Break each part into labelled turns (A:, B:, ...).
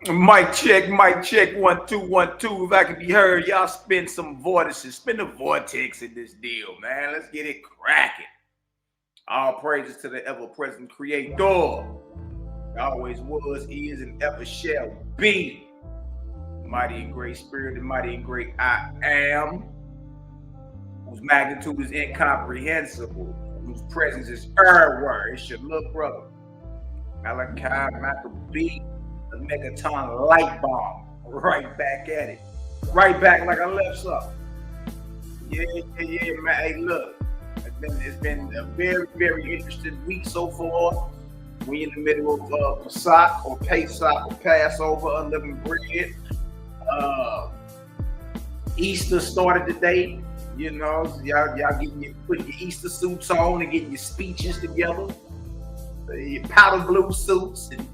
A: Mic check, 1 2 1 2. If I can be heard, y'all spin some vortices, spin the vortex in this deal, man. Let's get it cracking. All praises to the ever-present Creator. Always was, is, and ever shall be. Mighty and great Spirit, and mighty and great I am, whose magnitude is incomprehensible, whose presence is everywhere. It's your little brother, Malaki Macabee, the megaton light bomb. Right back at it. Right back like I left something. Yeah, man. Hey, look. It's been a very, very interesting week so far. We in the middle of Pesach or Passover, unleavened bread. Easter started today. You know, y'all putting your Easter suits on and getting your speeches together. Your powder blue suits and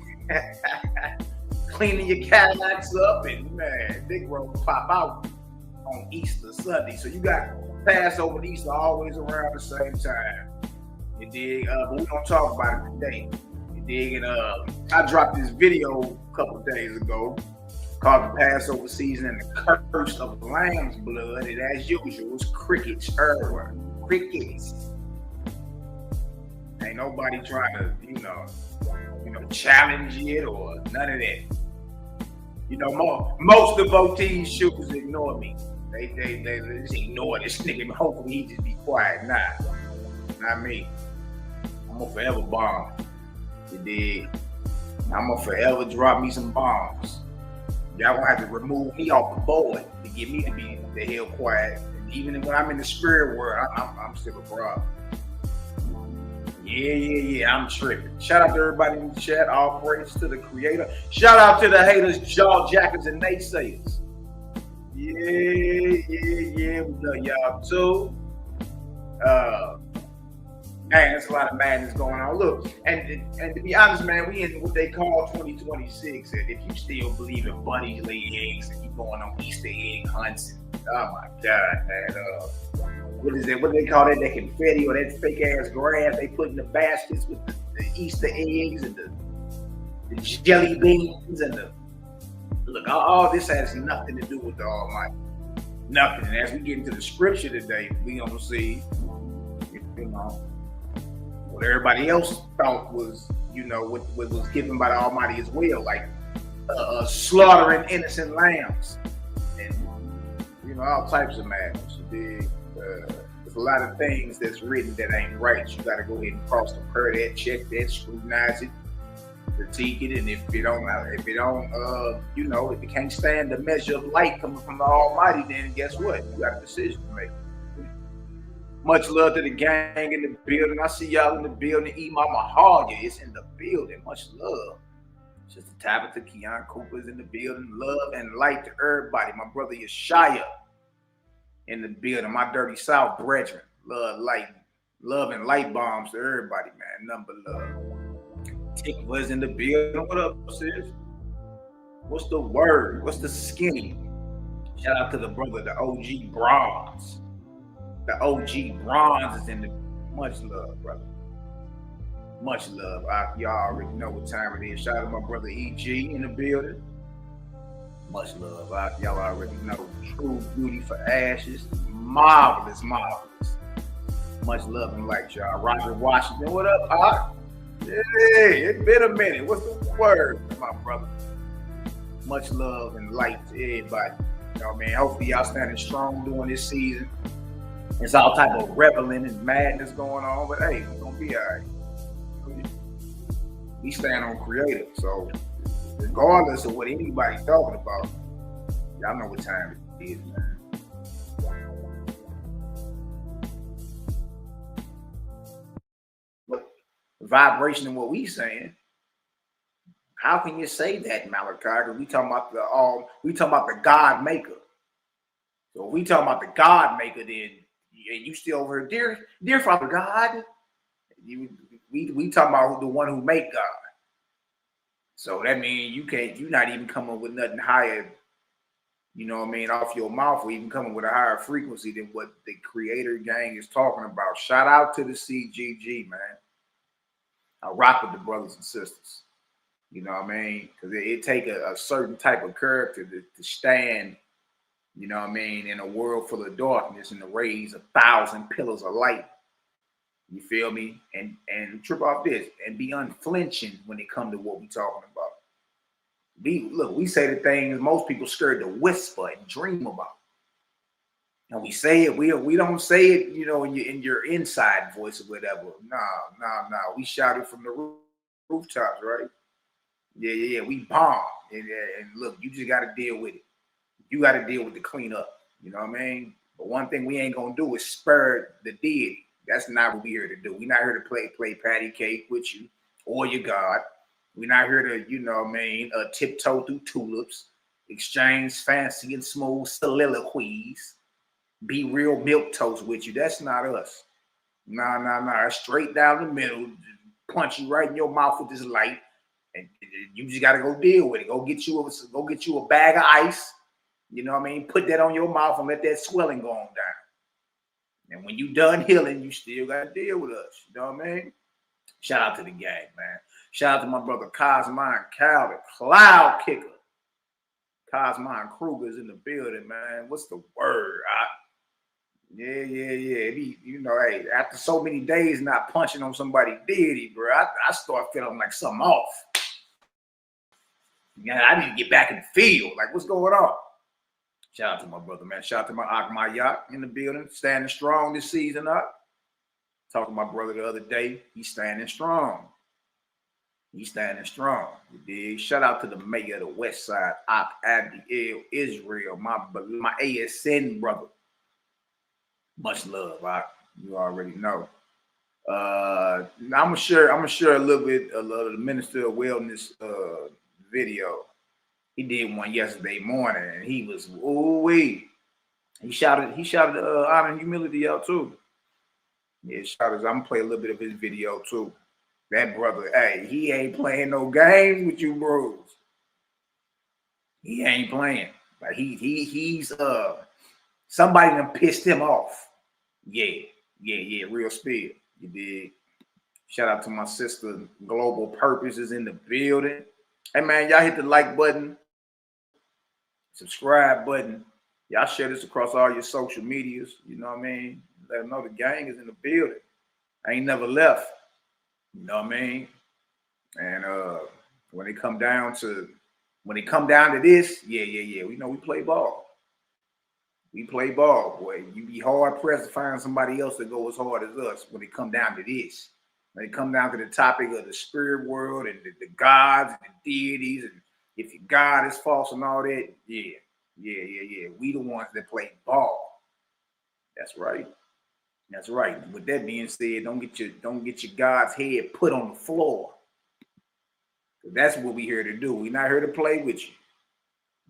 A: cleaning your Cadillacs up, and man, big road pop out on Easter Sunday. So you got Passover and Easter always around the same time. You dig? But we don't talk about it today. You dig? And I dropped this video a couple of days ago called the Passover season and the curse of lamb's blood. And as usual, it's crickets everywhere. Crickets. Ain't nobody trying to, challenge it or none of that. Most devotees shooters ignore me. They just ignore this nigga. Hopefully he just be quiet. Nah, not me. I'm gonna forever bomb. You dig? I'm gonna forever drop me some bombs. Y'all gonna have to remove me off the board to get me to be the hell quiet. And even when I'm in the spirit world, I'm still a problem. Yeah. I'm tripping. Shout out to everybody in the chat. All praise to the Creator. Shout out to the haters, jaw jackers, and naysayers. Yeah. We love y'all too. Man, there's a lot of madness going on. Look, and to be honest, man, we in what they call 2026. And if you still believe in bunnies lay eggs and you going on Easter egg hunts, and, oh my God, man. What is it? What do they call that? That confetti or that fake ass grass they put in the baskets with the Easter eggs and the jelly beans and the look. All this has nothing to do with the Almighty. Nothing. And as we get into the Scripture today, we gonna see, you know, what everybody else thought was, you know, what was given by the Almighty as well, like slaughtering innocent lambs and, you know, all types of madness. There's a lot of things that's written that ain't right. You got to go ahead and cross compare that, check that, scrutinize it, critique it, and if it don't, you know, if it can't stand the measure of light coming from the Almighty, then guess what? You got a decision to make. Much love to the gang in the building. I see y'all in the building. Mama Hardy is in the building. Much love. Sister Tabitha, Keon Cooper is in the building. Love and light to everybody. My brother Yeshaya in the building. My dirty South brethren. Love and light bombs to everybody, man. Number love. Tick was in the building. What up, sis? What's the word? What's the skinny? Shout out to the brother, the OG Bronze. The OG Bronze is in the. Much love, brother. Much love. Y'all already know what time it is. Shout out to my brother EG in the building. Much love. Y'all already know. True beauty for ashes. Marvelous. Much love and light, y'all. Roger Washington. What up, Pop? Yeah, it's been a minute. What's the word, my brother? Much love and light to everybody. You know, man. Hopefully y'all standing strong during this season. There's all type of reveling and madness going on, but hey, we're gonna be all right. We stand on Creator, so regardless of what anybody's talking about, y'all know what time it is, man. But the vibration of what we saying, how can you say that, Malachi? Because we talking about the God Maker. So if we talking about the God Maker, then you still over here, dear Father God. We talking about the one who make God. So that means you're not even coming with nothing higher, you know what I mean, off your mouth, or even coming with a higher frequency than what the Creator gang is talking about. Shout out to the CGG, man. I rock with the brothers and sisters. You know what I mean? Because it take a certain type of character to stand, you know what I mean, in a world full of darkness and to raise 1,000 pillars of light. You feel me? And trip off this and be unflinching when it comes to what we talking about. We say the things most people scared to whisper and dream about. And we say it, we don't say it, you know, in your inside voice or whatever. No. We shout it from the rooftops, right? Yeah. We bomb. And look, you just got to deal with it. You got to deal with the cleanup. You know what I mean? But one thing we ain't gonna do is spur the deity. That's not what we're here to do. We're not here to play patty cake with you or your God. We're not here to, you know what I mean, tiptoe through tulips, exchange fancy and smooth soliloquies, be real milquetoast with you. That's not us. Nah. Straight down the middle, punch you right in your mouth with this light, and you just gotta go deal with it. Go get you a bag of ice. You know what I mean? Put that on your mouth and let that swelling go on down. And when you done healing, you still got to deal with us. You know what I mean? Shout out to the gang, man. Shout out to my brother Cosmine Calvin, Cloud Kicker. Cosmine Kruger's in the building, man. What's the word? Yeah. You know, hey, after so many days not punching on somebody's deity, bro, I start feeling like something off. Yeah, I need to get back in the field. Like, what's going on? Shout out to my brother, man. Shout out to my yacht in the building, standing strong this season up. Talked to my brother the other day. He's standing strong. You dig? Shout out to the mayor of the West Side, Abdiel Israel, my ASN brother. Much love, you already know. I'm gonna share a little bit of the Minister of Wellness video. He did one yesterday morning, and he was ooh-wee. He shouted honor and humility out too. Yeah, I'm gonna play a little bit of his video too. That brother, hey, he ain't playing no games with you bros. He ain't playing. Like he's somebody done pissed him off. Yeah, real speed. You did. Shout out to my sister. Global Purpose is in the building. Hey man, y'all hit the like button, subscribe button. Y'all share this across all your social medias. You know what I mean? Let them know the gang is in the building. I ain't never left. You know what I mean? And when it come down to this, yeah. We know we play ball. We play ball, boy. You be hard pressed to find somebody else that go as hard as us when it come down to this. When it come down to the topic of the spirit world and the gods and the deities, and if your God is false and all that, yeah. We the ones that play ball. That's right. With that being said, don't get your God's head put on the floor. That's what we here to do. We're not here to play with you.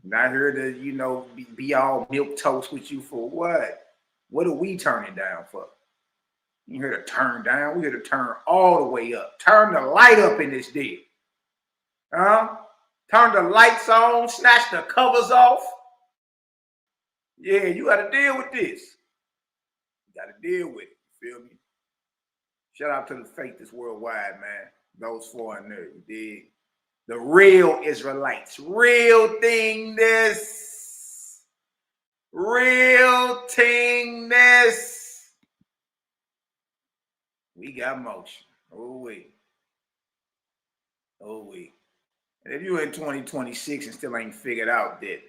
A: We're not here to, be all milk toast with you for what? What are we turning down for? You here to turn down? We're here to turn all the way up. Turn the light up in this deal. Turn the lights on, snatch the covers off. Yeah, you got to deal with this. You got to deal with it. You feel me? Shout out to the faithists worldwide, man. Those four in there. You dig? The real Israelites. Real thingness. We got motion. Oh, wait. And if you're in 2026 and still ain't figured out that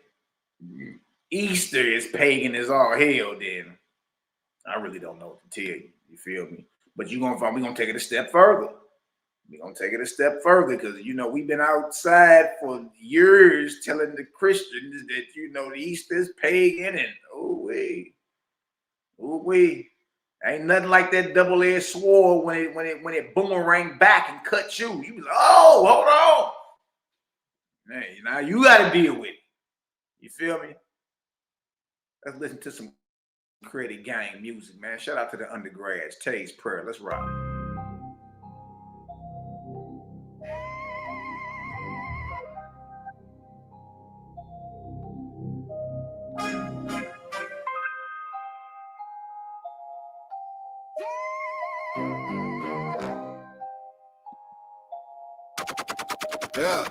A: Easter is pagan as all hell, then I really don't know what to tell you. You feel me? But we're going to take it a step further. We're going to take it a step further because, we've been outside for years telling the Christians that, the Easter is pagan and, ain't nothing like that double-edged sword when it boomerang back and cut you. You was like, oh, hold on. Man, now you got to deal with it. You feel me? Let's listen to some credit gang music, man. Shout out to the undergrads. Today's prayer. Let's rock.
B: Yeah.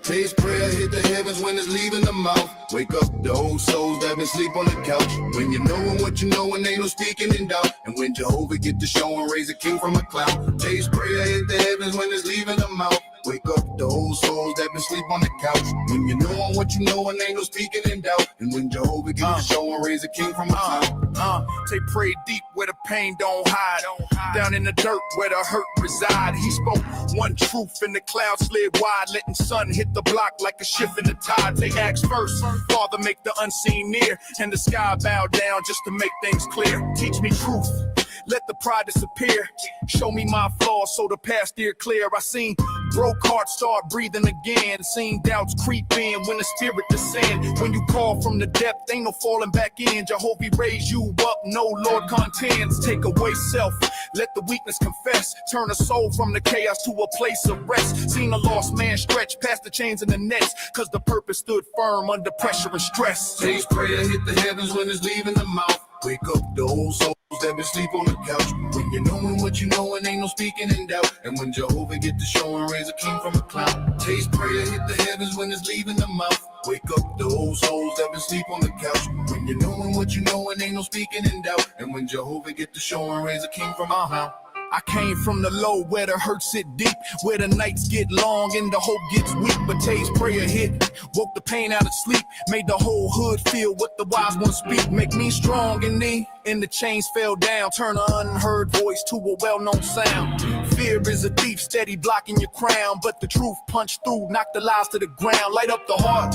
B: Today's prayer hit the heavens when it's leaving the mouth. Wake up the old souls that been sleep on the couch. When you knowin' what you know and ain't no speaking in doubt. And when Jehovah get to show and raise a king from a cloud. Today's prayer hit the heavens when it's leaving the mouth. Wake up the old souls that been sleep on the couch. When you knowin' what you know and ain't no speaking in doubt. And when Jehovah get to show and raise a king from a cloud.
C: Take pray deep where the pain don't hide. Down in the dirt where the hurt reside. He spoke one truth and the cloud slid wide. Letting sun hit the block like a shift in the tide. They ask first, Father, make the unseen near. And the sky bow down just to make things clear. Teach me truth. Let the pride disappear. Show me my flaws so the path steer clear. I seen broke hearts start breathing again. Seen doubts creep in when the spirit descend. When you call from the depth, ain't no falling back in. Jehovah raise you up, no Lord contends. Take away self, let the weakness confess. Turn a soul from the chaos to a place of rest. Seen a lost man stretch past the chains and the nets. Cause the purpose stood firm under pressure and stress.
B: Today's prayer hit the heavens when it's leaving the mouth. Wake up the old souls that been sleep on the couch. When you knowin' what you know and ain't no speaking in doubt. And when Jehovah get to show and raise a king from a cloud. Taste prayer hit the heavens when it's leaving the mouth. Wake up the old souls that been sleep on the couch. When you knowin' what you know and ain't no speaking in doubt. And when Jehovah get to show and raise a king from a cloud.
C: I came from the low where the hurt sit deep, where the nights get long and the hope gets weak. But Tay's prayer hit, woke the pain out of sleep, made the whole hood feel what the wise ones speak. Make me strong in me, and the chains fell down. Turn an unheard voice to a well-known sound. Fear is a thief, steady blocking your crown, but the truth punched through, knock the lies to the ground. Light up the heart,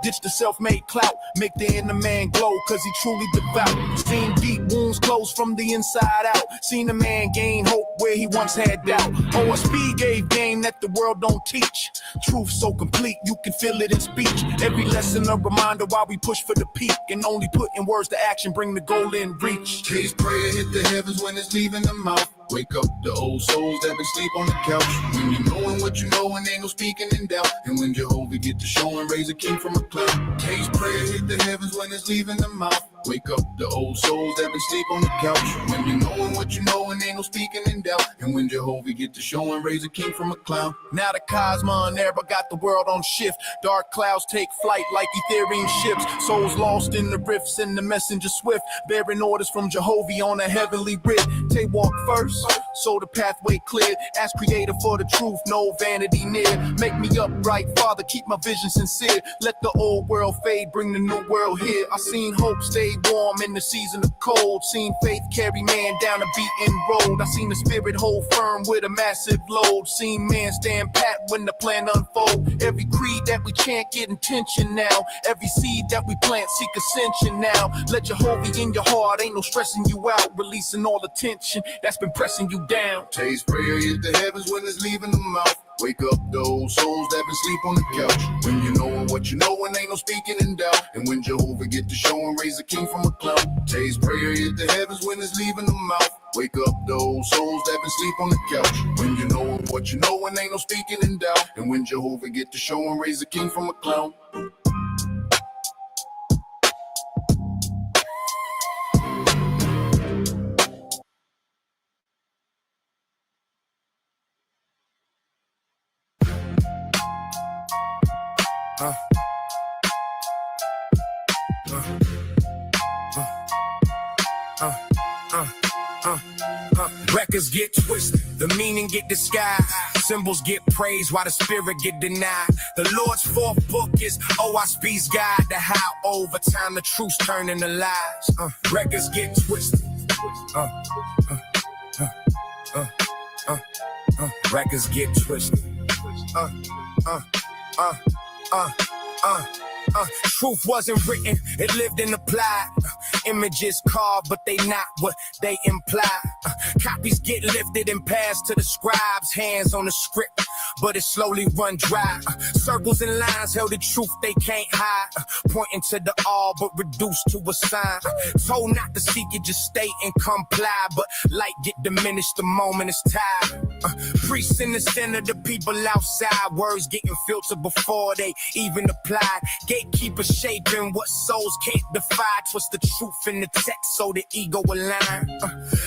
C: Ditch the self-made clout, make the inner man glow, cause he truly devout. Seen deep wounds close from the inside out. Seen a man gain hope where he once had doubt. OSP gave game that the world don't teach. Truth so complete, you can feel it in speech. Every lesson a reminder why we push for the peak, and only put in words to action, bring the goal in reach.
B: Case prayer hit the heavens when it's leaving the mouth. Wake up the old souls that been sleep on the couch. When you knowing what you know and ain't no speaking in doubt. And when Jehovah get to show and raise a king from a cloud. Case prayer hit the heavens when it's leaving the mouth. Wake up the old souls that been sleep on the couch. When you knowing what you know and ain't no speaking in doubt. And when Jehovah get to show and raise a king from a cloud.
C: Now the Cosmo and Erba got the world on shift. Dark clouds take flight like Ethereum ships. Souls lost in the rifts and the messenger swift. Bearing orders from Jehovah on a heavenly bridge. They walk first, so the pathway clear. Ask creator for the truth, no vanity near. Make me upright, Father, keep my vision sincere. Let the old world fade, bring the new world here. I seen hope stay warm in the season of cold. Seen faith carry man down a beaten road. I seen the spirit hold firm with a massive load. Seen man stand pat when the plan unfold. Every creed that we chant get intention now. Every seed that we plant seek ascension now. Let Jehovah in your heart, ain't no stressing you out. Releasing all the tension that's been pressing you down.
B: Taste prayer hit the heavens when it's leaving the mouth. Wake up those souls that been sleep on the couch. When you knowing what you know and ain't no speaking in doubt. And when Jehovah get to show and raise a king from a cloud. Taste prayer hit the heavens when it's leaving the mouth. Wake up those souls that been sleep on the couch. When you knowing what you know and ain't no speaking in doubt. And when Jehovah get to show and raise a king from a cloud.
C: Records get twisted, the meaning get disguised. Symbols get praised while the spirit get denied. The Lord's fourth book is OSB's guide to how over time the truth's turn into lies. Records get twisted. Records get twisted. Truth wasn't written, it lived and applied. Images carved, but they not what they imply. Copies get lifted and passed to the scribes. Hands on the script, but it slowly run dry. Circles and lines held the truth they can't hide. Pointing to the all, but reduced to a sign. Told not to seek it, just stay and comply. But light get diminished the moment it's time. Priests in the center, the people outside. Words getting filtered before they even applied. Gatekeepers shaping what souls can't defy. Twist the truth in the text so the ego align.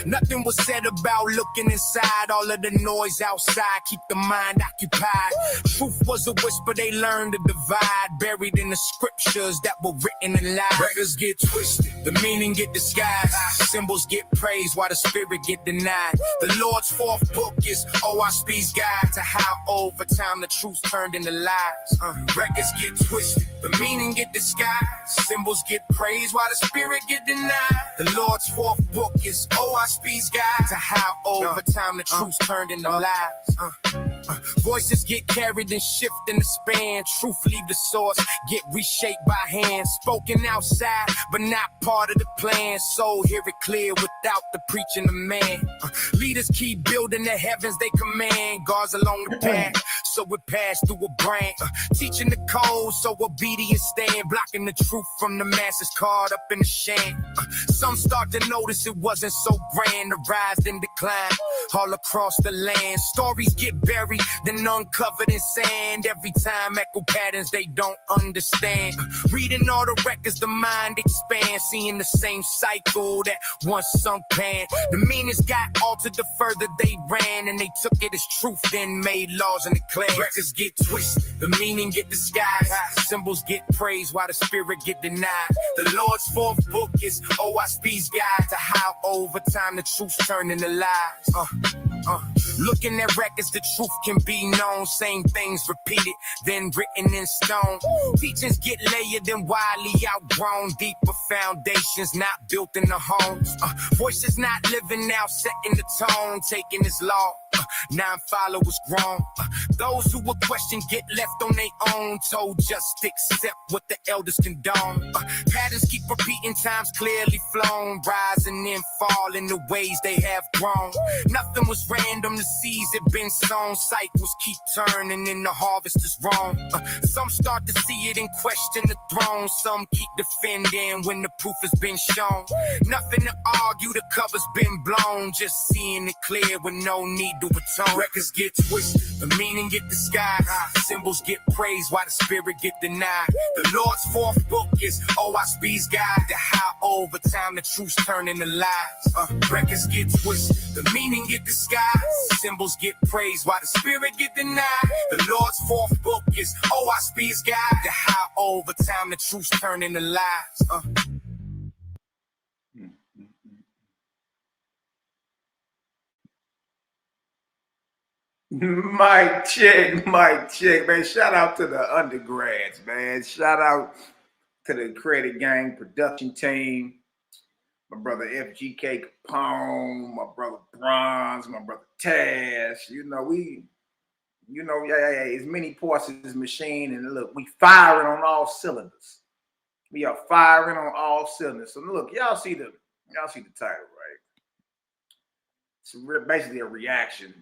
C: Nothing was said about looking inside. All of the noise outside keep the mind occupied. Truth was a whisper they learned to divide. Buried in the scriptures that were written in lies. Records get twisted, the meaning get disguised. Symbols get praised while the spirit get denied. The Lord's fourth book is OSB's guide to how over time the truth turned into lies. Records get twisted, the meaning get disguised. Symbols get praised while the spirit get denied. The Lord's fourth book is OSB's guide to how over time the truth turned into lies. Voices get carried and shift in the span. Truth leave the source, get reshaped by hand. Spoken outside, but not part of the plan. So hear it clear without the preaching of man. Leaders keep building the heavens they command. Guards along the path, so it passed through a brain. Teaching the code, so obedience stand. Blocking the truth from the masses caught up in the sham. Some start to notice it wasn't so grand. The rise then decline all across the land. Stories get buried, then uncovered in sand. Every time echo patterns they don't understand. Reading all the records, the mind expands. Seeing the same cycle that once sunk pan. The meanings got altered the further they ran. And they took it as truth, then made laws and declared. Records get twisted, the meaning get disguised. Symbols get praised while the spirit get denied. The Lord's fourth book is OSB's guide to how over time the truth turned into lies. Looking at records, the truth can be known. Same things repeated, then written in stone. Teachings get layered and widely outgrown. Deeper foundations not built in the homes. Voices not living out, setting the tone. Taking his law, 9 followers grown. Those who will question get left on their own, told just accept what the elders condone. Patterns keep repeating, times clearly flown, rise and then fall in the ways they have grown. Nothing was random, the seeds had been sown, cycles keep turning and the harvest is wrong. Some start to see it and question the throne, some keep defending when the proof has been shown. Nothing to argue, the cover's been blown, just seeing it clear with no need to atone. Records get twisted, the meaning get disguised, symbols get praised while the spirit get denied. The Lord's fourth book is OSB's guide to how over time the truth's turn into lies. Records get twisted, the meaning get disguised, symbols get praised while the spirit get denied. The Lord's fourth book is OSB's guide to how over time the truth's turn into lies.
A: Mic check, man. Shout out to the undergrads, man. Shout out to the Credit Gang production team. My brother FGK Capone, my brother Bronze, my brother Taz. As many parts of this machine, and look, we firing on all cylinders. We are firing on all cylinders. So look, y'all see the title, right? It's basically a reaction.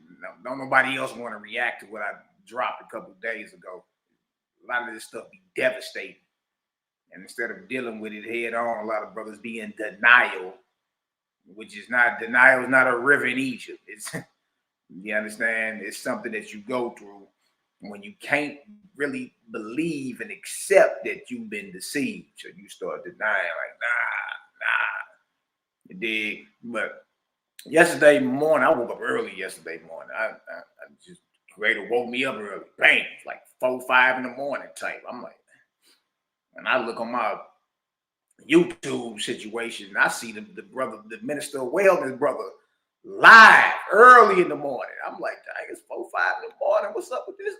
A: Don't nobody else want to react to what I dropped a couple of days ago. A lot of this stuff be devastating. And instead of dealing with it head on, a lot of brothers be in denial, which is not, denial is not a river in Egypt. It's, you understand? It's something that you go through when you can't really believe and accept that you've been deceived. So you start denying, like, nah. You dig? But yesterday morning, I woke up early yesterday morning. I just, Creator woke me up early. Bang, it's like 4, 5 in the morning type. I'm like, and I look on my YouTube situation, and I see the brother, the minister of wellness brother, live early in the morning. I'm like, dang, it's 4, 5 in the morning. What's up with this?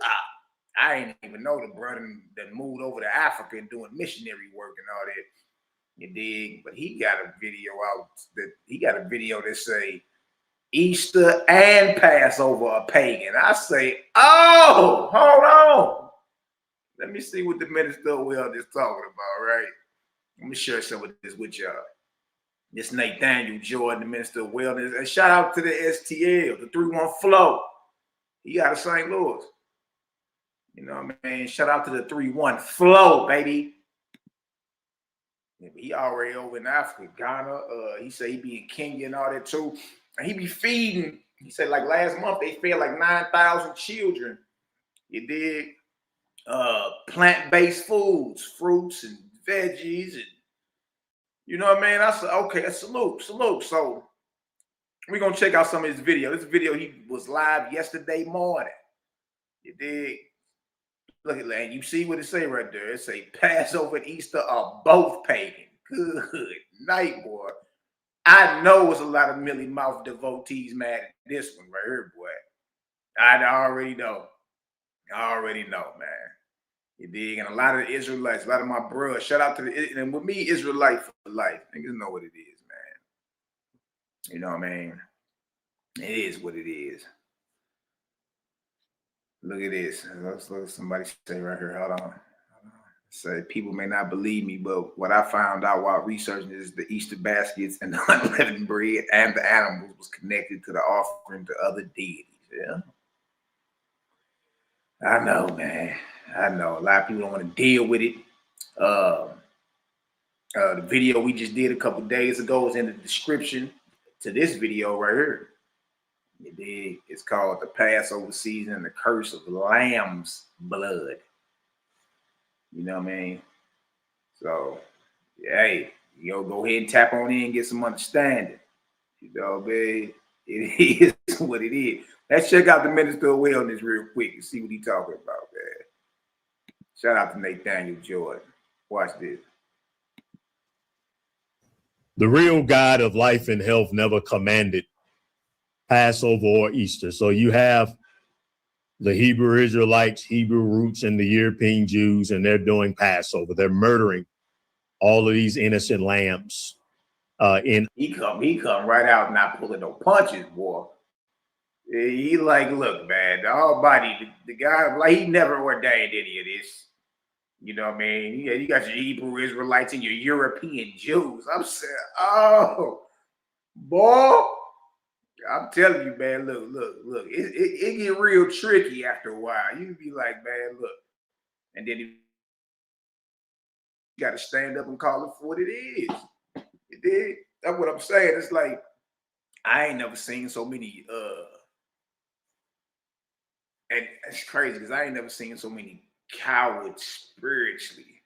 A: I ain't even know the brother that moved over to Africa and doing missionary work and all that. You dig? But he got a video out that say Easter and Passover are pagan. I say, oh, hold on. Let me see what the minister of wellness is talking about, right? Let me share some of this with y'all. This Nathaniel Jordan, the minister of wellness. And shout out to the STL, the 3-1 Flow. He out of St. Louis. You know what I mean? Shout out to the 3-1 Flow, baby. He already over in Africa, Ghana. He said he be in Kenya and all that too. And he be feeding. He said like last month they fed like 9,000 children. You dig? Plant-based foods, fruits and veggies, and you know what I mean? I said, okay, salute. So we're gonna check out some of his video. This video he was live yesterday morning. You dig? Look at that. You see what it say right there? It say Passover and Easter are both pagan. Good night, boy. I know it's a lot of Millie Mouth devotees mad at this one right here, boy. I already know. Man. You dig? And a lot of the Israelites, a lot of my bros, shout out to the, and with me, Israelite for life. Niggas know what it is, man. You know what I mean? It is what it is. Look at this. Let's look at somebody say right here. Hold on. Say people may not believe me, but what I found out while researching is the Easter baskets and the unleavened bread and the animals was connected to the offering to other deities. Yeah. I know, man. I know. A lot of people don't want to deal with it. The video we just did a couple days ago is in the description to this video right here. You dig? It's called the Passover season and the curse of lamb's blood. You know what I mean? So, hey, go ahead and tap on in and get some understanding. You know, man, it is what it is. Let's check out the minister of wellness real quick and see what he's talking about, man. Shout out to Nathaniel Jordan. Watch this.
D: The real God of life and health never commanded Passover or Easter. So you have the Hebrew Israelites, Hebrew roots, and the European Jews, and they're doing Passover. They're murdering all of these innocent lambs. He come right out not pulling no punches, boy.
A: He like, look, man, the Almighty, the guy, like, he never ordained any of this. You know what I mean? Yeah, you got your Hebrew Israelites and your European Jews. I'm saying, oh, boy, I'm telling you, man, look. It get real tricky after a while. You be like, man, look. And then you got to stand up and call it for what it is. It did. That's what I'm saying. It's like, I ain't never seen so many, and it's crazy because I ain't never seen so many cowards spiritually,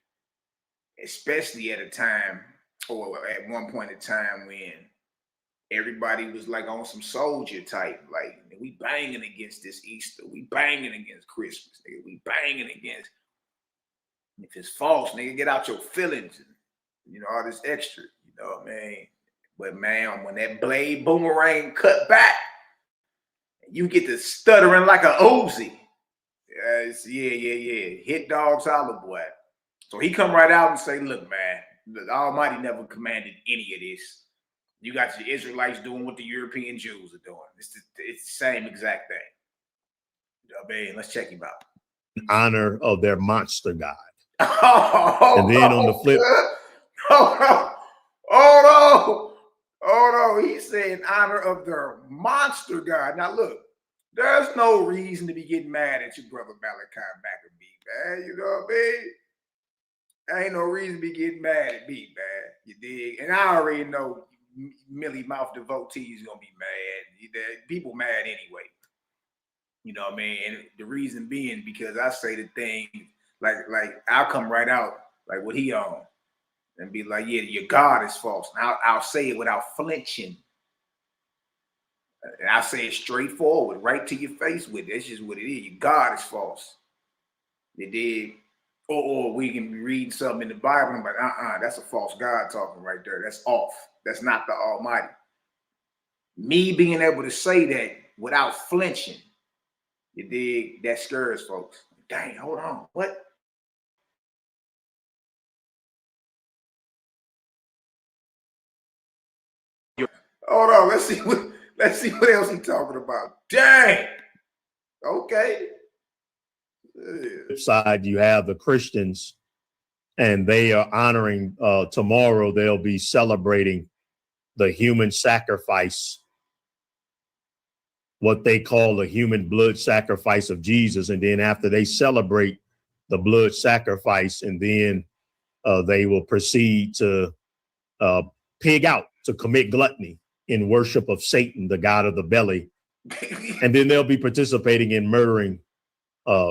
A: especially at a time or at one point in time when everybody was like on some soldier type, like, we banging against this Easter, we banging against Christmas, nigga, we banging against, if it's false, nigga, get out your feelings, and, you know, all this extra, you know what I mean? But man, when that blade boomerang cut back, you get to stuttering like a Uzi. Yeah. Hit dogs holler, boy. So he come right out and say, look, man, the Almighty never commanded any of this. You got your Israelites doing what the European Jews are doing. It's the same exact thing. You know what I mean? Let's check him out.
D: In honor of their monster god.
A: And
D: then on the flip.
A: Hold on. He said in honor of their monster god. Now look, there's no reason to be getting mad at your brother Malaki Macabee, man. You know what I mean? There ain't no reason to be getting mad at me, man. You dig? And I already know Millie Mouth devotees gonna be mad. People mad anyway. You know what I mean? And the reason being because I say the thing like I'll come right out like what he on and be like, yeah, your God is false. And I'll say it without flinching. And I say it straightforward, right to your face with it. That's just what it is. Your God is false. You dig? Or we can be reading something in the Bible and I'm like, that's a false God talking right there. That's off. That's not the Almighty. Me being able to say that without flinching, you dig, that scares folks. Dang, hold on. What? Hold on, let's see what else he's talking about. Dang. Okay.
D: Side, you have the Christians, and they are honoring tomorrow. They'll be celebrating the human sacrifice, what they call the human blood sacrifice of Jesus. And then after they celebrate the blood sacrifice, and then they will proceed to pig out, to commit gluttony in worship of Satan, the god of the belly. And then they'll be participating in murdering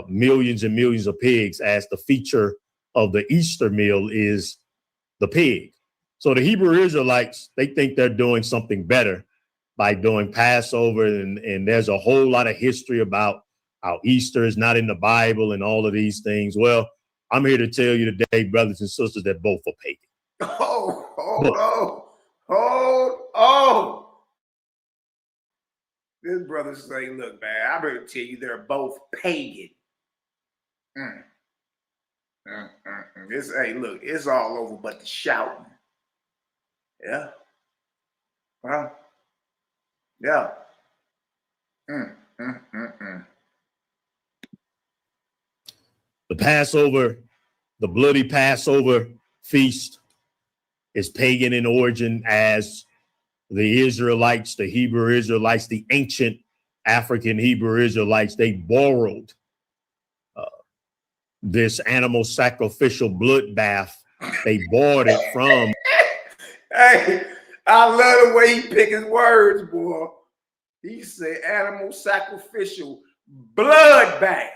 D: millions and millions of pigs, as the feature of the Easter meal is the pig. So the Hebrew Israelites, they think they're doing something better by doing Passover. And there's a whole lot of history about how Easter is not in the Bible and all of these things. Well, I'm here to tell you today, brothers and sisters, that both are pagan.
A: Hold on. This brother say, look, man, I better tell you they're both pagan. Hey, look, it's all over but the shouting. Yeah. Well, yeah.
D: The Passover, the bloody Passover feast, is pagan in origin, as the Israelites, the Hebrew Israelites, the ancient African Hebrew Israelites, they borrowed this animal sacrificial blood bath. They bought it from.
A: Hey, I love the way he pick his words, boy. He said animal sacrificial blood bath.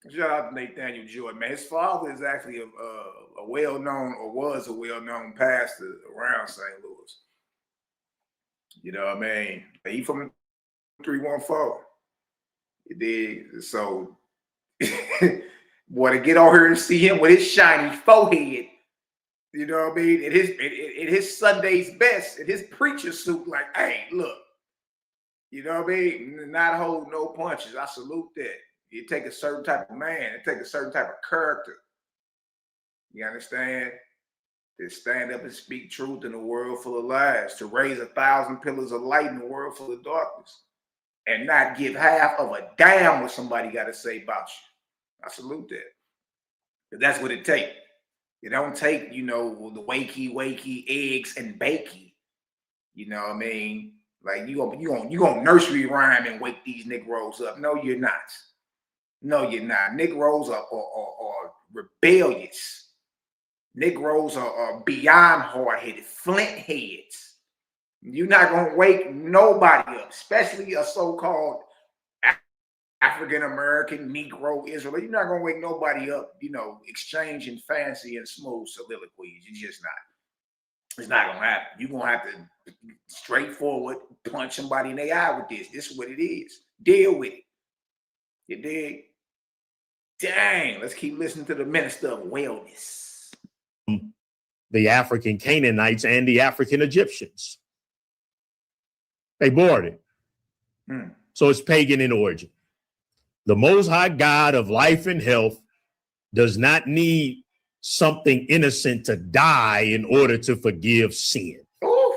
A: Shout out to Nathaniel Jordan, man. His father is actually a well-known, or was a well-known pastor around St. Louis. You know what I mean? He from 314. You dig? So, boy, to get on here and see him with his shiny forehead, you know what I mean? In his Sunday's best, in his preacher suit, like, hey, look, you know what I mean? Not hold no punches. I salute that. It take a certain type of man. It take a certain type of character. You understand? to stand up and speak truth in a world full of lies, to raise 1,000 pillars of light in a world full of darkness, and not give half of a damn what somebody got to say about you. I salute that. But that's what it takes. It don't take, you know, the wakey, eggs and bakey. You know what I mean? Like you gonna nursery rhyme and wake these Negroes up. No, you're not. No, you're not. Negroes are rebellious. Negroes are beyond hard-headed, flint heads. You're not gonna wake nobody up, especially a so-called African American, Negro, Israelite. You're not gonna wake nobody up, you know, exchanging fancy and smooth soliloquies. You're just not. It's not gonna happen. You're gonna have to straightforward punch somebody in the eye with this. This is what it is. Deal with it. You dig? Dang, let's keep listening to the minister of wellness.
D: The African Canaanites and the African Egyptians. They bought it. So it's pagan in origin. The Most High God of life and health does not need something innocent to die in order to forgive sin.
A: Ooh.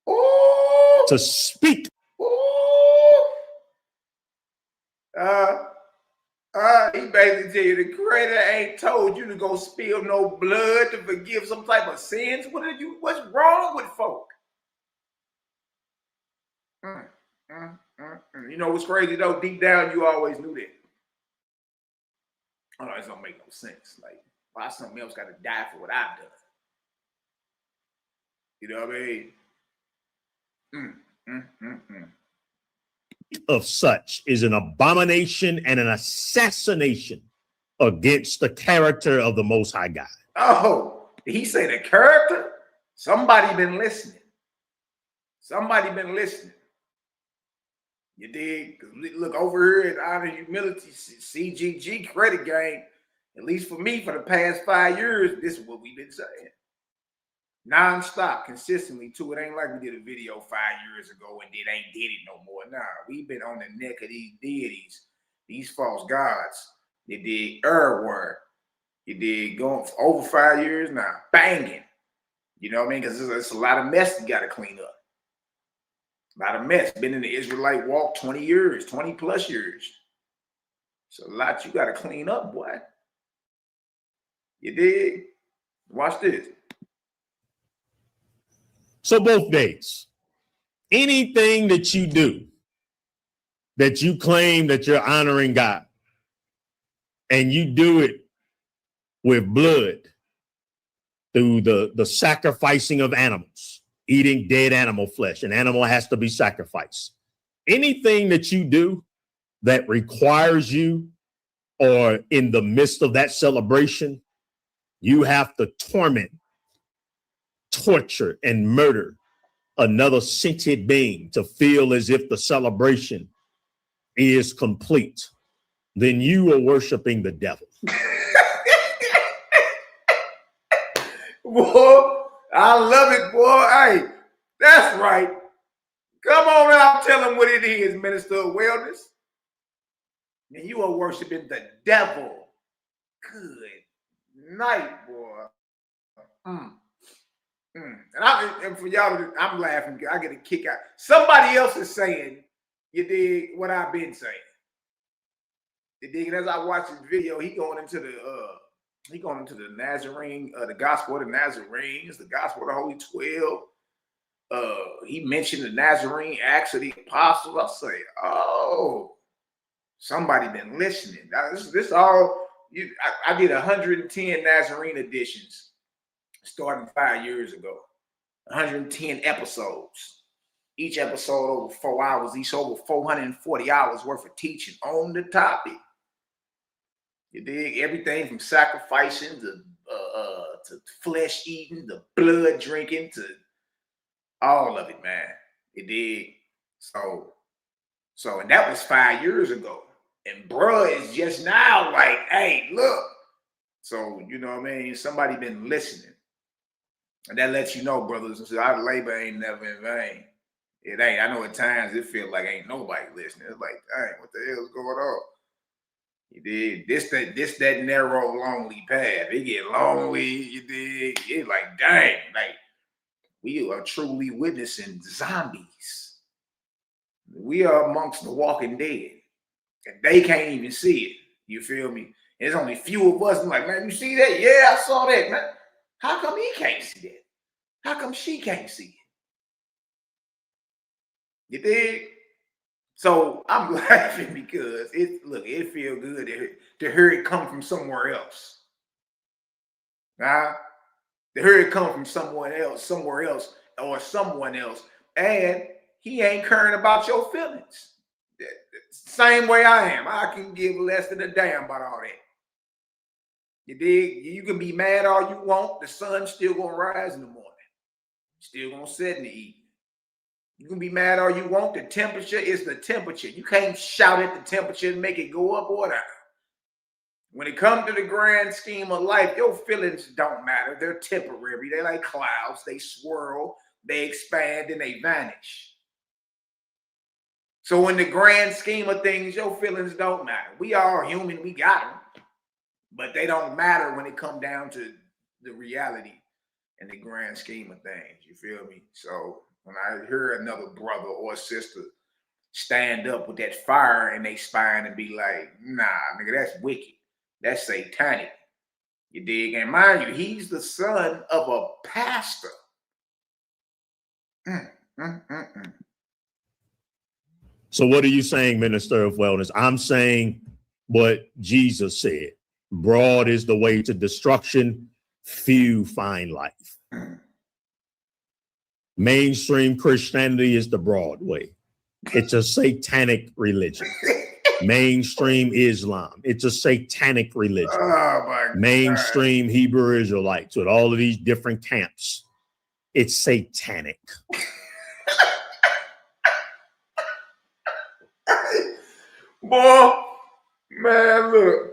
A: Ooh.
D: To speak.
A: Ooh. He basically tell you the creator ain't told you to go spill no blood to forgive some type of sins. What's wrong with folk? You know what's crazy though? Deep down, you always knew that. Oh, it don't make no sense. Like, why something else got to die for what I've done? You know what I mean?
D: Of such is an abomination and an assassination against the character of the Most High God.
A: Oh, did he say the character? Somebody been listening. Somebody been listening. You dig? Look over here at Honor Humility, CGG credit game. At least for me, for the past 5 years, this is what we've been saying. Non-stop, consistently, too. It ain't like we did a video 5 years ago and then ain't did it no more. Nah, we've been on the neck of these deities, these false gods. You did word. You did going for over 5 years now, banging. You know what I mean? Because there's a lot of mess you got to clean up. A lot of mess. Been in the Israelite walk 20 years, 20 plus years. It's a lot you got to clean up, boy. You dig? Watch this.
D: So both days, anything that you do that you claim that you're honoring God and you do it with blood through the sacrificing of animals, eating dead animal flesh, an animal has to be sacrificed. Anything that you do that requires you or in the midst of that celebration, you have to torment, torture, and murder another sentient being to feel as if the celebration is complete, then you are worshiping the devil.
A: Boy, I love it, boy. Hey, that's right. Come on out, tell them what it is, Minister of Wellness. And you are worshiping the devil. Good night, boy. And for y'all, I'm laughing. I get a kick out. Somebody else is saying, you dig what I've been saying. You dig? And as I watch this video, he going into the Nazarene, the gospel of the Nazarenes, the gospel of the Holy 12. He mentioned the Nazarene Acts of the Apostles. I say, oh, somebody been listening. Now, this all. I did 110 Nazarene editions starting 5 years ago. 110 episodes. Each episode over 4 hours. Each over 440 hours worth of teaching on the topic. You dig? Everything from sacrificing to flesh eating, to blood drinking, to all of it, man. You dig? So, and that was 5 years ago. And bruh is just now like, hey, look. So, you know what I mean? Somebody been listening. And that lets you know, brothers and sisters, our labor ain't never in vain. It ain't. I know at times it feels like ain't nobody listening. It's like, dang, what the hell is going on? You dig? This that narrow, lonely path. It get lonely, you dig? It's like, dang, like we are truly witnessing zombies. We are amongst the walking dead. And they can't even see it. You feel me? There's only few of us. I'm like, man, you see that? Yeah, I saw that, man. How come he can't see that? How come she can't see it? You dig? So I'm laughing because it feels good to hear it come from somewhere else. To hear it come from somewhere else, or someone else, and he ain't caring about your feelings. Same way I am. I can give less than a damn about all that. You dig? You can be mad all you want. The sun's still gonna rise in the morning. Still gonna set in the evening. You can be mad all you want. The temperature is the temperature. You can't shout at the temperature and make it go up or down. When it comes to the grand scheme of life, your feelings don't matter. They're temporary. They're like clouds. They swirl, they expand, and they vanish. So in the grand scheme of things, your feelings don't matter. We are human. We got them. But they don't matter when it comes down to the reality and the grand scheme of things. You feel me? So when I hear another brother or sister stand up with that fire in their spine and be like, nah, nigga, that's wicked. That's satanic. You dig? And mind you, he's the son of a pastor.
D: So what are you saying, Minister of Wellness? I'm saying what Jesus said. Broad is the way to destruction. Few find life. Mainstream Christianity is the broad way. It's a satanic religion. Mainstream Islam, it's a satanic religion.
A: Oh my
D: Mainstream God. Hebrew Israelites with all of these different camps, it's satanic.
A: Boy, man, look,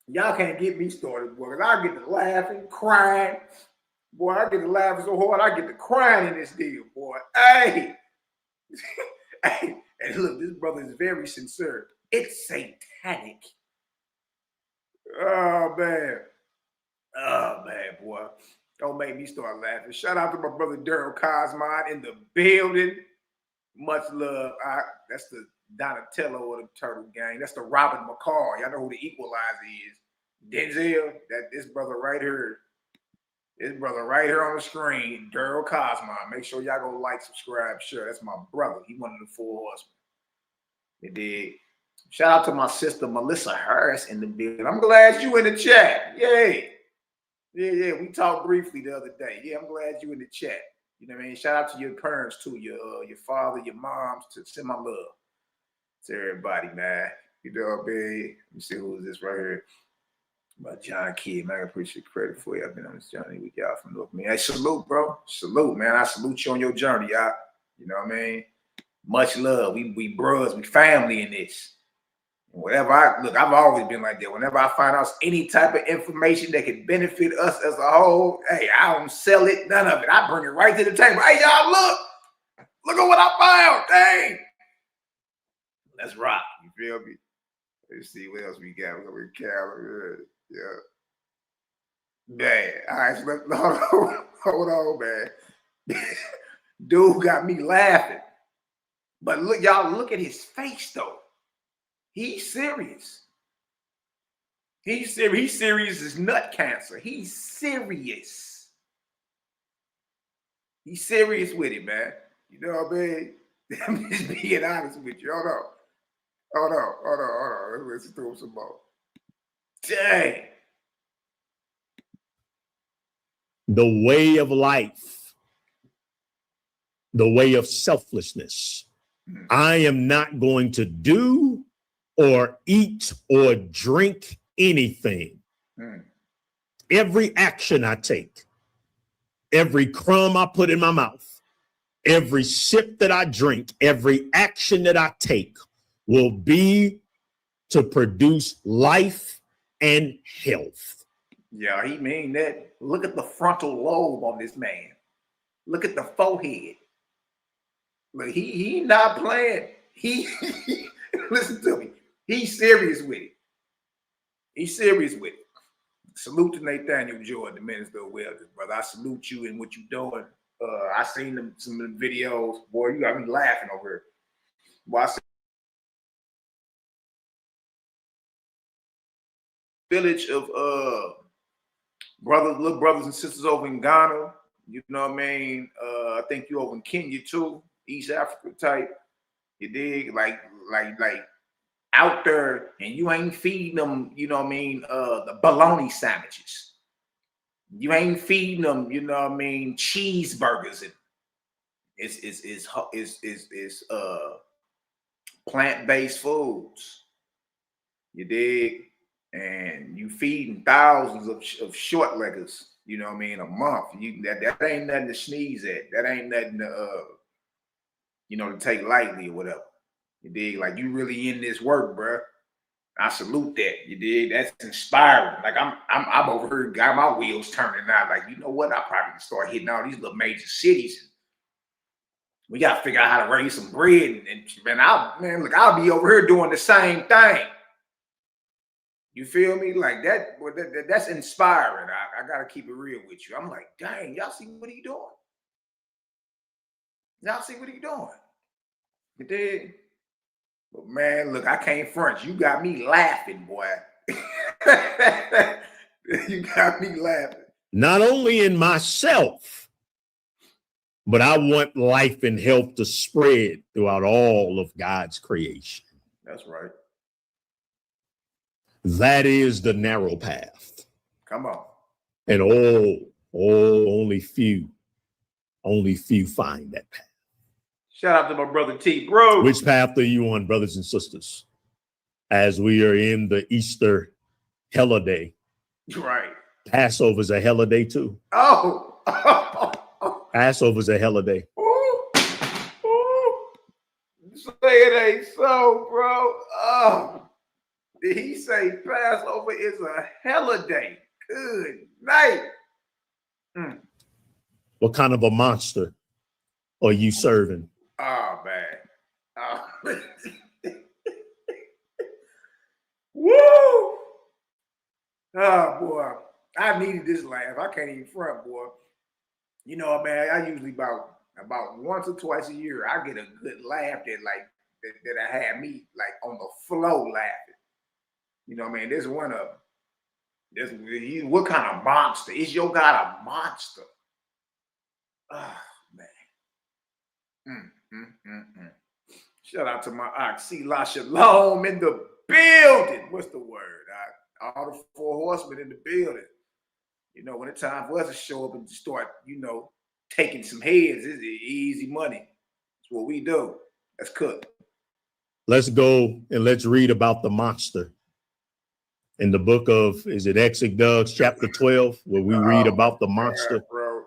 A: y'all can't get me started, boy, because I get to laughing, crying. Boy, I get to laughing so hard, I get to crying in this deal, boy. Hey, hey, and look, this brother is very sincere. It's satanic. Oh, man, boy. Don't make me start laughing. Shout out to my brother Daryl Cosmine in the building. Much love. That's the Donatello of the Turtle Gang. That's the Robin McCall. Y'all know who the Equalizer is. Denzel. This brother right here. This brother right here on the screen, Daryl Cosmine. Make sure y'all go like, subscribe, share. That's my brother. He one of the four horsemen. You dig? Shout out to my sister Melissa Harris in the building. I'm glad you in the chat. Yay. Yeah. We talked briefly the other day. Yeah, I'm glad you in the chat. You know what I mean? Shout out to your parents too, your father, your moms, to send my love to everybody, man. You know what I mean? Let me see who is this right here. About John Kidd, man. I appreciate credit for you. I've been on this journey with y'all from North. Hey, salute, bro. Salute, man. I salute you on your journey, y'all. You know what I mean? Much love. We bros, we family in this. Whatever I've always been like that. Whenever I find out any type of information that can benefit us as a whole, hey, I don't sell it, none of it. I bring it right to the table. Hey, y'all, look at what I found. Dang. Let's rock. You feel me? Let's see what else we got. We're going to calendar. Yeah. Man. All right, so hold on, man. Dude got me laughing. But look, y'all, look at his face, though. He's serious. He's serious. He's serious as nut cancer. He's serious. He's serious with it, man. You know what I mean? I'm just being honest with you. Hold on. Let's throw some more. Dang.
D: The way of life, the way of selflessness. I am not going to do or eat or drink anything. Every action I take, every crumb I put in my mouth, every sip that I drink, every action that I take will be to produce life and health.
A: Yeah, he mean that. Look at the frontal lobe on this man. Look at the forehead. Look, he not playing. He listen to me. He's serious with it. He's serious with it. Salute to Nathaniel Jordan, the minister of wellness, brother. I salute you and what you're doing. I seen some of the videos. Boy, you got me laughing over here. Boy, I see village of brothers, little brothers and sisters over in Ghana. You know what I mean? I think you over in Kenya too, East Africa type. You dig? Like out there, and you ain't feeding them, you know what I mean, the bologna sandwiches. You ain't feeding them, you know what I mean, cheeseburgers. And it's plant-based foods. You dig? And you feeding thousands of short leggers, you know what I mean, a month. That ain't nothing to sneeze at. That ain't nothing to to take lightly or whatever. You dig? Like, you really in this work, bro. I salute that. You dig? That's inspiring. Like, I'm over here, got my wheels turning now. Like, you know what? I probably can start hitting all these little major cities. We gotta figure out how to raise some bread. And I'll be over here doing the same thing. You feel me? Like that's inspiring. I gotta keep it real with you. I'm like, dang, y'all see what he doing? Y'all see what he doing? You dig? But man, look, I can't front. You got me laughing, boy. You got me laughing.
D: Not only in myself, but I want life and health to spread throughout all of God's creation.
A: That's right.
D: That is the narrow path.
A: Come on.
D: And only few find that path.
A: Shout out to my brother T, bro.
D: Which path are you on, brothers and sisters? As we are in the Easter holiday.
A: Right.
D: Passover's a holiday too.
A: Oh.
D: Passover's a holiday.
A: Ooh. Say it ain't so, bro. Oh. Did he say Passover is a holiday? Good night.
D: What kind of a monster are you serving?
A: Oh, man. Woo! Oh, boy. I needed this laugh. I can't even front, boy. You know, man, I usually about once or twice a year, I get a good laugh that I had me like on the flow laughing. You know what I mean? There's one of them. What kind of monster? Is your God a monster? Oh, man. Shout out to my Oxy La Shalom in the building. What's the word? All the four horsemen in the building. You know, when it's time for us to show up and start, taking some heads, it's easy money. That's what we do. Let's cook.
D: Let's go and let's read about the monster. In the book of, is it Exodus chapter 12, where we read about the monster?
A: Bro.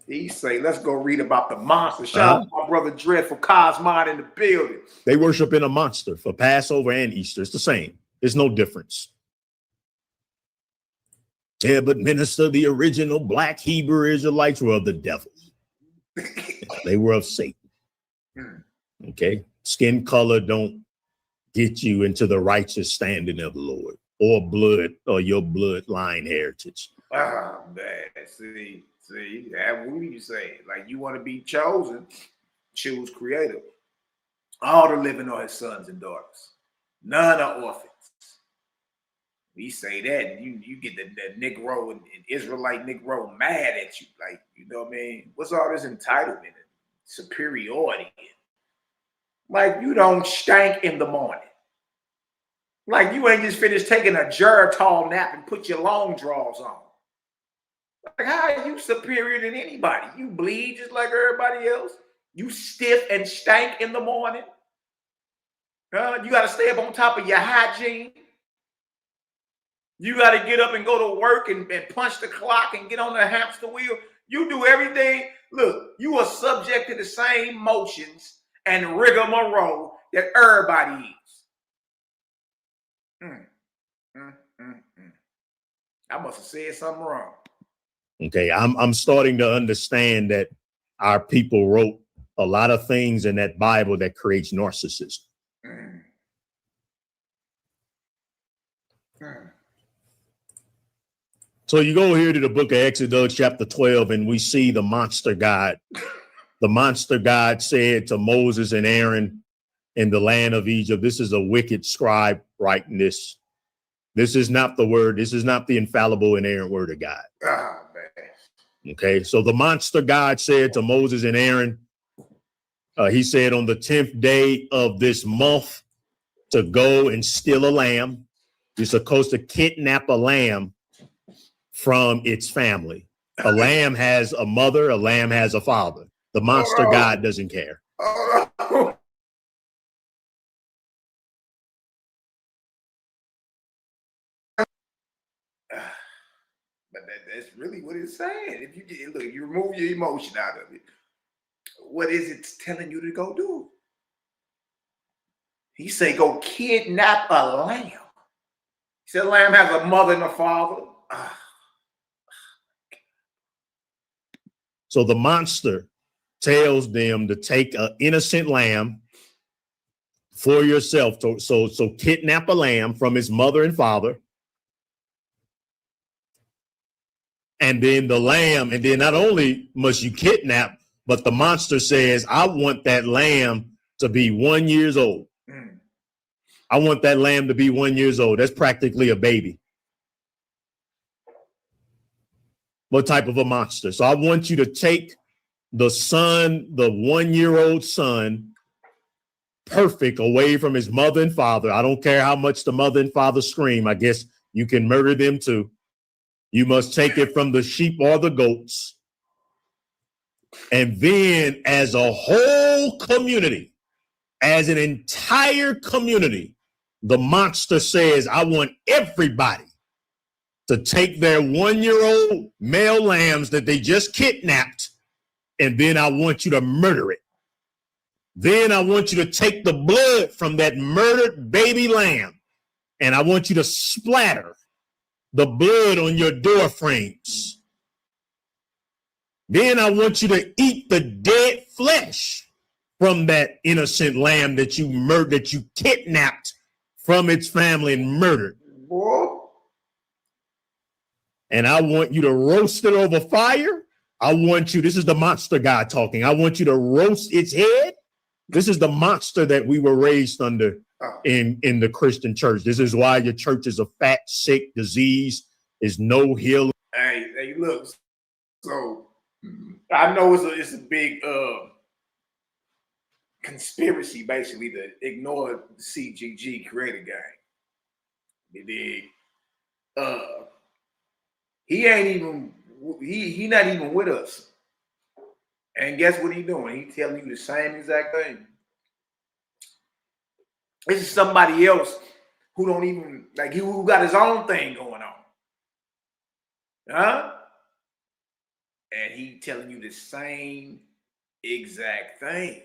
A: He say, let's go read about the monster. Shout out to my brother Dreadful Cosmod in the building.
D: They worship in a monster for Passover and Easter. It's the same. There's no difference. Yeah, but minister, the original black Hebrew Israelites were of the devil. They were of Satan. Okay. Skin color don't get you into the righteous standing of the Lord, or blood, or your bloodline heritage.
A: Oh, man. See, what do you say? Like, you want to be chosen, choose creative. All the living are his sons and daughters. None are orphans. We say that, and you get the Negro and Israelite Negro mad at you. Like, you know what I mean? What's all this entitlement and superiority? Like, you don't stank in the morning. Like, you ain't just finished taking a Geritol nap and put your long drawers on. Like, how are you superior than anybody? You bleed just like everybody else. You stiff and stank in the morning. You got to stay up on top of your hygiene. You got to get up and go to work and punch the clock and get on the hamster wheel. You do everything. Look, you are subject to the same motions and rigmarole that everybody is. I must have said something wrong.
D: Okay, I'm starting to understand that our people wrote a lot of things in that Bible that creates narcissism. So you go here to the book of Exodus, chapter 12, and we see the monster god. The monster god said to Moses and Aaron in the land of Egypt, this is a wicked scribe writing this. This is not the word. This is not the infallible and inerrant word of God.
A: Ah, man.
D: Okay, so the monster god said to Moses and Aaron, he said on the 10th day of this month to go and steal a lamb. You're supposed to kidnap a lamb from its family. A lamb has a mother, a lamb has a father. The monster god doesn't care.
A: Oh, but that's really what it's saying. If you look, you remove your emotion out of it. What is it telling you to go do? He say go kidnap a lamb. He said a lamb has a mother and a father.
D: So the monster tells them to take an innocent lamb for yourself. So kidnap a lamb from his mother and father. And then the lamb, and then not only must you kidnap, but the monster says, I want that lamb to be 1 year old. I want that lamb to be 1 year old. That's practically a baby. What type of a monster? So I want you to take the son, the 1 year old son, perfect, away from his mother and father. I don't care how much the mother and father scream. I guess you can murder them too. You must take it from the sheep or the goats. And then as a whole community, as an entire community, the monster says, I want everybody to take their 1 year old male lambs that they just kidnapped, and then I want you to murder it. Then I want you to take the blood from that murdered baby lamb, and I want you to splatter the blood on your door frames. Then I want you to eat the dead flesh from that innocent lamb that you murdered, that you kidnapped from its family and murdered.
A: Whoa.
D: And I want you to roast it over fire. I want you, this is the monster god talking. I want you to roast its head. This is the monster that we were raised under in the Christian church. This is why your church is a fat, sick, disease, is no healing.
A: Hey, look. So I know it's a big conspiracy, basically, to ignore the CGG creator gang. You dig? He ain't even he not even with us. And guess what he doing? He telling you the same exact thing. This is somebody else who don't even like who got his own thing going on. Huh? And he telling you the same exact thing.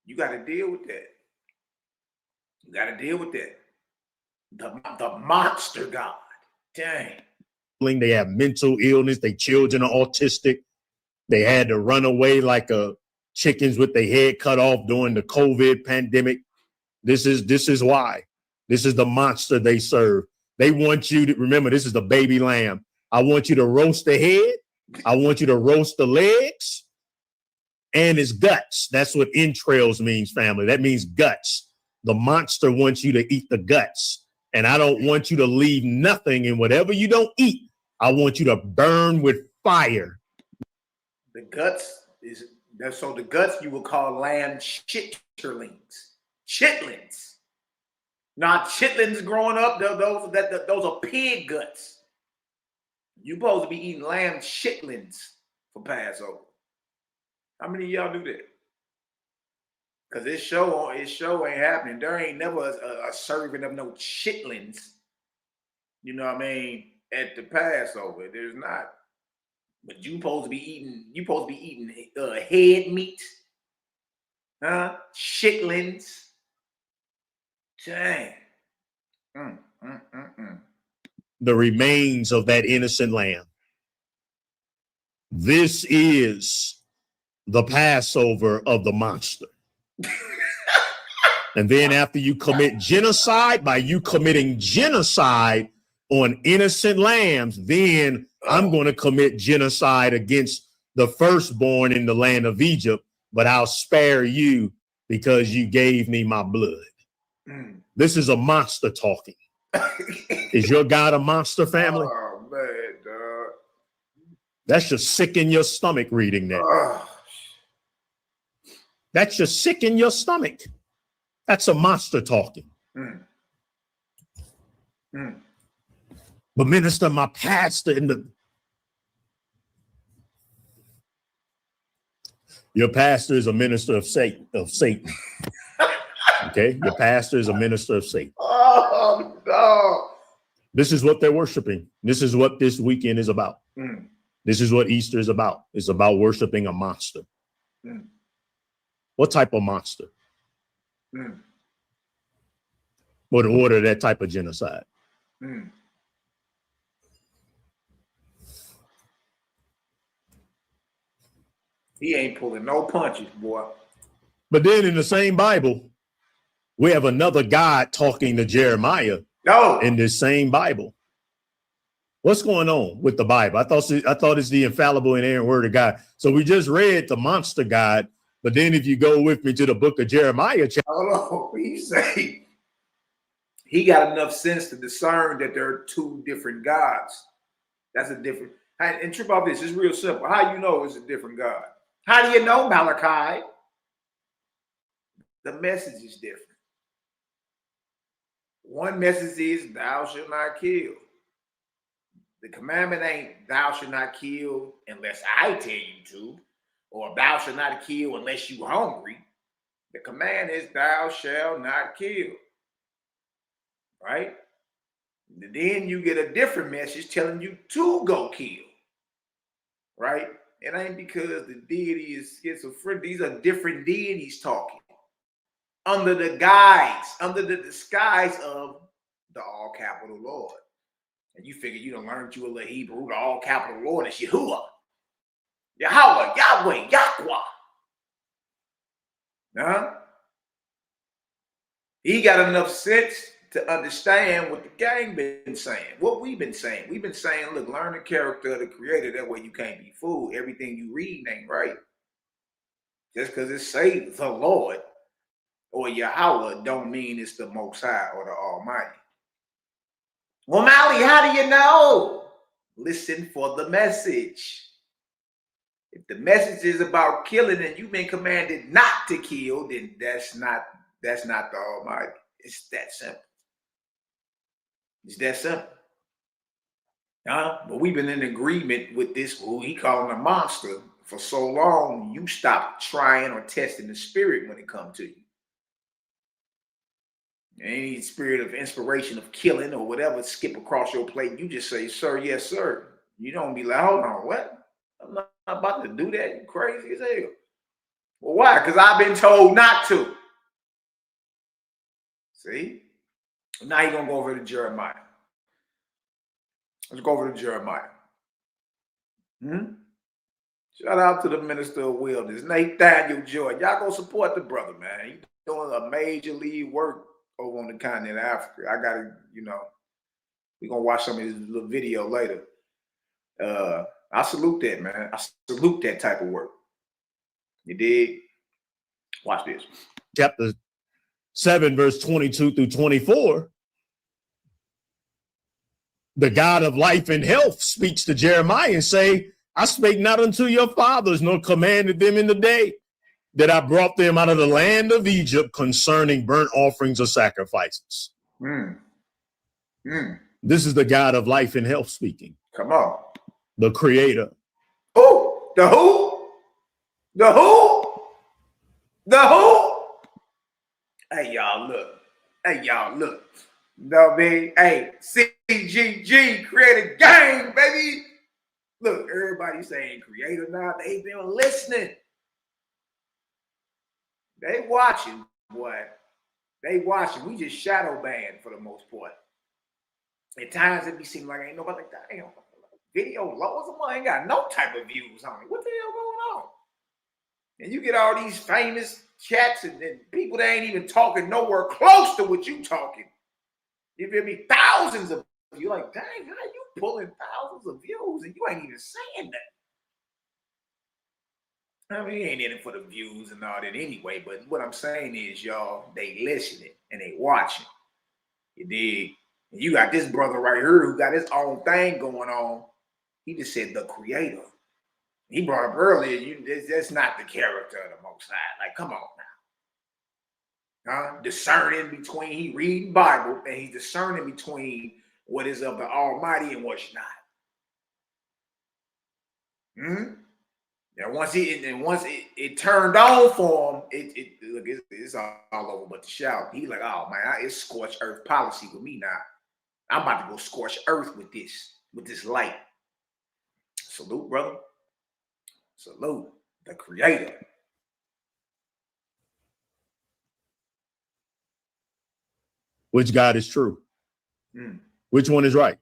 A: You got to deal with that. You got to deal with that. The monster god. Dang.
D: They have mental illness. Their children are autistic. They had to run away like chickens with their head cut off during the COVID pandemic. This is why. This is the monster they serve. They want you to remember, this is the baby lamb. I want you to roast the head. I want you to roast the legs and his guts. That's what entrails means, family. That means guts. The monster wants you to eat the guts. And I don't want you to leave nothing. And whatever you don't eat, I want you to burn with fire.
A: The guts so the guts you would call lamb chitterlings. Chitlins. Not chitlins growing up, those are pig guts. You supposed to be eating lamb chitlins for Passover. How many of y'all do that? Because this show ain't happening. There ain't never a serving of no chitlins, you know what I mean, at the Passover. There's not. But you supposed to be eating head meat, huh? Chitlins. Dang.
D: The remains of that innocent lamb. This is the Passover of the monster. And then after you commit genocide, by you committing genocide, on innocent lambs, then I'm going to commit genocide against the firstborn in the land of Egypt, but I'll spare you because you gave me my blood. This is a monster talking. Is your God a monster, family?
A: Oh, man, dog.
D: That should sicken your stomach reading that. That should sicken your stomach. That's a monster talking. But minister, my pastor your pastor is a minister of Satan. Okay, your pastor is a minister of Satan.
A: Oh, no.
D: This is what they're worshiping. This is what this weekend is about. This is what Easter is about. It's about worshiping a monster. What type of monster would order that type of genocide?
A: He ain't pulling no punches, boy.
D: But then in the same Bible, we have another God talking to Jeremiah in this same Bible. What's going on with the Bible? I thought it's the infallible and inerrant word of God. So we just read the monster God, but then if you go with me to the book of Jeremiah,
A: hold on, he say he got enough sense to discern that there are two different gods. That's a different. And trip off this, it's real simple. How you know it's a different God? How do you know, Malachi? The message is different. One message is thou shalt not kill. The commandment ain't thou shalt not kill unless I tell you to, or thou shalt not kill unless you hungry. The command is thou shalt not kill. Right? Then you get a different message telling you to go kill. Right? It ain't because the deity is schizophrenic. These are different deities talking under the disguise of the all capital Lord. And you figure you done learned you a little Hebrew, the all capital Lord is Yahuwah. Yahweh, Yahweh, Yahweh. Huh? He got enough sense to understand what the gang been saying, what we've been saying. We've been saying, look, learn the character of the creator. That way you can't be fooled. Everything you read ain't right. Just because it say the Lord or Yahweh don't mean it's the Most High or the Almighty. Well, Mally, how do you know? Listen for the message. If the message is about killing and you've been commanded not to kill, then that's not the Almighty. It's that simple. It's that simple. But we've been in agreement with this, who he calling a monster, for so long, you stop trying or testing the spirit when it comes to you. Any spirit of inspiration of killing or whatever skip across your plate, you just say, sir, yes, sir. You don't be like, hold on, what? I'm not about to do that. You crazy as hell. Well, why? Because I've been told not to. See? Now you're going to go over to Jeremiah. Let's go over to Jeremiah. Shout out to the minister of wilderness, Nathaniel Joy. Y'all go support the brother, man. He's doing a major league work over on the continent of Africa. I got to, we're going to watch some of his little video later. I salute that, man. I salute that type of work. You dig? Watch this.
D: Chapter 7, verse 22 through 24. The God of life and health speaks to Jeremiah and say, I spake not unto your fathers, nor commanded them in the day that I brought them out of the land of Egypt concerning burnt offerings or sacrifices. This is the God of life and health speaking.
A: Come on.
D: The creator.
A: Oh, the who? The who? The who? Hey, y'all, look. No, man. Hey, CGG, create a game, baby. Look, everybody saying creator now. They been listening. They watching, boy. They watching. We just shadow banned for the most part. At times it be seem like ain't nobody like that. Damn, video low. Someone ain't got no type of views on it. What the hell going on? And you get all these famous chats and people that ain't even talking nowhere close to what you talking. You feel me? Thousands of You're like, dang, how you pulling thousands of views and you ain't even saying that? I mean, he ain't in it for the views and all that anyway. But what I'm saying is, y'all, they listening and they watching. You dig? And you got this brother right here who got his own thing going on. He just said the creator. He brought up earlier, that's not the character of the Most High. Like, come on now. Discerning between, he reading Bible and he's discerning between what is of the Almighty and what's not. And once it turned on for him, it's all over but the shout. He like, oh man, it's scorched earth policy with me now. I'm about to go scorch earth with this light. Salute, brother. Salute the creator.
D: Which God is true? Which one is right?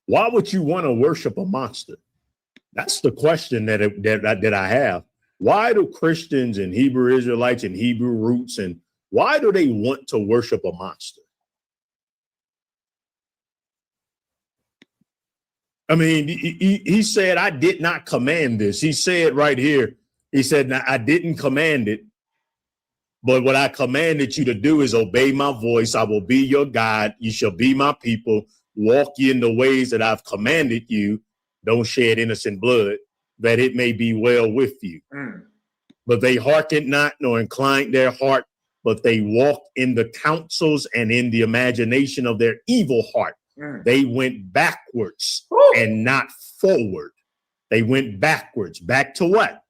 D: Why would you want to worship a monster? That's the question that I have. Why do Christians and Hebrew Israelites and Hebrew roots, and why do they want to worship a monster? I mean, he said, I did not command this. He said right here, he said, now, I didn't command it, but what I commanded you to do is obey my voice. I will be your God. You shall be my people. Walk ye in the ways that I've commanded you. Don't shed innocent blood, that it may be well with you. But they hearkened not, nor inclined their heart, but they walked in the counsels and in the imagination of their evil heart. They went backwards and not forward. They went backwards. Back to what?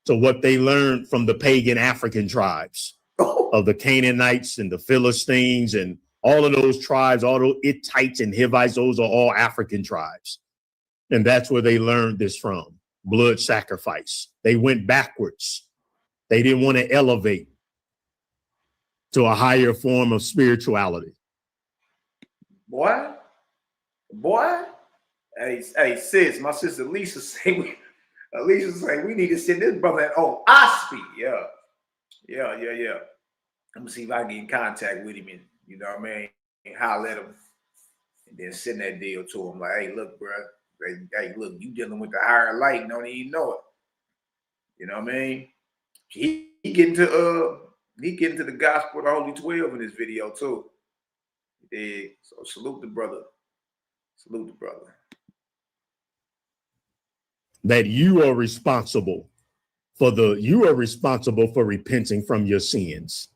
D: To what they learned from the pagan African tribes of the Canaanites and the Philistines and all of those tribes, all those Hittites and Hivites, those are all African tribes. And that's where they learned this from, blood sacrifice. They went backwards. They didn't want to elevate to a higher form of spirituality.
A: Boy. Hey, sis, my sister Lisa say we need to send this brother on Osby. Yeah. I'm gonna see if I can get in contact with him and, you know what I mean, and holler at him and then send that deal to him. Like, hey, look, bro. Hey, look, you dealing with the higher light and don't even know it. You know what I mean? He getting to the gospel of the Holy 12 in this video too. Yeah, so salute the brother.
D: That you are responsible for repenting from your sins.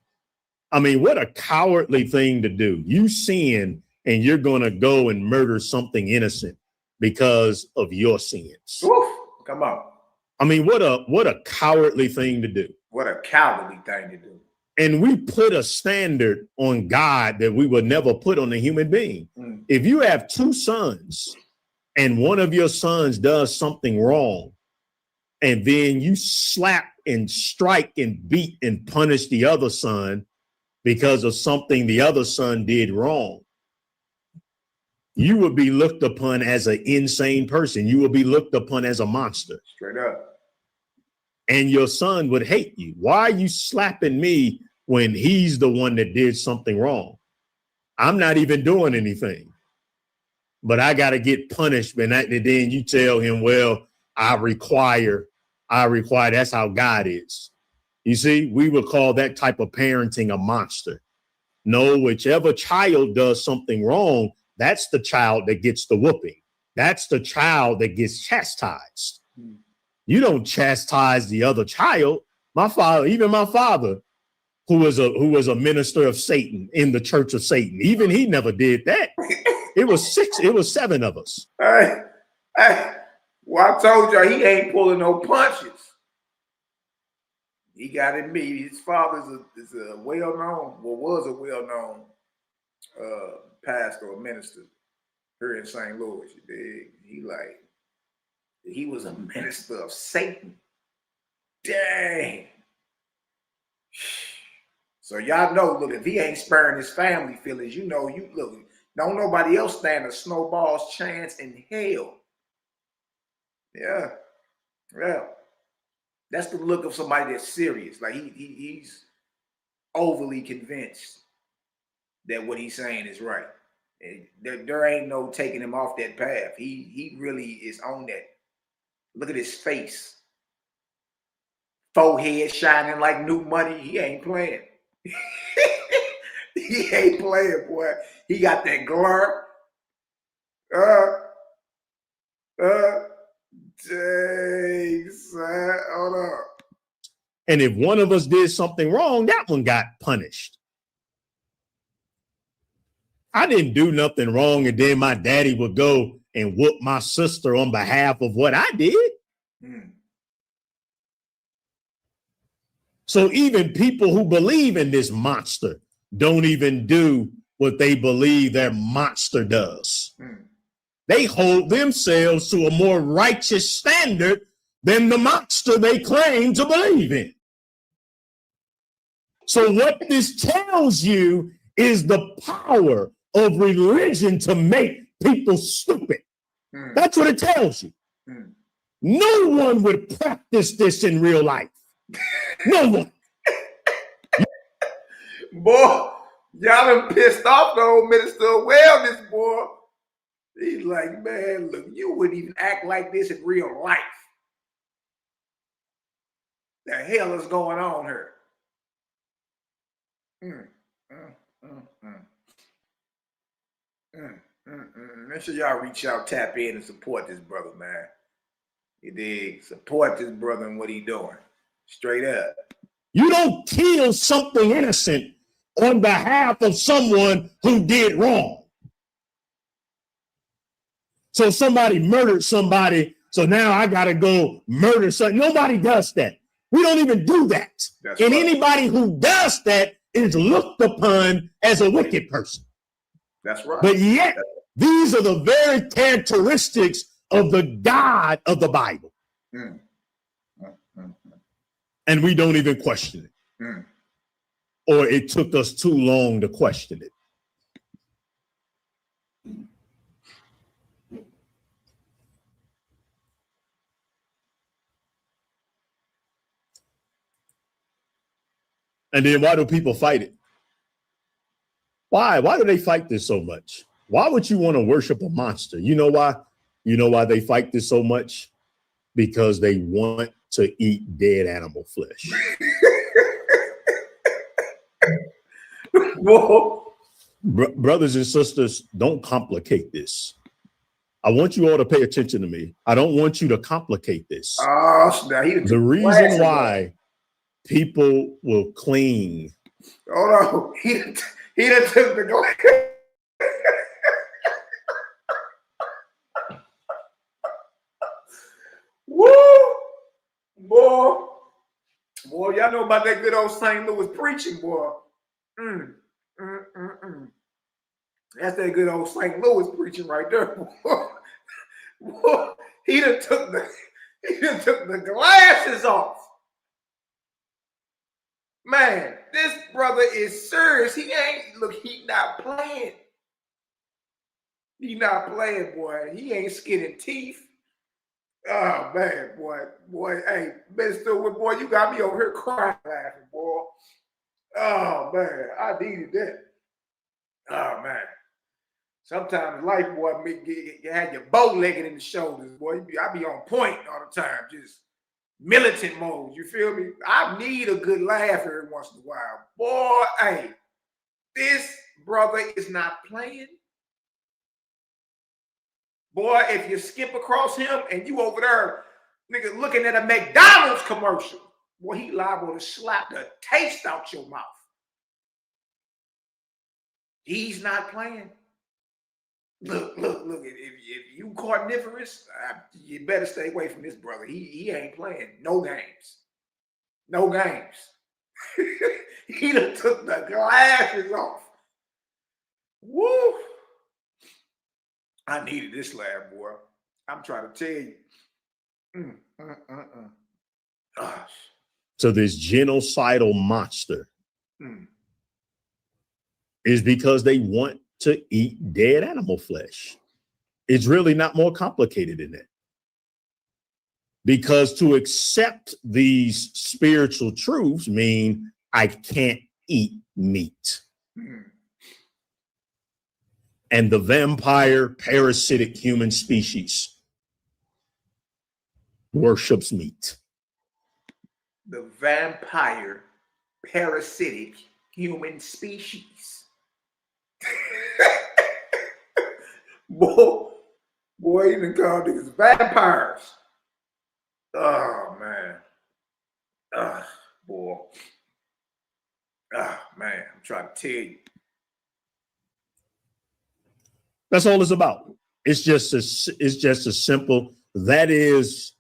D: I mean, what a cowardly thing to do. You sin and you're going to go and murder something innocent because of your sins.
A: Oof, come on.
D: I mean, what a cowardly thing to do.
A: What a cowardly thing to do.
D: And we put a standard on God that we would never put on a human being. If you have two sons and one of your sons does something wrong, and then you slap and strike and beat and punish the other son because of something the other son did wrong, you would be looked upon as an insane person. You would be looked upon as a monster.
A: Straight up.
D: And your son would hate you. Why are you slapping me when he's the one that did something wrong? I'm not even doing anything, but I got to get punished. And then you tell him, well, I require, that's how God is. You see, we would call that type of parenting a monster. No, whichever child does something wrong, that's the child that gets the whooping. That's the child that gets chastised. You don't chastise the other child. My father, who was a minister of Satan in the church of Satan, even he never did that. It was 7 of us.
A: Hey, well, I told y'all he ain't pulling no punches. He got it me. His father was a well-known pastor or minister here in St. Louis. He was a minister of Satan. Dang. So y'all know, look, if he ain't sparing his family feelings, don't nobody else stand a snowball's chance in hell. Yeah. That's the look of somebody that's serious. Like he's overly convinced that what he's saying is right. There ain't no taking him off that path. He really is on that. Look at his face. Forehead shining like new money. He ain't playing. He ain't playing, boy. He got that glare. Dang, son. Hold on.
D: And if one of us did something wrong, that one got punished. I didn't do nothing wrong, and then my daddy would go and whoop my sister on behalf of what I did. So even people who believe in this monster don't even do what they believe their monster does. They hold themselves to a more righteous standard than the monster they claim to believe in. So what this tells you is the power of religion to make people stupid. That's what it tells you. No one would practice this in real life. No one.
A: Boy, y'all done pissed off the old minister of wellness, boy. He's like, man, look, you wouldn't even act like this in real life. The hell is going on here? Make sure y'all reach out, tap in, and support this brother, man. You dig? Support this brother and what he doing. Straight up.
D: You don't kill something innocent on behalf of someone who did wrong. So somebody murdered somebody, so now I got to go murder something. Nobody does that. We don't even do that.
A: That's
D: and
A: right.
D: Anybody who does that is looked upon as a wicked person.
A: That's right.
D: But yet, these are the very characteristics of the God of the Bible. And we don't even question it. Or it took us too long to question it. And then why do people fight it? Why? Why do they fight this so much? Why would you want to worship a monster? You know why? You know why they fight this so much? Because they want to eat dead animal flesh. Brothers and sisters, don't complicate this. I want you all to pay attention to me. I don't want you to complicate this. The reason why people will cling.
A: Hold on. He done took the glass. Woo! Boy, y'all know about that good old St. Louis preaching, boy. That's that good old St. Louis preaching right there, boy. Boy, he done took the glasses off. Man, this brother is serious. He not playing. He not playing, boy. He ain't skinning teeth. Oh, man, boy, hey, Mr. Boy, you got me over here crying laughing, boy. Oh, man, I needed that. Oh, man. Sometimes life, boy, you had your bow-legged in the shoulders, boy. I be on point all the time, just militant mode, you feel me? I need a good laugh every once in a while. Boy, hey, this brother is not playing. Boy, if you skip across him and you over there, nigga, looking at a McDonald's commercial, boy, he liable to slap the taste out your mouth. He's not playing. Look, if you carnivorous, you better stay away from this brother. He ain't playing no games. No games. He done took the glasses off. Woo! I needed this laugh, boy. I'm trying to tell you. Gosh.
D: So this genocidal monster is because they want to eat dead animal flesh. It's really not more complicated than that. Because to accept these spiritual truths mean I can't eat meat. and the vampire parasitic human species worships meat.
A: The vampire parasitic human species. boy, even called niggas vampires. Oh man. Boy. Man, I'm trying to tell you.
D: That's all it's about. It's just a simple. It is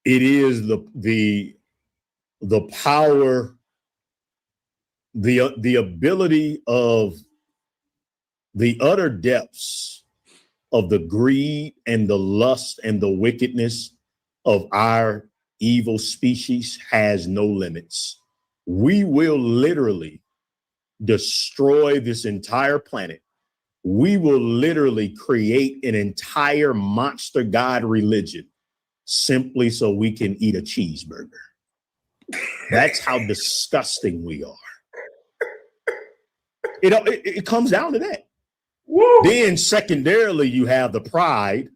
D: the power, the ability of the utter depths of the greed and the lust and the wickedness of our evil species has no limits. We will literally destroy this entire planet. We will literally create an entire monster god religion simply so we can eat a cheeseburger. That's how disgusting we are. It comes down to that.
A: Woo.
D: Then secondarily, you have the pride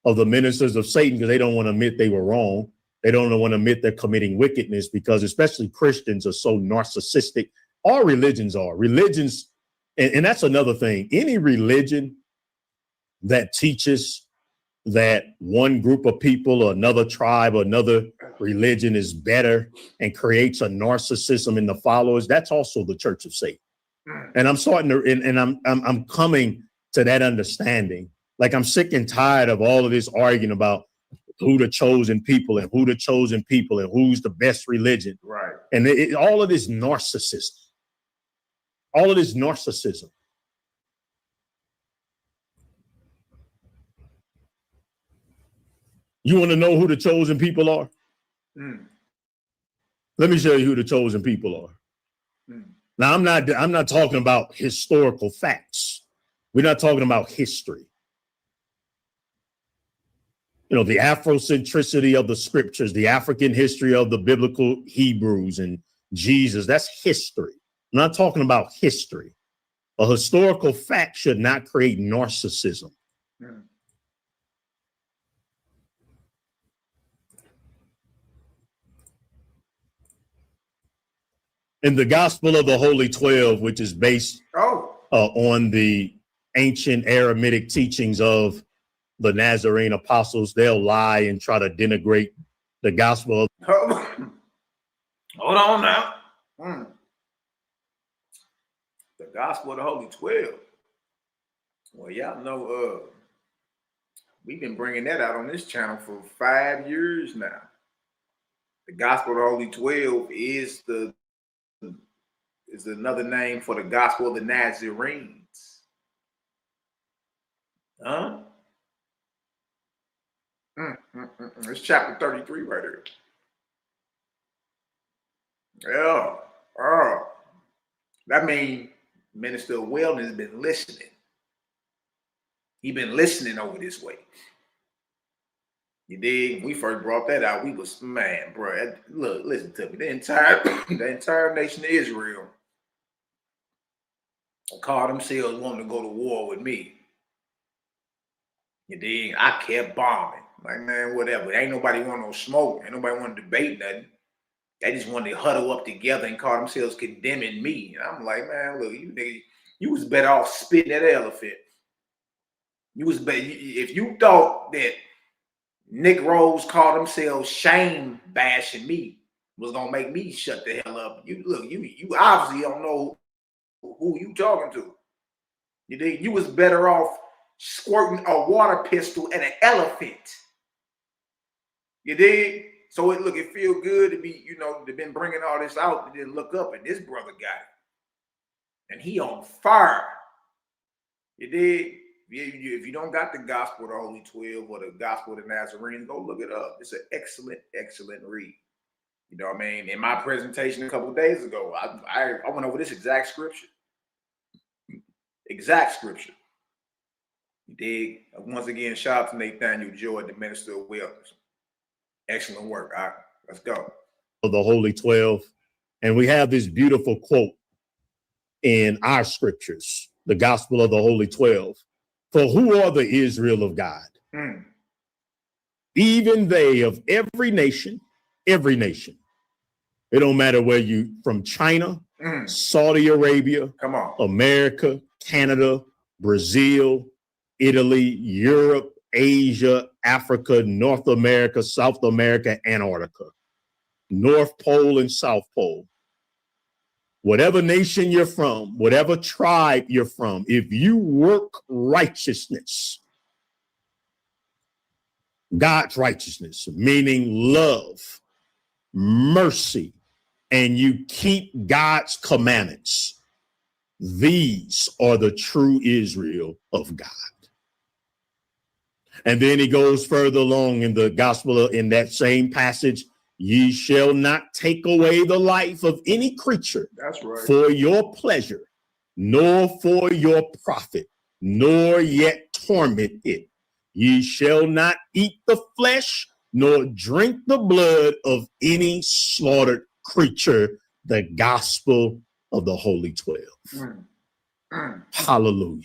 D: of the ministers of Satan because they don't want to admit they were wrong. They don't want to admit they're committing wickedness because especially Christians are so narcissistic. All religions are. Religions, and that's another thing. Any religion that teaches that one group of people or another tribe or another religion is better and creates a narcissism in the followers, that's also the church of Satan. And I'm starting to, and I'm coming to that understanding. Like I'm sick and tired of all of this arguing about who the chosen people and who the chosen people and who's the best religion.
A: Right.
D: And all of this narcissism. All of this narcissism. You want to know who the chosen people are? Let me show you who the chosen people are. Now, I'm not talking about historical facts. We're not talking about history. You know, the Afrocentricity of the scriptures, the African history of the biblical Hebrews and Jesus, that's history. I'm not talking about history. A historical fact should not create narcissism. In the Gospel of the Holy 12, which is based on the ancient Aramaic teachings of the Nazarene apostles, they'll lie and try to denigrate the gospel.
A: Hold on now. The Gospel of the Holy 12. Well, y'all know we've been bringing that out on this channel for 5 years now. The Gospel of the Holy 12 is another name for the Gospel of the Nazarenes. Huh? It's chapter 33 right here. Yeah. That means Minister of Wellness has been listening. He been listening over this way. You dig? We first brought that out. We was, man, bro. Look, listen to me. The entire nation of Israel called themselves wanting to go to war with me. You dig? I kept bombing. Like, man, whatever. Ain't nobody want no smoke. Ain't nobody want to debate nothing. They just wanted to huddle up together and call themselves condemning me. And I'm like, man, look, you nigga, you was better off spitting that elephant. You was better if you thought that Nick Rose called themselves shame bashing me was gonna make me shut the hell up. You obviously don't know who you talking to. You think you was better off squirting a water pistol at an elephant. You dig? So it feel good to be, they've been bringing all this out and then look up and this brother got it. And he on fire. You dig? If you don't got the Gospel of the Holy 12 or the Gospel of the Nazarene, go look it up. It's an excellent, excellent read. You know what I mean? In my presentation a couple of days ago, I went over this exact scripture. Exact scripture. You dig? Once again, shout out to Nathaniel Jordan, the Minister of Wellness. Excellent work. All right, let's go.
D: Of the Holy 12. And we have this beautiful quote in our scriptures, the Gospel of the Holy 12. For who are the Israel of God? Even they of every nation. It don't matter where you from, China, Saudi Arabia,
A: Come on,
D: America, Canada, Brazil, Italy, Europe, Asia, Africa, North America, South America, Antarctica, North Pole and South Pole. Whatever nation you're from, whatever tribe you're from, if you work righteousness, God's righteousness, meaning love, mercy, and you keep God's commandments, these are the true Israel of God. And then he goes further along in the gospel in that same passage. Ye shall not take away the life of any creature.
A: that's right.
D: For your pleasure, nor for your profit, nor yet torment it. Ye shall not eat the flesh, nor drink the blood of any slaughtered creature. The gospel of the Holy 12. Hallelujah.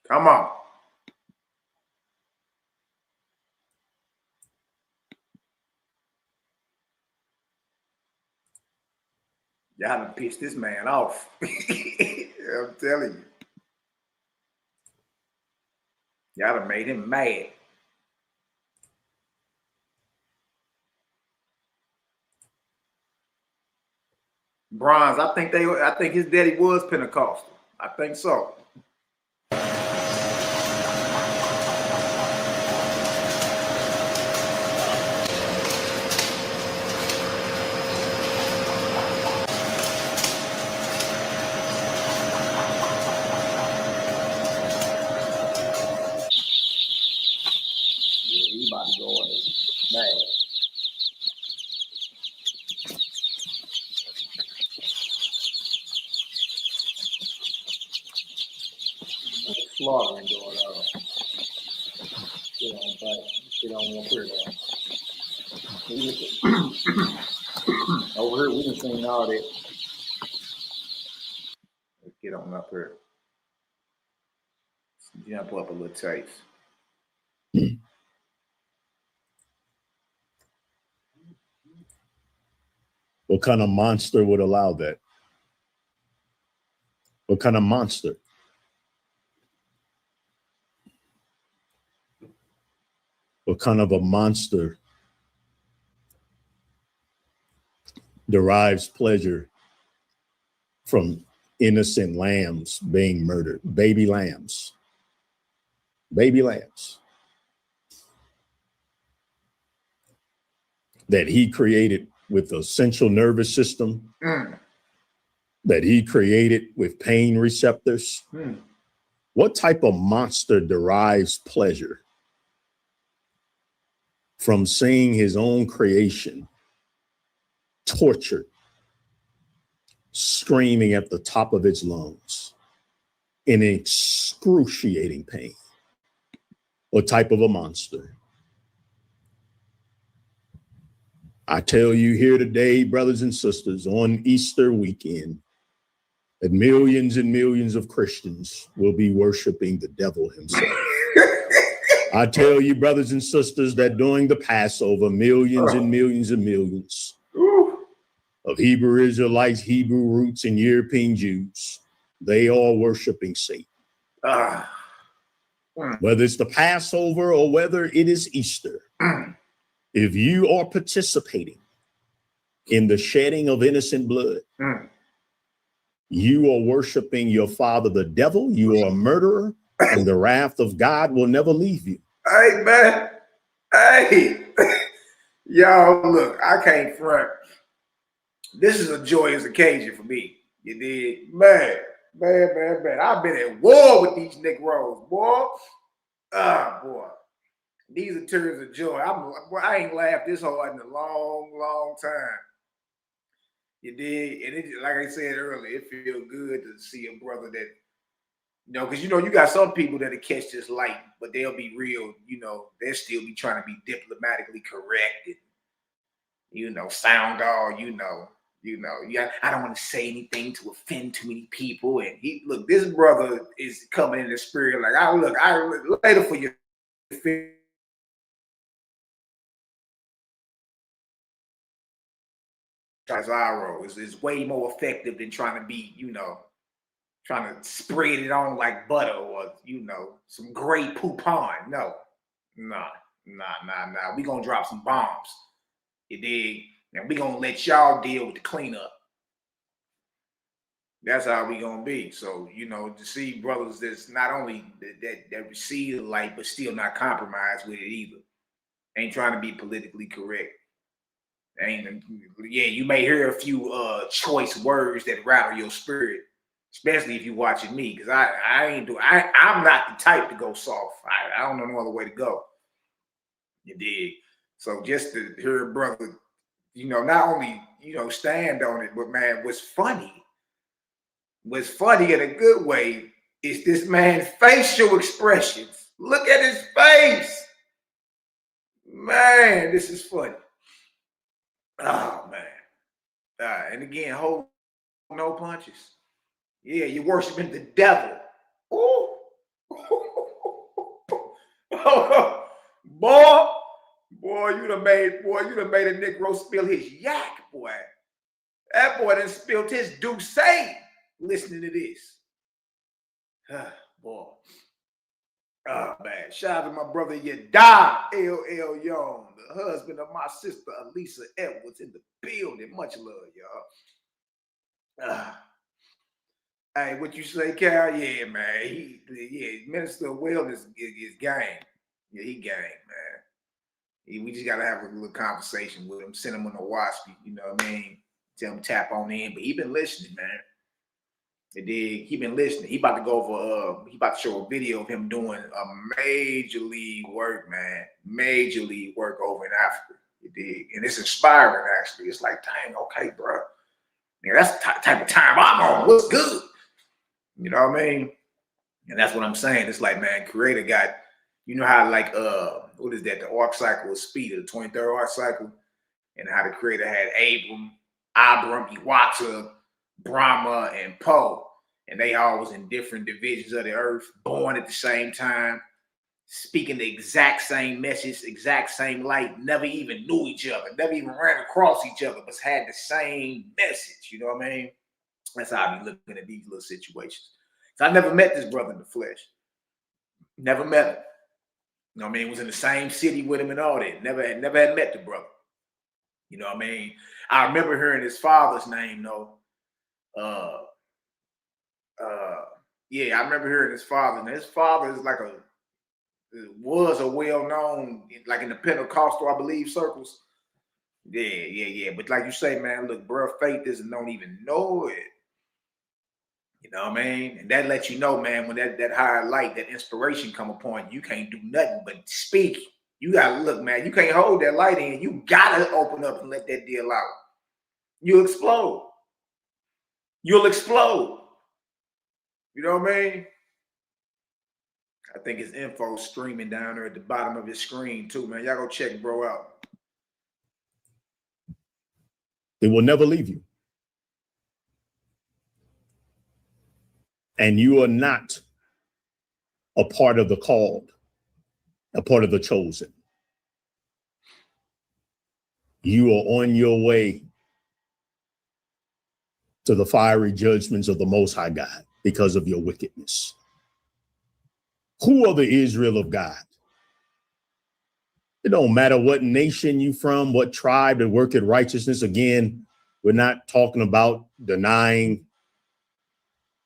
A: Come on. Y'all done pissed this man off. I'm telling you. Y'all done made him mad. Bronze, I think his daddy was Pentecostal. I think so. He about to go on his man. Slaughtering going on. Get on up here now. Over here, we done seen all that. Let's get on up here. Jump up a little taste.
D: What kind of monster would allow that? What kind of monster? What kind of a monster derives pleasure from innocent lambs being murdered? Baby lambs. Baby lambs. That he created with a central nervous system. That he created with pain receptors. What type of monster derives pleasure from seeing his own creation tortured, screaming at the top of its lungs in excruciating pain? What type of a monster? I tell you here today, brothers and sisters, on Easter weekend, that millions and millions of Christians will be worshiping the devil himself. I tell you, brothers and sisters, that during the Passover, millions and millions and millions of Hebrew Israelites, Hebrew roots, and European Jews, they are worshiping Satan. Whether it's the Passover or whether it is Easter, if you are participating in the shedding of innocent blood, you are worshiping your father, the devil. You are a murderer, and the wrath of God will never leave you.
A: Hey, man. Hey. Y'all, look, I can't front. This is a joyous occasion for me. You did? Man. I've been at war with these Negroes, boy. Boy. These are tears of joy. I ain't laughed this hard in a long, long time. You did, and it, like I said earlier, it feels good to see a brother that, because you got some people that'll catch this light, but they'll be real. They'll still be trying to be diplomatically correct. sound all, yeah, I don't want to say anything to offend too many people. And this brother is coming in the spirit like, I look later for your Zyro is way more effective than trying to be, trying to spread it on like butter or, some Grey Poupon. No, nah. We gonna drop some bombs. You dig? And we gonna let y'all deal with the cleanup. That's how we gonna be. So, to see brothers that's not only that receive the light, but still not compromise with it either. Ain't trying to be politically correct. You may hear a few choice words that rattle your spirit, especially if you're watching me, because I'm not the type to go soft. I don't know no other way to go. You dig? So just to hear a brother, not only stand on it, but man, what's funny in a good way is this man's facial expressions. Look at his face. Man, this is funny. Oh man. And again, hold no punches. Yeah, you're worshiping the devil. Ooh. Boy, you done made a Negro spill his yak, boy. That boy done spilled his douce listening to this. Boy. Oh man, shout out to my brother Yada LL Young, the husband of my sister Elisa Edwards in the building. Much love, y'all. Hey, what you say, Cal? Yeah, man. Minister of Wellness is gang. Yeah, he gang, man. We just gotta have a little conversation with him, send him on a waspy, you know what I mean? Tell him tap on in, but he been listening, man. He been listening. He about to go over. He about to show a video of him doing a major league work, man. Major league work over in Africa. You dig? And it's inspiring, actually. It's like, dang, okay, bro. Yeah, that's the type of time I'm on. What's good? You know what I mean? And that's what I'm saying. It's like, man, Creator got, how like what is that? The arc cycle of speed, the 23rd arc cycle, and how the Creator had Abram, Iwata, Brahma, and Poe, and they all was in different divisions of the earth, born at the same time, speaking the exact same message, exact same light, never even knew each other, never even ran across each other, but had the same message. You know what I mean? That's how I be looking at these little situations. So I never met this brother in the flesh. Never met him. You know what I mean? Was in the same city with him and all that. Never had met the brother. You know what I mean? I remember hearing his father's name though. I remember hearing his father. Now, his father is was a well-known, like in the Pentecostal, I believe, circles. Yeah. But like you say, man, look, bro, faith is and don't even know it. You know what I mean? And that lets you know, man, when that higher light, that inspiration come upon you, you can't do nothing but speak. You gotta look, man. You can't hold that light in. You gotta open up and let that deal out. You'll explode. You'll explode. You know what I mean? I think his info streaming down there at the bottom of his screen too, man. Y'all go check bro out.
D: They will never leave you. And you are not a part of the called, a part of the chosen. You are on your way to the fiery judgments of the Most High God because of your wickedness. Who are the Israel of God? It don't matter what nation you from, what tribe that work at righteousness. Again, we're not talking about denying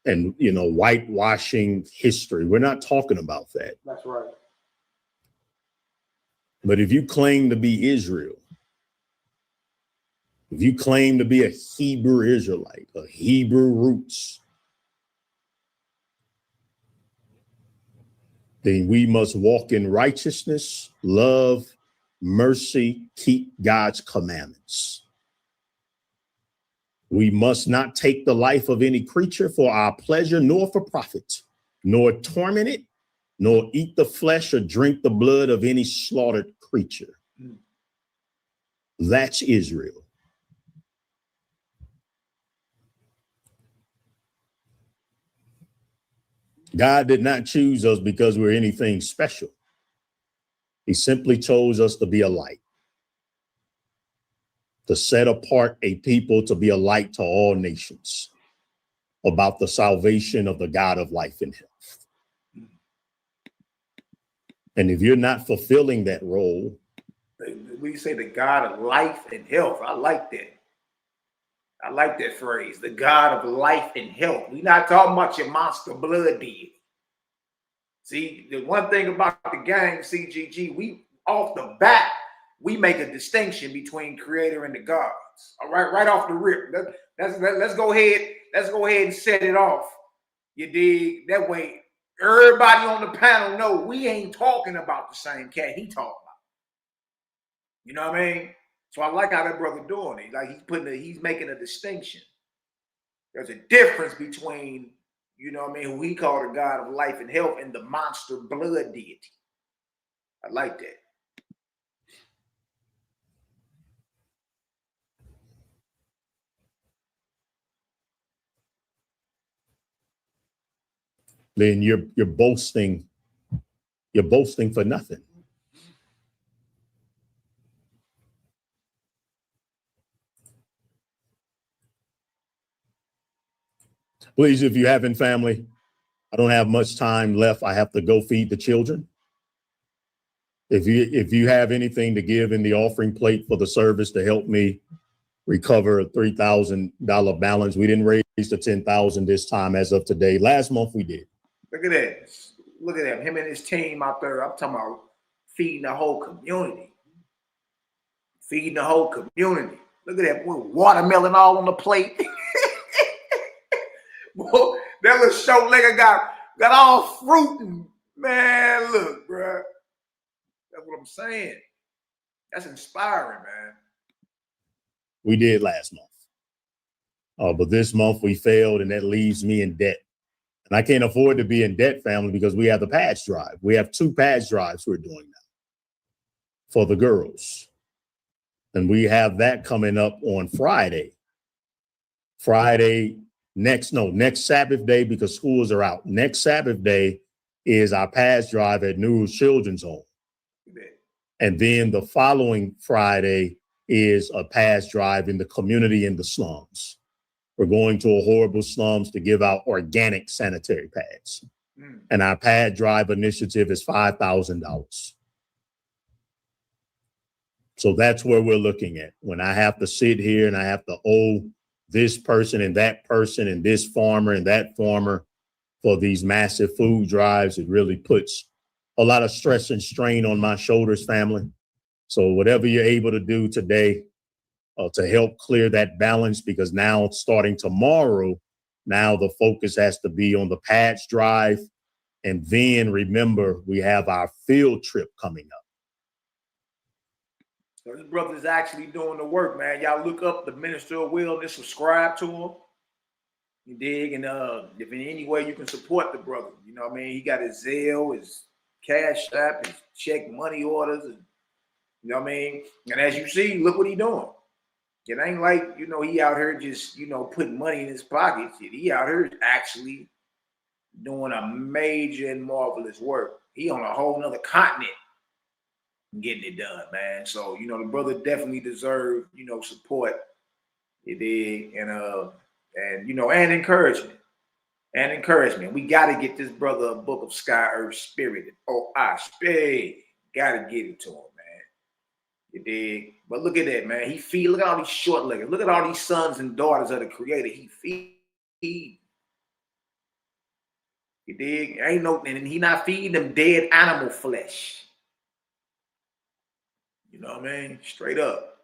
D: and, whitewashing history. We're not talking about that.
A: That's right.
D: But if you claim to be Israel, if you claim to be a Hebrew Israelite, a Hebrew roots, then we must walk in righteousness, love, mercy, keep God's commandments. We must not take the life of any creature for our pleasure, nor for profit, nor torment it, nor eat the flesh or drink the blood of any slaughtered creature. That's Israel. God did not choose us because we're anything special. He simply chose us to be a light, to set apart a people to be a light to all nations about the salvation of the God of life and health. And if you're not fulfilling that role,
A: we say the God of life and health. I like that. I like that phrase, the God of life and health. We're not talking about your monster bloodied. See, the one thing about the gang, CGG, we off the bat, we make a distinction between creator and the gods. All right, right off the rip. Let's go ahead. Let's go ahead and set it off. You dig? That way, everybody on the panel know we ain't talking about the same cat he talking about. You know what I mean? So I like how that brother doing it. Like he's making a distinction. There's a difference between, you know what I mean, who he called the God of life and health and the monster blood deity. I like that.
D: then you're boasting for nothing. Please, if you haven't family, I don't have much time left. I have to go feed the children. If you have anything to give in the offering plate for the service to help me recover a $3,000 balance, we didn't raise the $10,000 this time as of today. Last month we did.
A: Look at that. Look at that. Him and his team out there. I'm talking about feeding the whole community. Feeding the whole community. Look at that. Watermelon all on the plate. Boy, that little short leg got all fruit and, man, look, bro. That's what I'm saying. That's inspiring, man.
D: We did last month. But this month we failed, and that leaves me in debt. And I can't afford to be in debt, family, because we have the patch drive. We have 2 patch drives we're doing now for the girls. And we have that coming up on Friday. Next Sabbath day, because schools are out. Next Sabbath day is our patch drive at New Children's Home. And then the following Friday is a patch drive in the community in the slums. We're going to a horrible slums to give out organic sanitary pads. And our pad drive initiative is $5,000. So that's where we're looking at. When I have to sit here and I have to owe this person and this farmer and that farmer for these massive food drives, it really puts a lot of stress and strain on my shoulders, family. So whatever you're able to do today to help clear that balance, because now starting tomorrow, now the focus has to be on the patch drive. And then remember, we have our field trip coming up.
A: So this brother's actually doing the work, man. Y'all look up the Minister of Wellness, subscribe to him. You dig? And if in any way you can support the brother, you know what I mean? He got his Zelle, his Cash App, his check money orders, and you know what I mean? And as you see, look what he doing. It ain't like, you know, he out here just, you know, putting money in his pockets. He out here actually doing a major and marvelous work. He on a whole nother continent getting it done, man. So, you know, the brother definitely deserve, you know, support. It did, and you know, and encouragement. And encouragement. We got to get this brother a book of Sky, Earth, Spirit. Oh, I got to get it to him, man. You dig? But look at that, man. Look at all these short legged. Look at all these sons and daughters of the Creator. He feed. You dig? Ain't no, and he not feeding them dead animal flesh. You know what I mean? Straight up.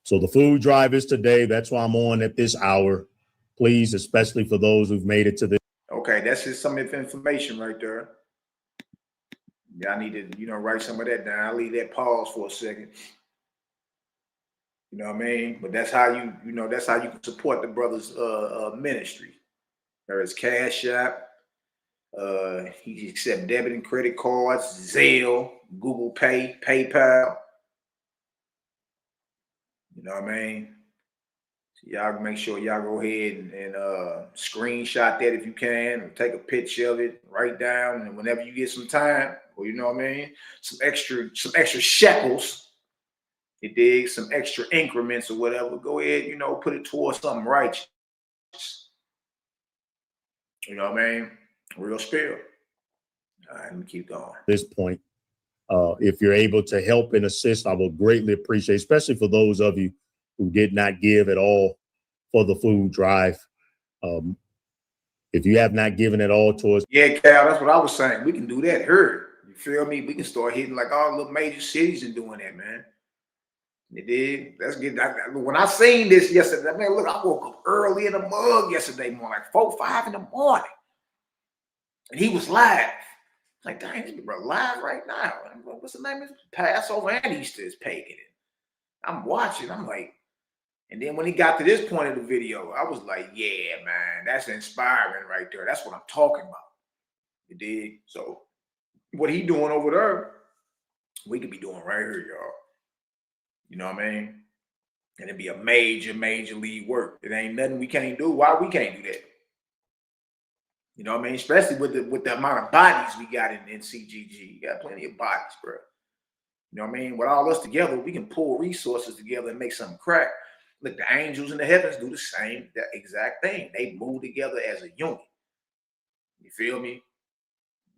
D: So the food drive is today. That's why I'm on at this hour. Please, especially for those who've made it to this.
A: Okay, that's just some information right there. Yeah, I need to, you know, write some of that down. I'll leave that pause for a second. You know what I mean? But that's how you know, that's how you can support the brother's ministry. There is Cash App. He accept debit and credit cards, Zelle, Google Pay, PayPal. You know what I mean? So y'all make sure y'all go ahead and screenshot that if you can, or take a picture of it, write down, and whenever you get some time, or you know what I mean, some extra shekels, you dig, some extra increments or whatever, go ahead, you know, put it towards something righteous. You know what I mean? Real spill. All right, let me keep going.
D: At this point, if you're able to help and assist, I will greatly appreciate, especially for those of you who did not give at all for the food drive. If you have not given at all towards,
A: yeah, Cal, that's what I was saying. We can do that here. You feel me? We can start hitting like all the little major cities and doing that, man. You did. Let's get that. When I seen this yesterday, man, look, I woke up early in the mug yesterday morning, like 4, 5 in the morning, and he was live. Like, dang, this bro live right now. What's the name of it? Passover and Easter is pagan. I'm watching. I'm like, and then when he got to this point of the video, I was like, yeah, man, that's inspiring right there. That's what I'm talking about. You dig? So what he doing over there, we could be doing right here, y'all. You know what I mean? And it'd be a major, major league work. It ain't nothing we can't do. Why we can't do that? You know what I mean? Especially with the amount of bodies we got in CGG. You got plenty of bodies, bro. You know what I mean? With all us together, we can pull resources together and make something crack. Look, the angels in the heavens do the same, that exact thing. They move together as a unit. You feel me?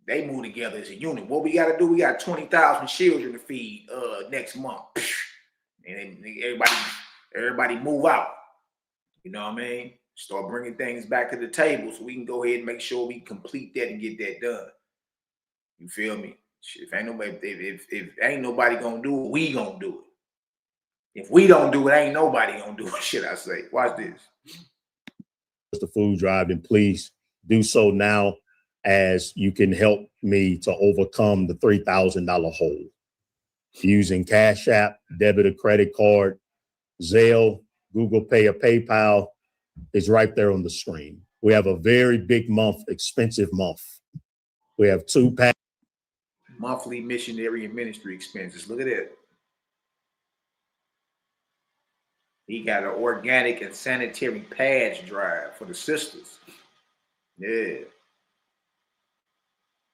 A: They move together as a unit. What we got to do, we got 20,000 children to feed next month. And everybody move out. You know what I mean? Start bringing things back to the table so we can go ahead and make sure we complete that and get that done. You feel me? If ain't nobody gonna do it, we gonna do it. If we don't do it, ain't nobody gonna do it. Shit, I say. Watch this.
D: the food drive, then please do so now, as you can help me to overcome the $3,000 hole using Cash App, debit or credit card, Zelle, Google Pay, or PayPal. Is right there on the screen. We have a very big month, expensive month. We have 2
A: monthly missionary and ministry expenses. Look at that. He got an organic and sanitary pads drive for the sisters. Yeah.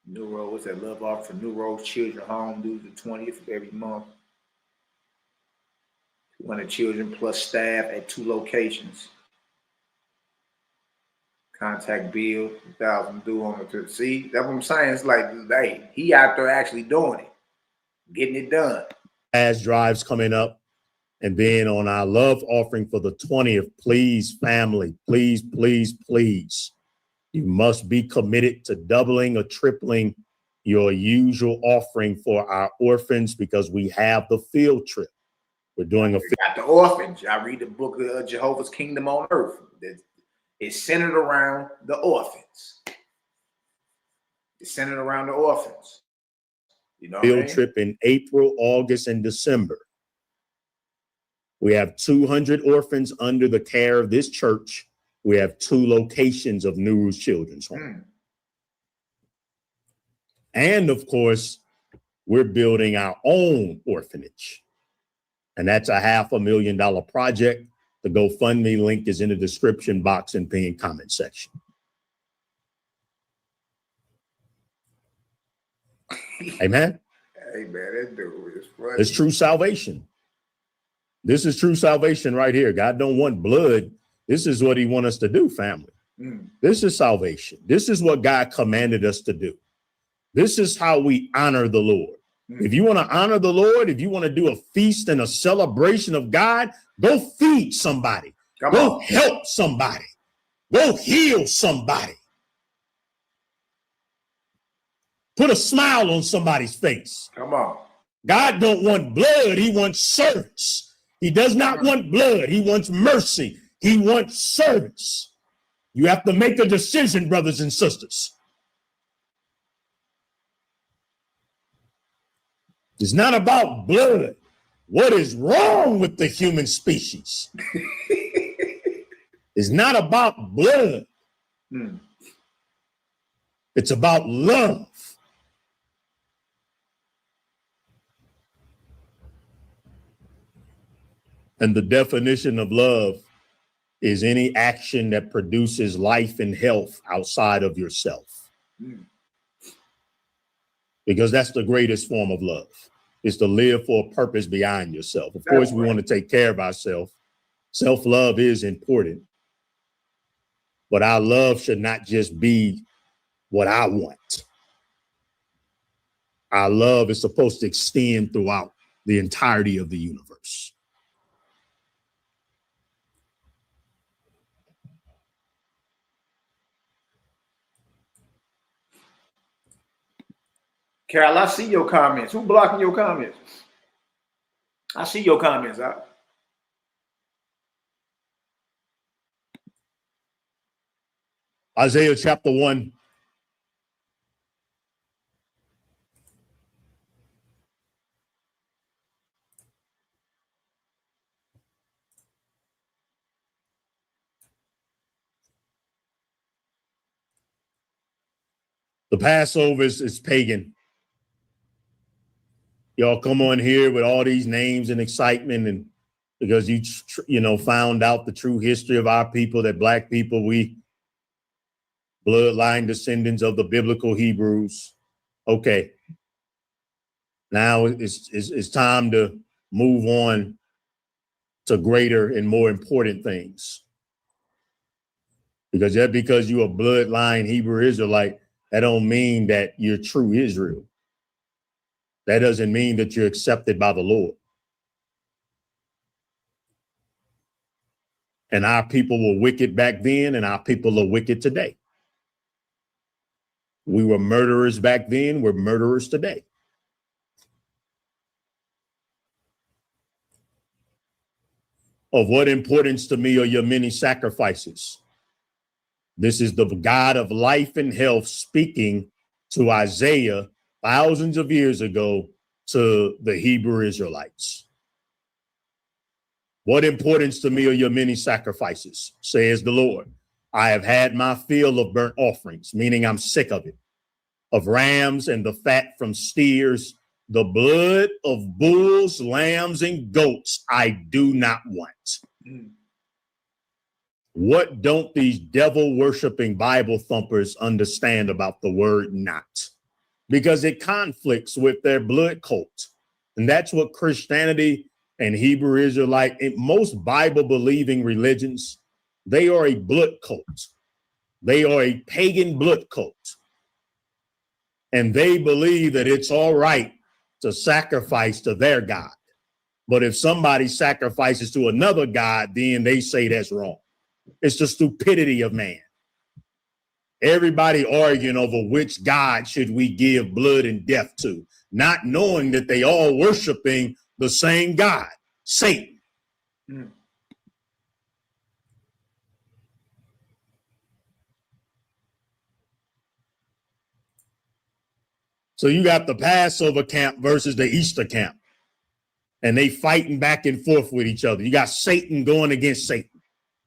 A: New Rose, what's that love offer for New Rose Children Home due the 20th of every month. 200 children plus staff at 2 locations. Contact bill, 1,000 due on the see. That's what I'm saying. It's like, hey, he out there actually doing it, getting it done.
D: As drives coming up, and then on our love offering for the 20th, please, family, please, please, please, you must be committed to doubling or tripling your usual offering for our orphans, because we have the field trip. We're doing a
A: got the orphans. I read the book of Jehovah's Kingdom on Earth. It's centered around the orphans. It's centered around the orphans. You know,
D: field trip in April, August, and December. We have 200 orphans under the care of this church. We have 2 locations of New Rules Children's Home. And of course, we're building our own orphanage. And that's a $500,000 project. The GoFundMe link is in the description box and pinned comment section. Amen.
A: Hey man, that dude is funny.
D: It's true salvation. This is true salvation right here. God don't want blood. This is what he wants us to do, family. This is salvation. This is what God commanded us to do. This is how we honor the Lord. If you want to honor the Lord, if you want to do a feast and a celebration of God, go feed somebody. Go help somebody. Go heal somebody. Put a smile on somebody's face.
A: Come on.
D: God don't want blood. He wants service. He does not want blood. He wants mercy. He wants service. You have to make a decision, brothers and sisters. It's not about blood. What is wrong with the human species? It's not about blood. It's about love. And the definition of love is any action that produces life and health outside of yourself. Because that's the greatest form of love, is to live for a purpose beyond yourself. Of course, we want to take care of ourselves. Self-love is important. But our love should not just be what I want. Our love is supposed to extend throughout the entirety of the universe.
A: Carol, I see your comments. Who blocking your comments? I see your comments.
D: Isaiah chapter 1. The Passover is pagan. Y'all come on here with all these names and excitement, and because you found out the true history of our people, that Black people, we bloodline descendants of the biblical Hebrews. Okay. Now it's time to move on to greater and more important things. Because just because you're a bloodline Hebrew Israelite, that don't mean that you're true Israel. That doesn't mean that you're accepted by the Lord. And our people were wicked back then, and our people are wicked today. We were murderers back then, we're murderers today. Of what importance to me are your many sacrifices? This is the God of life and health speaking to Isaiah thousands of years ago to the Hebrew Israelites. What importance to me are your many sacrifices, says the Lord. I have had my fill of burnt offerings, meaning I'm sick of it, of rams and the fat from steers, the blood of bulls, lambs, and goats I do not want. What don't these devil-worshiping Bible thumpers understand about the word not? Because it conflicts with their blood cult. And that's what Christianity and Hebrew Israelite and most Bible-believing religions, they are a blood cult. They are a pagan blood cult. And they believe that it's all right to sacrifice to their God. But if somebody sacrifices to another God, then they say that's wrong. It's the stupidity of man. Everybody arguing over which God should we give blood and death to, not knowing that they all worshiping the same God, Satan. So you got the Passover camp versus the Easter camp, and they fighting back and forth with each other. You got Satan going against Satan.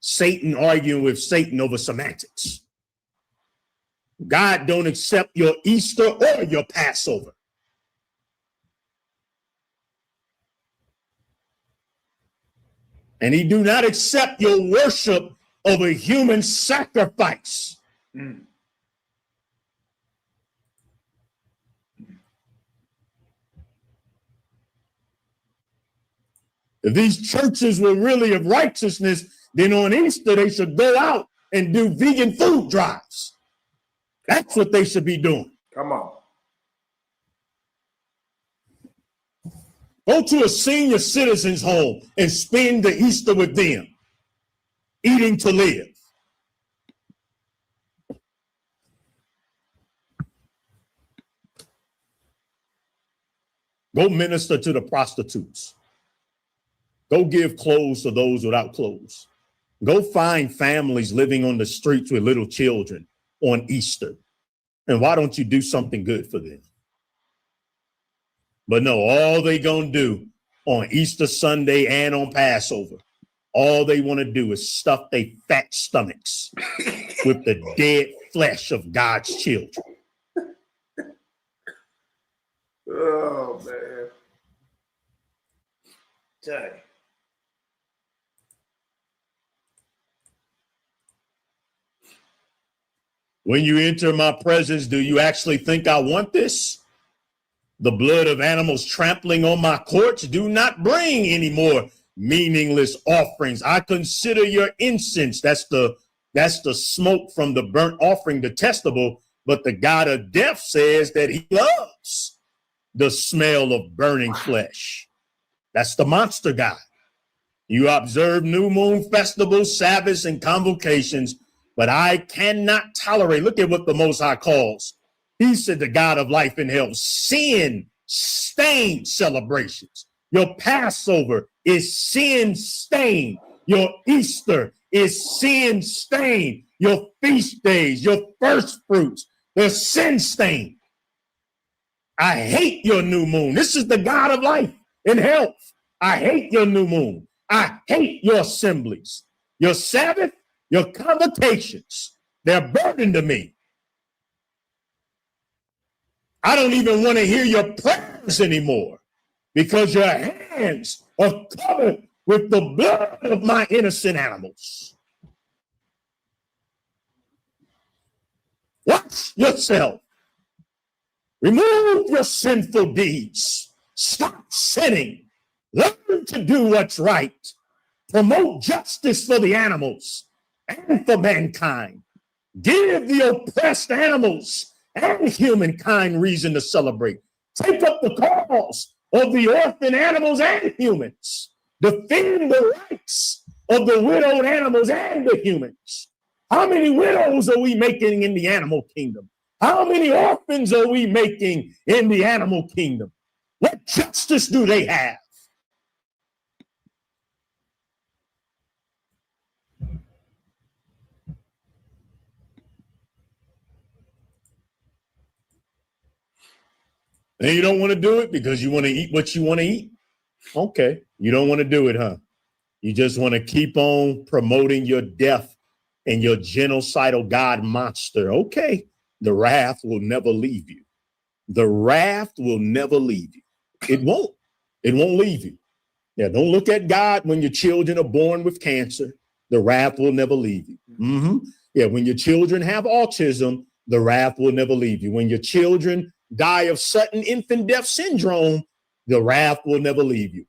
D: Satan arguing with Satan over semantics. God don't accept your Easter or your Passover. And he do not accept your worship of a human sacrifice. If these churches were really of righteousness, then on Easter they should go out and do vegan food drives. That's what they should be doing.
A: Come on.
D: Go to a senior citizen's home and spend the Easter with them, eating to live. Go minister to the prostitutes. Go give clothes to those without clothes. Go find families living on the streets with little children on Easter. And why don't you do something good for them? But no, all they gonna do on Easter Sunday and on Passover, all they want to do is stuff their fat stomachs with the dead flesh of God's children.
A: Oh, man. Dang.
D: When you enter my presence, do you actually think I want this? The blood of animals trampling on my courts. Do not bring any more meaningless offerings. I consider your incense. That's the smoke from the burnt offering detestable. But the God of death says that he loves the smell of burning flesh. That's the monster God. You observe new moon festivals, Sabbaths, and convocations, but I cannot tolerate. Look at what the Most High calls. He said, the God of life and health, sin-stained celebrations. Your Passover is sin-stained. Your Easter is sin-stained. Your feast days, your first fruits, they're sin-stained. I hate your new moon. This is the God of life and health. I hate your new moon. I hate your assemblies, your Sabbath, your convocations. They're burden to me. I don't even want to hear your prayers anymore because your hands are covered with the blood of my innocent animals. Watch yourself. Remove your sinful deeds. Stop sinning. Learn to do what's right. Promote justice for the animals and for mankind. Give the oppressed animals and humankind reason to celebrate. Take up the cause of the orphan animals and humans. Defend the rights of the widowed animals and the humans. How many widows are we making in the animal kingdom? How many orphans are we making in the animal kingdom? What justice do they have? And you don't want to do it because you want to eat what you want to eat? Okay. You don't want to do it, huh? You just want to keep on promoting your death and your genocidal God monster. Okay. The wrath will never leave you. The wrath will never leave you. It won't. It won't leave you. Yeah, don't look at God when your children are born with cancer. The wrath will never leave you. Yeah, when your children have autism, the wrath will never leave you. When your children die of sudden infant death syndrome, the wrath will never leave you.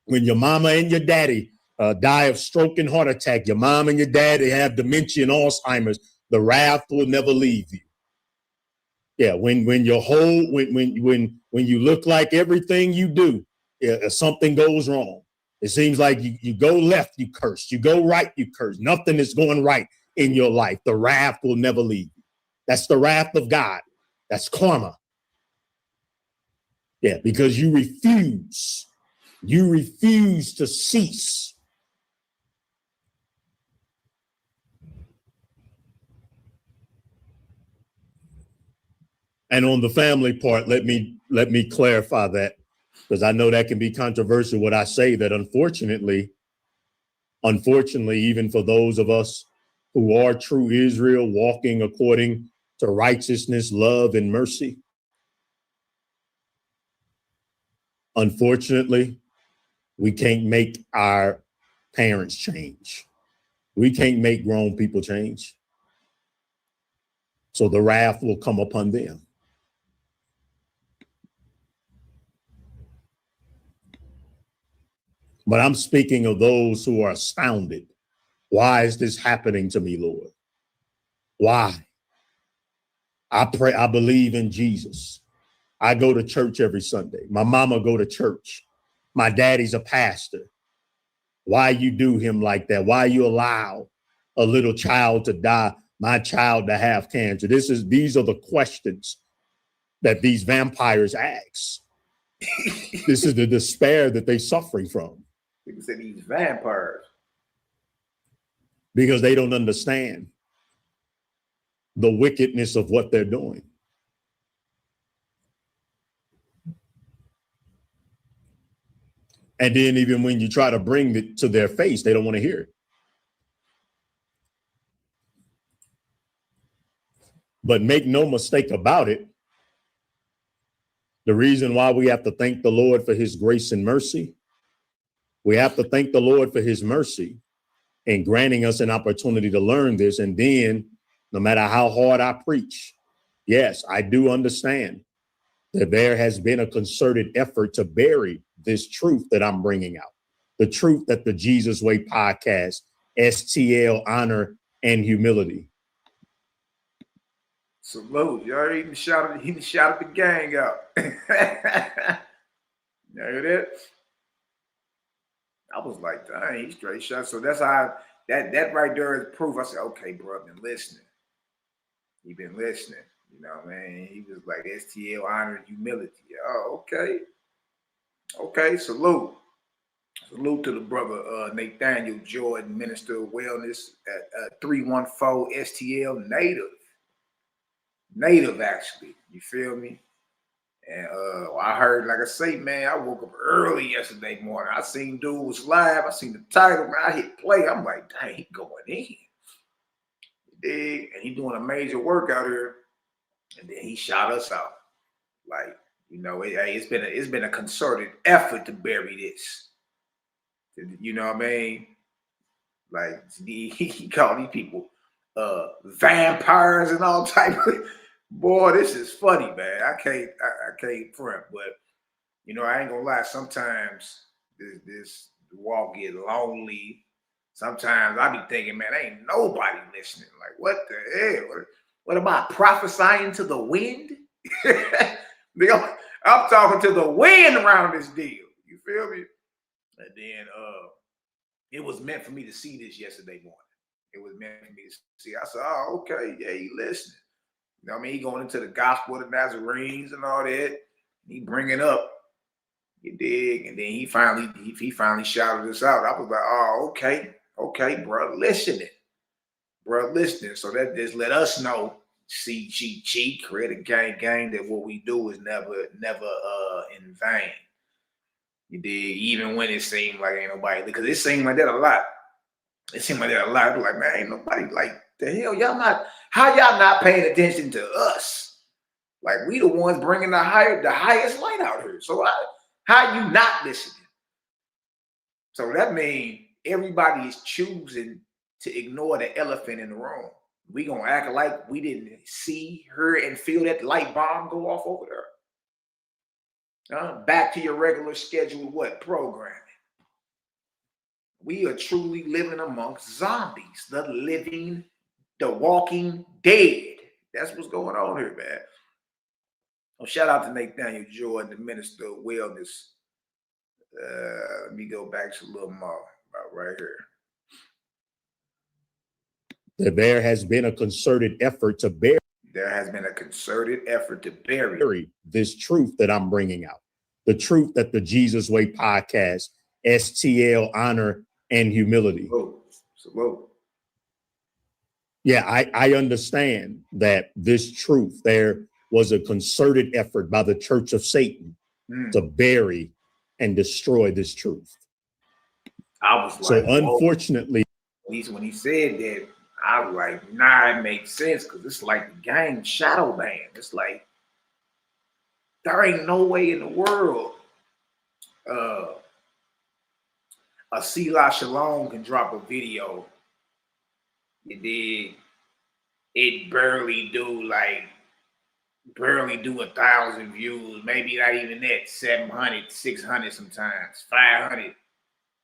D: When your mama and your daddy die of stroke and heart attack, your mom and your daddy have dementia and Alzheimer's, the wrath will never leave you. Yeah, when you look like everything you do, something goes wrong. It seems like you go left, you curse. You go right, you curse. Nothing is going right in your life. The wrath will never leave you. That's the wrath of God. That's karma. Yeah, because you refuse to cease. And on the family part, let me clarify that, because I know that can be controversial what I say, that unfortunately, even for those of us who are true Israel, walking according to righteousness, love, and mercy, unfortunately, we can't make our parents change. We can't make grown people change. So the wrath will come upon them. But I'm speaking of those who are astounded. Why is this happening to me, Lord? Why? I pray, I believe in Jesus. I go to church every Sunday. My mama go to church. My daddy's a pastor. Why you do him like that? Why you allow a little child to die, my child to have cancer? These are the questions that these vampires ask. This is the despair that they're suffering from.
A: People say these vampires.
D: Because they don't understand the wickedness of what they're doing. And then even when you try to bring it to their face, they don't want to hear it. But make no mistake about it, The reason why we have to thank the Lord for his grace and mercy, we have to thank the Lord for his mercy in granting us an opportunity to learn this. And then no matter how hard I preach, yes, I do understand that there has been a concerted effort to bury this truth that I'm bringing out. The truth that the Jesus Way podcast, STL, honor, and humility.
A: Salute. You already even shouted the gang out. You hear that? I was like, dang, he straight shot. So that's how that right there is proof. I said, okay, bro, I've been listening. He been listening. You know what I mean? He was like STL, honor, and humility. Oh, okay. Okay, salute. Salute to the brother Nathaniel Jordan, Minister of Wellness at 314 STL Native, actually. You feel me? And I heard, like I say, man, I woke up early yesterday morning. I seen dude was live. I seen the title, man. I hit play. I'm like, dang, he going in. And he doing a major work out here. And then he shot us out. Like, you know, it's been a concerted effort to bury this. You know what I mean? Like he called these people vampires and all type of. Boy, this is funny, man. I can't front, but you know, I ain't gonna lie. Sometimes this walk get lonely. Sometimes I be thinking, man, ain't nobody listening. Like, what the hell? What am I prophesying to the wind? I'm talking to the wind around this deal. You feel me? And then it was meant for me to see this yesterday morning. It was meant for me to see. I said, oh, okay, yeah, he listening. You know what I mean? He going into the gospel of the Nazarenes and all that. He bringing up, you dig? And then he finally shouted us out. I was like, oh, okay, bro, listening. So that just let us know, CGG, create a gang, that what we do is never in vain. You dig? Even when it seemed like ain't nobody, because it seemed like that a lot. I was like, man, ain't nobody, like, the hell, how y'all not paying attention to us? Like, we the ones bringing the highest light out here. So how you not listening? So that means everybody is choosing to ignore the elephant in the room. We gonna act like we didn't see, hear, and feel that light bomb go off over there. Back to your regular scheduled programming. We are truly living amongst zombies, the walking dead. That's what's going on here, man. Oh, shout out to Nathaniel Jordan, the Minister of Wellness. Let me go back to a little more about right here.
D: There has been a concerted effort to bury.
A: There has been a concerted effort to bury
D: this truth that I'm bringing out. The truth that the Jesus Way podcast, STL, honor, and humility.
A: Salute.
D: Yeah, I understand that this truth, there was a concerted effort by the Church of Satan to bury and destroy this truth.
A: I was like,
D: so unfortunately,
A: when he said that, I was like, nah, it makes sense, because it's like the gang shadow band. It's like, there ain't no way in the world a Selah Shalom can drop a video. You dig? It barely do 1,000 views, maybe not even that, 700, 600 sometimes, 500.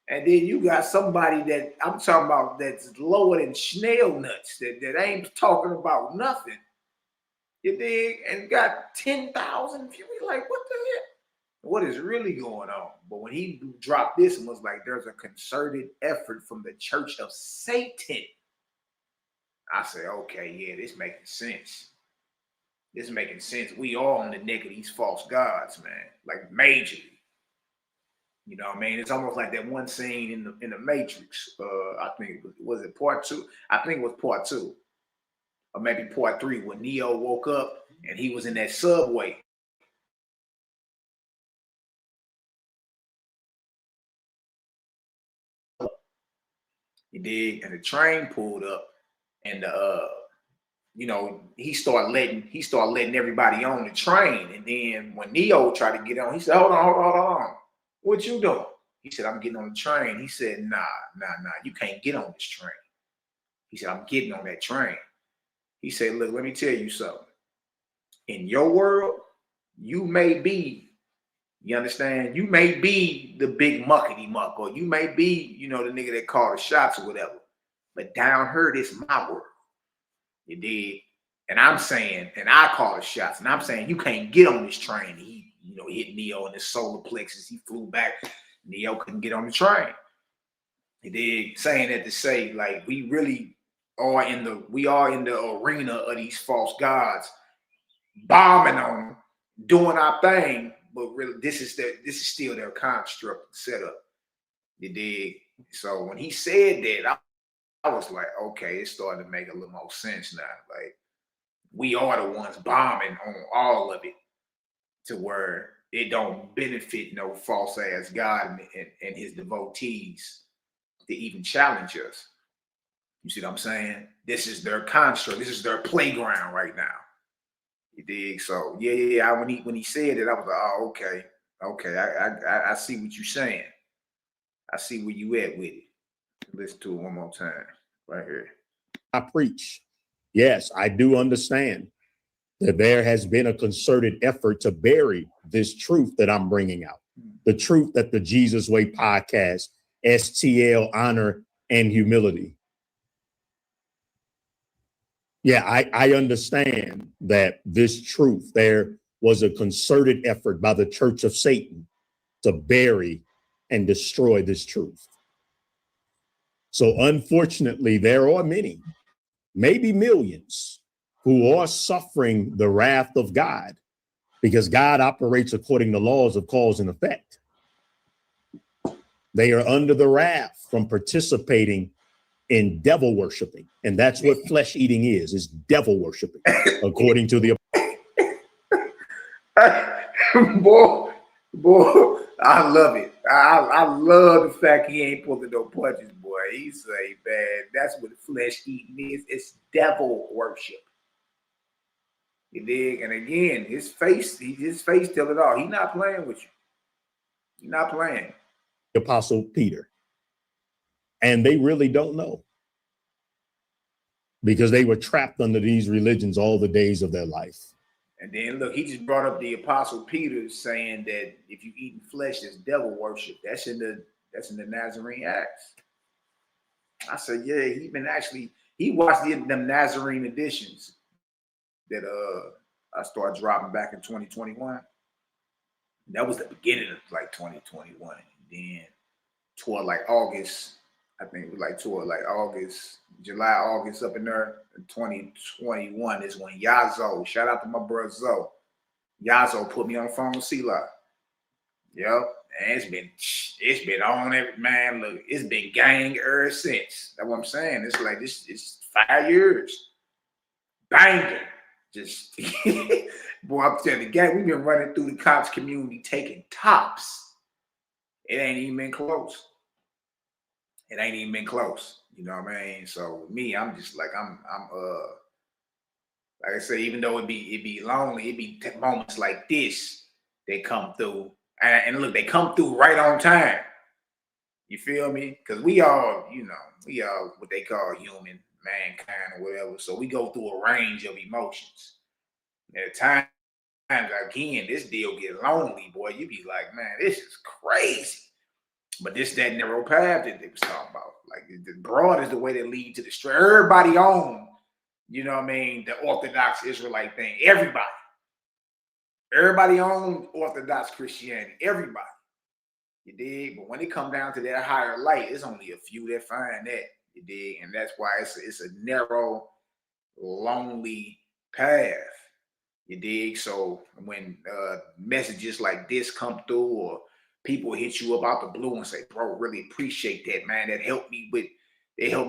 A: And then you got somebody that I'm talking about that's lower than snail nuts, that ain't talking about nothing. You dig? And got 10,000 views. Like, what the hell? What is really going on? But when he dropped this and was like, there's a concerted effort from the Church of Satan, I said, okay, yeah, this making sense. This making sense. We all on the neck of these false gods, man. Like, majorly. You know what I mean? It's almost like that one scene in the Matrix. I think was it part 2? I think it was part 2, or maybe part 3, when Neo woke up and he was in that subway. He did, and the train pulled up, and the you know, he started letting everybody on the train. And then when Neo tried to get on, he said, hold on. What you doing? He said, I'm getting on the train. He said, nah, you can't get on this train. He said, I'm getting on that train. He said, look, let me tell you something. In your world, you may be, you understand? You may be the big muckety muck, or you may be, you know, the nigga that called the shots or whatever. But down here, this is my world. You dig? And I'm saying, and I call the shots, and I'm saying you can't get on this train. He, you know, hit Neo in his solar plexus. He flew back. Neo couldn't get on the train. He did, saying that to say, like, we really are in the arena of these false gods, bombing on them, doing our thing, but really this is still their construct setup. You dig? So when he said that, I was like, okay, it's starting to make a little more sense now. Like, we are the ones bombing on all of it to where it don't benefit no false ass God and his devotees to even challenge us. You see what I'm saying? This is their construct. This is their playground right now. You dig? So yeah. When he said it, I was like, oh, okay. I see what you're saying. I see where you at with it. Listen to it one more time, right here.
D: I preach. Yes, I do understand that there has been a concerted effort to bury this truth that I'm bringing out. The truth that the Jesus Way podcast, STL, honor and humility. Yeah, I understand that this truth, there was a concerted effort by the Church of Satan to bury and destroy this truth. So unfortunately, there are many, maybe millions, who are suffering the wrath of God because God operates according to laws of cause and effect. They are under the wrath from participating in devil worshiping. And that's what flesh eating is devil worshiping, according to the
A: boy, I love it. I love the fact he ain't pulling no punches, boy. He say, man, that's what flesh eating is. It's devil worship. You dig? And again, his face tell it all. He's not playing with you. He's not playing.
D: Apostle Peter. And they really don't know, because they were trapped under these religions all the days of their life.
A: And then look, he just brought up the Apostle Peter saying that if you eat flesh, it's devil worship. That's in the Nazarene Acts. I said, yeah, he watched them Nazarene editions that I started dropping back in 2021. That was the beginning of like 2021. And then toward like August, I think it was like toward like July, August up in there, 2021 is when Yazo, shout out to my brother Zoe, Yazo put me on the phone with C-Lock. Yep, and it's been on every, man, look, it's been gang ever since. That's what I'm saying. It's like it's 5 years. Banging. Just, boy, I'm telling you, gang, we've been running through the cops community taking tops. It ain't even been close. It ain't even been close. You know what I mean? So me, I'm just like, I'm like I say, even though it be lonely, it be moments like this they come through. And look, they come through right on time. You feel me? Because we all what they call human, mankind, or whatever. So we go through a range of emotions. At times, again, this deal get lonely, boy. You be like, man, this is crazy. But this that narrow path that they was talking about. Like, the broad is the way that lead to the straight. Everybody on, you know what I mean, the Orthodox Israelite thing. Everybody on Orthodox Christianity. Everybody. You dig? But when it come down to that higher light, it's only a few that find that. You dig? And that's why it's a narrow, lonely path. You dig? So when messages like this come through, or people hit you up out the blue and say, bro, really appreciate that, man. That helped me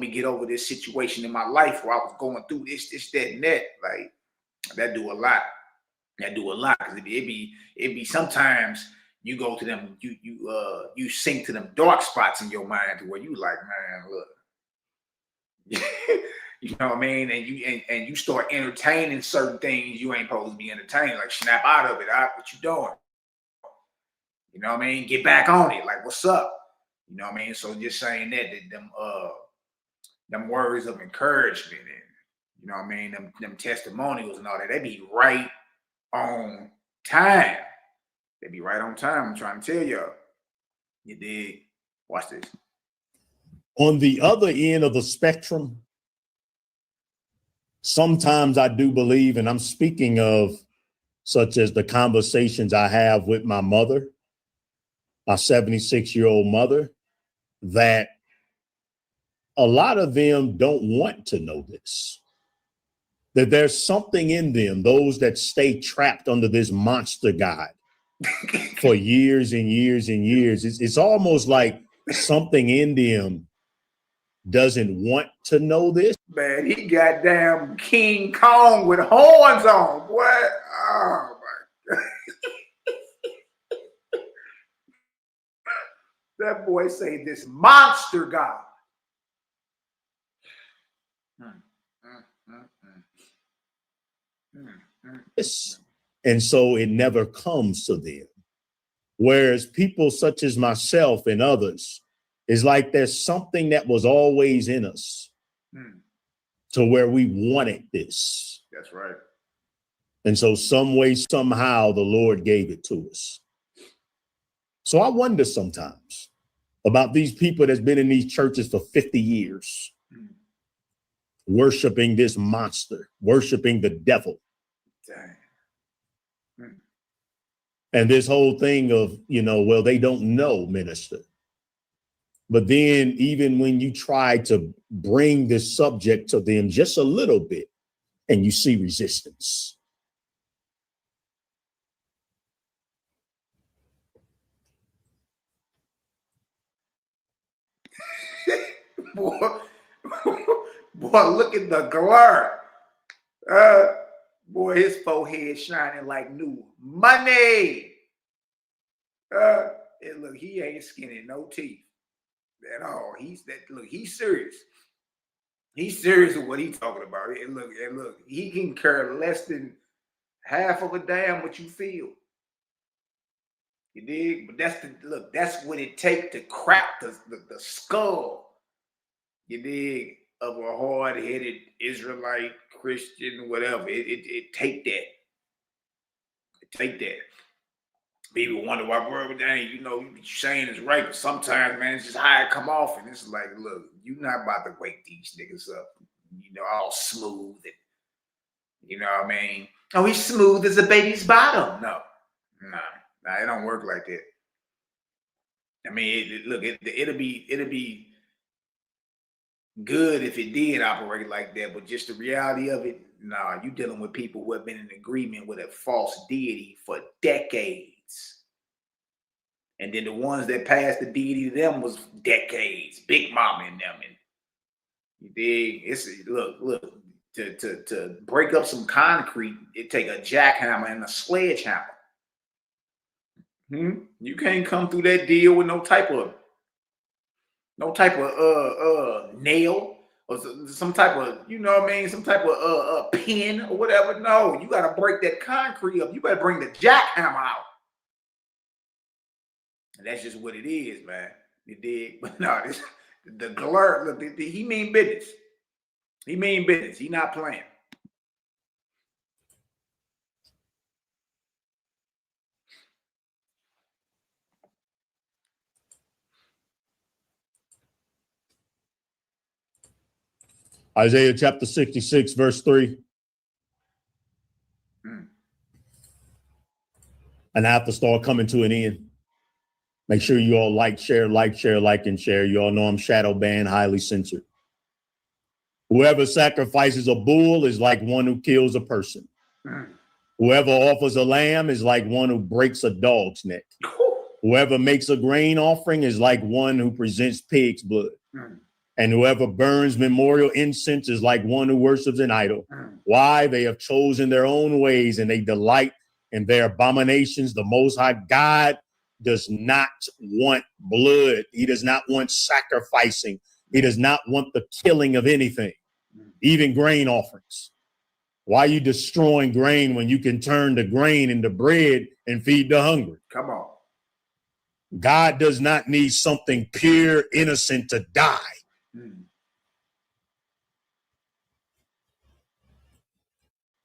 A: get over this situation in my life where I was going through this, that, and that. Like, that do a lot. Because it be sometimes you go to them, you sink to them dark spots in your mind to where you like, man, look. You know what I mean? And you start entertaining certain things you ain't supposed to be entertaining. Like, snap out of it. What you doing? You know what I mean? Get back on it. Like, what's up? You know what I mean? So just saying that them words of encouragement and, you know what I mean, them testimonials and all that, they be right on time. They be right on time. I'm trying to tell y'all. You dig? Watch this.
D: On the other end of the spectrum, sometimes I do believe, and I'm speaking of such as the conversations I have with my mother, my 76-year-old mother, that a lot of them don't want to know this. That there's something in them, those that stay trapped under this monster God for years and years and years. It's almost like something in them doesn't want to know this.
A: Man, he got damn King Kong with horns on. What? Oh my God. That boy say this monster God.
D: And so it never comes to them. Whereas people such as myself and others, is like there's something that was always in us to where we wanted this.
A: That's right.
D: And so some way, somehow the Lord gave it to us. So I wonder sometimes about these people that's been in these churches for 50 years, worshiping this monster, worshiping the devil.
A: Dang.
D: And this whole thing of, well, they don't know, minister. But then even when you try to bring this subject to them just a little bit, and you see resistance.
A: Boy, look at the glare. Boy, his forehead shining like new money. And look, he ain't skinning no teeth at all. He's serious. He's serious with what he's talking about. And look, he can care less than half of a damn what you feel. You dig? But that's what it takes to crack the skull. You dig? Of a hard-headed Israelite, Christian, whatever. It take that. It take that. People wonder why, bro, dang, you saying is right, but sometimes, man, it's just how it come off, and it's like, look, you're not about to wake these niggas up, all smooth, and you know what I mean? Oh, he's smooth as a baby's bottom. No, it don't work like that. I mean, it'll be good if it did operate like that, but just the reality of it, you dealing with people who have been in agreement with a false deity for decades. And then the ones that passed the deity to them was decades, Big Mama and them. And you dig? Look, to break up some concrete, it take a jackhammer and a sledgehammer. You can't come through that deal with no type of nail or some type of, some type of pin or whatever. No, you got to break that concrete up. You better bring the jackhammer out. And that's just what it is, man. You dig? But no, the glare, look, he mean business. He mean business. He not playing.
D: Isaiah chapter 66, verse 3. And I have to start coming to an end. Make sure you all like, share, and share. You all know I'm shadow banned, highly censored. Whoever sacrifices a bull is like one who kills a person. Whoever offers a lamb is like one who breaks a dog's neck. Whoever makes a grain offering is like one who presents pig's blood. And whoever burns memorial incense is like one who worships an idol. Why? They have chosen their own ways and they delight in their abominations. The Most High God does not want blood. He does not want sacrificing. He does not want the killing of anything. even grain offerings. Why are you destroying grain when you can turn the grain into bread and feed the hungry?
A: Come on.
D: God does not need something pure, innocent to die.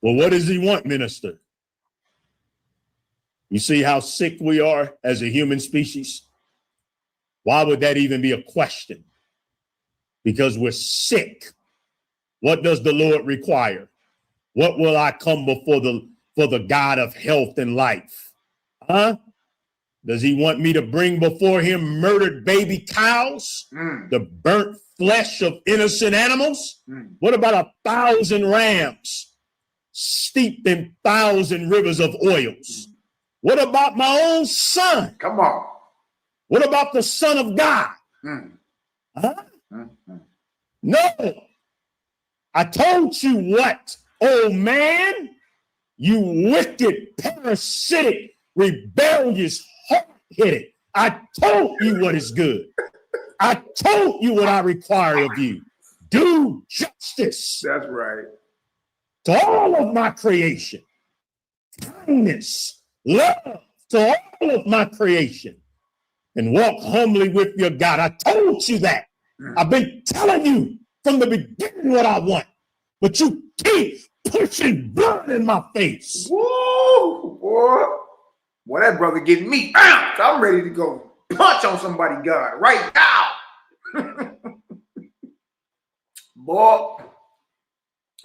D: Well, what does he want, minister? You see how sick we are as a human species? Why would that even be a question? Because we're sick. What does the Lord require? What will I come before the God of health and life? Huh? Does he want me to bring before him murdered baby cows? The burnt flesh of innocent animals? What about 1,000 rams steeped in 1,000 rivers of oils? What about my own son?
A: Come on.
D: What about the Son of God? Huh? No. I told you what, oh man, you wicked, parasitic, rebellious, hard-headed. I told you what is good. I told you what I require of you. Do justice.
A: That's right.
D: To all of my creation. Kindness, love to all of my creation. And walk humbly with your God. I told you that. I've been telling you from the beginning what I want. But you keep pushing blood in my face.
A: Woo, boy. Boy, that brother getting me out. I'm ready to go punch on somebody, God, right now. Boy.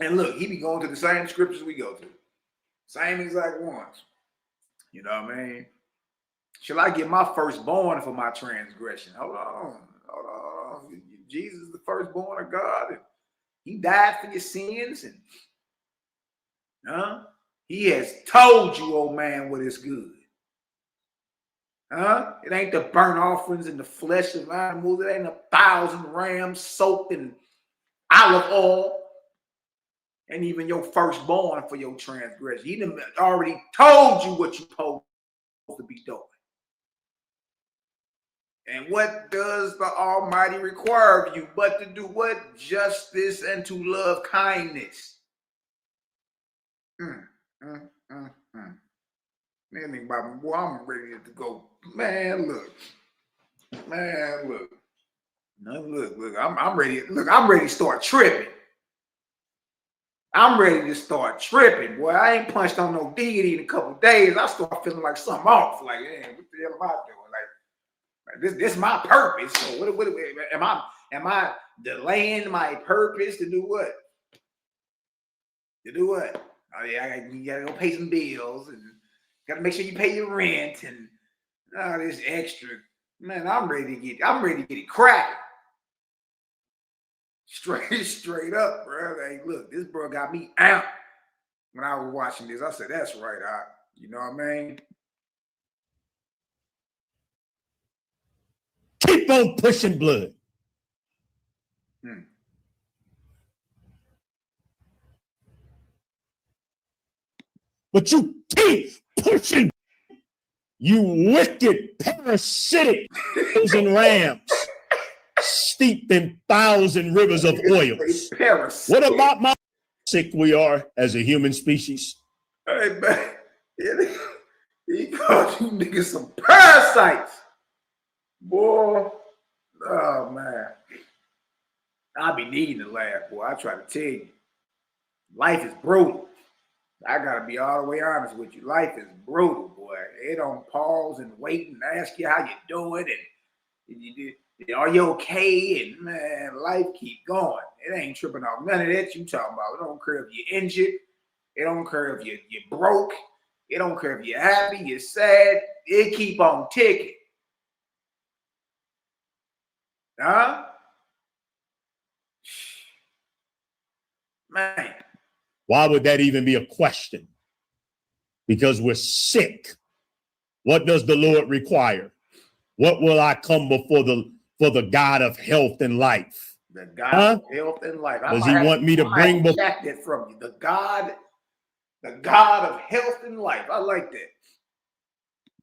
A: And look, he be going to the same scriptures we go to. Same exact ones. You know what I mean? Shall I give my firstborn for my transgression? Hold on. Jesus is the firstborn of God. And he died for your sins. And he has told you, old man, what is good. It ain't the burnt offerings and the flesh of animals. It ain't 1,000 rams soaked in olive oil. And even your firstborn for your transgression. He done already told you what you're supposed to be doing. And what does the Almighty require of you but to do what? Justice and to love kindness. Man, boy, I'm ready to go. Man, look. No, look. I'm ready. Look, I'm ready to start tripping. I'm ready to start tripping, boy. I ain't punched on no deity in a couple of days. I start feeling like something off. Like, man, what the hell am I doing? This is my purpose. So what am I delaying my purpose to do what? To do what? Oh yeah, you gotta go pay some bills and gotta make sure you pay your rent and all this extra. Man, I'm ready to get it cracking. Straight up, bro. Like, look, this bro got me out when I was watching this. I said, that's right, you know what I mean?
D: Keep on pushing blood. But you keep pushing. You wicked, parasitic and rams steeped in 1,000 rivers of oils. What about my sick we are as a human species?
A: Hey, man. He called you niggas some parasites. Boy, oh man, I be needing to laugh, boy. I try to tell you, life is brutal. I gotta be all the way honest with you. Life is brutal, boy. It don't pause and wait and ask you how you doing and are you okay? And man, life keep going. It ain't tripping off none of that you talking about. It don't care if you're injured. It don't care if you're broke. It don't care if you're happy, you're sad. It keep on ticking. Huh? Man.
D: Why would that even be a question? Because we're sick. What does the Lord require? What will I come before the God of health and life?
A: The God of health and life.
D: Does he want me to bring before
A: that from you? The God of health and life. I like that.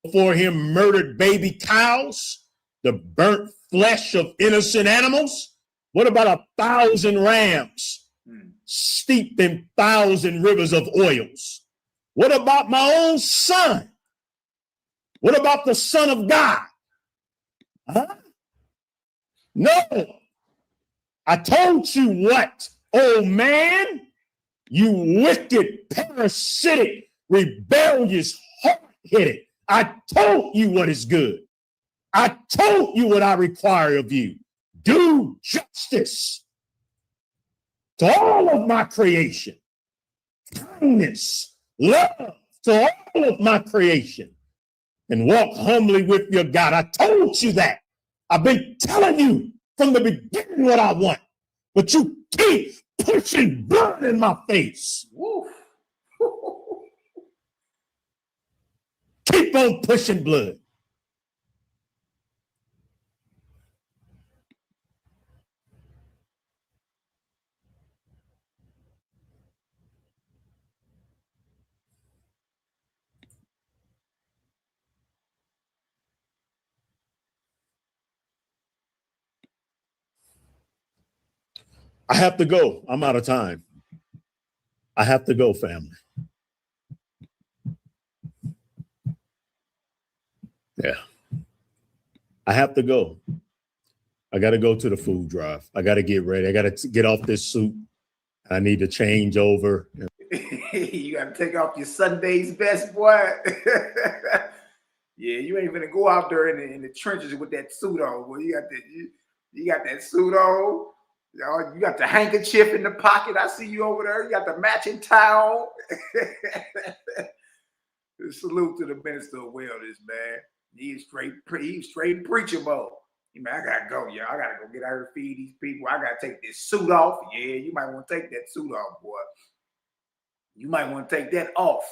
D: Before him murdered baby cows, the burnt flesh of innocent animals? What about 1,000 rams steeped in 1,000 rivers of oils? What about my own son? What about the Son of God? Huh? No. I told you what, oh man, you wicked, parasitic, rebellious, hard-headed. I told you what is good. I told you what I require of you. Do justice to all of my creation. Kindness, love to all of my creation. And walk humbly with your God. I told you that. I've been telling you from the beginning what I want. But you keep pushing blood in my face. Keep on pushing blood. I have to go. I'm out of time. I have to go, family. Yeah. I have to go. I got to go to the food drive. I got to get ready. I got to get off this suit. I need to change over.
A: You got to take off your Sunday's best, boy. Yeah, you ain't gonna go out there in the trenches with that suit on. Well, you got that suit on. You got the handkerchief in the pocket. I see you over there. You got the matching tie on. Salute to the minister of wellness, man. He's straight preacher mode. Man, I gotta go, y'all. I gotta go get out here and feed these people. I gotta take this suit off. Yeah, you might want to take that suit off, boy. You might want to take that off.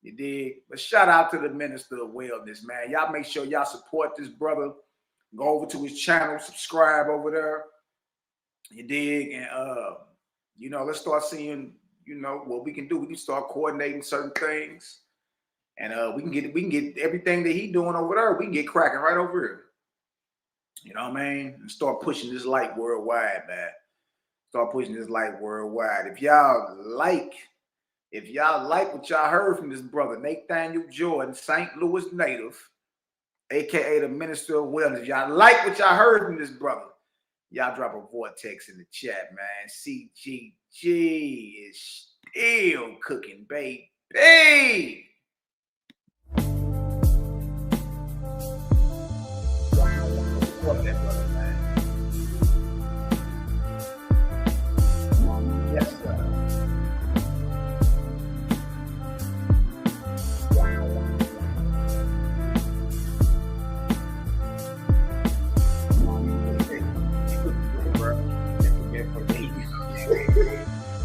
A: You dig? But shout out to the minister of wellness, man. Y'all make sure y'all support this brother. Go over to his channel, subscribe over there. You dig? And let's start seeing, what we can do. We can start coordinating certain things. And we can get everything that he doing over there. We can get cracking right over here. You know what I mean? And start pushing this light worldwide, man. Start pushing this light worldwide. If y'all like what y'all heard from this brother, Nathaniel Jordan, St. Louis native, aka the minister of wellness. If y'all like what y'all heard from this brother, y'all drop a vortex in the chat, man. CGG is still cooking, baby. Fuck that brother, man. Yes, sir.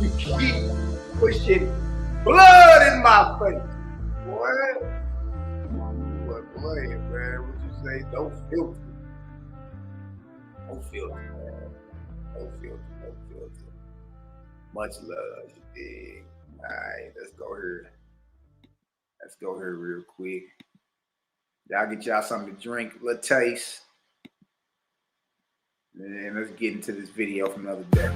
A: You keep pushing blood in my face. What? What blood, man? What you say? Don't filter. Don't filter, man. Don't filter. Much love, you dig? All right, let's go here real quick. Y'all get y'all something to drink, a little taste. And let's get into this video from another day.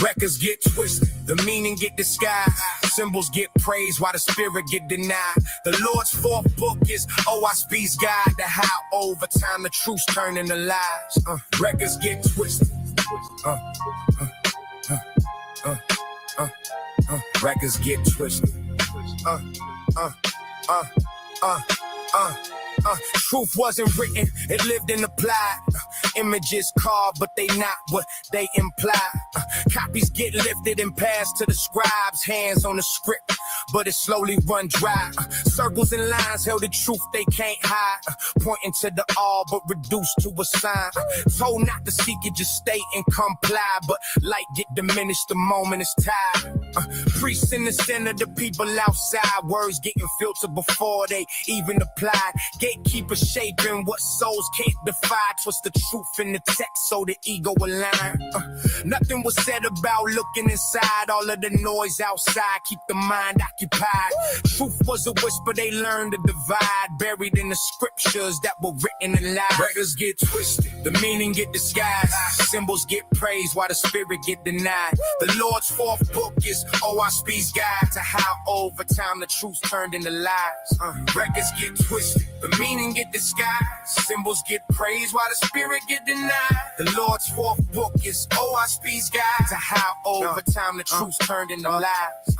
C: Records get twisted, the meaning get disguised. Symbols get praised while the spirit get denied. The Lord's fourth book is OSB's guide to how over time the truth's turn into lies. Records get twisted. Records get twisted. Truth wasn't written, it lived and applied. Images carved, but they not what they imply. Copies get lifted and passed to the scribes, hands on the script, but it slowly run dry. Circles and lines held the truth they can't hide, pointing to the all but reduced to a sign. Told not to seek it, just stay and comply, but light get diminished the moment it's tied. Priests in the center, the people outside, words getting filtered before they even applied. Gatekeepers shaping what souls can't defy. Twist the truth in the text so the ego align. Nothing was said about looking inside. All of the noise outside keep the mind occupied. Truth was a whisper they learned to divide, buried in the scriptures that were written in lies. Records get twisted, the meaning get disguised. Symbols get praised while the spirit get denied. The Lord's fourth book is OSP's guide to how over time the truth turned into lies. Records get twisted, the meaning get disguised. Symbols get praised while the spirit get denied. The Lord's fourth book is OSP's guide to how over time the truth turned into lies.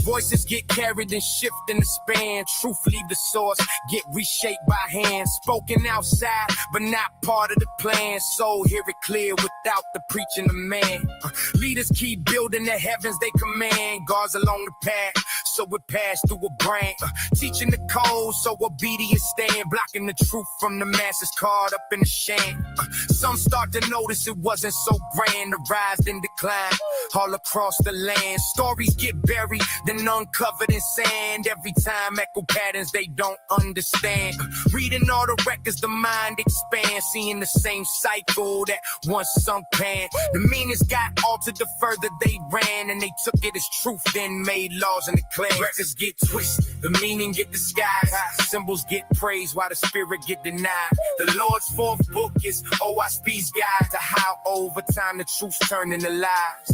C: Voices get carried and shift in the span. Truth leave the source, get reshaped by hand. Spoken outside, but not part of the plan. So hear it clear without the preaching of man. Leaders keep building the heavens they command. Guards along the path, so it passed through a brain. Teaching the code, so obedience stand. Blocking the truth from the masses caught up in the sham. Some start to notice it wasn't so grand. The rise and decline all across the land. Stories get buried, then uncovered in sand. Every time echo patterns they don't understand. Reading all the records, the mind expands. Seeing the same cycle that once sunk pan. The meanings got altered the further they ran, and they took it as truth, then made laws and declared. Records get twisted, the meaning get disguised. Symbols get praised while the spirit get denied. The Lord's fourth book is OSP's guide to how over time the truth turned into lies.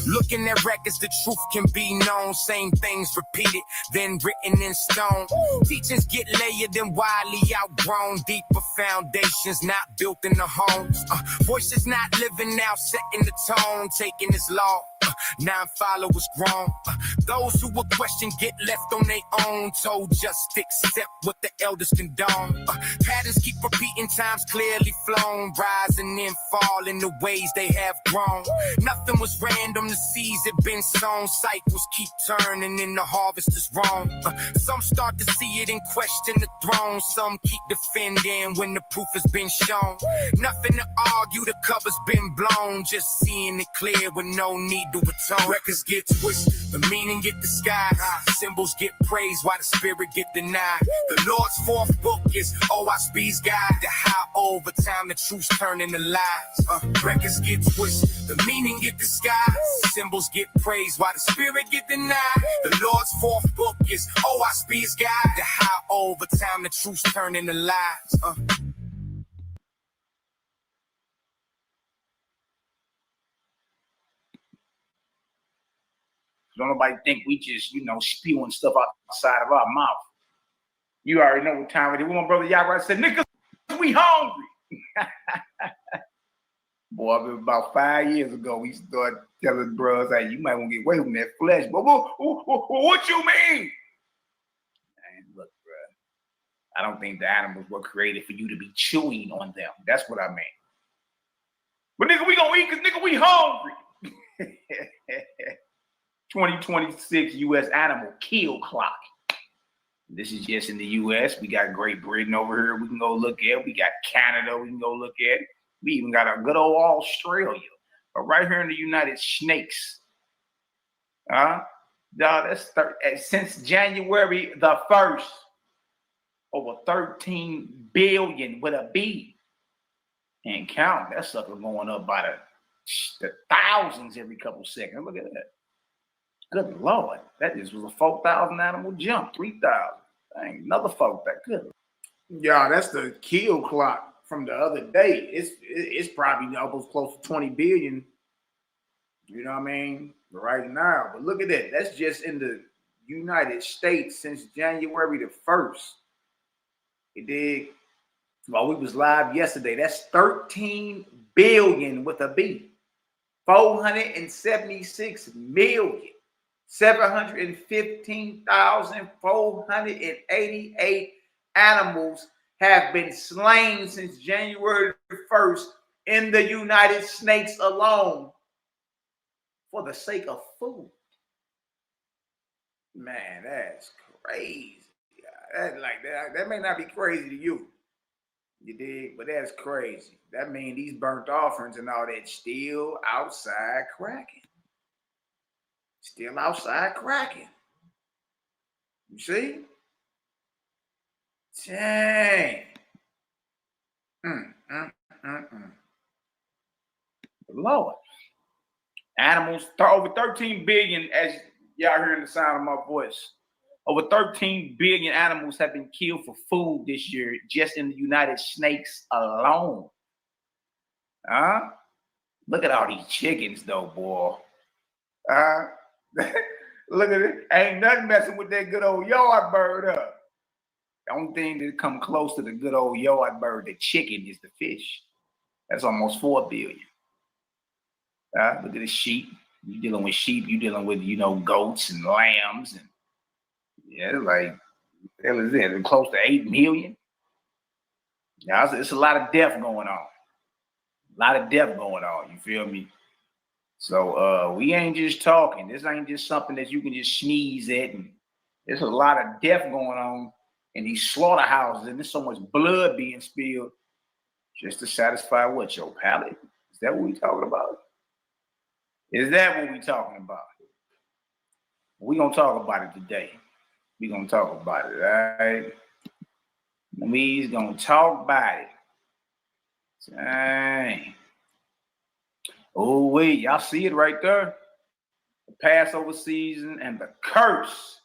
C: Looking at records, the truth can be known. Same things repeated, then written in stone. Teachings get layered and widely outgrown. Deeper foundations not built in the homes. Voices not living out, setting the tone. Taking his law, 9 followers grown. Those who will question get left on their own. Told just accept what the elders condone. Patterns keep repeating, times clearly flown. Rise and then fall in the ways they have grown. Nothing was random, the seeds have been sown. Cycles keep turning and the harvest is wrong. Some start to see it and question the throne. Some keep defending when the proof has been shown. Nothing to argue, the cover's been blown. Just seeing it clear with no need to atone. Records get twisted, the meaning get disguised. Symbols get praised while the spirit get denied. The Lord's fourth book is OSB's guide to how over time the truth turn into lies. Records get twisted, the meaning get disguised. Symbols get praised while the spirit get denied. The Lord's fourth book is OSB's guide to how over time the truth turn into lies.
A: Don't nobody think we just, spewing stuff outside of our mouth. You already know what time it is. My brother Yahweh said, niggas, we hungry. Boy, about 5 years ago, we started telling bros, hey, you might want to get away from that flesh. But what you mean? Man, look, bro, I don't think the animals were created for you to be chewing on them. That's what I mean. But nigga, we gonna eat because nigga, we hungry. 2026 U.S. animal kill clock. This is just in the U.S. We got Great Britain over here we can go look at. We got Canada we can go look at. We even got a good old Australia. But right here in the United States, that's since January the 1st, over 13 billion with a B. And count, that sucker going up by the thousands every couple seconds. Look at that. Good Lord, that just was a 4,000 animal jump, 3,000. Dang, another 4,000. Good. Yeah, that's the kill clock from the other day. It's probably almost close to 20 billion. You know what I mean? Right now. But look at that. That's just in the United States since January the 1st. It did. While we was live yesterday, that's 13 billion with a B. 476 million. 715,488 animals have been slain since January 1st in the United States alone for the sake of food. Man, that's crazy. That may not be crazy to you. You dig? But that's crazy. That means these burnt offerings and all that still outside cracking. Still outside cracking. You see? Dang. Lord. Animals, over 13 billion, as y'all hearing the sound of my voice, over 13 billion animals have been killed for food this year, just in the United States alone. Look at all these chickens, though, boy. Look at it. Ain't nothing messing with that good old yard bird up. The only thing that come close to the good old yard bird, the chicken, is the fish. That's almost 4 billion. Look at the sheep. You dealing with sheep, you dealing with, goats and lambs. And yeah, it's like, hell is it? Close to 8 million. Yeah, it's a lot of death going on. A lot of death going on, you feel me? So we ain't just talking. This ain't just something that you can just sneeze at. And there's a lot of death going on in these slaughterhouses, and there's so much blood being spilled just to satisfy what, your palate? Is that what we talking about? Is that what we talking about? We're going to talk about it today. We're going to talk about it, all right? We's going to talk about it. Dang. Oh, wait, y'all see it right there? The Passover season and the curse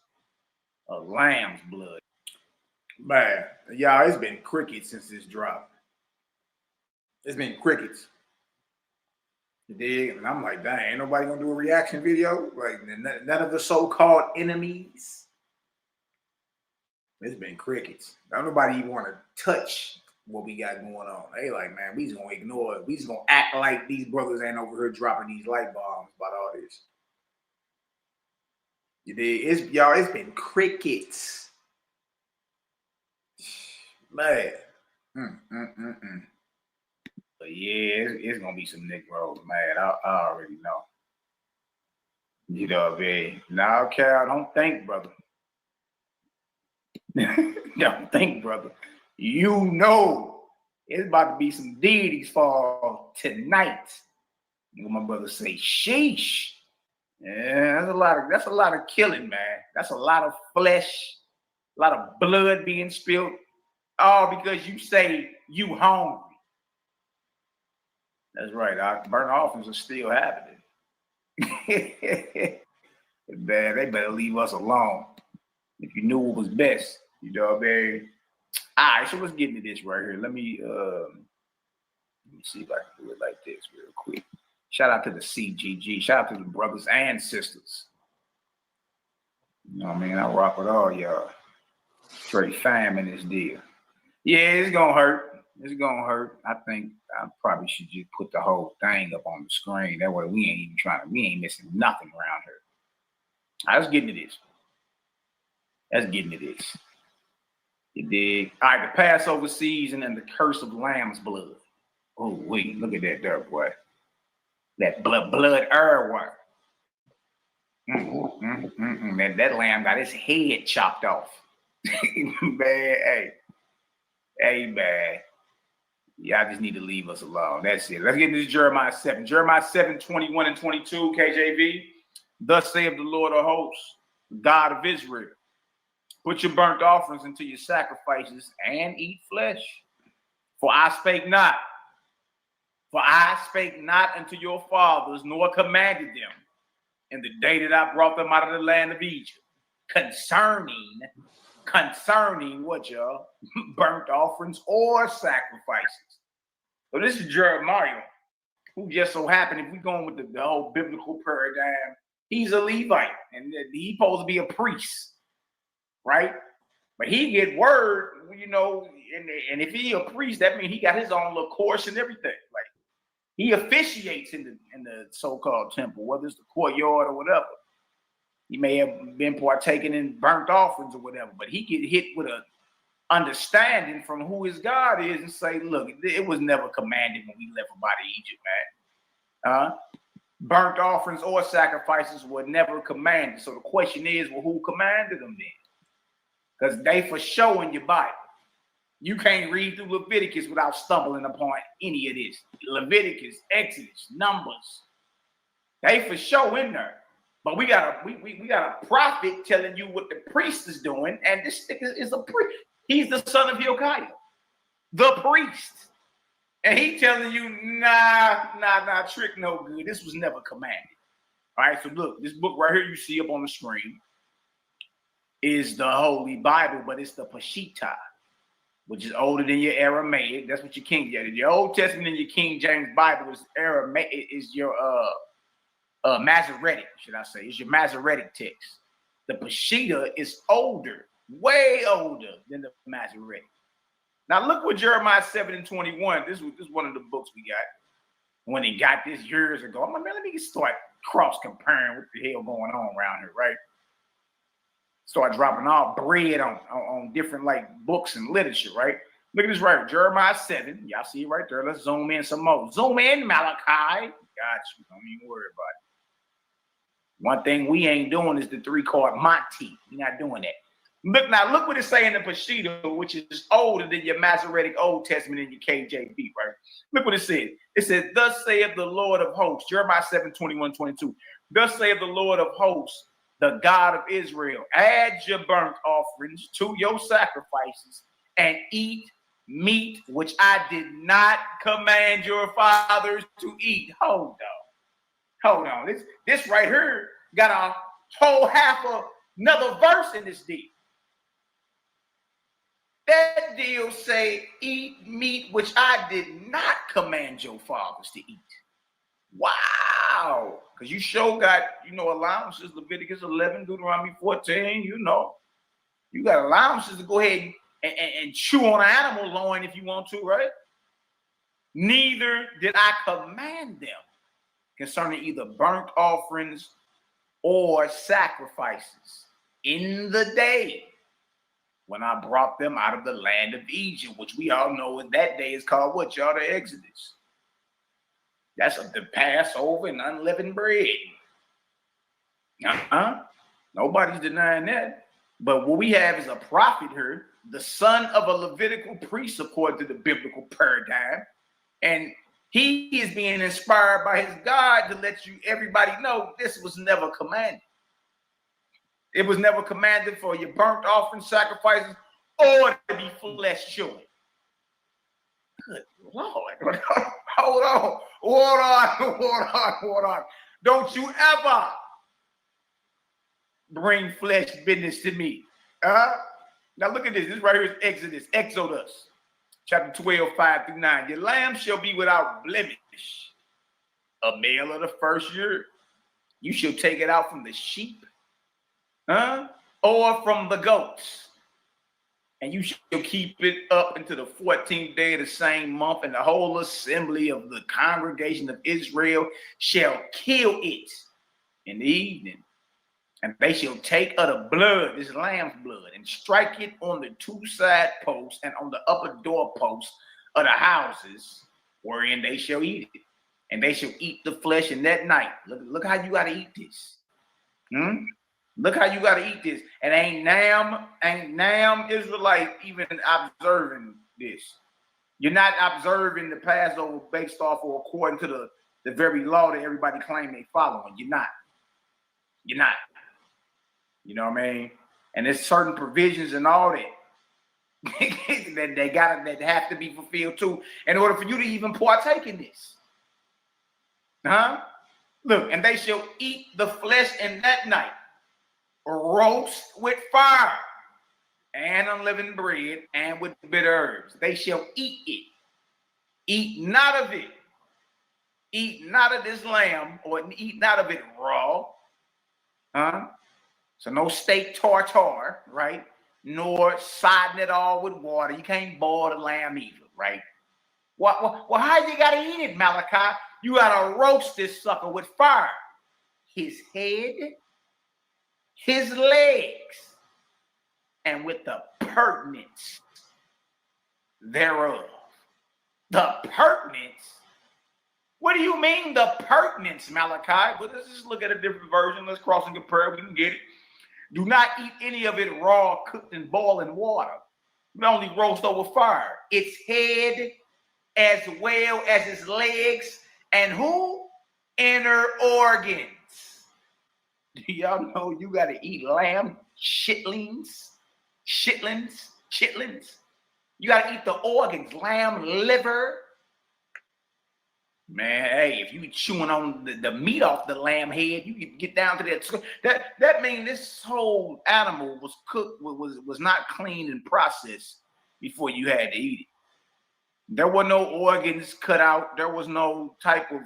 A: of lamb's blood. Man, y'all, it's been crickets since this drop. It's been crickets. You dig? And I'm like, dang, ain't nobody gonna do a reaction video? Like, none of the so-called enemies. It's been crickets. Don't nobody even want to touch what we got going on. They like, man, we just gonna ignore it. We just gonna act like these brothers ain't over here dropping these light bombs about all this. You dig? It's been crickets. Man. But yeah, it's gonna be some Negroes, man. I already know. You know, man. Now, Cal, don't think, brother. Don't think, brother. You know it's about to be some deities fall tonight. My brother say, sheesh. Yeah, that's a lot of killing, man. That's a lot of flesh, a lot of blood being spilled, all because you say you hungry. That's right. Burnt offerings are still happening. Man, they better leave us alone. If you knew what was best, you know what I mean? All right, so let's get into this right here. Let me see if I can do it like this real quick. Shout out to the CGG. Shout out to the brothers and sisters. You know what I mean? I rock with all y'all. Straight fam in this deal. Yeah, it's gonna hurt. It's gonna hurt. I think I probably should just put the whole thing up on the screen. That way we ain't missing nothing around here. All right, let's get into this. You dig? All right, the Passover season and the curse of lamb's blood. Oh, wait, look at that there, boy. That blood airwire. That lamb got his head chopped off. Man, hey, man. Y'all just need to leave us alone. That's it. Let's get into Jeremiah 7. Jeremiah 7, 21 and 22, KJV. Thus saith the Lord of hosts, God of Israel. Put your burnt offerings into your sacrifices and eat flesh. For I spake not unto your fathers, nor commanded them in the day that I brought them out of the land of Egypt, concerning what, y'all? Burnt offerings or sacrifices. So this is Jeremiah, who just so happened, if we're going with the whole biblical paradigm, he's a Levite, and he's supposed to be a priest, right? But he get word, you know, and if he a priest, that means he got his own little course and everything. Like, he officiates in the so-called temple, whether it's the courtyard or whatever. He may have been partaking in burnt offerings or whatever, but he get hit with a understanding from who his God is and say, look, it was never commanded when we left from out of Egypt, man. Burnt offerings or sacrifices were never commanded. So the question is, well, who commanded them then? Because they for sure in your Bible. You can't read through Leviticus without stumbling upon any of this. Leviticus, Exodus, Numbers. They for sure in there. But we got a prophet telling you what the priest is doing, and this nigga is a priest. He's the son of Hilkiah, the priest. And he telling you, nah, trick no good. This was never commanded. All right, so look, this book right here you see up on the screen is the Holy Bible, but it's the Peshitta, which is older than your Aramaic. That's what your King James. Your Old Testament and your King James Bible is Aramaic, is your Masoretic, should I say. It's your Masoretic text. The Peshitta is older, way older than the Masoretic. Now look what Jeremiah 7:21. This is one of the books we got. When they got this years ago, I'm like, man, let me start cross-comparing what the hell going on around here, right? Start dropping all bread on different like books and literature, right? Look at this right here, Jeremiah 7. Y'all see it right there. Let's zoom in some more. Zoom in, Malachi. Got you. Don't even worry about it. One thing we ain't doing is the 3-card Monty. We're not doing that. Look what it say in the Peshitta, which is older than your Masoretic Old Testament and your KJV, right? Look what it said. It said, thus saith the Lord of hosts, Jeremiah 7:21-22. Thus saith the Lord of hosts, the God of Israel, add your burnt offerings to your sacrifices and eat meat which I did not command your fathers to eat. Hold on. This right here got a whole half of another verse in this deal. That deal say, eat meat which I did not command your fathers to eat. Wow. Because you sure got, allowances, Leviticus 11, Deuteronomy 14, you got allowances to go ahead and chew on an animal loin if you want to, right? Neither did I command them concerning either burnt offerings or sacrifices in the day when I brought them out of the land of Egypt, which we all know in that day is called what, y'all? The Exodus. That's the Passover and unleavened bread. Nobody's denying that. But what we have is a prophet here, the son of a Levitical priest according to the biblical paradigm. And he is being inspired by his God to let everybody know this was never commanded. It was never commanded for your burnt offering sacrifices or to be flesh chewing. Good Lord. Hold on. Don't you ever bring flesh business to me. Now look at this. This right here is Exodus, chapter 12, 5-9. Your lamb shall be without blemish, a male of the first year. You shall take it out from the sheep, or from the goats. And you shall keep it up until the 14th day of the same month, and the whole assembly of the congregation of Israel shall kill it in the evening. And they shall take of the blood, this lamb's blood, and strike it on the 2 side posts and on the upper door posts of the houses wherein they shall eat it. And they shall eat the flesh in that night. Look how you got to eat this. Look how you got to eat this. And ain't Nam Israelite even observing this. You're not observing the Passover based off or according to the very law that everybody claim they following. You're not. You know what I mean? And there's certain provisions and all that that have to be fulfilled too in order for you to even partake in this. Look, and they shall eat the flesh in that night, roast with fire and unleavened bread and with bitter herbs. They shall eat it. Eat not of it. Eat not of this lamb, or eat not of it raw. So no steak tartare, right? Nor sodding it all with water. You can't boil the lamb either, right? Well, how you got to eat it, Malachi? You got to roast this sucker with fire. His head, his legs, and with the pertinence thereof. The pertinence? What do you mean the pertinence, Malachi? Well, let's just look at a different version. Let's cross and compare. We can get it. Do not eat any of it raw, cooked in boiling water. You only roast over fire. Its head as well as its legs and who? Inner organs. Do y'all know you got to eat lamb chitlins? You got to eat the organs, lamb liver, Man, hey, if you chewing on the meat off the lamb head, you can get down to that means this whole animal was cooked, was not cleaned and processed before you had to eat it. There were no organs cut out. There was no type of,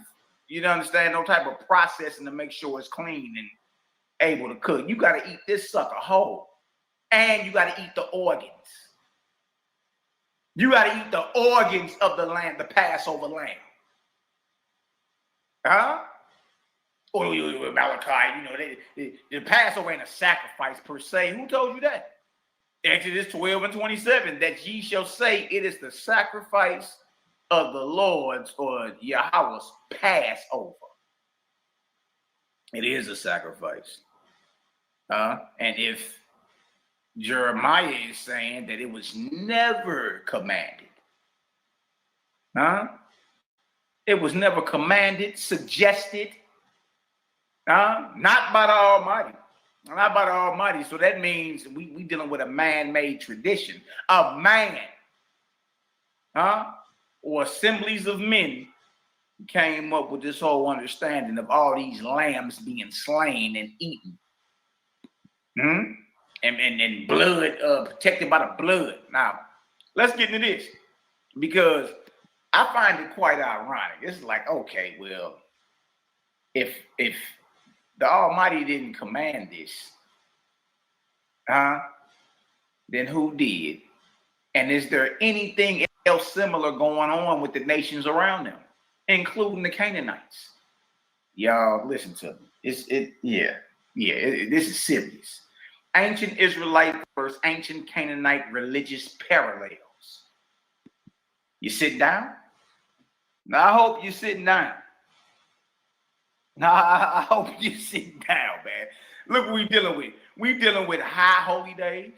A: you understand, no type of processing to make sure it's clean and able to cook. You got to eat this sucker whole, and you got to eat the organs. You got to eat the organs of the lamb, the Passover lamb. Huh? Or Malachi, the Passover ain't a sacrifice per se. Who told you that? Exodus 12 and 27, that ye shall say it is the sacrifice of the Lord's or Yahweh's Passover. It is a sacrifice. And if Jeremiah is saying that it was never commanded, it was never commanded, suggested, not by the Almighty. Not by the Almighty. So that means we dealing with a man-made tradition of man, or assemblies of men came up with this whole understanding of all these lambs being slain and eaten, and blood protected by the blood. Now, let's get into this, because I find it quite ironic. It's like, okay, well, if the Almighty didn't command this, then who did? And is there anything else similar going on with the nations around them, including the Canaanites? Y'all listen to me. This is serious. Ancient Israelite versus ancient Canaanite religious parallels. You sit down? Now, I hope you're sitting down. Now, I hope you're sitting down, man. Look what we're dealing with. We're dealing with high holy days,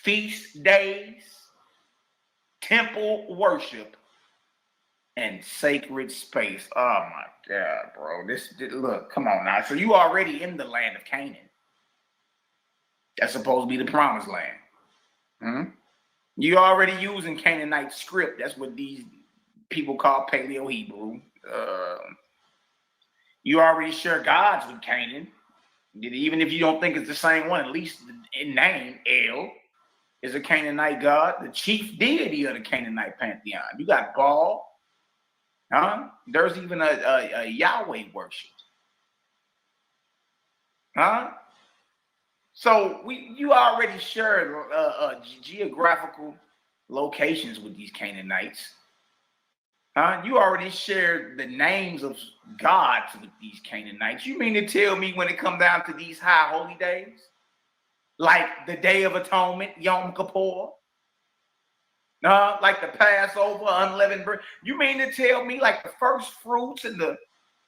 A: feast days, temple worship, and sacred space. Oh, my God, bro. Look, come on now. So you already in the land of Canaan. That's supposed to be the promised land. You already using Canaanite script. That's what these people call Paleo-Hebrew. You already share gods with Canaan. Even if you don't think it's the same one, at least in name, El is a Canaanite god, the chief deity of the Canaanite pantheon. You got Baal. There's even a Yahweh worship. So you already share geographical locations with these Canaanites. You already shared the names of gods with these Canaanites. You mean to tell me when it comes down to these high holy days, like the Day of Atonement, Yom Kippur, like the Passover, unleavened bread, you mean to tell me like the first fruits and the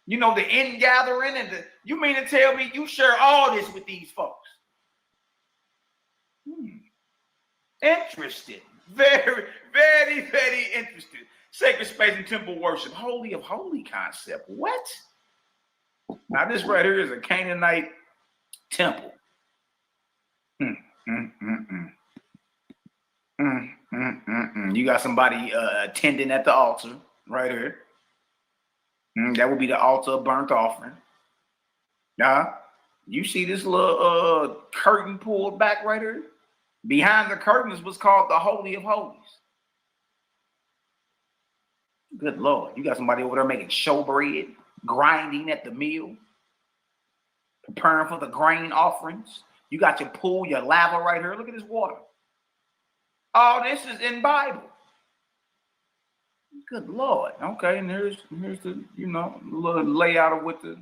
A: ingathering and you mean to tell me you share all this with these folks? Interesting. Very, very, very interesting. Sacred space and temple worship, holy of holy concept. What? Now this right here is a Canaanite temple. You got somebody attending at the altar right here. That would be the altar of burnt offering. You see this little curtain pulled back right here? Behind the curtain is what's called the Holy of Holies. Good Lord. You got somebody over there making showbread, grinding at the mill, preparing for the grain offerings. You got your pool, your lava right here. Look at this water. All this is in Bible. Good Lord. Okay, and here's the, little layout of what the,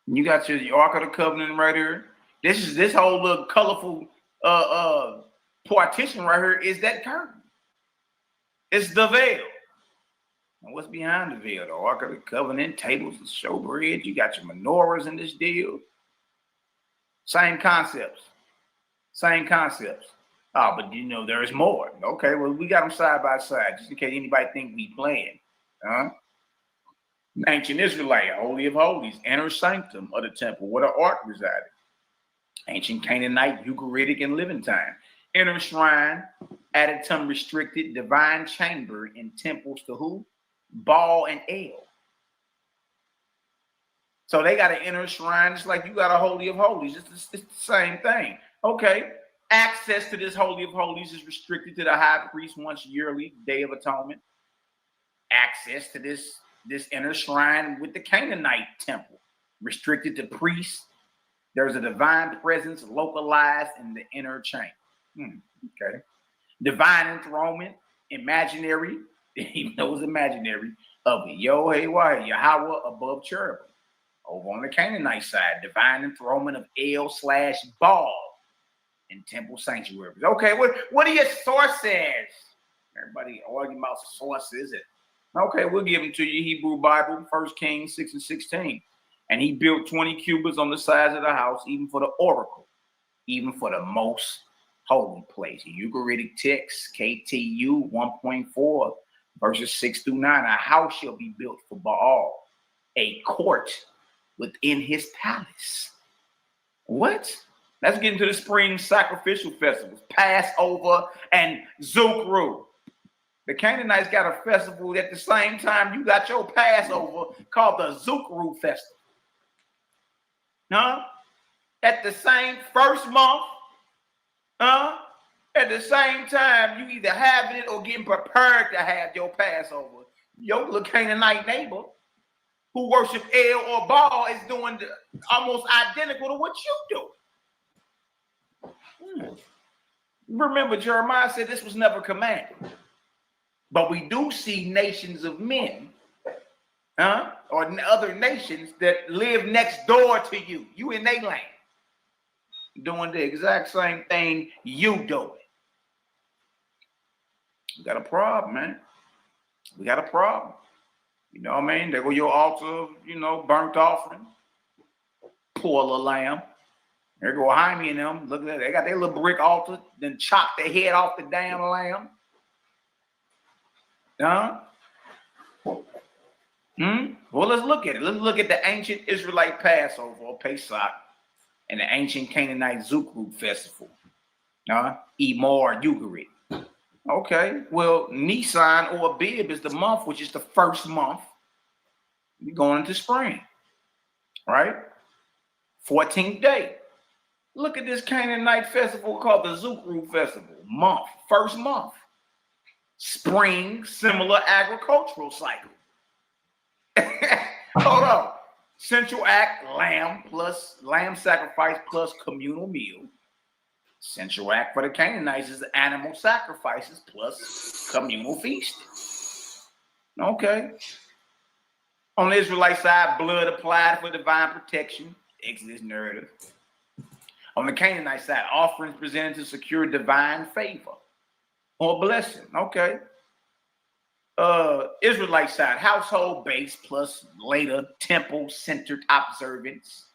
A: You got your Ark of the Covenant right here. This whole little colorful partition right here is that curtain. It's the veil. And what's behind the veil? The Ark of the Covenant, tables and showbread. You got your menorahs in this deal. Same concepts. Oh, but there's more. Okay, well, we got them side by side, just in case anybody think we playing. Ancient Israelite, Holy of Holies, inner sanctum of the temple where the ark resided. Ancient Canaanite, Ugaritic, and Levantine. Inner shrine, added some restricted divine chamber in temples to who? Baal and El. So they got an inner shrine, just like you got a Holy of Holies. It's the same thing. Okay. Access to this Holy of Holies is restricted to the high priest once yearly, Day of Atonement. Access to this inner shrine with the Canaanite temple, restricted to priests. There's a divine presence localized in the inner chamber. Okay. Divine enthronement, imaginary, even though it's imaginary, of Yahweh above cherubim. Over on the Canaanite side, divine enthronement of El/Baal in temple sanctuaries. Okay, what are your sources? Everybody arguing about sources. Okay, we'll give them to you. Hebrew Bible, 1 Kings 6 and 16. And he built 20 cubits on the sides of the house, even for the oracle, even for the most holy place. Ugaritic text, KTU 1.4, verses 6 through 9. A house shall be built for Baal, a court within his palace. What? Let's get into the spring sacrificial festivals, Passover and Zukru. The Canaanites got a festival at the same time you got your Passover called the Zukru festival. Huh? At the same first month, at the same time, you either having it or getting prepared to have your Passover. Your little Canaanite neighbor who worship El or Baal is doing almost identical to what you do. Remember, Jeremiah said this was never commanded. But we do see nations of men, or other nations that live next door to you. You in their land, doing the exact same thing you doing. We got a problem, man. We got a problem. You know what I mean? There go your altar, burnt offering. Poor little lamb. There go Jaime and them. Look at that. They got their little brick altar, then chop their head off the damn lamb. Well, let's look at it. Let's look at the ancient Israelite Passover or Pesach and the ancient Canaanite Zukru festival. Emor Ugarit. Okay, well, Nisan or Abib is the month, which is the first month. We're going into spring, right? 14th day. Look at this Canaanite festival called the Zukru festival. Month, first month. Spring, similar agricultural cycle. Hold on. Central act, lamb sacrifice plus communal meal. Central act for the Canaanites is animal sacrifices plus communal feasting. Okay. On the Israelite side, blood applied for divine protection. Exodus narrative. On the Canaanite side, offerings presented to secure divine favor or blessing. Okay. Israelite side, household base plus later temple-centered observance.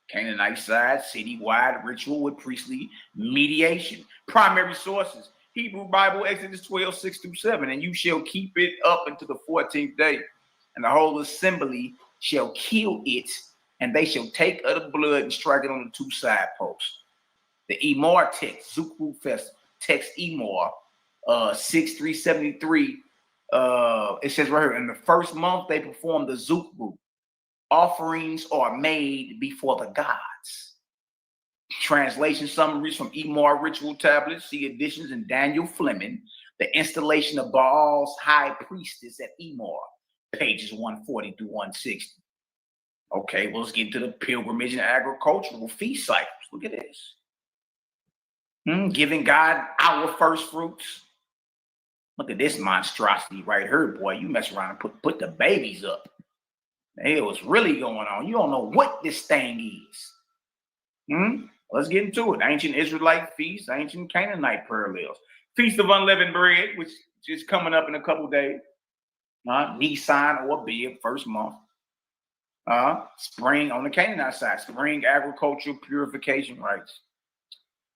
A: Canaanite side, citywide ritual with priestly mediation. Primary sources, Hebrew Bible, Exodus 12, 6 through 7. And you shall keep it up until the 14th day. And the whole assembly shall kill it, and they shall take of the blood and strike it on the two side posts. The Emor text, Zukru Festival, text Emor, 6373. It says right here, in the first month they perform the Zukru. Offerings are made before the gods. Translation summaries from Emor ritual tablets. See additions in Daniel Fleming. The installation of Baal's high priestess at Emor, pages 140 through 160. Okay, well, let's get into the pilgrimage and agricultural feast cycles. Look at this. Giving God our first fruits. Look at this monstrosity right here, boy. You mess around and put the babies up. Hey, what's really going on? You don't know what this thing is. Let's get into it. Ancient Israelite feasts, ancient Canaanite parallels. Feast of Unleavened Bread, which is coming up in a couple days. Nisan or Abib, first month. Spring on the Canaanite side, spring agricultural purification rites.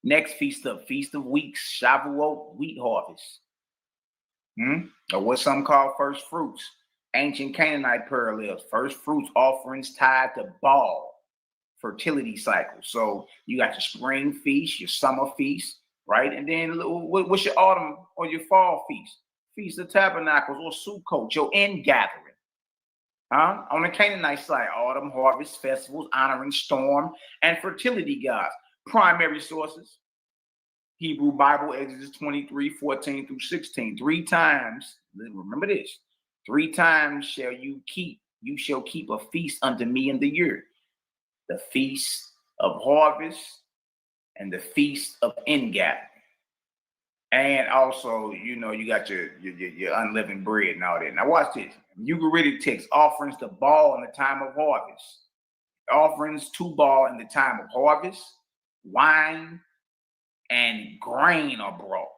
A: Next Feast of Weeks, Shavuot, wheat harvest. Or what some call first fruits. Ancient Canaanite parallels. First fruits offerings tied to Baal, fertility cycle. So you got your spring feast, your summer feast, right? And then what's your autumn or your fall feast? Feast of Tabernacles or Sukkot, your end gathering. On the Canaanite side, autumn harvest festivals honoring storm and fertility gods. Primary sources, Hebrew Bible, Exodus 23, 14 through 16. 3 times, remember this, 3 times you shall keep a feast unto me in the year. The feast of harvest and the feast of ingathering. And also, you got your unleavened bread and all that. Now watch this. Ugaritic text, offerings to Baal in the time of harvest. Offerings to Baal in the time of harvest, wine and grain are brought.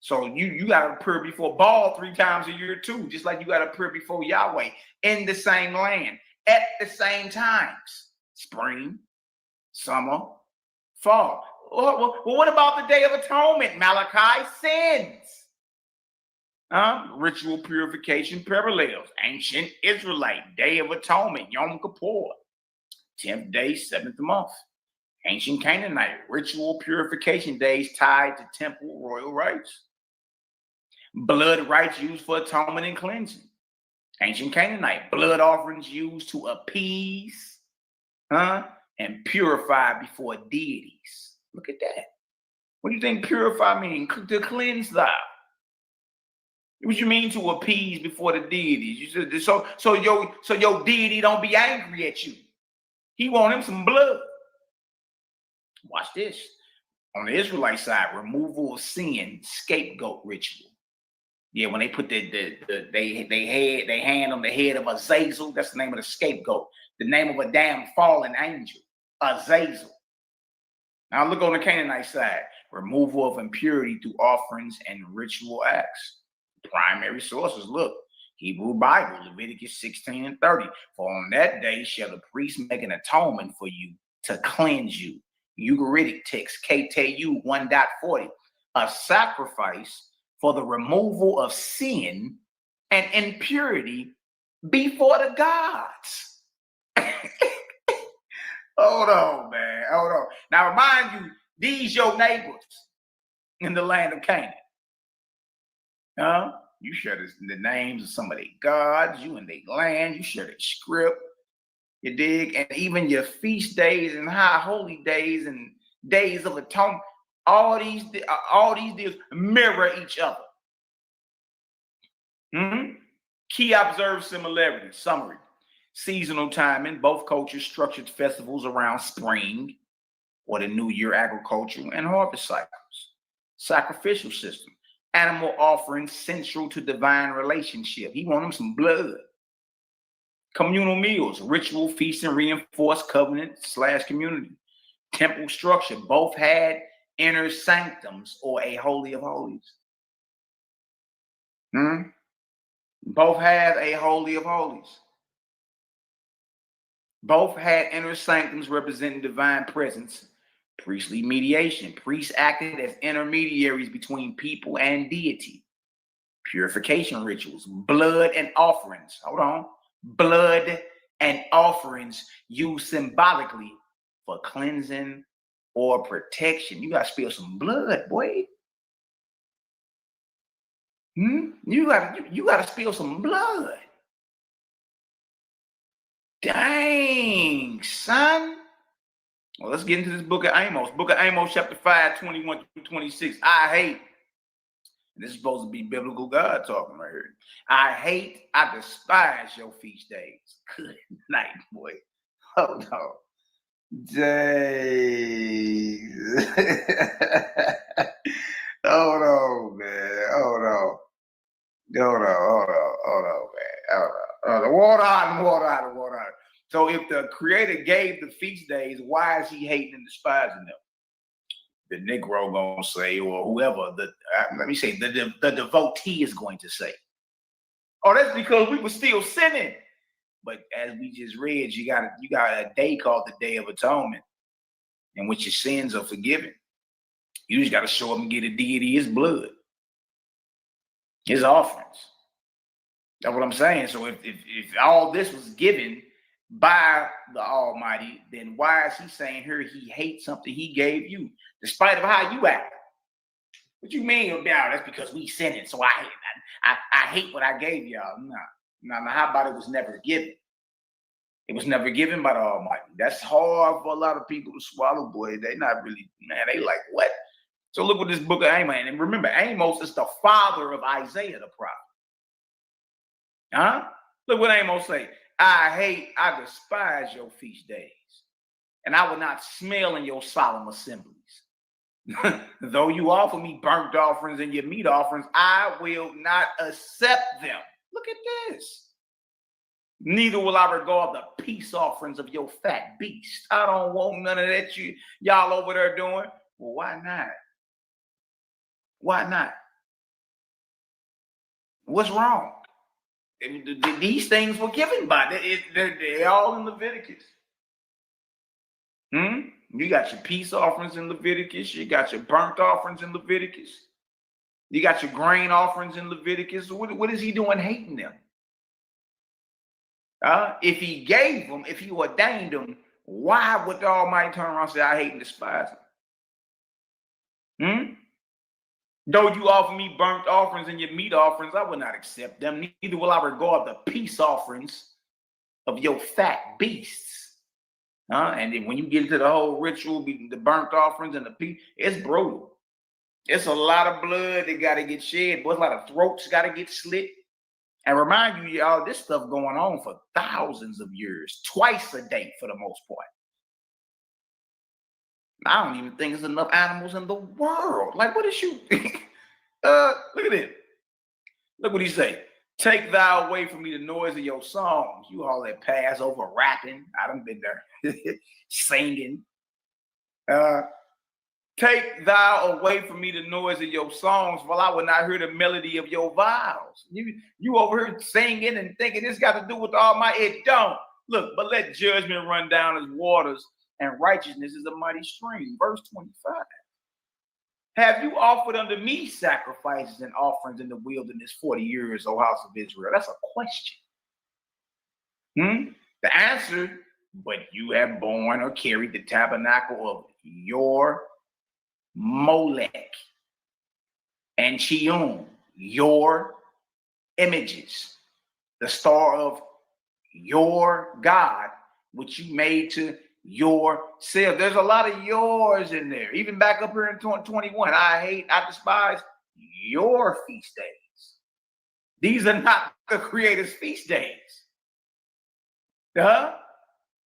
A: So you got to appear before Baal 3 times a year too, just like you got to appear before Yahweh in the same land at the same times. Spring, summer, fall. Well, what about the Day of Atonement? Malachi sins. Ritual purification parallels. Ancient Israelite Day of Atonement, Yom Kippur. 10th day, 7th month. Ancient Canaanite ritual purification days tied to temple royal rites. Blood rites used for atonement and cleansing. Ancient Canaanite blood offerings used to appease and purify before deities. Look at that. What do you think purify means? To cleanse thou. What you mean to appease before the deities? You said, so your deity don't be angry at you. He want him some blood. Watch this. On the Israelite side, removal of sin, scapegoat ritual. Yeah, when they put they hand on the head of Azazel, that's the name of the scapegoat. The name of a damn fallen angel, Azazel. Now look on the Canaanite side, removal of impurity through offerings and ritual acts. Primary sources, look, Hebrew Bible, Leviticus 16 and 30. For on that day shall the priest make an atonement for you to cleanse you. Ugaritic text, KTU 1.40. A sacrifice for the removal of sin and impurity before the gods. Hold on, man. Hold on. Now, remind you, these your neighbors in the land of Canaan. You share the names of some of their gods, you and their land, you share their script, you dig? And even your feast days and high holy days and days of atonement, all these deals mirror each other. Key observed similarities. Summary. Seasonal timing. Both cultures structured festivals around spring or the new year agricultural and harvest cycles. Sacrificial system. Animal offerings central to divine relationship. He wanted some blood. Communal meals. Ritual feasting reinforced covenant / community. Temple structure. Both had inner sanctums or a holy of holies. Both had a holy of holies. Both had inner sanctums representing divine presence, priestly mediation. Priests acted as intermediaries between people and deity. Purification rituals, blood and offerings. Hold on. Blood and offerings used symbolically for cleansing or protection. You got to spill some blood, boy. You got to spill some blood. Dang, son. Well, let's get into this book of Amos. Book of Amos, chapter 5, 21 through 26. I hate. This is supposed to be biblical God talking right here. I despise your feast days. Good night, boy. Hold on. Dang. Hold on, man. Hold on, man. Water on. So if the Creator gave the feast days, why is he hating and despising them? The Negro gonna say, or whoever, the devotee is going to say, oh, that's because we were still sinning. But as we just read, you got a day called the Day of Atonement, in which your sins are forgiven. You just got to show up and get a deity his blood, his offerings. That's what I'm saying. So if all this was given by the Almighty, then why is he saying here he hates something he gave you, despite of how you act? What you mean? Now that's because we sinning. So I hate what I gave y'all. Now, how about it was never given? It was never given by the Almighty. That's hard for a lot of people to swallow, boy. They not really, man, they like, what? So look what this book of Amos, and remember, Amos is the father of Isaiah the prophet. Huh? Look what Amos say. I despise your feast days, and I will not smell in your solemn assemblies. Though you offer me burnt offerings and your meat offerings, I will not accept them. Look at this. Neither will I regard the peace offerings of your fat beast. I don't want none of that y'all over there doing. Well, why not? Why not? What's wrong? These things were given by they're all in Leviticus. You got your peace offerings in Leviticus. You got your burnt offerings in Leviticus. You got your grain offerings in Leviticus. What is he doing hating them? If he gave them, if he ordained them, why would the Almighty turn around and say, I hate and despise them? Though you offer me burnt offerings and your meat offerings, I will not accept them. Neither will I regard the peace offerings of your fat beasts. And then when you get into the whole ritual, the burnt offerings and the peace, it's brutal. It's a lot of blood that got to get shed, but a lot of throats got to get slit. And remind you, y'all, this stuff going on for thousands of years, twice a day for the most part. I don't even think there's enough animals in the world. Like, what is you? Look at it. Look what he say. Take thou away from me the noise of your songs. You all that Passover rapping. I done been there. Singing. Take thou away from me the noise of your songs, while I will not hear the melody of your vows. You over here singing and thinking this got to do with the Almighty. It don't. Look, but let judgment run down as waters, and righteousness is a mighty stream. Verse 25. Have you offered unto me sacrifices and offerings in the wilderness 40 years, O house of Israel? That's a question. The answer, but you have borne or carried the tabernacle of your Molech and Chiun, your images, the star of your God, which you made to yourself. There's a lot of yours in there. Even back up here in 21, I despise your feast days. These are not the Creator's feast days.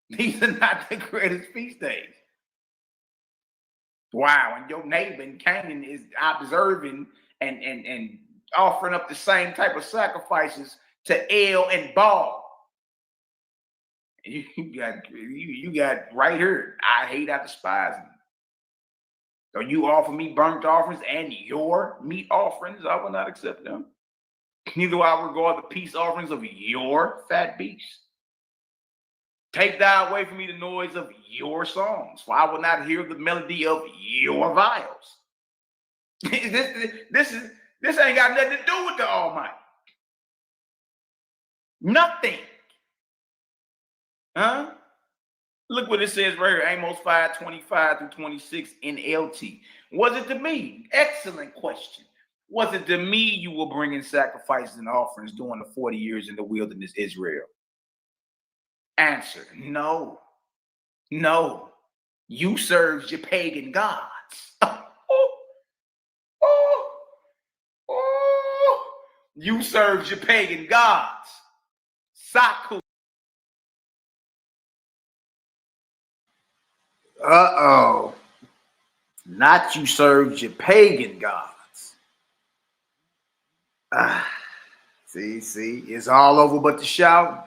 A: These are not the Creator's feast days. Wow, and your neighbor in Canaan is observing and offering up the same type of sacrifices to El and Baal. You got right here. I despise them. So you offer me burnt offerings and your meat offerings, I will not accept them. Neither will I regard the peace offerings of your fat beasts. Take thou away from me the noise of your songs, for I will not hear the melody of your viols. This ain't got nothing to do with the Almighty. Nothing. Look what it says right here, Amos 5:25 through 26 NLT. Was it to me? Excellent question. Was it to me you were bringing sacrifices and offerings during the 40 years in the wilderness, Israel? Answer, no. You served your pagan gods. You served your pagan gods. Saku. Not you served your pagan gods. See, it's all over but the shout.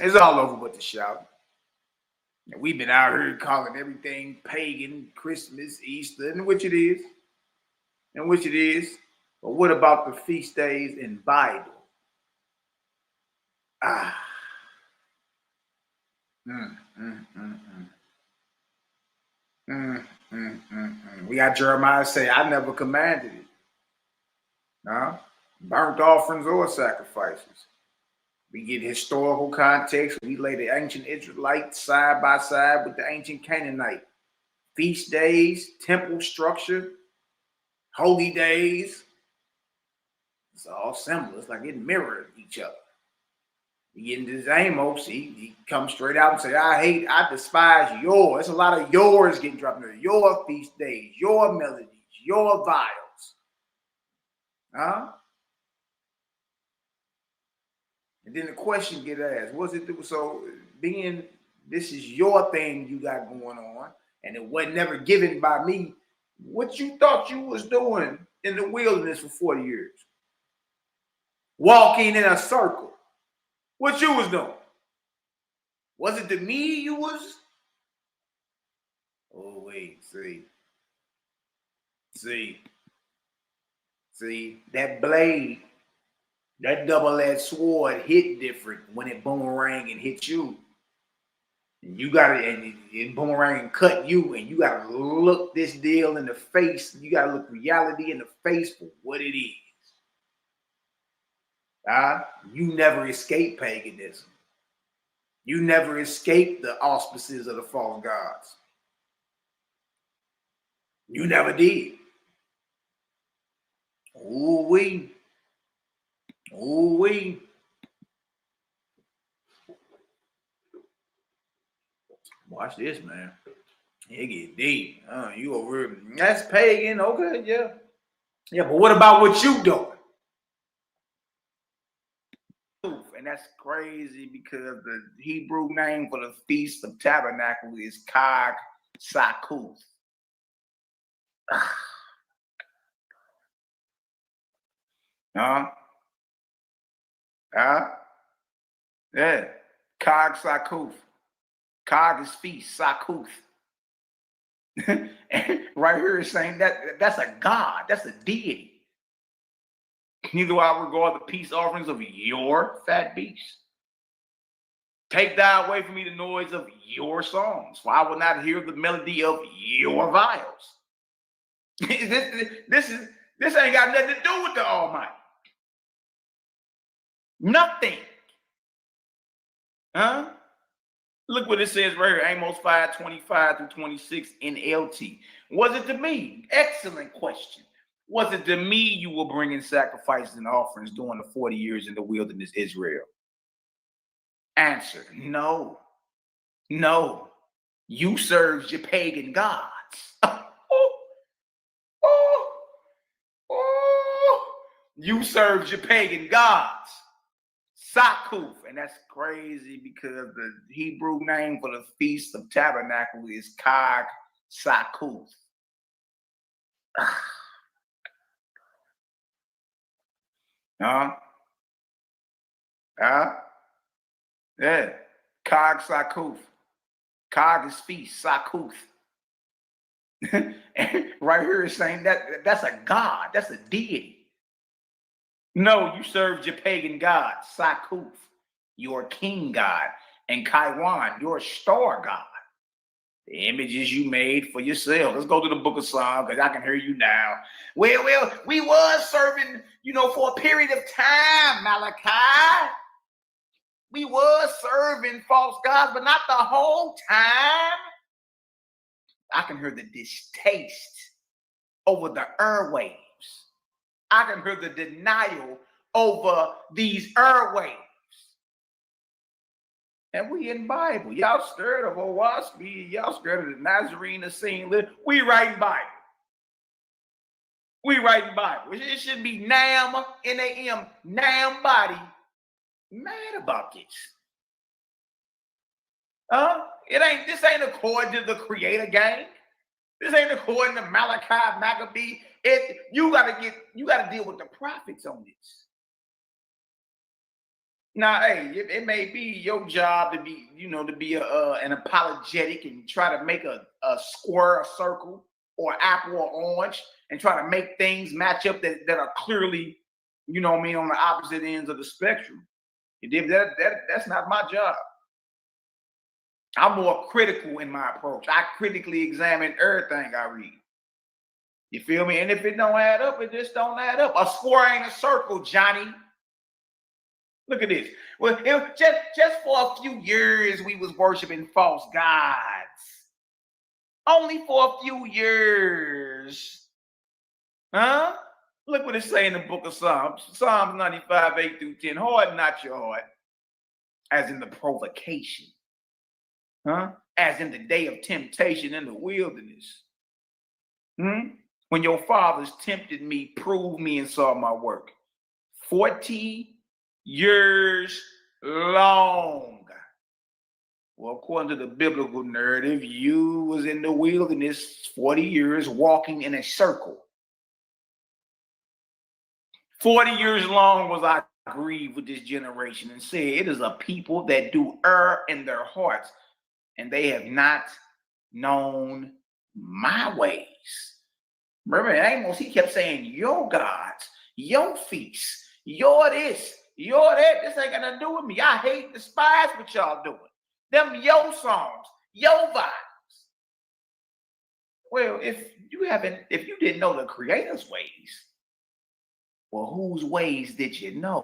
A: It's all over but the shout. And we've been out here calling everything pagan, Christmas, Easter, and which it is. But what about the feast days in Bible? We got Jeremiah say, I never commanded it. No, burnt offerings or sacrifices. We get historical context. We lay the ancient Israelites side by side with the ancient Canaanite. Feast days, temple structure. holy days. It's all similar. It's like it mirrored each other. You get into this Amos, he comes straight out and say, I despise your. It's a lot of yours getting dropped in there. Your feast days, your melodies, your vials. Huh? And then the question get asked, what's it do? So being this is your thing you got going on, and it wasn't never given by me, what you thought you was doing in the wilderness for 40 years? Walking in a circle. What you was doing? Was it to me you was? Oh, wait, see, that blade, that double-edged sword hit different when it boomerang and hit you. And you got it, and it boomerang and cut you, and you got to look this deal in the face. You got to look reality in the face for what it is. You never escape paganism. You never escape the auspices of the false gods. You never did. Ooh-wee. Ooh-wee. Watch this, man. It get deep. You over here. That's pagan. Okay, yeah. Yeah, but what about what you doing? And that's crazy because the Hebrew name for the Feast of Tabernacle is Chag Sakuth. Yeah. Chag Sakuth. Chag is feast, Sakuth. And right here is saying that's a god, that's a deity. Neither will I regard the peace offerings of your fat beasts. Take thou away from me the noise of your songs, for I will not hear the melody of your vials. This ain't got nothing to do with the Almighty. Nothing. Huh? Look what it says right here, Amos 5:25-26 NLT. Was it to me? Excellent question. Was it to me you were bringing sacrifices and offerings during the 40 years in the wilderness, Israel? Answer, no. No. You served your pagan gods. You served your pagan gods. Sakuth. And that's crazy because the Hebrew name for the Feast of Tabernacle is Chag Sakuth. Yeah. Chag Sakuth. Chag is feast, Sakuth. And right here is saying that's a god, that's a deity. No, you served your pagan god, Sakuth, your king god, and Kaiwan, your star god. The images you made for yourself. Let's go to the book of Psalms because I can hear you now. Well, we was serving, for a period of time, Malachi. We was serving false gods, but not the whole time. I can hear the distaste over the airwaves. I can hear the denial over these airwaves. And we in Bible. Y'all scared of Owaski. Y'all scared of the Nazarene scene. We writing Bible. We writing Bible. It should be Nam, N-A-M, Nam body. Mad about this. This ain't according to the creator gang. This ain't according to Malaki Macabee. You gotta deal with the prophets on this. Now, hey, it may be your job to be, an apologetic and try to make a square, a circle, or apple or orange, and try to make things match up that are clearly, on the opposite ends of the spectrum. That's not my job. I'm more critical in my approach. I critically examine everything I read. You feel me? And if it don't add up, it just don't add up. A square ain't a circle, Johnny. Look at this. Well, just for a few years, we was worshiping false gods. Only for a few years. Huh? Look what it say in the book of Psalms. Psalms 95, 8 through 10. Harden not your heart, as in the provocation. Huh? As in the day of temptation in the wilderness. When your fathers tempted me, proved me, and saw my work. 40 years long. Well, according to the biblical narrative, you was in the wilderness 40 years walking in a circle. 40 years long was I grieved with this generation and said, it is a people that do err in their hearts, and they have not known my ways. Remember, in Amos, he kept saying, your gods, your feasts, your this, your that. This ain't got nothing to do with me. I hate and despise what y'all doing. Them your songs, your vibes. Well, if you didn't know the Creator's ways, well, whose ways did you know?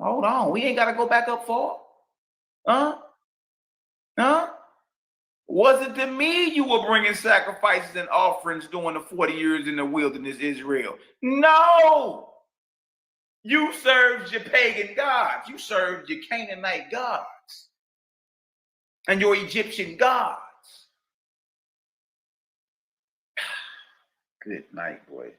A: Hold on. We ain't got to go back up far. Was it to me you were bringing sacrifices and offerings during the 40 years in the wilderness, Israel? No. You served your pagan gods. You served your Canaanite gods and your Egyptian gods. Good night, boy.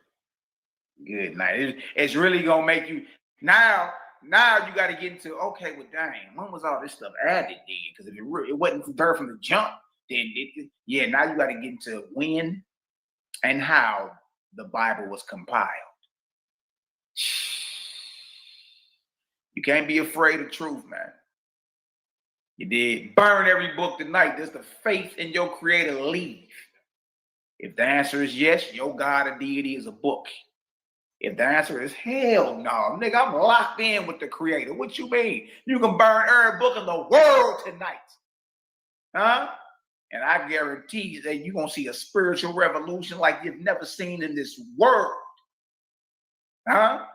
A: Good night. It's really going to make you... Now you got to get into, okay, well, dang, when was all this stuff added then? Because if it wasn't there from the jump, then now you got to get into when and how the Bible was compiled. You can't be afraid of truth, man. You did burn every book tonight. Does the faith in your Creator leave? If the answer is yes, your God or deity is a book. If the answer is hell no, nigga, I'm locked in with the Creator. What you mean? You can burn every book in the world tonight. Huh? And I guarantee you that you're going to see a spiritual revolution like you've never seen in this world. Huh?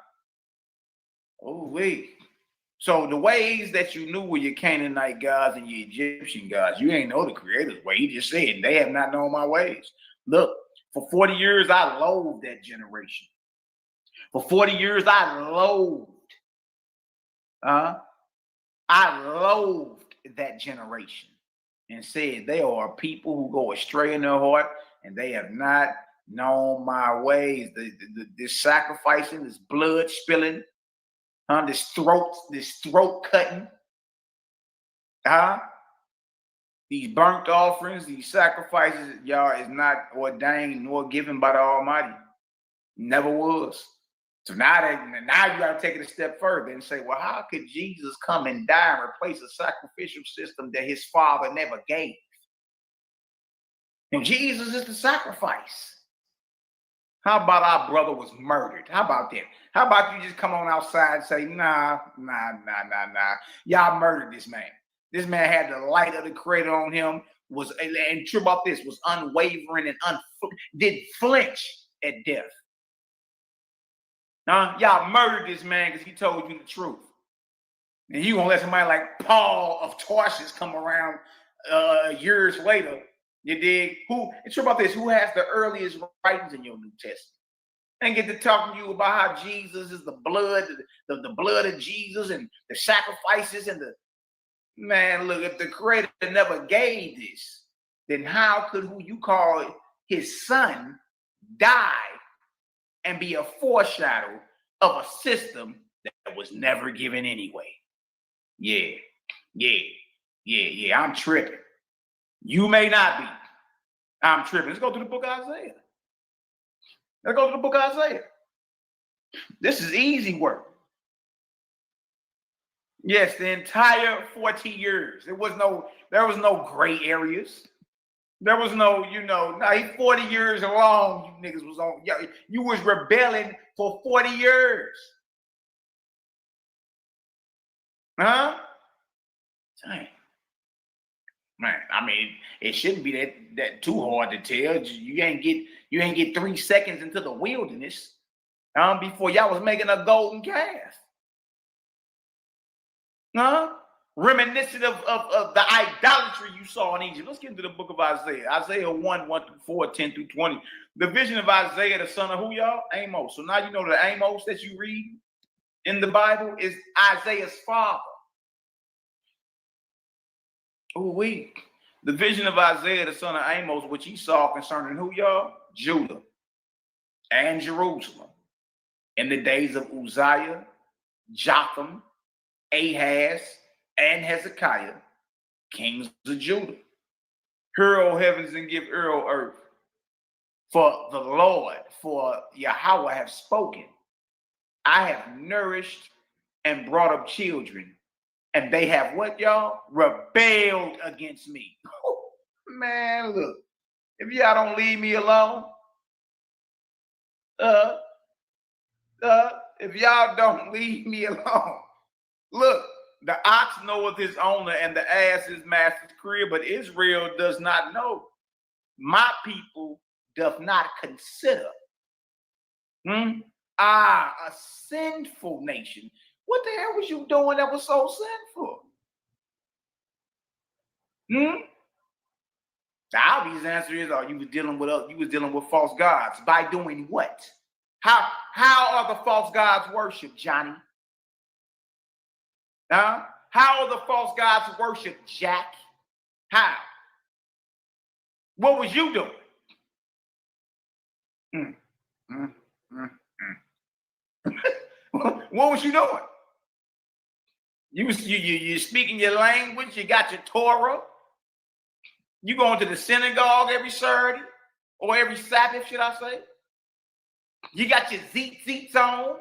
A: Oh, wait. So the ways that you knew were your Canaanite gods and your Egyptian gods, you ain't know the Creator's way. He just said, they have not known my ways. Look, for 40 years, I loathed that generation. For 40 years, I loathed that generation and said they are people who go astray in their heart and they have not known my ways. This sacrificing, this blood spilling, this throat cutting, these burnt offerings, these sacrifices, y'all, is not ordained nor given by the Almighty. Never was. So now you got to take it a step further and say, well, how could Jesus come and die and replace a sacrificial system that his Father never gave? And Jesus is the sacrifice. How about our brother was murdered? How about that? How about you just come on outside and say, nah. Y'all murdered this man. This man had the light of the Creator on him, and true about this, was unwavering and did flinch at death. Y'all murdered this man because he told you the truth. And you gonna let somebody like Paul of Tarsus come around years later, you dig? It's true about this, who has the earliest writings in your New Testament? And get to talking to you about how Jesus is the blood of Jesus and the sacrifices and the... Man, look, if the Creator never gave this, then how could who you call his son die and be a foreshadow of a system that was never given anyway? Yeah, I'm tripping. You may not be. I'm tripping. Let's go to the book of Isaiah. This is easy work. Yes, the entire 40 years. There was no gray areas. There was no, now 40 years long, you niggas was on, you was rebelling for 40 years. Huh? Dang. Man, I mean, it shouldn't be that too hard to tell. You ain't get 3 seconds into the wilderness before y'all was making a golden calf. Huh? reminiscent of the idolatry you saw in Egypt. Let's get into the book of Isaiah. Isaiah 1, 1 through 4, 10 through 20. The vision of Isaiah, the son of who, y'all? Amos. So now you know the Amos that you read in the Bible is Isaiah's father. Ooh-wee. The vision of Isaiah, the son of Amos, which he saw concerning who, y'all? Judah and Jerusalem in the days of Uzziah, Jotham, Ahaz, and Hezekiah, kings of Judah. Hear, O heavens, and give ear, O earth, for the Lord, for Yahweh have spoken. I have nourished and brought up children, and they have what, y'all? Rebelled against me. Man, look, if y'all don't leave me alone, if y'all don't leave me alone, look, the ox knoweth his owner and the ass his master's crib, but Israel does not know. My people doth not consider. A sinful nation. What the hell was you doing that was so sinful? The obvious answer is, you was dealing with false gods. By doing what? How are the false gods worshipped, Johnny? How are the false gods worshipped, Jack? How? What was you doing? What was you doing? You speaking your language. You got your Torah. You going to the synagogue every Saturday or every Sabbath, should I say? You got your zeets on.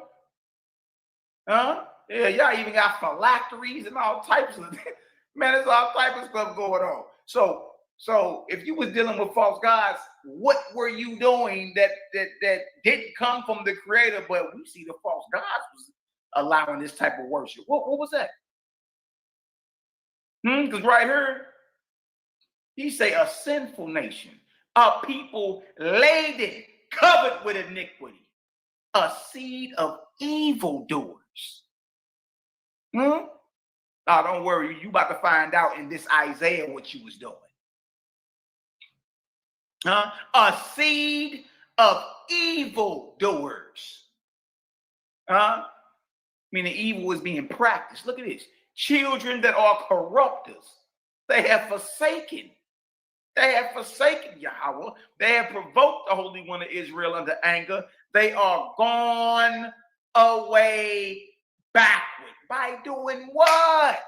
A: Yeah, y'all even got phylacteries and all types of man. There's all types of stuff going on. So if you was dealing with false gods, what were you doing that didn't come from the Creator? But we see the false gods was allowing this type of worship. What was that? Because right here, he say a sinful nation, a people laden, covered with iniquity, a seed of evildoers. Oh, don't worry, you about to find out in this Isaiah what you was doing. A seed of evildoers. Meaning evil is being practiced. Look at this. Children that are corrupters. They have forsaken. They have forsaken Yahweh. They have provoked the Holy One of Israel under anger. They are gone away backward. By doing what?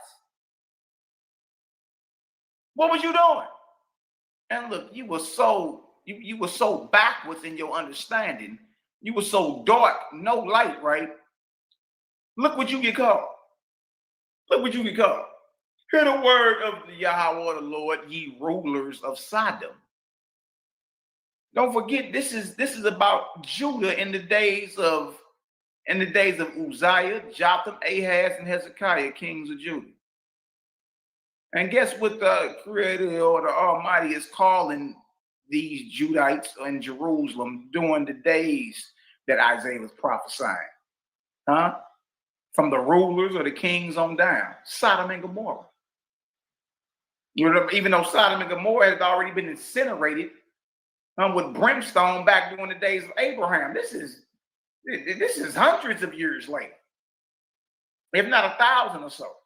A: What was you doing? And look, you were so backwards in your understanding. You were so dark, no light, right? Look what you get called. Look what you get called. Hear the word of the Yahweh the Lord, ye rulers of Sodom. Don't forget, this is about Judah in the days of Uzziah, Jotham, Ahaz, and Hezekiah, kings of Judah. And guess what the Creator or the Almighty is calling these Judites in Jerusalem during the days that Isaiah was prophesying? From the rulers or the kings on down, Sodom and Gomorrah. Even though Sodom and Gomorrah had already been incinerated with brimstone back during the days of Abraham. This is hundreds of years later, if not 1,000 or so.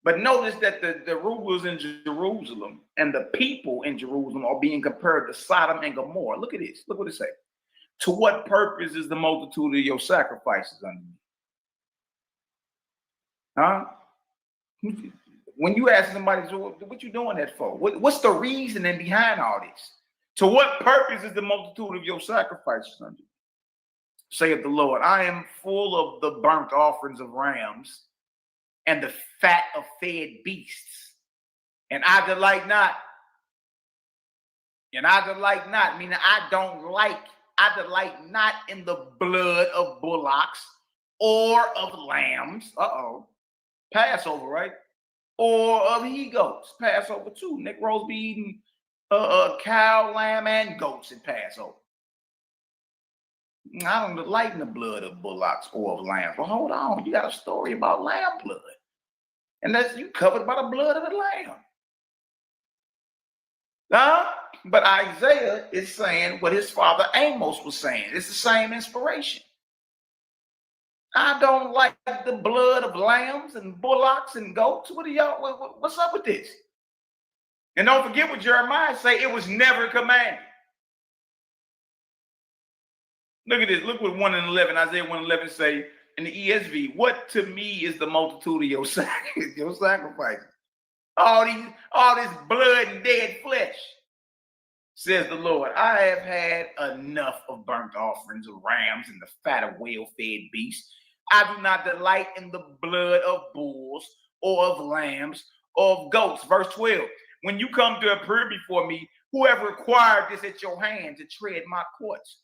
A: But notice that the rulers in Jerusalem and the people in Jerusalem are being compared to Sodom and Gomorrah. Look at this. Look what it says. To what purpose is the multitude of your sacrifices unto me? When you ask somebody, what you doing that for? What's the reasoning behind all this? To what purpose is the multitude of your sacrifices unto me? Saith the Lord, I am full of the burnt offerings of rams and the fat of fed beasts. And I delight not. And I delight not, meaning I delight not in the blood of bullocks or of lambs. Passover, right? Or of he-goats. Passover too. Negroes be eating cow, lamb, and goats at Passover. I don't delight in the blood of bullocks or of lambs. Well, hold on. You got a story about lamb blood. And that's you covered by the blood of the Lamb. Huh? But Isaiah is saying what his father Amos was saying. It's the same inspiration. I don't like the blood of lambs and bullocks and goats. What are y'all? What's up with this? And don't forget what Jeremiah say. It was never commanded. Look at this. Look what 1:11, Isaiah 1:11 say in the ESV. What to me is the multitude of your sacrifices? All this blood and dead flesh, says the Lord. I have had enough of burnt offerings of rams and the fat of well-fed beasts. I do not delight in the blood of bulls or of lambs or of goats. Verse 12. When you come to appear before me, whoever required this at your hand to tread my courts.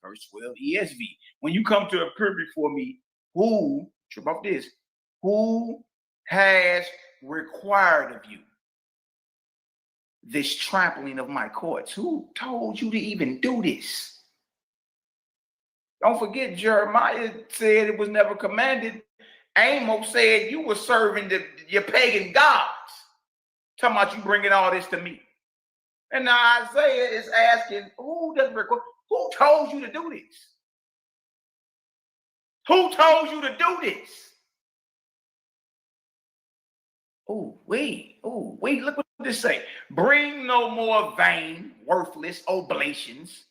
A: Verse 12, ESV. When you come to appear before me, who has required of you this trampling of my courts? Who told you to even do this? Don't forget, Jeremiah said it was never commanded. Amos said you were serving your pagan gods. Talking about you bringing all this to me. And now Isaiah is asking, who told you to do this? Who told you to do this? Wait, look what this say. Bring no more vain, worthless oblations.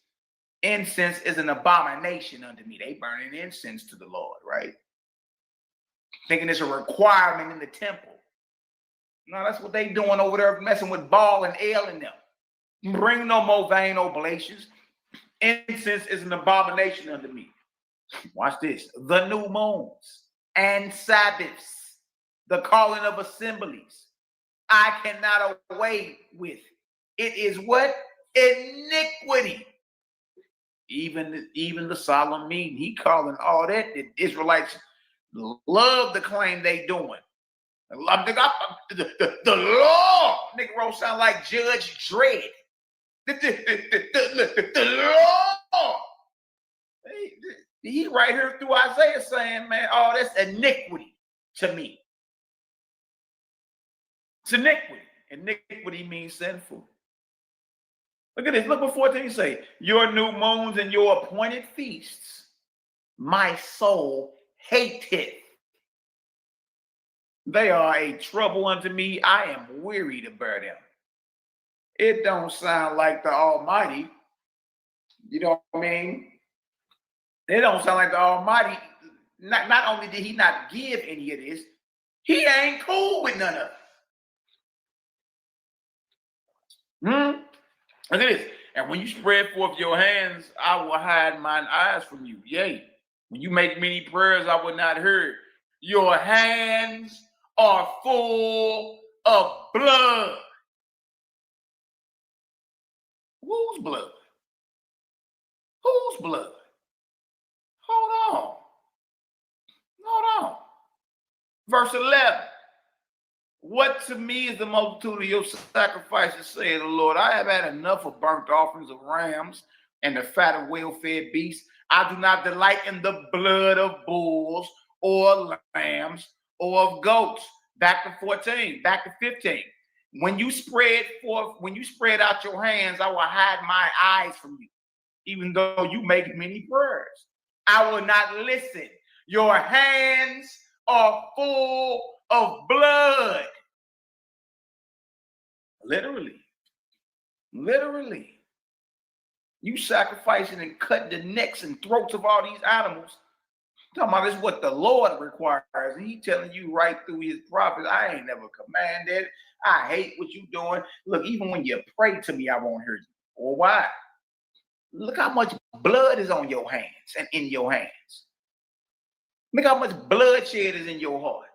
A: Incense is an abomination unto me. They burning incense to the Lord, right? Thinking it's a requirement in the temple. No, that's what they doing over there, messing with Baal and El in them. Bring no more vain oblations. Incense is an abomination unto me. Watch this. The new moons and Sabbaths, the calling of assemblies, I cannot away with. It is what? Iniquity. Even the solemn meeting, he calling all that. The Israelites love the claim they doing. The law, Negro sound like Judge Dredd. The law. He right here through Isaiah saying, man, oh, that's iniquity to me. It's iniquity. Iniquity means sinful. Look at this. Look what 14 say. Your new moons and your appointed feasts, my soul hateth. They are a trouble unto me. I am weary to bear them. It don't sound like the Almighty. You know what I mean? It don't sound like the Almighty. Not only did he not give any of this, he ain't cool with none of it. Look at this. And when you spread forth your hands, I will hide mine eyes from you. Yea, when you make many prayers, I will not hear. Your hands are full of blood. Whose blood? Whose blood? Hold on. Verse 11. What to me is the multitude of your sacrifices, saith the Lord. I have had enough of burnt offerings of rams and the fat of well-fed beasts. I do not delight in the blood of bulls or lambs or of goats. Back to 14, back to 15. When you spread out your hands, I will hide my eyes from you, even though you make many prayers. I will not listen. Your hands are full of blood. Literally. You sacrificing and cutting the necks and throats of all these animals. Talking about this is what the Lord requires. And he telling you right through his prophets, I ain't never commanded. I hate what you doing. Look, even when you pray to me, I won't hear you. Or why? Look how much blood is on your hands and in your hands. Look how much bloodshed is in your heart.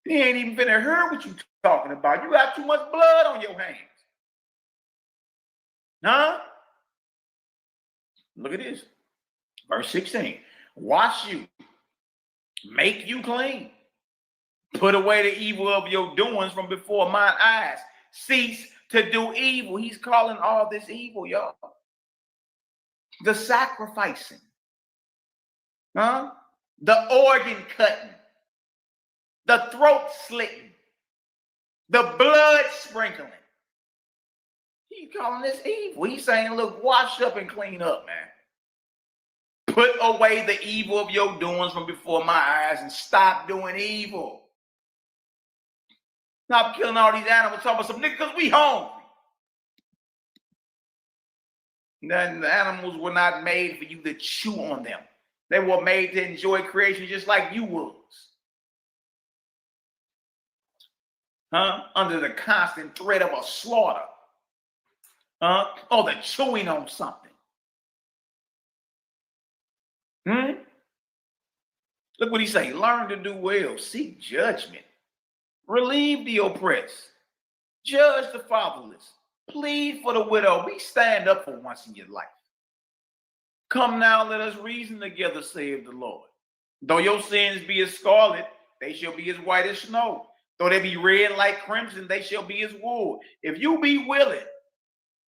A: He ain't even finna hear what you talking about. You got too much blood on your hands. Huh? Look at this. Verse 16. Wash you. Make you clean. Put away the evil of your doings from before mine eyes. Cease to do evil. He's calling all this evil, y'all. The sacrificing. Huh? The organ cutting. the throat slitting, the blood sprinkling. He's calling this evil. He's saying, look, wash up and clean up, man. Put away the evil of your doings from before my eyes and stop doing evil. Stop killing all these animals, talking about some niggas because we hungry. Then the animals were not made for you to chew on them. They were made to enjoy creation just like you was. Under the constant threat of a slaughter. Or the chewing on something. Look what he say. Learn to do well. Seek judgment. Relieve the oppressed. Judge the fatherless. Plead for the widow. Be stand up for once in your life. Come now, let us reason together, saith the Lord. Though your sins be as scarlet, they shall be as white as snow. Though they be red like crimson, they shall be as wool. If you be willing,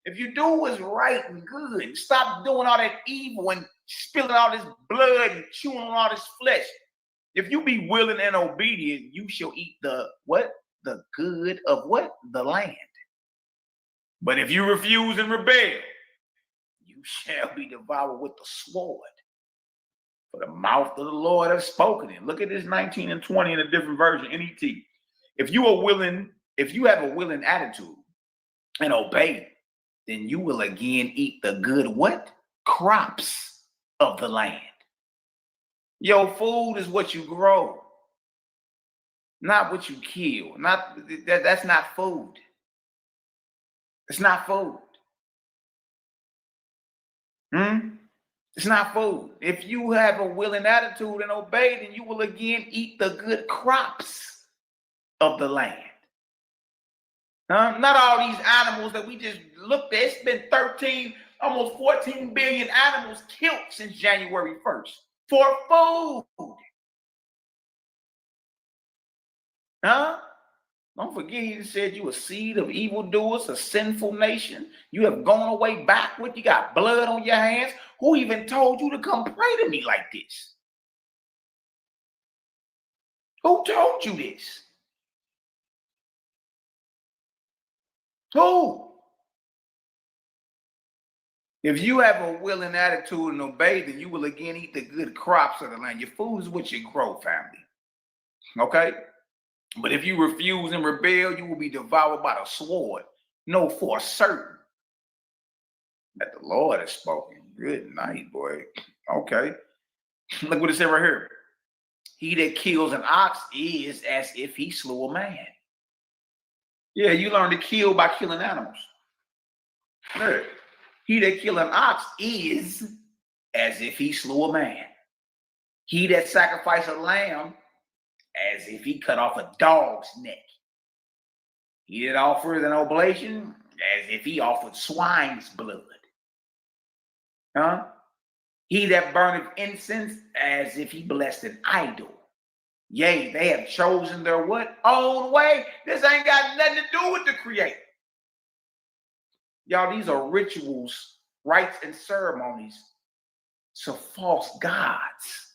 A: if you do what's right and good, and stop doing all that evil and spilling all this blood and chewing on all this flesh, if you be willing and obedient, you shall eat the what? The good of what? The land. But if you refuse and rebel, you shall be devoured with the sword. For the mouth of the Lord has spoken it. Look at this 19 and 20 in a different version, NET. If you have a willing attitude and obey, then you will again eat the good what? Crops of the land. Your food is what you grow, not what you kill. That's not food. It's not food. It's not food. If you have a willing attitude and obey, then you will again eat the good crops of the land. Not all these animals that we just looked at. It's been almost 14 billion animals killed since January 1st for food. Don't forget, he said you a seed of evildoers, a sinful nation. You have gone away backward. You got blood on your hands. Who even told you to come pray to me like this? Who told you this? Who? If you have a willing attitude and obey, then you will again eat the good crops of the land. Your food is what you grow, family. Okay? But if you refuse and rebel, you will be devoured by the sword. Know for certain that the Lord has spoken. Good night, boy. Okay. Look what it said right here. He that kills an ox is as if he slew a man. Yeah, you learn to kill by killing animals. Look. He that kills an ox is as if he slew a man. He that sacrifices a lamb as if he cut off a dog's neck. He that offers an oblation as if he offered swine's blood. He that burneth incense as if he blessed an idol. Yea, they have chosen their what? Own way. This ain't got nothing to do with the Creator. Y'all, these are rituals, rites, and ceremonies to false gods.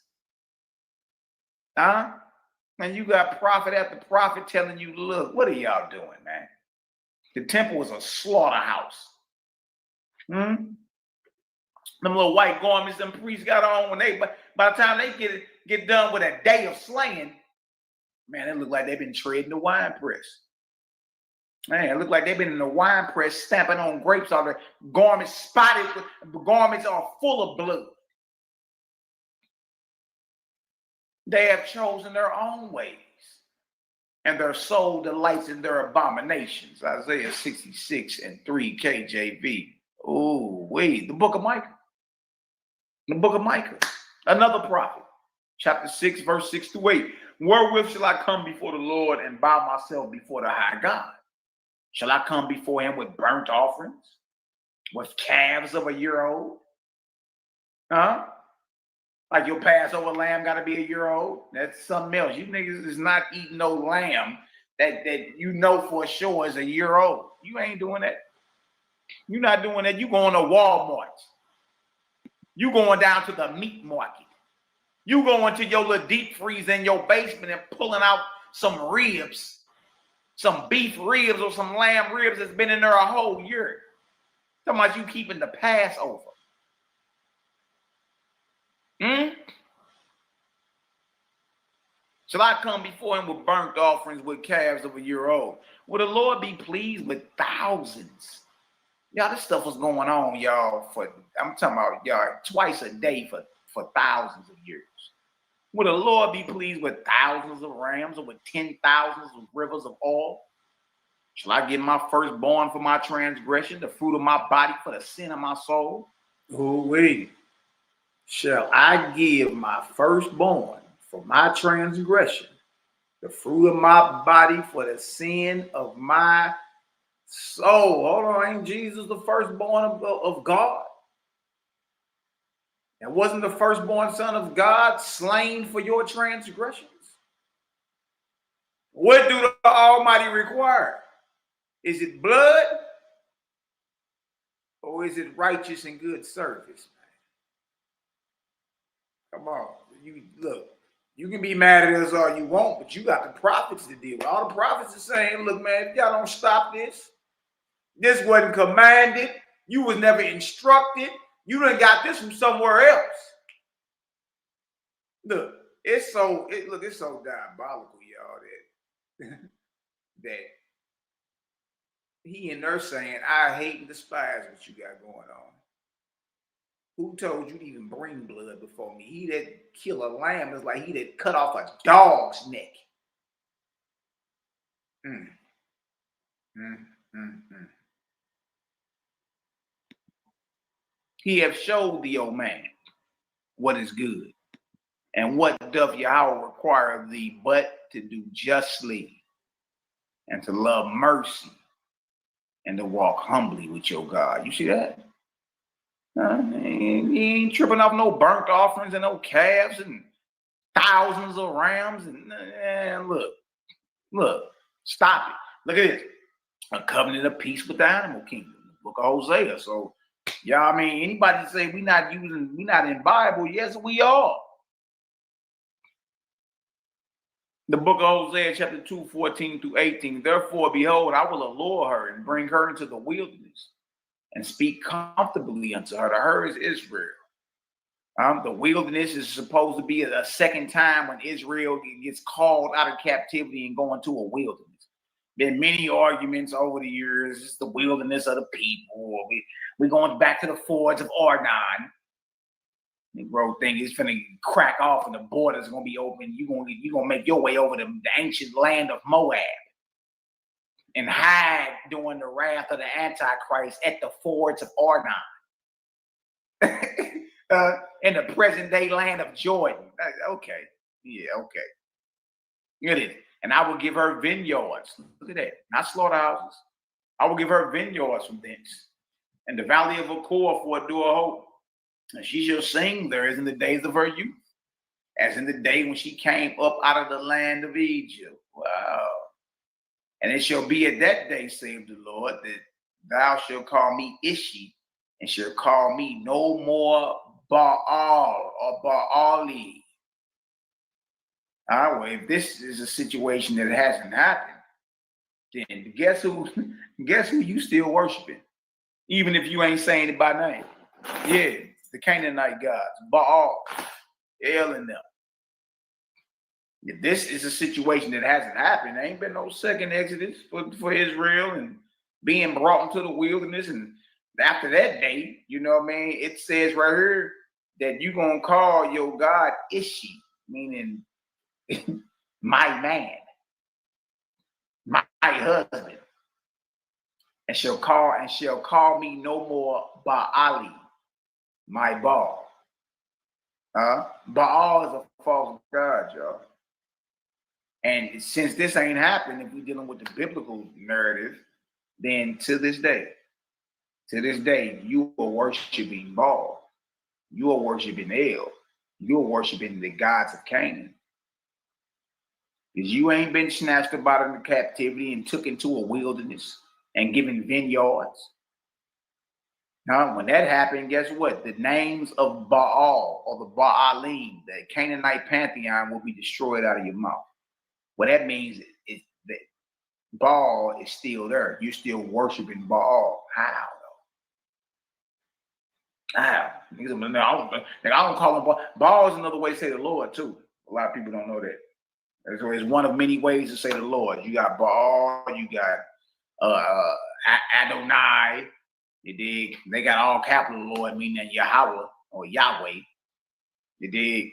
A: And you got prophet after prophet telling you, look, what are y'all doing, man? The temple was a slaughterhouse. Them little white garments them priests got on by the time they get done with a day of slaying, man, it look like they've been treading the wine press. Man, it look like they've been in the wine press stamping on grapes. All the garments spotted, garments are full of blood. They have chosen their own ways, and their soul delights in their abominations. Isaiah 66 and 3 KJV. Oh, wait, the book of Micah. The book of Micah, another prophet, chapter 6, verse 6 to 8. Wherewith shall I come before the Lord and bow myself before the high God? Shall I come before him with burnt offerings, with calves of a year old? Like your Passover lamb got to be a year old? That's something else. You niggas is not eating no lamb that you know for sure is a year old. You ain't doing that. You're not doing that. You going to Walmart. You going down to the meat market. You going to your little deep freeze in your basement and pulling out some ribs, some beef ribs or some lamb ribs that's been in there a whole year. Talking about you keeping the Passover. Shall I come before him with burnt offerings with calves of a year old? Will the Lord be pleased with thousands? Y'all, this stuff was going on, y'all, I'm talking about, y'all, twice a day for thousands of years. Will the Lord be pleased with thousands of rams or with 10,000s of rivers of oil? Shall I give my firstborn for my transgression, the fruit of my body for the sin of my soul? Ooh-wee. Shall I give my firstborn for my transgression, the fruit of my body for the sin of my soul? Hold on, ain't Jesus the firstborn of God? And wasn't the firstborn son of God slain for your transgressions? What do the Almighty require? Is it blood or is it righteous and good service? Come on, you look. You can be mad at us all you want, but you got the prophets to deal with. All the prophets are saying, look, man, if y'all don't stop this, this wasn't commanded. You was never instructed. You done got this from somewhere else. Look, it's so diabolical, y'all, that he and they're saying, I hate and despise what you got going on. Who told you to even bring blood before me? He that kill a lamb is like he that cut off a dog's neck. He have showed thee, O man, what is good, and what doth Yahweh require of thee but to do justly, and to love mercy, and to walk humbly with your God. You see that? He ain't tripping off no burnt offerings and no calves and thousands of rams. And look, stop it. Look at this. A covenant of peace with the animal kingdom. Book of Hosea. So, yeah, I mean, anybody say we not in Bible? Yes, we are. The book of Hosea, chapter 2, 14 through 18. Therefore, behold, I will allure her and bring her into the wilderness, and speak comfortably unto her. To her is Israel. The wilderness is supposed to be a second time when Israel gets called out of captivity and going to a wilderness. Been many arguments over the years. It's the wilderness of the people. Or we're going back to the fords of Arnon. Negro thing is finna crack off and the borders are gonna be open. You're gonna make your way over to the ancient land of Moab and hide during the wrath of the Antichrist at the fords of Arnon. In the present day land of Jordan. Okay. Yeah, okay. Look at it. And I will give her vineyards. Look at that. Not slaughterhouses. I will give her vineyards from thence. And the valley of Achor for a door of hope. And she shall sing there as in the days of her youth, as in the day when she came up out of the land of Egypt. Wow. And it shall be at that day, saith the Lord, that thou shalt call me Ishi, and shalt call me no more Baal or Baali. All right, well, if this is a situation that hasn't happened, then guess who you still worshiping? Even if you ain't saying it by name. Yeah, the Canaanite gods, Baal, El and them. If this is a situation that hasn't happened, there ain't been no second Exodus for Israel and being brought into the wilderness. And after that day, you know what I mean? It says right here that you're going to call your God Ishi, meaning my man, my husband, and shall call me no more Baali, my Baal. Baal is a false god, y'all. And since this ain't happened, if we're dealing with the biblical narrative, then to this day, you are worshiping Baal. You are worshiping El. You are worshiping the gods of Canaan. Because you ain't been snatched up out of captivity and took into a wilderness and given vineyards. When that happened, guess what? The names of Baal or the Baalim, the Canaanite pantheon, will be destroyed out of your mouth. What that means is that Baal is still there. You're still worshiping Baal. How? How? I don't call him Baal. Baal is another way to say the Lord too. A lot of people don't know that. It's one of many ways to say the Lord. You got Baal, you got Adonai. You dig? They got all capital Lord, meaning Yahweh or Yahweh. You dig?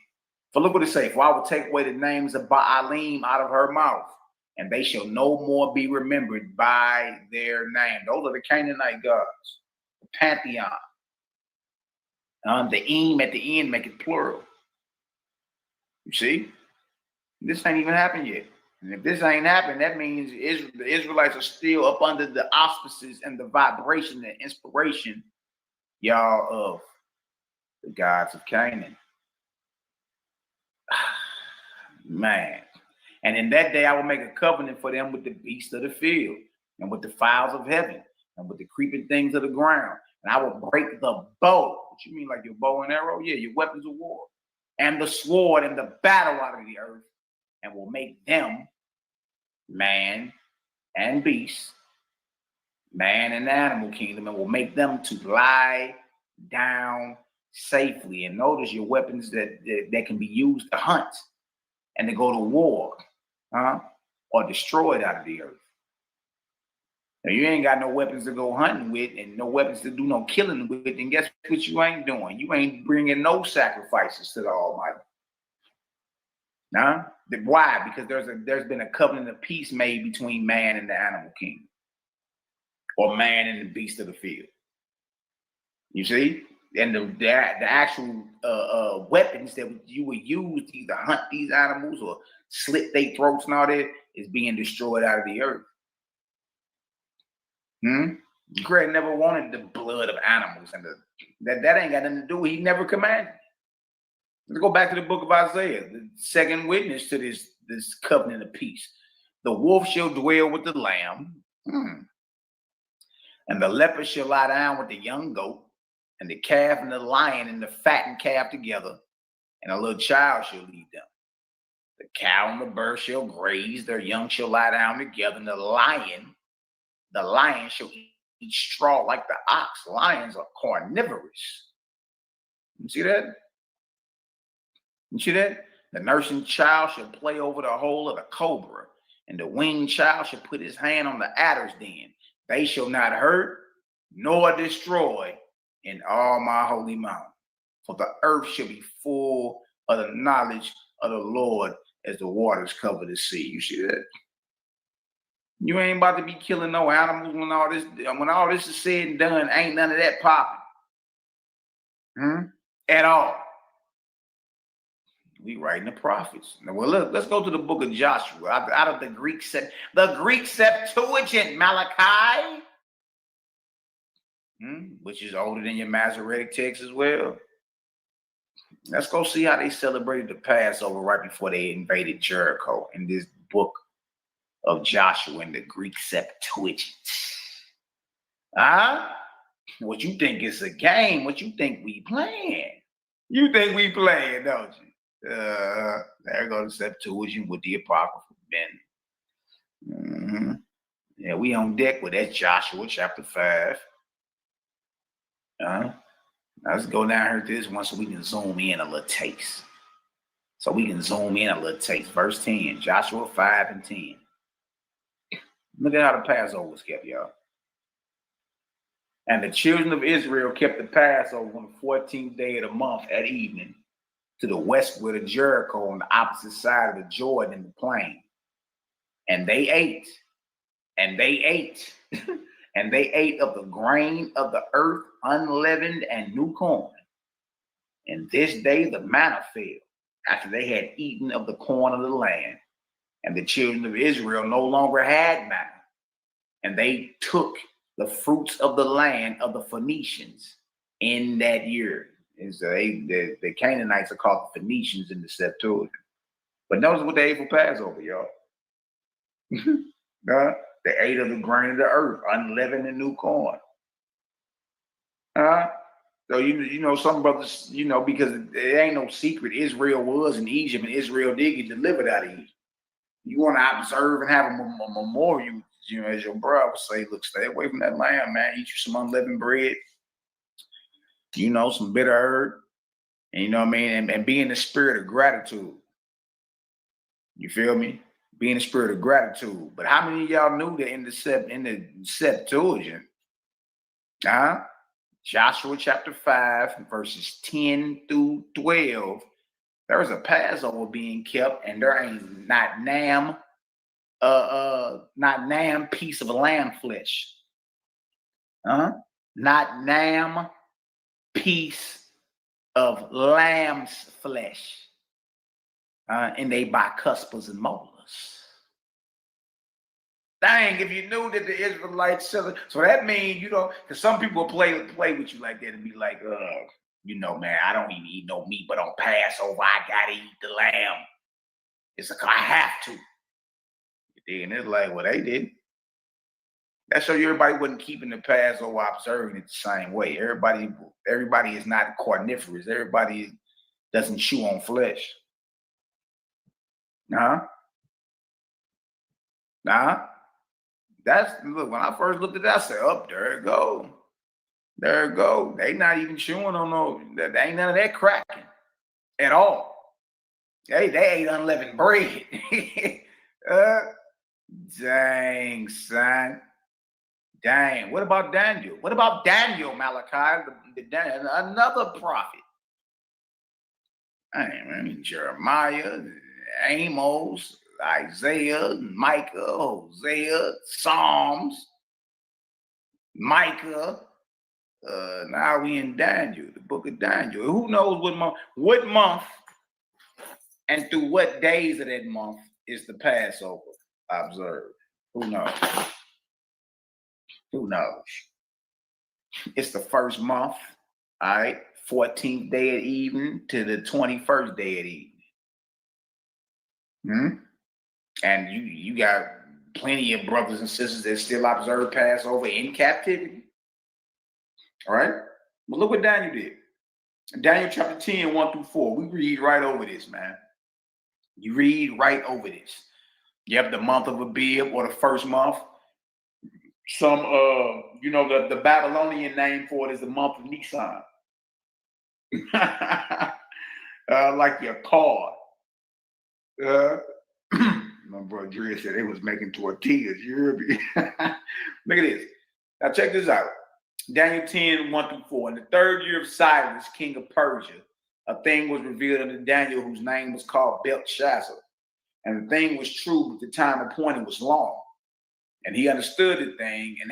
A: For look what it says. For I will take away the names of Baalim out of her mouth, and they shall no more be remembered by their name. Those are the Canaanite gods, the pantheon. The eem at the end make it plural. You see? This ain't even happened yet. And if this ain't happened, that means the Israelites are still up under the auspices and the vibration and inspiration, y'all, of the gods of Canaan. Man. And in that day, I will make a covenant for them with the beasts of the field and with the fowls of heaven and with the creeping things of the ground. And I will break the bow. What you mean, like your bow and arrow? Yeah, your weapons of war. And the sword and the battle out of the earth. And will make them, man and beast, man and animal kingdom, and will make them to lie down safely. And notice your weapons that can be used to hunt and to go to war, or destroyed out of the earth. Now you ain't got no weapons to go hunting with and no weapons to do no killing with, and guess what you ain't doing? You ain't bringing no sacrifices to the Almighty. Why? Because there's been a covenant of peace made between man and the animal kingdom, or man and the beast of the field. You see? And the actual weapons that you would use to either hunt these animals or slit their throats and all that is being destroyed out of the earth. Greg never wanted the blood of animals, and that ain't got nothing to do with it. He never commanded. Let's go back to the book of Isaiah, the second witness to this covenant of peace. The wolf shall dwell with the lamb, and the leopard shall lie down with the young goat, and the calf and the lion and the fattened calf together, and a little child shall lead them. The cow and the bird shall graze, their young shall lie down together, and the lion shall eat straw like the ox. Lions are carnivorous. You see that? You see that? The nursing child shall play over the hole of the cobra, and the winged child shall put his hand on the adder's den. They shall not hurt nor destroy in all my holy mountain. For the earth shall be full of the knowledge of the Lord as the waters cover the sea. You see that? You ain't about to be killing no animals when all this is said and done. Ain't none of that popping. At all. We writing the prophets. Now, well, look, let's go to the book of Joshua out of the Greek Septuagint, Malachi, which is older than your Masoretic text as well. Let's go see how they celebrated the Passover right before they invaded Jericho in this book of Joshua in the Greek Septuagint. What you think is a game? What you think we playing? You think we playing, don't you? There goes the Septuagint with the Apocryphal Ben. Yeah, we on deck with that Joshua chapter 5. Let's go down here to this one so we can zoom in a little taste. Verse 10, Joshua 5 and 10. Look at how the Passover was kept, y'all. And the children of Israel kept the Passover on the 14th day of the month at evening, to the westward of Jericho on the opposite side of the Jordan in the plain. And they ate, and they ate of the grain of the earth, unleavened and new corn. And this day the manna fell, after they had eaten of the corn of the land. And the children of Israel no longer had manna. And they took the fruits of the land of the Phoenicians in that year. And so the Canaanites are called the Phoenicians in the Septuagint. But notice what they ate for Passover, y'all. They ate of the grain of the earth, unleavened and new corn. So you know, some brothers, because it ain't no secret, Israel was in Egypt, and Israel did get delivered out of Egypt. You want to observe and have a memorial, you know, as your brother would say, look, stay away from that lamb, man. Eat you some unleavened bread, you know, some bitter herb, and you know what I mean, and be in the spirit of gratitude. You feel me? Be in the spirit of gratitude. But how many of y'all knew that in the Septuagint, Joshua chapter 5, verses 10 through 12, there was a Passover being kept, and there ain't not piece of lamb flesh. Not nam piece of lamb's flesh. And they buy cuspers and molars. Dang, if you knew that the Israelites sell it. So that means, you know, because some people play with you like that and be like, you know, man, I don't even eat no meat, but on Passover, I gotta eat the lamb. It's like, I have to. And it's like, well, they didn't. That show you everybody wasn't keeping the Passover, observing it the same way. Everybody is not carnivorous. Everybody doesn't chew on flesh. Look, when I first looked at that, I said, there it go. There it go. They not even chewing on no, they ain't none of that cracking at all. They ate unleavened bread. Dang, son. Dang. What about Daniel? What about Daniel, Malachi, another prophet? I mean, Jeremiah, Amos, Isaiah, Micah, Hosea, Psalms, Micah. Now we in Daniel, the book of Daniel. Who knows what month and through what days of that month is the Passover observed? Who knows? Who knows? It's the first month, all right, 14th day at evening to the 21st day at evening. And you got plenty of brothers and sisters that still observe Passover in captivity. All right? But look what Daniel did. Daniel chapter 10, 1 through 4. We read right over this, man. You read right over this. You have the month of Abib, or the first month. Some, you know, the Babylonian name for it is the month of Nisan. Like your card. My brother Dre said they was making tortillas. You hear me? Look at this. Now check this out. Daniel 10, 1 through 4. In the third year of Cyrus, king of Persia, a thing was revealed unto Daniel, whose name was called Belshazzar. And the thing was true, but the time appointed was long. And he understood the thing and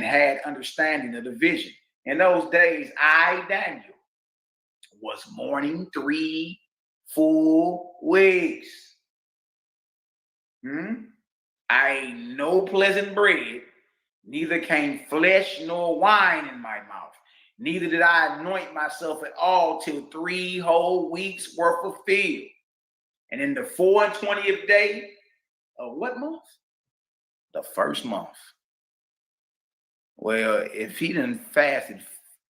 A: had understanding of the vision. In those days, I, Daniel, was mourning 3 full weeks. I ate no pleasant bread, neither came flesh nor wine in my mouth. Neither did I anoint myself at all till 3 whole weeks were fulfilled. And in the 24th day of what month? The first month. Well, if he done fasted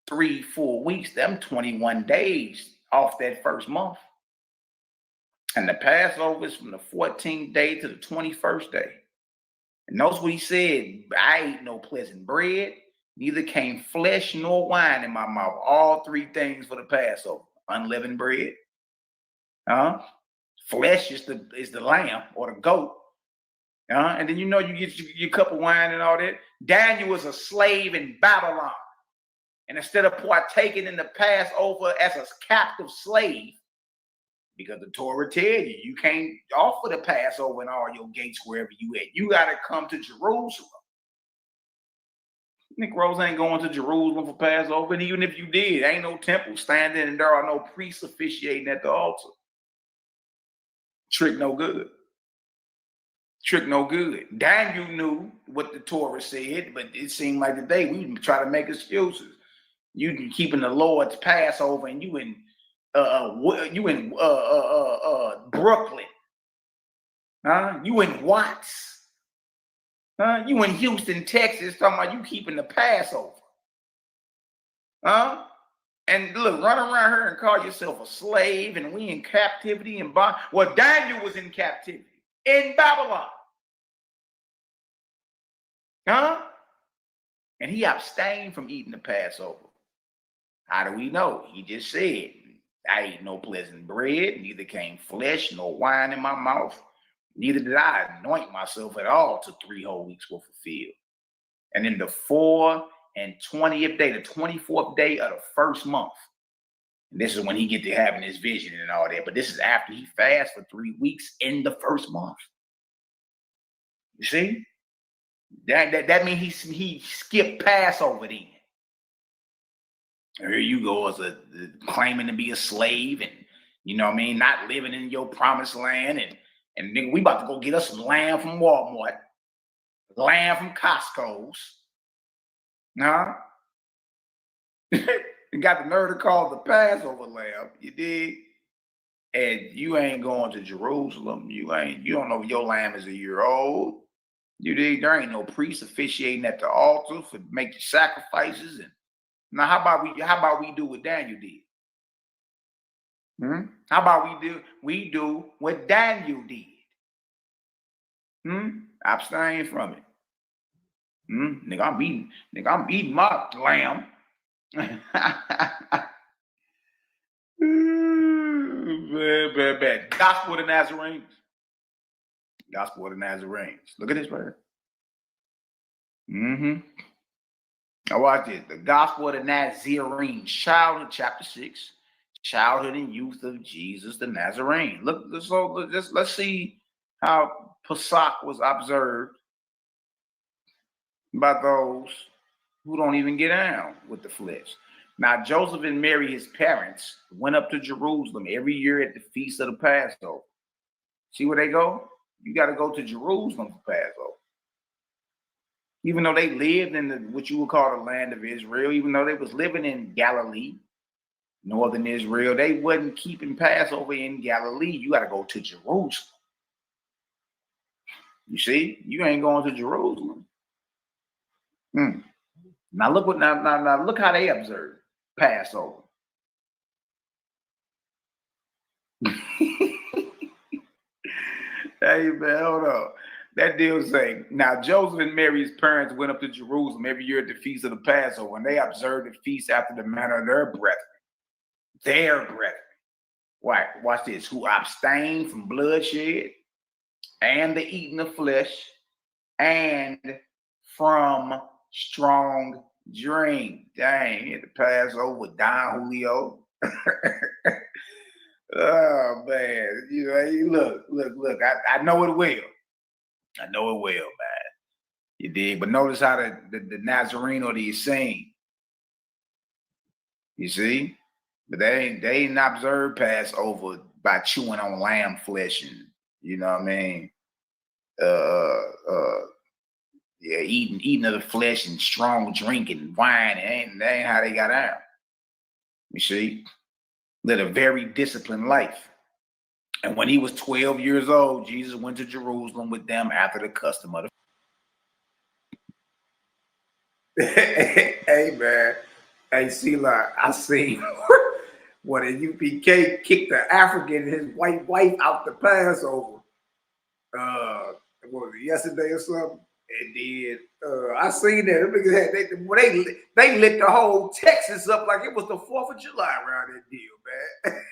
A: 3 full weeks, them 21 days off that first month. And the Passover is from the 14th day to the 21st day. And notice what he said, I ate no pleasant bread, neither came flesh nor wine in my mouth. All 3 things for the Passover. Unleavened bread. Flesh is the lamb or the goat. And then you know you get your cup of wine and all that. Daniel was a slave in Babylon. And instead of partaking in the Passover as a captive slave, because the Torah tells you, you can't offer the Passover in all your gates wherever you at. You got to come to Jerusalem. Negroes ain't going to Jerusalem for Passover. And even if you did, ain't no temple standing and there are no priests officiating at the altar. Trick no good. Trick no good. Daniel knew what the Torah said, but it seemed like today we try to make excuses. You keeping the Lord's Passover and you in Brooklyn, you in Watts, you in Houston, Texas, talking about you keeping the Passover, and look, run around here and call yourself a slave, and we in captivity and bond. Well, Daniel was in captivity in Babylon. Huh? And he abstained from eating the Passover. How do we know? He just said, I ate no pleasant bread, neither came flesh nor wine in my mouth, neither did I anoint myself at all till 3 whole weeks were fulfilled. And in the 20th day, the 24th day of the first month, and this is when he get to having his vision and all that, but this is after he fasted for 3 weeks in the first month. You see? That means he skipped Passover then. Here you go as claiming to be a slave and, you know what I mean, not living in your promised land. And nigga, we about to go get us some lamb from Walmart, lamb from Costco's. Huh? You got the nerve to call the Passover lamb, you dig? And you ain't going to Jerusalem. You don't know if your lamb is a year old. You dig? There ain't no priest officiating at the altar for making sacrifices. And now, how about we do what Daniel did? How about we do what Daniel did? Abstain from it. Nigga, I'm eating my lamb. Bad. Gospel of the Nazarenes. Gospel of the Nazarenes. Look at this right here. Now watch this. The Gospel of the Nazarene. Childhood, chapter 6. Childhood and youth of Jesus the Nazarene. Let's see how Pesach was observed by those who don't even get down with the flesh. Now, Joseph and Mary, his parents, went up to Jerusalem every year at the feast of the Passover. See where they go? You got to go to Jerusalem for Passover. Even though they lived in what you would call the land of Israel, even though they was living in Galilee, northern Israel, they wasn't keeping Passover in Galilee. You got to go to Jerusalem. You see, you ain't going to Jerusalem. Now look look how they observe Passover. Hey man, hold on. That deal say, now Joseph and Mary's parents went up to Jerusalem every year at the feast of the Passover, and they observed the feast after the manner of their brethren. Their brethren. Right, watch this. Who abstained from bloodshed and the eating of flesh and from strong drink. Dang, at the Passover with Don Julio. Oh man, you know, look. I know it well. I know it well, man. You dig? But notice how the Nazarene or the Essene. You see? But they ain't observed Passover by chewing on lamb flesh and, you know what I mean? Yeah, eating of the flesh and strong drinking wine. That ain't how they got out. You see? Led a very disciplined life. And when he was 12 years old, Jesus went to Jerusalem with them after the custom of the. Hey, man. Hey, Sheila, I seen when a UPK kicked the African and his white wife out the Passover. What was it, yesterday or something? And then I seen that. They lit the whole Texas up like it was the 4th of July around that deal, man.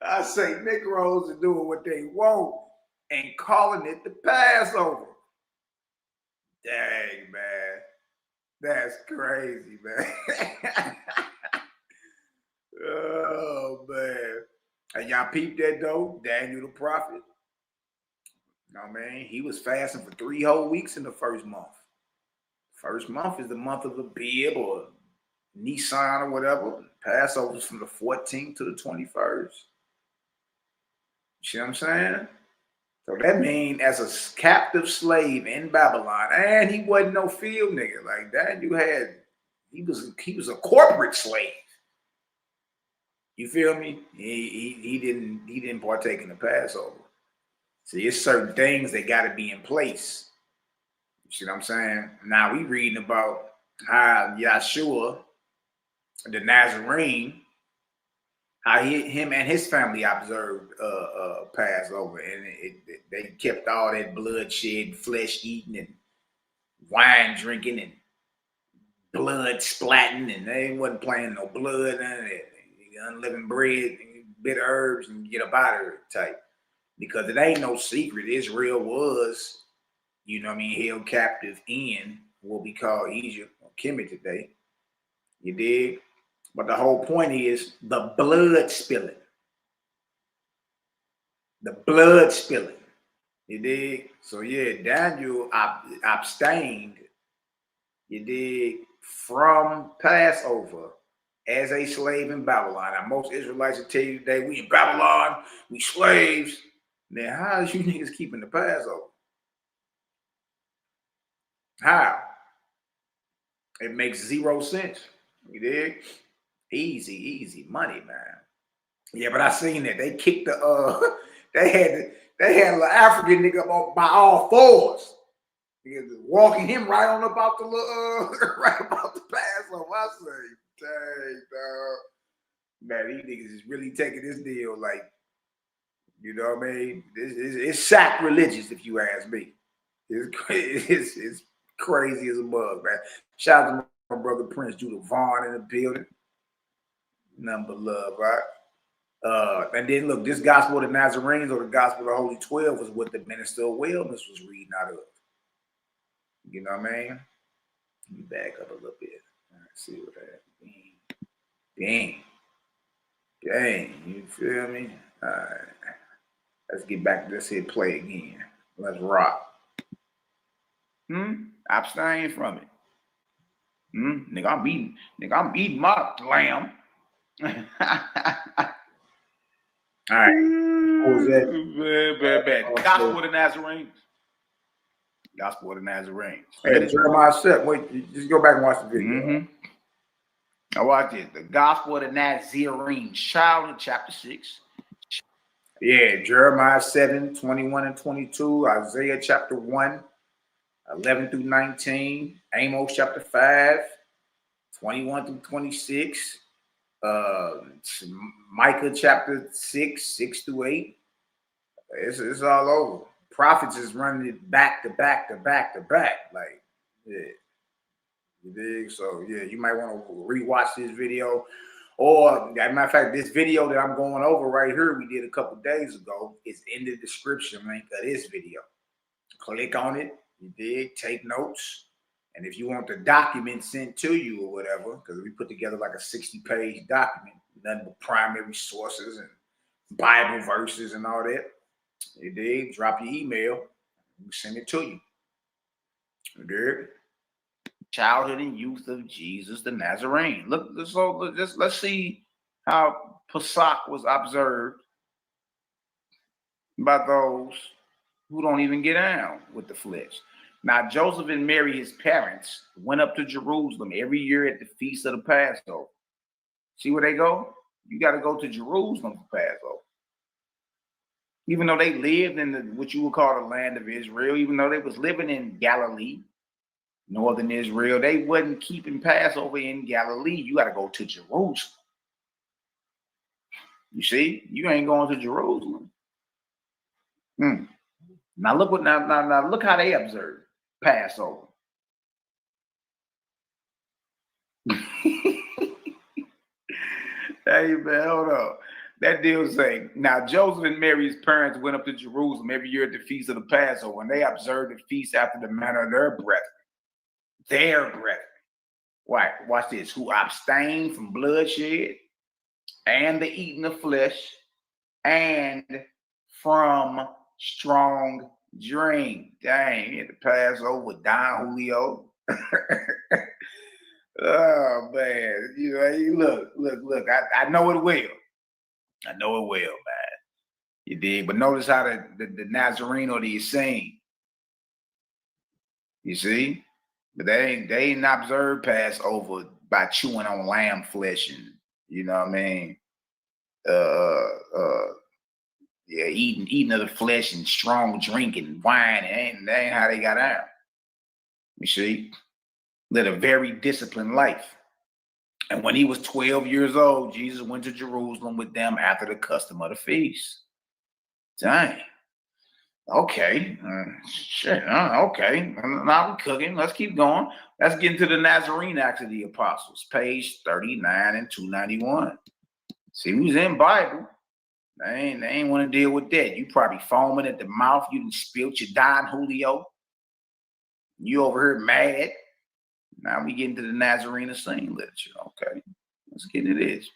A: I say Negroes are doing what they want and calling it the Passover. Dang, man. That's crazy, man. Oh, man. And y'all peeped that, though? Daniel the prophet. You know what I mean? He was fasting for 3 whole weeks in the first month. First month is the month of Abib or Nisan or whatever. Passover is from the 14th to the 21st. See what I'm saying? So that means as a captive slave in Babylon, and he wasn't no field nigga like that. He was a corporate slave. You feel me? He didn't partake in the Passover. See, it's certain things that got to be in place. You see what I'm saying? Now we reading about how Yahshua, the Nazarene, how him and his family observed Passover, and they kept all that bloodshed, flesh eating, and wine drinking, and blood splatting, and they wasn't playing no blood, none of that. Unleavened bread, bitter herbs, and get up out of here type. Because it ain't no secret, Israel was, you know what I mean, held captive in what we call Egypt or Kemet today. You dig? But the whole point is the blood spilling. The blood spilling. You dig? So yeah, Daniel abstained, you dig, from Passover as a slave in Babylon. Now, most Israelites will tell you today, we in Babylon, we slaves. Now, how is you niggas keeping the Passover? How? It makes 0 sense. You dig? Easy money, man. Yeah, but I seen that. They kicked the they had a little African nigga up by all fours. Walking him right on about the right about the Passover. I say, dang, dog. Man, these niggas is really taking this deal like, you know what I mean? It's sacrilegious, if you ask me. It's crazy as a bug, man. Shout out to my brother Prince Judah Vaughn in the building. Nothing but love, right? And then look, this gospel of the Nazarenes or the gospel of the Holy 12 was what the minister of wellness was reading out of. You know what I mean? Let me back up a little bit. All right, see what that Dang, you feel me? All right. Let's get back to this here play again. Let's rock. Abstain from it. Nigga, I'm eating my lamb. All right. What was that? Bad. Gospel of the Nazarenes. Gospel of the Nazarenes. Hey, Jeremiah 7. Wait, just go back and watch the video. I watched it. The Gospel of the Nazarene. Child in chapter 6. Yeah, Jeremiah 7, 21 and 22. Isaiah chapter 1, 11 through 19. Amos chapter 5, 21 through 26. Micah chapter 6, 6 through 8. It's all over. Prophets is running it back to back to back to back. Like, yeah. You dig? So yeah, you might want to rewatch this video. Or, as a matter of fact, this video that I'm going over right here, we did a couple days ago, is in the description link of this video. Click on it. You dig? Take notes. And if you want the document sent to you or whatever, because we put together like a 60-page document, nothing but primary sources and Bible verses and all that. You dig? Drop your email. We send it to you. You dig? Childhood and youth of Jesus the Nazarene. Let's see how Pesach was observed by those who don't even get down with the flesh. Now, Joseph and Mary, his parents, went up to Jerusalem every year at the feast of the Passover. See where they go? You got to go to Jerusalem for Passover. Even though they lived in what you would call the land of Israel, even though they was living in Galilee, northern Israel, they wasn't keeping Passover in Galilee. You got to go to Jerusalem. You see, you ain't going to Jerusalem. Now look now look how they observe Passover. Hey man, hold on. That deal saying, now Joseph and Mary's parents went up to Jerusalem every year at the feast of the Passover, and they observed the feast after the manner of their brethren. Their brethren. Right, watch this. Who abstain from bloodshed and the eating of flesh and from strong drink. Dang, you had to pass over Don Julio. Oh man, you know, look. I know it well. I know it well, man. You dig? But notice how the Nazarene or the Essene. You see? But they ain't observed Passover by chewing on lamb flesh and, you know what I mean? Yeah, eating of the flesh and strong drinking, wine. That ain't how they got out. You see? Led a very disciplined life. And when he was 12 years old, Jesus went to Jerusalem with them after the custom of the feast. Dang. Okay. Shit. Okay. Now we're cooking. Let's keep going. Let's get into the Nazarene Acts of the Apostles, page 39 and 291. See who's in Bible. They ain't want to deal with that. You probably foaming at the mouth. You done spilled your Don Julio. You over here mad. Now we get into the Nazarene scene literature. Okay. Let's get into this.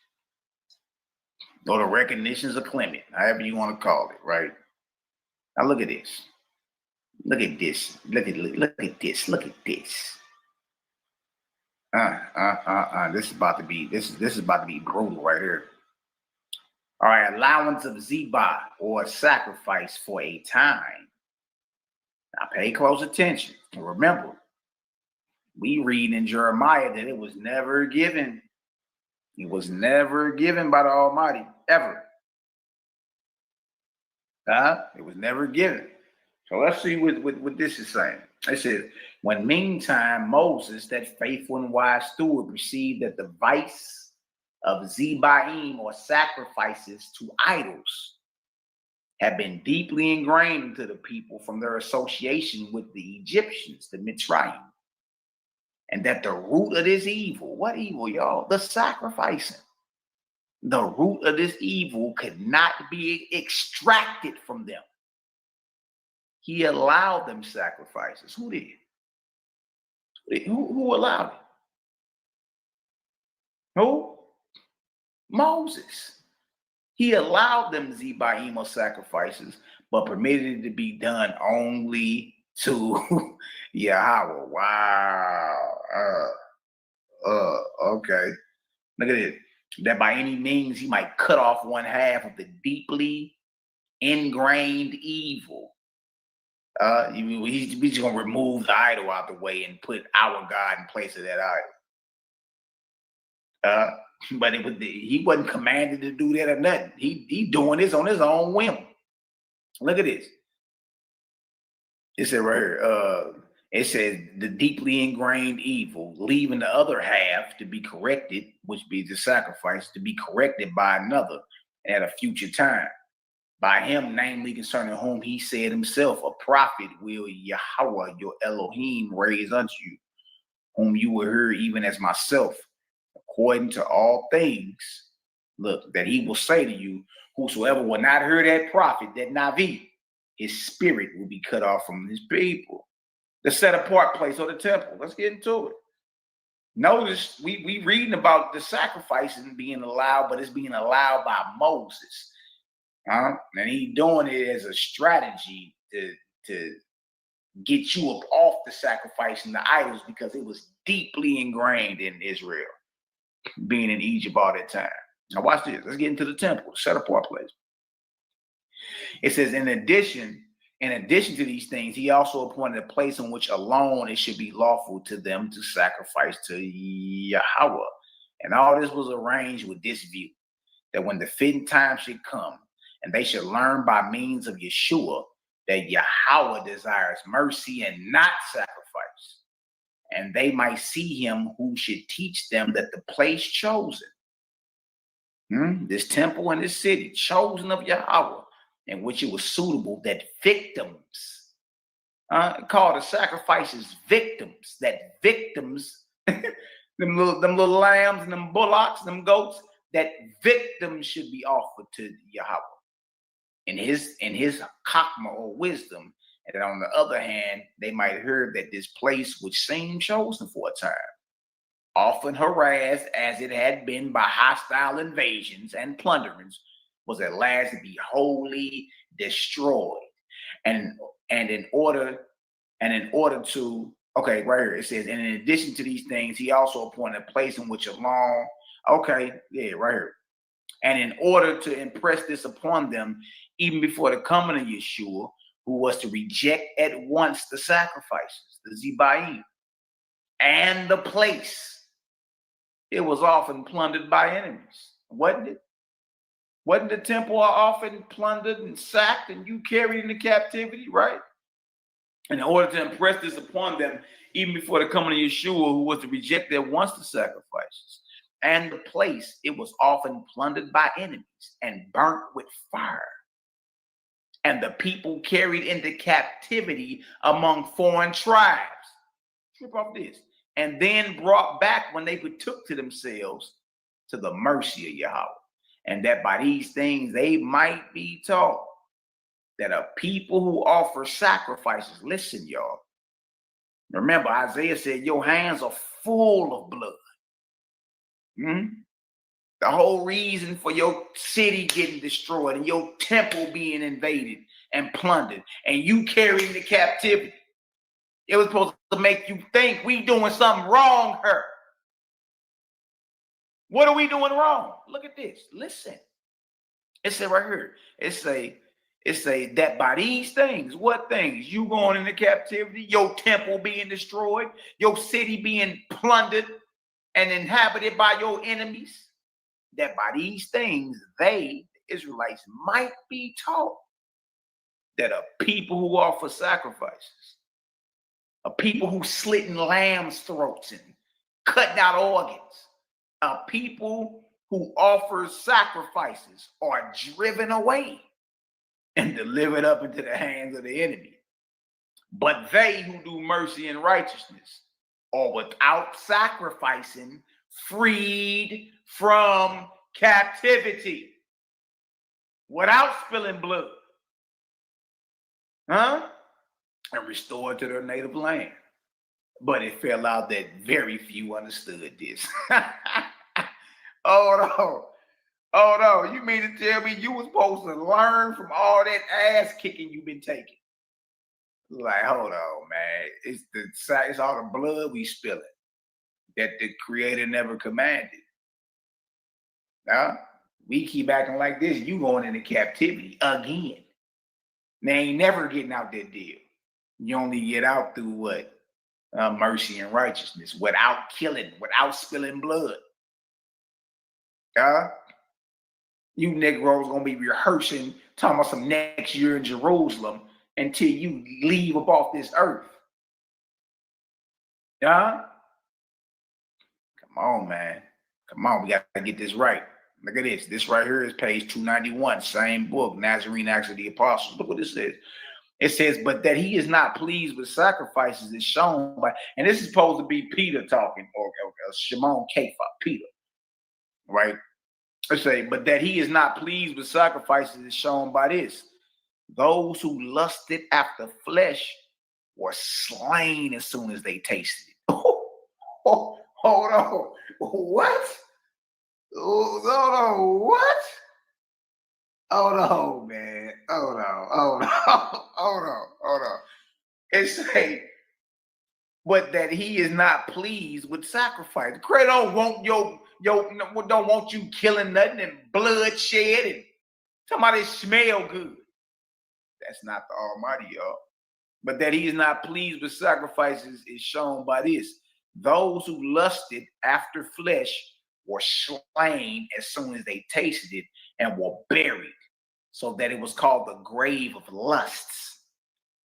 A: Or the recognitions of Clement, however you want to call it, right? Now look at this. Look at this. Look at this. Look at this. This is about to be brutal right here. All right, allowance of zebah or sacrifice for a time. Now pay close attention. And remember, we read in Jeremiah that it was never given. It was never given by the Almighty, ever. It was never given. So let's see what this is saying. It says, when meantime Moses, that faithful and wise steward, perceived that the vice of zebaim or sacrifices to idols had been deeply ingrained into the people from their association with the Egyptians, the Mitzrayim, and that the root of this evil, what evil, y'all? The sacrificing. The root of this evil could not be extracted from them. He allowed them sacrifices. Who did? Who allowed it? Who? Moses. He allowed them zebaim or sacrifices, but permitted it to be done only to Yahweh. Wow. Okay. Look at it. That by any means he might cut off one half of the deeply ingrained evil. He's just gonna remove the idol out the way and put our God in place of that idol. But he wasn't commanded to do that or nothing. He doing this on his own whim. Look at this. It said right here, it says the deeply ingrained evil, leaving the other half to be corrected, which be the sacrifice, to be corrected by another at a future time. By him, namely concerning whom he said himself, a prophet will Yahweh, your Elohim, raise unto you, whom you will hear even as myself, according to all things, look, that he will say to you, whosoever will not hear that prophet, that Navi, his spirit will be cut off from his people. The set apart place of the temple. Let's get into it. Notice we reading about the sacrificing being allowed, but it's being allowed by Moses. And he doing it as a strategy to get you up off the sacrifice and the idols, because it was deeply ingrained in Israel, being in Egypt all that time. Now watch this. Let's get into the temple, set apart place. It says, in addition to these things, he also appointed a place in which alone it should be lawful to them to sacrifice to Yahweh. And all this was arranged with this view, that when the fitting time should come, and they should learn by means of Yeshua that Yahweh desires mercy and not sacrifice, and they might see him who should teach them that the place chosen, this temple and this city, chosen of Yahweh, in which it was suitable that victims, called the sacrifices victims, that victims, them little lambs and them bullocks, them goats, that victims should be offered to Yahweh in his chokmah or wisdom. And then on the other hand, they might hear that this place which seemed chosen for a time, often harassed as it had been by hostile invasions and plunderings, was at last to be wholly destroyed. And in order to, okay, right here it says, and in addition to these things, he also appointed a place in which alone, okay, yeah, right here. And in order to impress this upon them, even before the coming of Yeshua, who was to reject at once the sacrifices, the zebaim, and the place, it was often plundered by enemies, wasn't it? Wasn't the temple often plundered and sacked and you carried into captivity, right? In order to impress this upon them, even before the coming of Yeshua, who was to reject at once the sacrifices, and the place, it was often plundered by enemies and burnt with fire. And the people carried into captivity among foreign tribes. Trip off this. And then brought back when they betook to themselves to the mercy of Yahweh. And that by these things they might be taught that a people who offer sacrifices, listen, y'all. Remember, Isaiah said, your hands are full of blood. The whole reason for your city getting destroyed and your temple being invaded and plundered and you carried into captivity, it was supposed to make you think we doing something wrong here. What are we doing wrong? Look at this. Listen. It said right here. It say that by these things, what things? You going into captivity, your temple being destroyed, your city being plundered and inhabited by your enemies, that by these things, they, the Israelites, might be taught that a people who offer sacrifices, a people who slitting lambs' throats and cutting out organs, a people who offer sacrifices are driven away and delivered up into the hands of the enemy. But they who do mercy and righteousness are without sacrificing, freed from captivity, without spilling blood, and restored to their native land. But it fell out that very few understood this. Oh no, you mean to tell me you was supposed to learn from all that ass kicking you've been taking? Like, hold on, man. It's all the blood we spilling that the Creator never commanded. Now, we keep acting like this, you going into captivity again. They ain't never getting out that deal. You only get out through what? Mercy and righteousness, without killing, without spilling blood. You Negroes gonna be rehearsing, talking about some next year in Jerusalem until you leave up off this earth. Come on, man. Come on, we gotta get this right. Look at this. This right here is page 291, same book, Nazarene, Acts of the Apostles. Look what it says. It says, but that he is not pleased with sacrifices is shown by, and this is supposed to be Peter talking, or Shimon Kepha, Peter, right? I say, but that he is not pleased with sacrifices is shown by this. Those who lusted after flesh were slain as soon as they tasted it. Hold on. What? Hold on. What? Hold on, man. Hold on. It say, but that he is not pleased with sacrifice. Christ don't want don't want you killing nothing and bloodshed and somebody smell good. That's not the Almighty, y'all. But that he is not pleased with sacrifices is shown by this. Those who lusted after flesh were slain as soon as they tasted it and were buried, so that it was called the grave of lusts.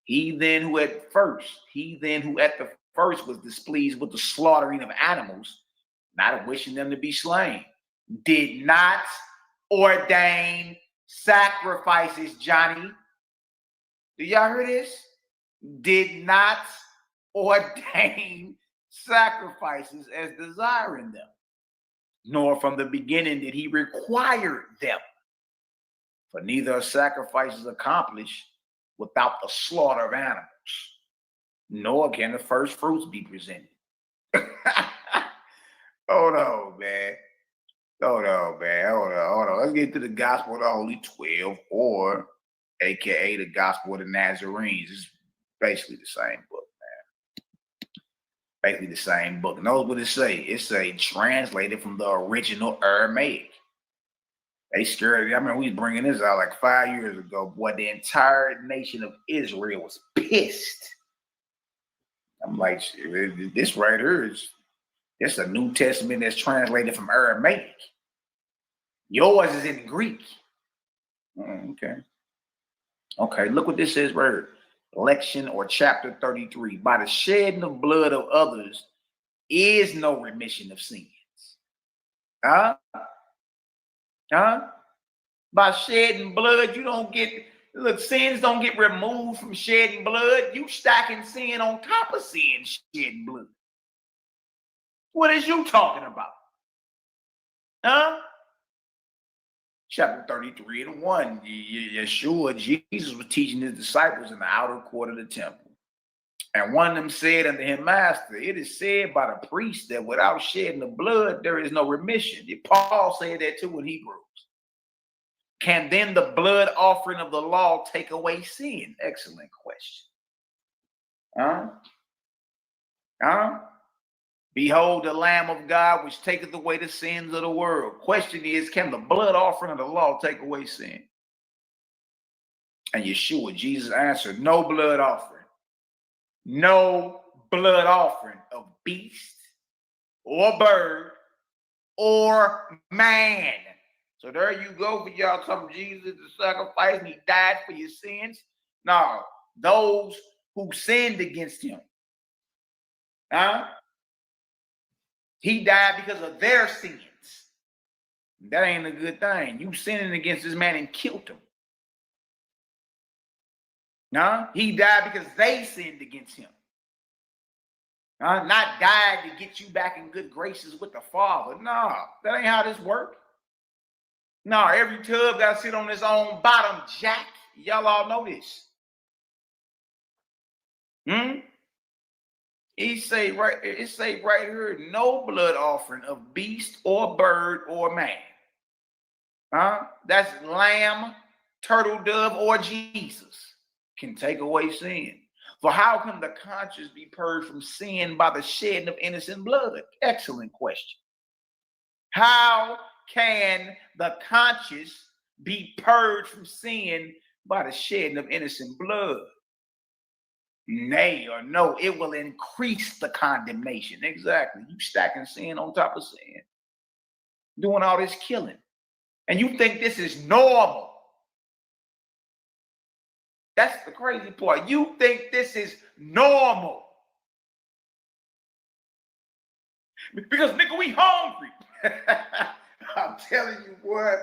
A: He then who at the first was displeased with the slaughtering of animals, not wishing them to be slain, did not ordain sacrifices, Johnny. Do y'all hear this? Did not ordain sacrifices as desiring them, nor from the beginning did he require them. For neither are sacrifices accomplished without the slaughter of animals, nor can the first fruits be presented. Hold on, man. Let's get to the Gospel of the Holy 12, or AKA the Gospel of the Nazarenes. It's basically the same book, man. Basically the same book. Notice what it say. It's translated from the original Aramaic. They scared. I mean, we was bringing this out like 5 years ago. Boy, the entire nation of Israel was pissed. I'm like, this right here it's a New Testament that's translated from Aramaic. Yours is in Greek. Okay, look what this says right here. Lection or chapter 33. By the shedding of blood of others is no remission of sins. Huh? Huh? By shedding blood, you don't get, look, sins don't get removed from shedding blood. You stacking sin on top of sin, shedding blood. What is you talking about? Huh? Chapter 33:1, Yeshua, Jesus was teaching his disciples in the outer court of the temple. And one of them said unto him, Master, it is said by the priest that without shedding of blood, there is no remission. Paul said that too in Hebrews. Can then the blood offering of the law take away sin? Excellent question. Behold the Lamb of God, which taketh away the sins of the world. Question is, can the blood offering of the law take away sin? And Yeshua, Jesus answered, no blood offering. No blood offering of beast or bird or man. So there you go for y'all talking Jesus the sacrifice and he died for your sins. No, those who sinned against him. He died because of their sins. That ain't a good thing. You sinning against this man and killed him. He died because they sinned against him. Not died to get you back in good graces with the Father. No, that ain't how this works. No, every tub got to sit on its own bottom, Jack. Y'all all know this. It say right here, no blood offering of beast or bird or man. That's lamb, turtle dove, or Jesus can take away sin. For how can the conscience be purged from sin by the shedding of innocent blood? Excellent question. How can the conscience be purged from sin by the shedding of innocent blood? Nay or no, it will increase the condemnation. Exactly. You stacking sin on top of sin. Doing all this killing. And you think this is normal. That's the crazy part. You think this is normal. Because, nigga, we hungry. I'm telling you, boy.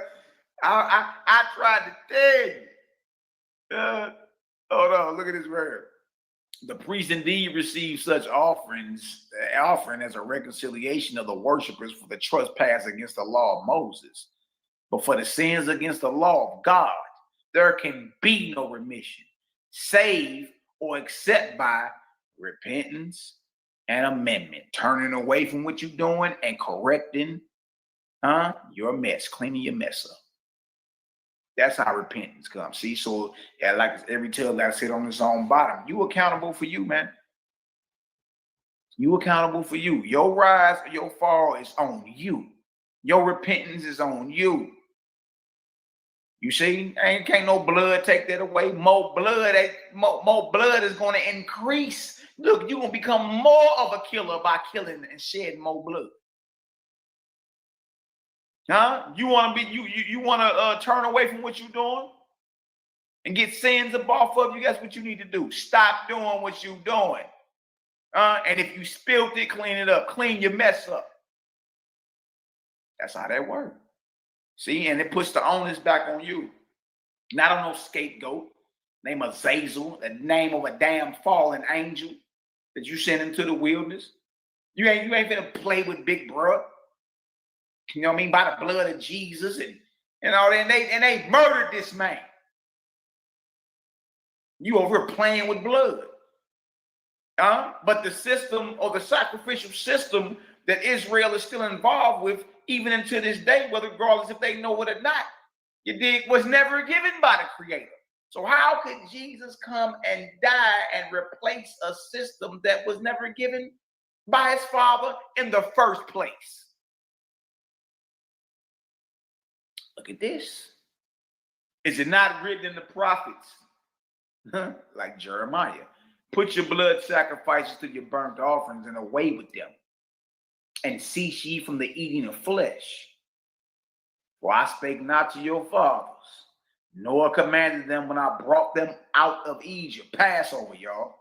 A: I tried to tell you. Hold on, look at this right here. The priest indeed received such offering as a reconciliation of the worshipers for the trespass against the law of Moses. But for the sins against the law of God, there can be no remission, save or except by repentance and amendment, turning away from what you're doing and correcting your mess, cleaning your mess up. That's how repentance comes. See, so yeah, like every tub got to sit on its own bottom. You accountable for you, man. You accountable for you. Your rise or your fall is on you. Your repentance is on you. You see, can't no blood take that away. More blood is going to increase. Look, you're going to become more of a killer by killing and shedding more blood. You want to be you want to turn away from what you're doing and get sins up off of you? That's what you need to do. Stop doing what you're doing. And if you spilled it, clean it up. Clean your mess up. That's how that works. See, and it puts the onus back on you. Not on no scapegoat. Name of Zazel, the name of a damn fallen angel that you sent into the wilderness. You ain't gonna play with big bro. You know what I mean? By the blood of Jesus and all that. And they murdered this man. You over here playing with blood. But the system or the sacrificial system that Israel is still involved with, even until this day, whether regardless if they know it or not, was never given by the Creator. So how could Jesus come and die and replace a system that was never given by his Father in the first place? Look at this. Is it not written in the prophets? Like Jeremiah. Put your blood sacrifices to your burnt offerings and away with them. And cease ye from the eating of flesh. For I spake not to your fathers, nor commanded them when I brought them out of Egypt. Passover, y'all,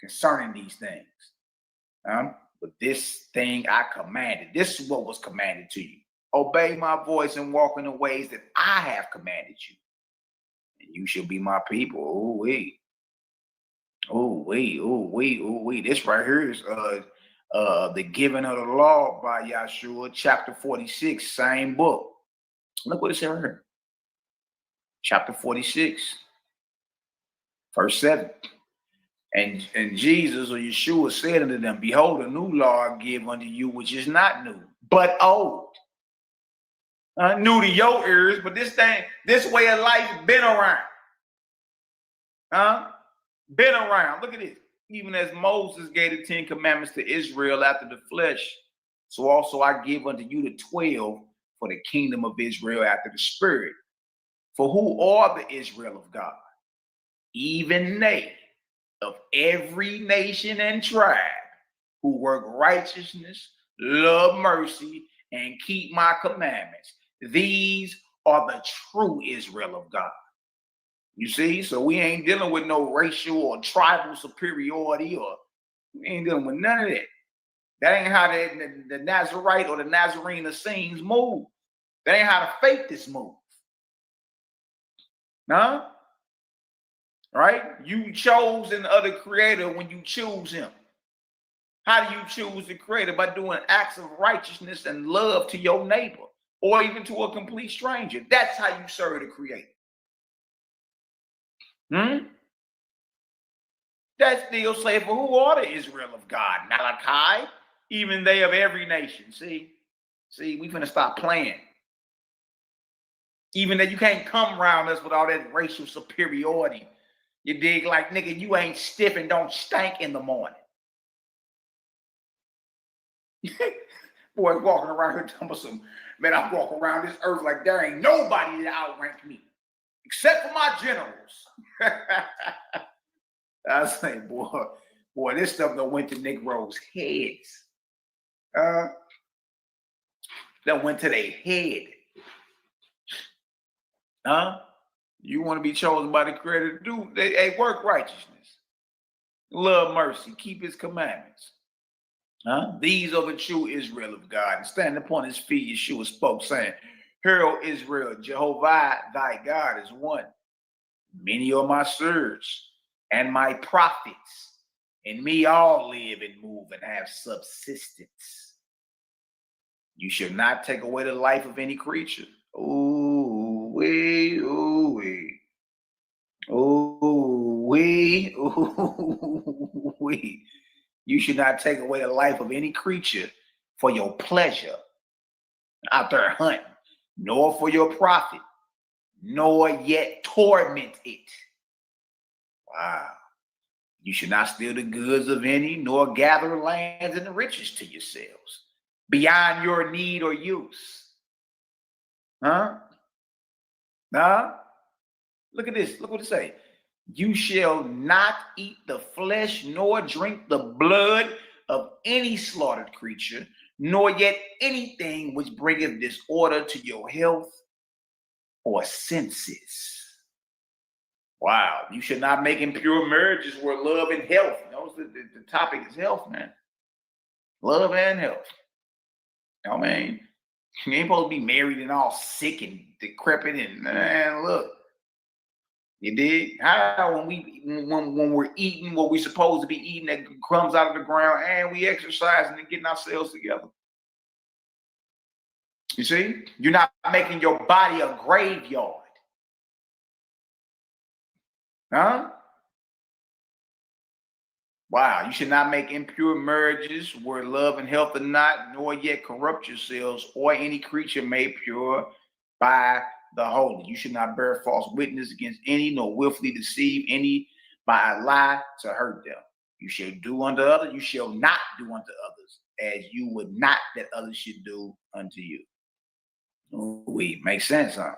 A: concerning these things. But this thing I commanded. This is what was commanded to you. obey my voice and walk in the ways that I have commanded you. And you shall be my people. Ooh wee. Ooh wee, ooh wee, ooh wee. This right here is the giving of the law by Yahshua, chapter 46, same book. Look what it says right here. Chapter 46, verse 7. And Jesus or Yeshua said unto them, behold, a new law I give unto you, which is not new, but old. New to your ears, but this way of life been around. Been around. Look at this. Even as Moses gave the 10 commandments to Israel after the flesh, so also I give unto you the 12 for the kingdom of Israel after the spirit. For who are the Israel of God? Even they of every nation and tribe who work righteousness, love mercy, and keep my commandments. These are the true Israel of God. You see, so we ain't dealing with no racial or tribal superiority, or we ain't dealing with none of that. That ain't how the Nazarite or the Nazarene Essenes move. That ain't how the faithists move. Huh? Right? You chose an other creator when you choose him. How do you choose the creator? By doing acts of righteousness and love to your neighbor, or even to a complete stranger. That's how you serve the creator. That still say, for who are the Israel of God? Malaki, even they of every nation. See, we finna stop playing. Even that you can't come around us with all that racial superiority. You dig? Like, nigga, you ain't stiff and don't stank in the morning. Boy, walking around here talking about some, man, I walk around this earth like there ain't nobody that outrank me, except for my generals. I say, boy, this stuff done went to Negroes' heads. That went to their head. You want to be chosen by the Creator to do a work righteousness, love mercy, keep his commandments. These are the true Israel of God. And standing upon his feet, Yeshua spoke, saying, hear, O Israel, Jehovah thy God is one. Many are my servants and my prophets, and me all live and move and have subsistence. You shall not take away the life of any creature. Ooh wee, ooh wee, ooh wee, ooh wee. You should not take away the life of any creature for your pleasure out there hunting, nor for your profit, nor yet torment it. Wow. You should not steal the goods of any, nor gather lands and riches to yourselves beyond your need or use. Look at this. Look what it say. You shall not eat the flesh, nor drink the blood of any slaughtered creature, nor yet anything which bringeth disorder to your health or senses. Wow. You should not make impure marriages where love and health. Notice the topic is health, man. Love and health. I mean, you ain't supposed to be married and all sick and decrepit and, man, look. You dig? How when we're eating what we're supposed to be eating that crumbs out of the ground, and we exercising and getting ourselves together. You see? You're not making your body a graveyard. Wow, you should not make impure marriages where love and health are not, nor yet corrupt yourselves or any creature made pure by the holy. You should not bear false witness against any, nor willfully deceive any by a lie to hurt them. You shall do unto others, you shall not do unto others as you would not that others should do unto you. Makes sense, huh?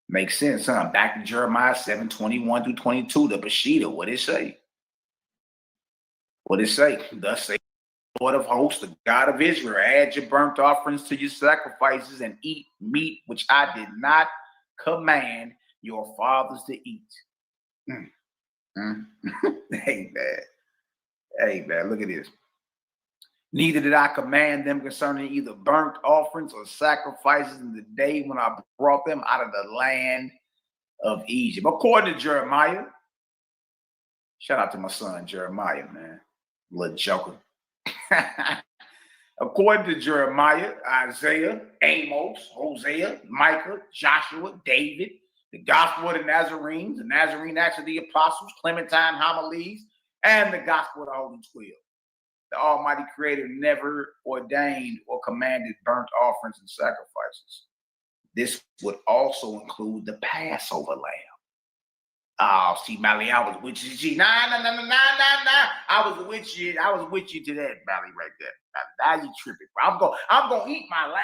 A: Makes sense, huh? Back to Jeremiah 7:21 through 22, the Peshitta. What it say? What it say? Thus say the Lord of hosts, the God of Israel, add your burnt offerings to your sacrifices and eat meat which I did not command your fathers to eat. Hey, man. Hey, man, look at this. Neither did I command them concerning either burnt offerings or sacrifices in the day when I brought them out of the land of Egypt. According to Jeremiah, shout out to my son Jeremiah, man, little joker. According to Jeremiah, Isaiah, Amos, Hosea, Micah, Joshua, David, the Gospel of the Nazarene, the Nazarene Acts of the Apostles, Clementine Homilies, and the Gospel of the Holy 12. The Almighty Creator never ordained or commanded burnt offerings and sacrifices. This would also include the Passover lamb. Oh, see, Mally, I was with you. Nah. I was with you to that, Mally, right there. Now you tripping, bro. I'm gonna eat my lamb.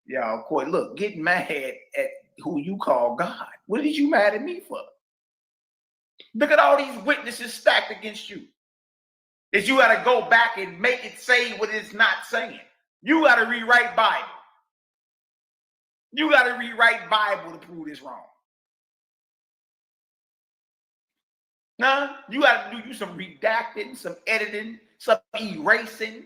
A: Y'all, of course, look, get mad at who you call God. What did you mad at me for? Look at all these witnesses stacked against you. Is you got to go back and make it say what it's not saying. You got to rewrite Bible. You got to rewrite Bible to prove this wrong. Nah, you got to do some redacting, some editing, some erasing.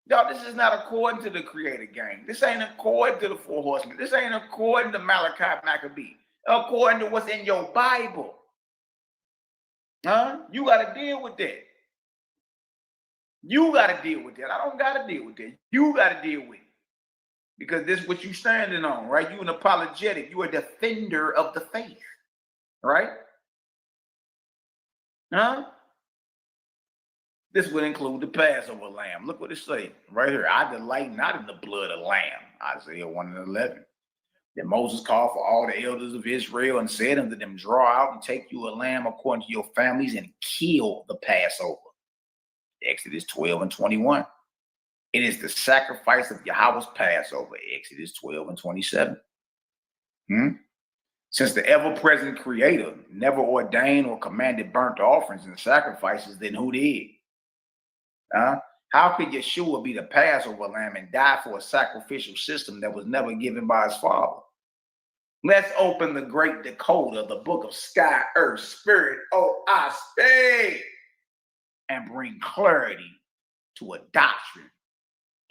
A: Y'all, this is not according to the Creator gang. This ain't according to the Four Horsemen. This ain't according to Malaki Macabee. According to what's in your Bible. Huh? You got to deal with that. You got to deal with that. I don't got to deal with that. You got to deal with it. Because this is what you standing on, right? You an apologetic. You a defender of the faith, right? Huh? This would include the Passover lamb. Look what it says right here. I delight not in the blood of lamb. Isaiah 1:11. Then Moses called for all the elders of Israel and said unto them, draw out and take you a lamb according to your families and kill the Passover. Exodus 12:21. It is the sacrifice of Yahweh's Passover. Exodus 12:27. Since the ever-present Creator never ordained or commanded burnt offerings and sacrifices, then who did? How could Yeshua be the Passover lamb and die for a sacrificial system that was never given by his Father? Let's open the great decoder, the book of Sky, Earth, Spirit, O-I-Stay, and bring clarity to a doctrine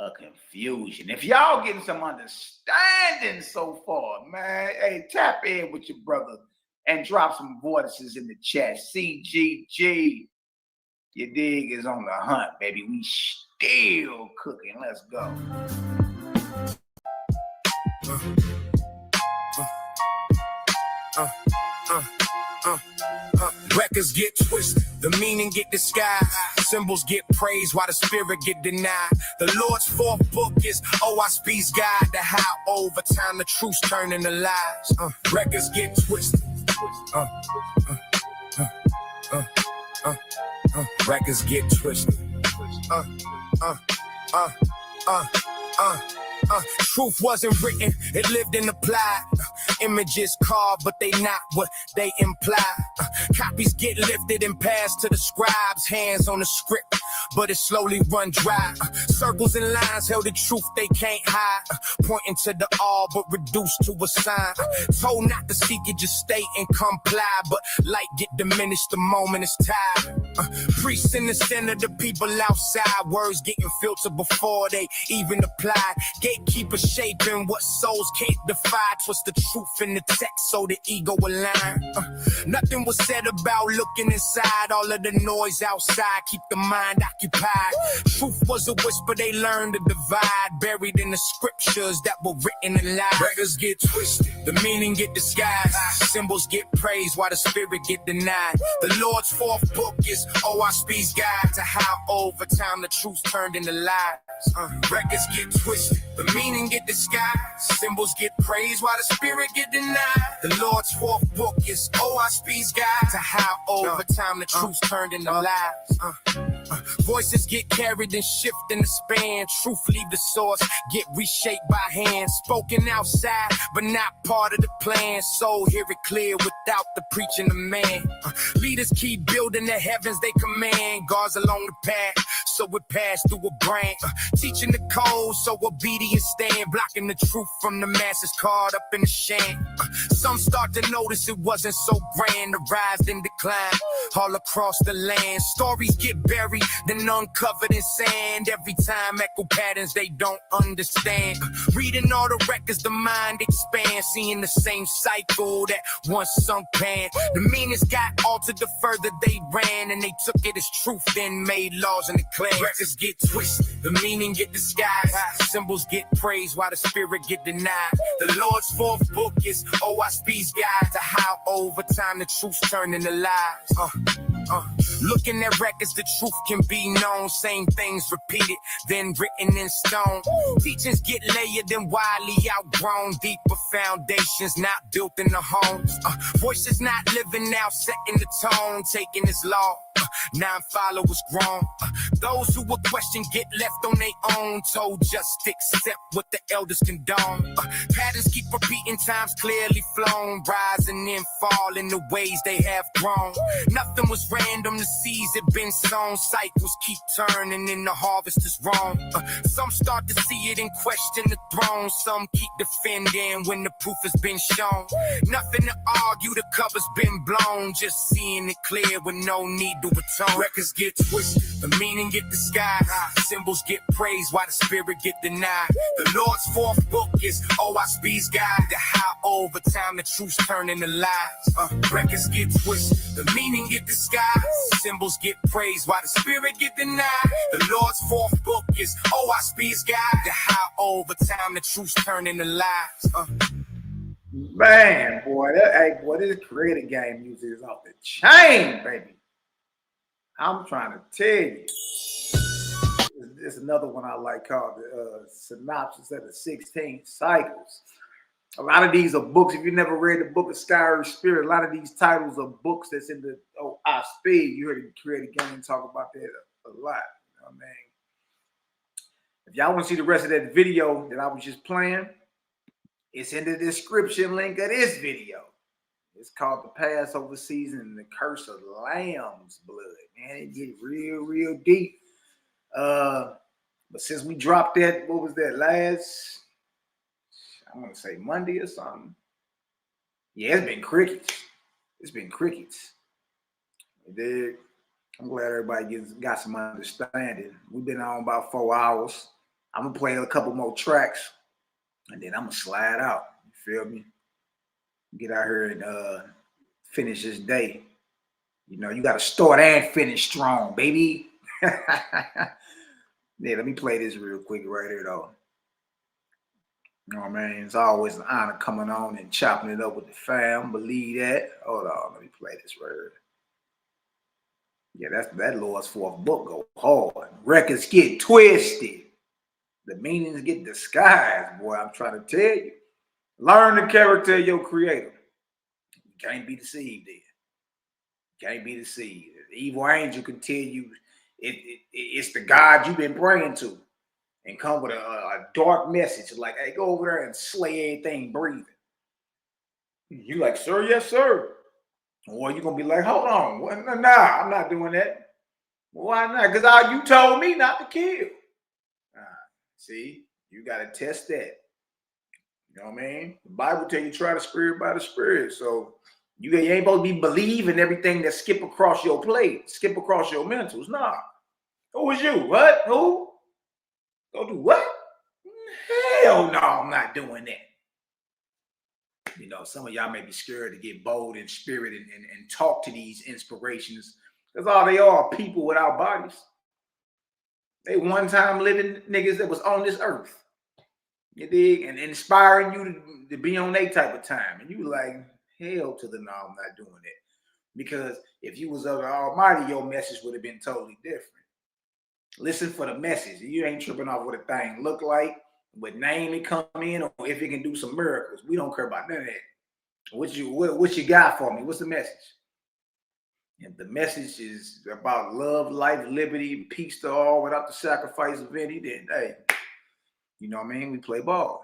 A: of confusion. If y'all getting some understanding so far, man, hey, tap in with your brother and drop some vortices in the chat. CGG, you dig, is on the hunt, baby. We still cooking. Let's go.
C: Records get twisted, the meaning get disguised, symbols get praised while the spirit get denied. The Lord's fourth book is OSP's guide to how over time the truth's turning to lies. Records get twisted. Records get twisted. Truth wasn't written, it lived and applied. Images carved, but they not what they imply. Copies get lifted and passed to the scribes, hands on the script, but it slowly run dry. Circles and lines held the truth they can't hide, pointing to the all but reduced to a sign. Told not to seek it, just stay and comply, but light get diminished the moment it's time. Priests in the center, the people outside, words getting filtered before they even apply. Gatekeepers shaping what souls can't defy. Twist the truth in the text so the ego align. Nothing was said about looking inside. All of the noise outside keep the mind occupied. Truth was a whisper they learned to divide, buried in the scriptures that were written in lies. Records get twisted, the meaning get disguised, symbols get praised while the spirit get denied. The Lord's fourth book is OSP's guide to how over time the truth turned into lies. Records get twisted, the meaning get disguised, symbols get praised while the spirit get denied. The Lord's fourth book is OSP's guide to how over time the truth turned into lies. Voices get carried and shift in the span. Truth leave the source, get reshaped by hand. Spoken outside, but not part of the plan. So hear it clear without the preaching of man. Leaders keep building the heavens they command. Guards along the path, so it passed through a brain. Teaching the code, so obedience stand. Blocking the truth from the masses caught up in the sham. Some start to notice it wasn't so grand. The rise and decline all across the land. Stories get buried, then uncovered in sand. Every time echo patterns they don't understand. Reading all the records, the mind expands. Seeing the same cycle that once sunk pan. The meanings got altered the further they ran. And they took it as truth, then made laws and declared. Records get twisted, the meaning get disguised. Symbols get praised while the spirit get denied. The Lord's fourth book is OSP's guide to how over time the truth's turn into lies. Looking at records, the truth can be known. Same things repeated, then written in stone. Teachings get layered and widely outgrown. Deeper foundations not built in the homes. Voices not living out, setting the tone. Taking his law, 9 followers grown. Those who will question get left on their own. Told just accept what the elders condone. Patterns keep repeating, times clearly flown. Rising and fall in the ways they have grown. Nothing was random, the seeds had been sown. Cycles keep turning and the harvest is wrong. Some start to see it and question the throne. Some keep defending when the proof has been shown. Nothing to argue, the cover's been blown. Just seeing it clear with no need to atone. Records get twisted, the meaning get disguised. Symbols get praised while the spirit get denied. The Lord's fourth book is OSB's guide to how over time the truth's turn into lies. Records get twisted, the meaning get disguised. Symbols get praised while the spirit get denied. The Lord's fourth book is OSB's guide to how over time the truth's turn into lies.
A: Man, boy, this creative game music is off the chain, baby. I'm trying to tell you. There's another one I like called the Synopsis of the 16 Cycles. A lot of these are books. If you never read the book of Skyrim Spirit, a lot of these titles are books that's in the speed. You heard the creative game talk about that a lot. You know what I mean? If y'all want to see the rest of that video that I was just playing, it's in the description link of this video. It's called the Passover season and the curse of lamb's blood. Man, it gets real deep. But since we dropped that, what was that last? I want to say Monday or something. Yeah, it's been crickets. It's been crickets. It did. I'm glad everybody got some understanding. We've been on about 4 hours. I'm gonna play a couple more tracks, and then I'm gonna slide out. You feel me? Get out here and finish this day. You know, you got to start and finish strong, baby. Yeah, let me play this real quick right here, though. You know what I mean? It's always an honor coming on and chopping it up with the fam. Believe that. Hold on, let me play this right here. Yeah, that Lord's fourth book go hard. Records get twisted. The meanings get disguised, boy. I'm trying to tell you. Learn the character of your creator. You can't be deceived there. You can't be deceived. The evil angel can tell you it's the God you've been praying to and come with a dark message like, hey, go over there and slay anything breathing. You like, sir, yes, sir. Or you're going to be like, hold on. Nah, I'm not doing that. Why not? Because you told me not to kill. See, you got to test that. You know what I mean? The Bible tell you try the spirit by the spirit. So you ain't supposed to be believing everything that skip across your plate, skip across your mentals. Nah. Who is you? What? Who? Go do what? Hell no, I'm not doing that. You know, some of y'all may be scared to get bold in spirit and talk to these inspirations. Because all they are people without bodies. They one-time living niggas that was on this earth. You dig? And inspiring you to be on that type of time. And you like, hell to the no, I'm not doing it. Because if you was of the Almighty, your message would have been totally different. Listen for the message. You ain't tripping off what a thing look like, what name it come in, or if it can do some miracles. We don't care about none of that. What you got for me? What's the message? And the message is about love, life, liberty, peace to all without the sacrifice of any, then hey, you know what I mean? We play ball.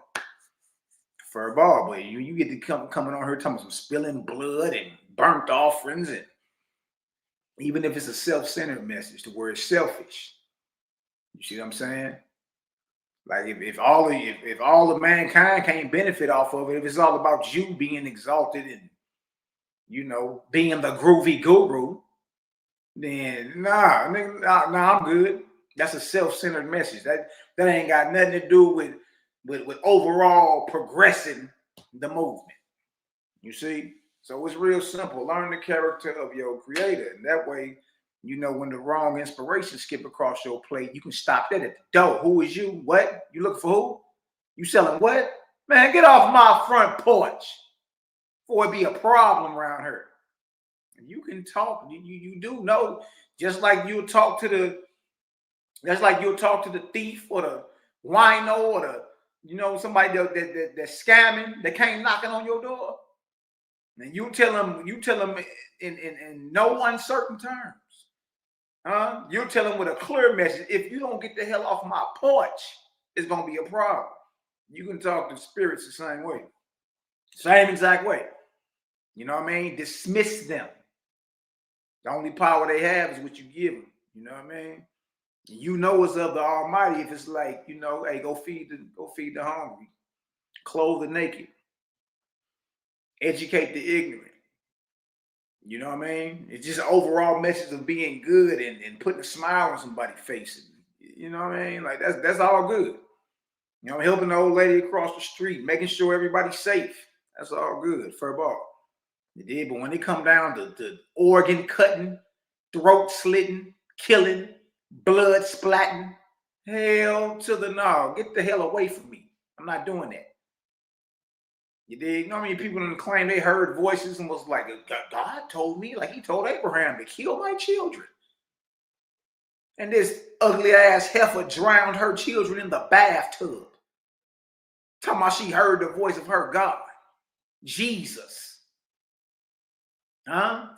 A: For ball, but you get to coming on here talking about some spilling blood and burnt offerings, and even if it's a self-centered message, the word selfish. You see what I'm saying? Like if all of mankind can't benefit off of it, if it's all about you being exalted and being the groovy guru, then nah, I'm good. That's a self-centered message. That ain't got nothing to do with overall progressing the movement. You see? So it's real simple. Learn the character of your creator. And that way, when the wrong inspiration skip across your plate, you can stop that at the door. Who is you? What? You looking for who? You selling what? Man, get off my front porch before it be a problem around here. You can talk. You do know, just like you'll talk to the thief or the wino or the somebody that's scamming, that came knocking on your door. And you tell them in no uncertain terms. You tell them with a clear message, if you don't get the hell off my porch, it's gonna be a problem. You can talk to spirits the same way. Same exact way. You know what I mean? Dismiss them. The only power they have is what you give them. You know what I mean? You know it's of the Almighty if it's like, hey, go feed the hungry, clothe the naked, educate the ignorant. You know what I mean? It's just an overall message of being good and putting a smile on somebody's face. You know what I mean? Like that's all good. Helping the old lady across the street, making sure everybody's safe. That's all good. Fur ball. You did, but when it come down to organ cutting, throat slitting, killing, blood splatting, hell to the no. Get the hell away from me. I'm not doing that. You dig? You know how many people claim they heard voices and was like, God told me, like he told Abraham to kill my children. And this ugly ass heifer drowned her children in the bathtub. Talking about she heard the voice of her God, Jesus.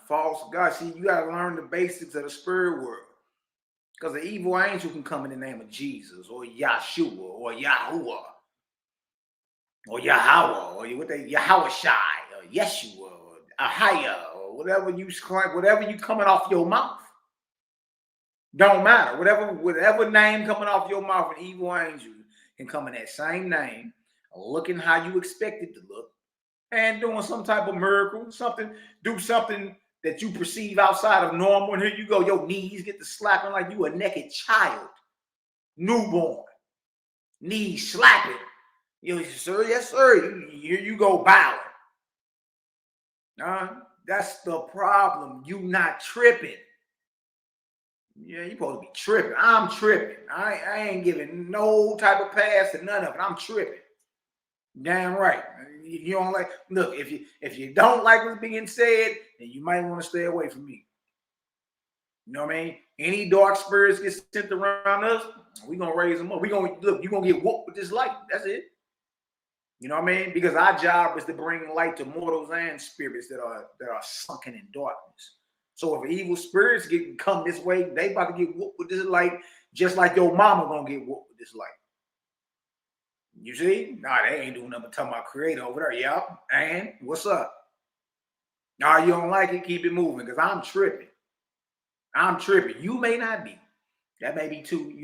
A: False God. See, you got to learn the basics of the spirit world. Because the evil angel can come in the name of Jesus or Yahshua or Yahuwah or Yahweh or Yahushai or Yeshua or Ahaya or whatever you coming off your mouth. Don't matter. Whatever name coming off your mouth, an evil angel can come in that same name, looking how you expect it to look, and doing some type of miracle, do something that you perceive outside of normal. And here you go, your knees get to slapping like you a naked child, newborn, knees slapping. Sir, yes, sir. Here you go bowing. That's the problem. You not tripping. Yeah, you supposed to be tripping. I'm tripping. I ain't giving no type of pass to none of it. I'm tripping. Damn right. You don't like. Look, if you don't like what's being said, then you might want to stay away from me. You know what I mean? Any dark spirits get sent around us, we gonna raise them up. You're gonna get whooped with this light. That's it. You know what I mean? Because our job is to bring light to mortals and spirits that are sunken in darkness. So if evil spirits come this way, they about to get whooped with this light, just like your mama gonna get whooped with this light. You see? Nah, they ain't doing nothing but talking about creator over there. Yeah. And what's up? Nah, you don't like it, keep it moving, because I'm tripping. I'm tripping. You may not be. That may be too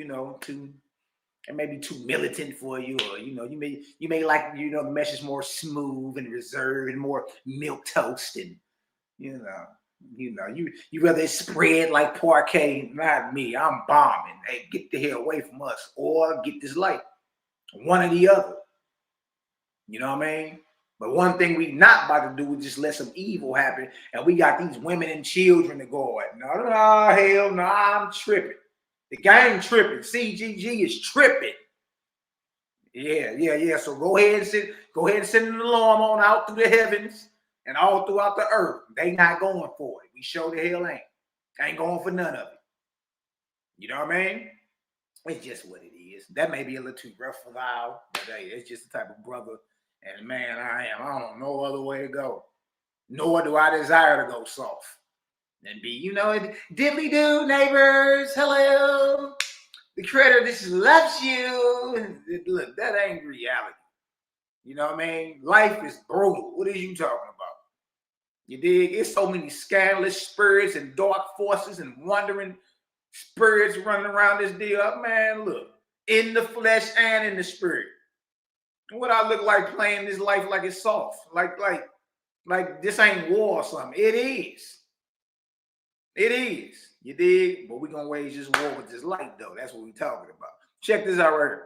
A: militant for you, or you may like the message more smooth and reserved and more milk toast, and you rather it spread like parquet. Not me. I'm bombing. Hey, get the hell away from us, or get this light. One or the other. You know what I mean? But one thing we not about to do is just let some evil happen, and we got these women and children to go at. No, hell no, I'm tripping. The gang tripping. CGG is tripping. Yeah. So go ahead and send an alarm on out through the heavens and all throughout the earth. They not going for it. We sure the hell ain't going for none of it. You know what I mean? It's just what it is. That may be a little too rough for thou, but hey, it's just the type of brother and man I am. I don't know no other way to go. Nor do I desire to go soft. And be, you know, diddly do, neighbors, hello. The creator, this loves you. And look, that ain't reality. You know what I mean? Life is brutal. What are you talking about? You dig? It's so many scandalous spirits and dark forces and wandering spirits running around this deal. Man, look, in the flesh and in the spirit. What I look like playing this life like it's soft, like this ain't war or something. It is. It is. You dig? But we're gonna wage this war with this light, though. That's what we're talking about. Check this out right here.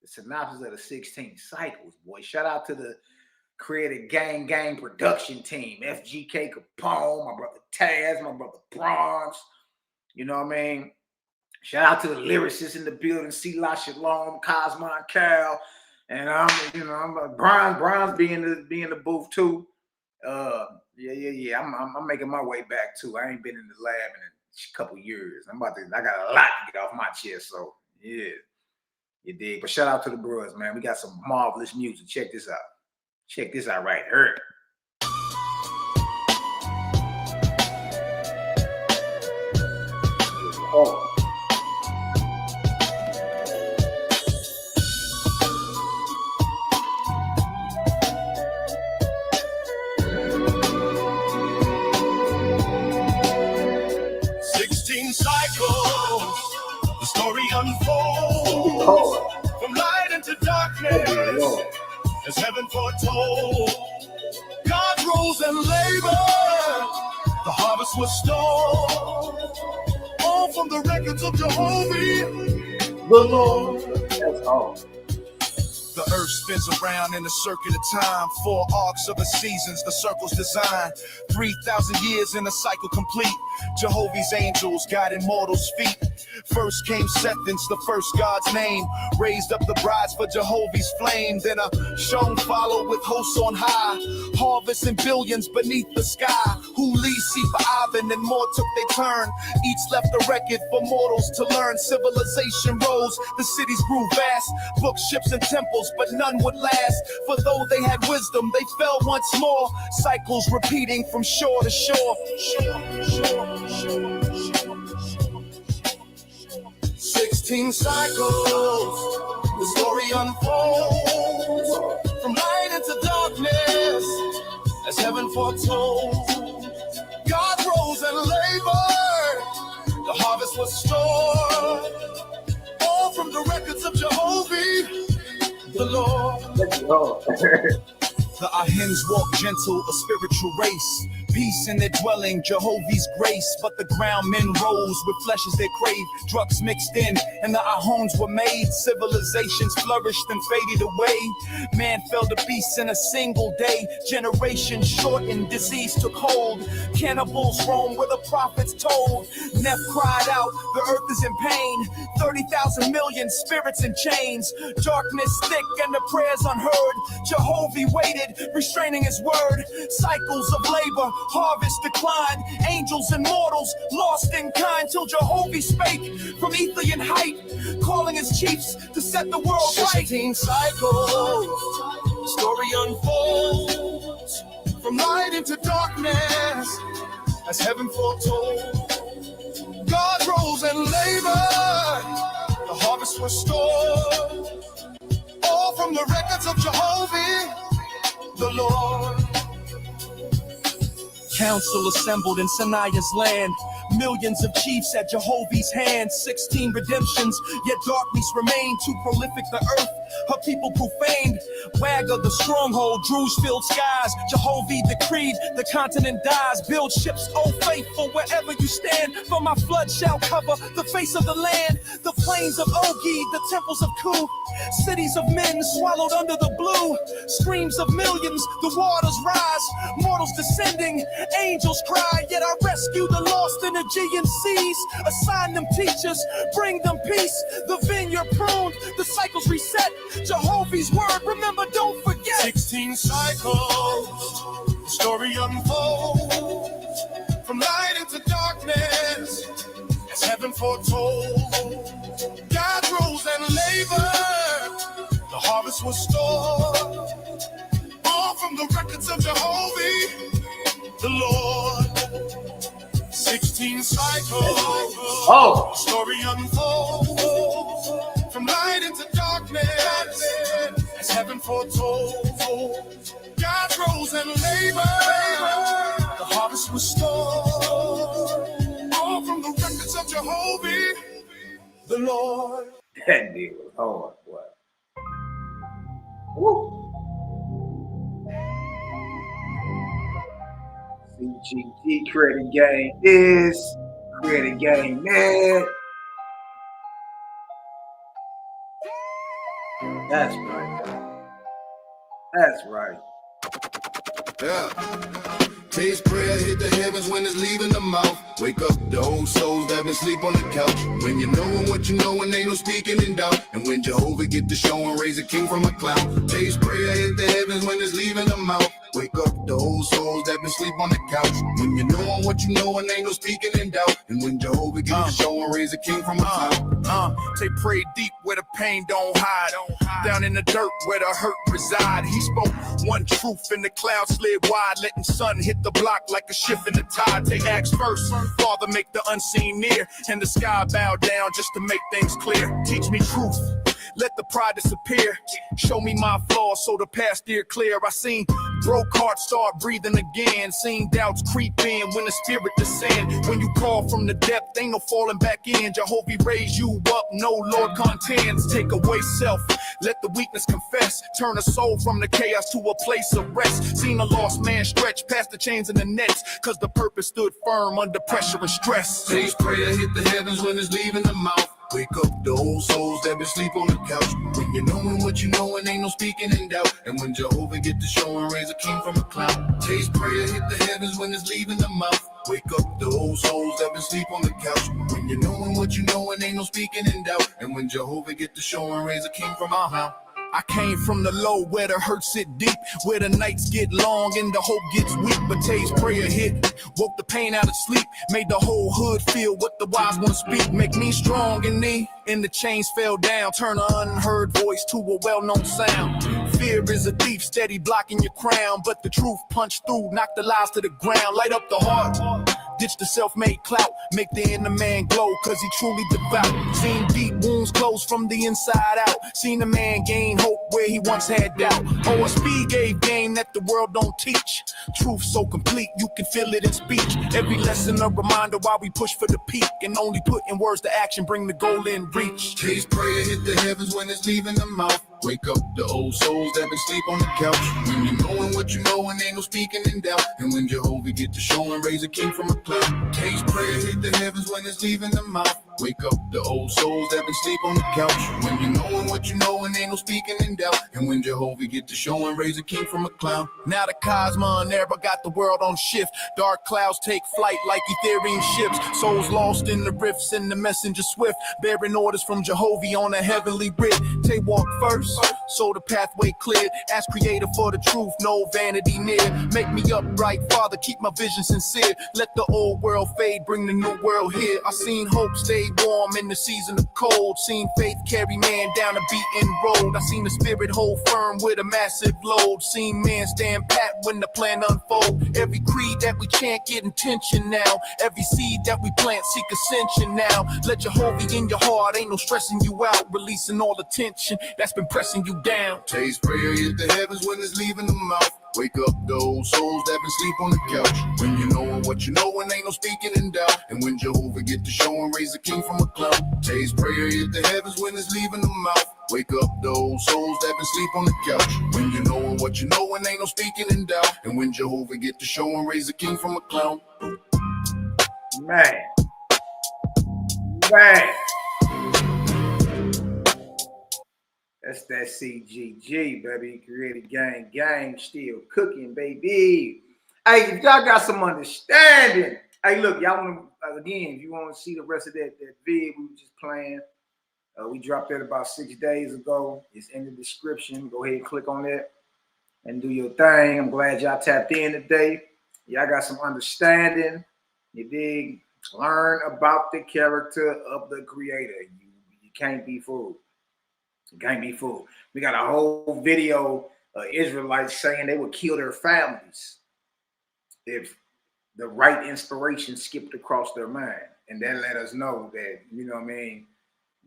A: The synopsis of the 16 cycles, boy. Shout out to the creative gang production team. FGK Capone, my brother Taz, my brother Bronze. You know what I mean? Shout out to the lyricists in the building, C-La Shalom, Cosmo and Cal. And I'm Bronze being the booth too. Yeah. I'm making my way back too. I ain't been in the lab in a couple years. I got a lot to get off my chest. So yeah, you dig. But shout out to the bros, man. We got some marvelous music. Check this out. Check this out right here. Oh.
C: 16 cycles, the story unfolds from light into darkness, as heaven foretold. God rose and labor, the harvest was stored, all from the records of Jehovah, the Lord.
A: That's all.
C: The earth spins around in a circuit of time. 4 arcs of the seasons, the circle's design. 3,000 years in a cycle complete. Jehovah's angels guiding mortals' feet. First came Sethens, the first God's name. Raised up the brides for Jehovah's flame. Then a shown followed with hosts on high. Harvest in billions beneath the sky. Who leads see for Ivan and more took their turn. Each left a record for mortals to learn. Civilization rose, the cities grew vast. Books, ships, and temples, but none would last. For though they had wisdom, they fell once more. Cycles repeating from shore to shore. 16 cycles, the story unfolds from light into darkness, as heaven foretold. God rose and labored, the harvest was stored, all from the records of Jehovah, the Lord. The Ahins walk gentle, a spiritual race. Peace in their dwelling, Jehovah's grace. But the ground men rose with flesh as they crave. Drugs mixed in, and the Ahons were made. Civilizations flourished and faded away. Man fell to beasts in a single day. Generations shortened, disease took hold. Cannibals roam where the prophets told. Neph cried out, the earth is in pain. 30,000 million spirits in chains. Darkness thick and the prayers unheard. Jehovah waited, restraining his word. Cycles of labor, harvest declined. Angels and mortals lost in kind, till Jehovah spake from Ethiopian height, calling his chiefs to set the world right. 16 cycles, the story unfolds from light into darkness, as heaven foretold. God rose and labored, the harvest was stored, all from the records of Jehovah, the Lord. Council assembled in Sinai's land. Millions of chiefs at Jehovah's hand. 16 redemptions, yet darkness remained. Too prolific the earth, her people profaned. Wagga the stronghold, Druze filled skies. Jehovah decreed the continent dies. Build ships, oh faithful, wherever you stand. For my flood shall cover the face of the land. The plains of Ogi, the temples of Ku. Cities of men swallowed under the blue. Screams of millions, the waters rise. Mortals descending, angels cry. Yet I rescue the lost in Aegean seas. Assign them teachers, bring them peace. The vineyard pruned, the cycles reset. Jehovah's word, remember, don't forget. 16 cycles, the story unfolds from light into darkness, as heaven foretold. God rose and labored, the harvest was stored, all from the records of Jehovah, the Lord. unseen cycle.
A: Oh.
C: Story unfolds from light into darkness as heaven foretold. God rose and labor, the harvest was stored, all from the records of Jehovah, the Lord.
A: That deal was hard, boy. Woo. CGG credit game this, credit game that. That's right. That's right.
B: Yeah. Taste prayer, hit the heavens when it's leaving the mouth. Wake up the old souls that been sleep on the couch. When you knowin' what you know and ain't no speaking in doubt. And when Jehovah get to show and raise a king from a cloud. Taste prayer, hit the heavens when it's leaving the mouth. Wake up the old souls that been sleep on the couch. When you knowin' what you know and ain't no speaking in doubt. And when Jehovah get to show and raise a king from a cloud.
C: They pray deep where the pain don't hide. Down in the dirt where the hurt reside. He spoke one truth and the cloud slid wide, letting sun hit the block like a shift in the tide. They asked first, Father, make the unseen near, and the sky bow down just to make things clear. Teach me truth, let the pride disappear. Show me my flaws so the path steer clear. I seen broke hearts start breathing again. Seen doubts creep in when the spirit descend. When you call from the depth, ain't no falling back in. Jehovah raise you up, no Lord contends. Take away self, let the weakness confess. Turn a soul from the chaos to a place of rest. Seen a lost man stretch past the chains and the nets, cause the purpose stood firm under pressure and stress.
B: Taste prayer, hit the heavens when it's leaving the mouth. Wake up the old souls that been sleep on the couch. When you knowin' what you know and ain't no speaking in doubt. And when Jehovah get to show and raise a king from a cloud. Taste prayer, hit the heavens when it's leaving the mouth. Wake up the old souls that been sleep on the couch. When you knowin' what you know and ain't no speaking in doubt. And when Jehovah get to show and raise a king from a cloud.
C: I came from the low where the hurt sit deep, where the nights get long and the hope gets weak. But Tay's prayer hit, woke the pain out of sleep, made the whole hood feel what the wise ones speak. Make me strong in me, and the chains fell down. Turn an unheard voice to a well-known sound. Fear is a thief, steady blocking your crown, but the truth punched through, knocked the lies to the ground. Light up the heart, ditch the self-made clout, make the inner man glow, cause he truly devout. Seen deep wounds close from the inside out, seen a man gain hope where he once had doubt. Oh, a speed gave game that the world don't teach. Truth so complete, you can feel it in speech. Every lesson a reminder why we push for the peak, and only putting words to action bring the goal in reach.
B: Taste prayer, hit the heavens when it's leaving the mouth. Wake up the old souls that been sleep on the couch. When you knowin' what you know and ain't no speaking in doubt. And when Jehovah get to show and raise a king from a cloud. Taste prayer, hit the heavens when it's leaving the mouth. Wake up the old souls that been sleep on the couch. When you knowin' what you know and ain't no speaking in doubt. And when Jehovah get to show and raise a king from a cloud.
C: Now the Cosmon era got the world on shift. Dark clouds take flight like Ethereum ships. Souls lost in the rifts and the messenger swift. Bearing orders from Jehovah on a heavenly writ. Tay walk first, so the pathway clear. Ask creator for the truth, no vanity near. Make me upright, Father, keep my vision sincere. Let the old world fade, bring the new world here. I seen hope stay warm in the season of cold. Seen faith carry man down a beaten road. I seen the spirit hold firm with a massive load. Seen men stand pat when the plan unfold. Every creed that we chant get intention now. Every seed that we plant seek ascension now. Let Jehovah in your heart, ain't no stressing you out. Releasing all the tension that's been pressing you down.
B: Taste prayer, hit the heavens when it's leaving the mouth. Wake up those souls that been sleep on the couch. When you knowin' what you know and ain't no speaking in doubt. And when Jehovah get to show and raise a king from a cloud. Taste prayer, hit the heavens when it's leaving the mouth. Wake up those souls that been sleep on the couch. When you knowin' what you know and ain't no speaking in doubt. And when Jehovah get to show and raise a king from a cloud.
A: Man. Man. That's that CGG, baby. Created gang, still cooking, baby. Hey, if y'all got some understanding. Hey, look, y'all want to, again, if you want to see the rest of that vid we were just playing, we dropped that about 6 days ago. It's in the description. Go ahead and click on that and do your thing. I'm glad y'all tapped in today. Y'all got some understanding. You dig? Learn about the character of the creator. You can't be fooled. You can't be fooled. We got a whole video of Israelites saying they would kill their families if the right inspiration skipped across their mind. And that let us know that, you know what I mean,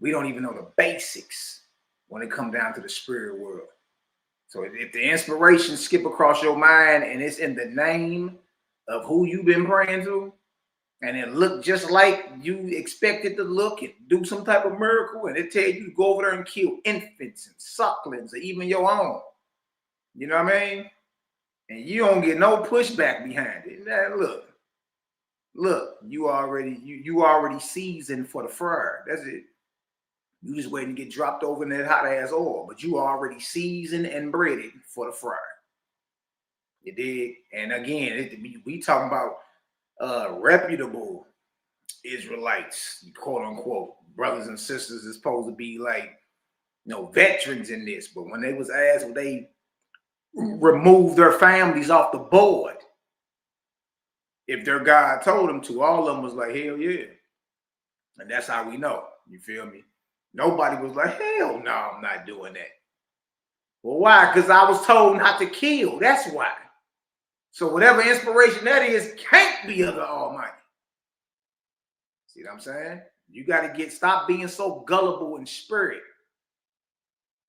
A: we don't even know the basics when it comes down to the spirit world. So if the inspiration skip across your mind and it's in the name of who you've been praying to, and it look just like you expect it to look and do some type of miracle, and it tell you to go over there and kill infants and sucklings or even your own, you know what I mean? And you don't get no pushback behind it. Now, look, you already seasoned for the fire. That's it. You just waiting to get dropped over in that hot ass oil, but you already seasoned and breaded for the fry. You dig? And again, we talking about reputable Israelites, quote unquote, brothers and sisters is supposed to be like, you know, veterans in this. But when they was asked, would they remove their families off the board if their God told them to, all of them was like, hell yeah. And that's how we know. You feel me? Nobody was like, hell no, I'm not doing that. Well, why? Because I was told not to kill. That's why. So whatever inspiration that is can't be of the Almighty. See what I'm saying? You got to stop being so gullible in spirit.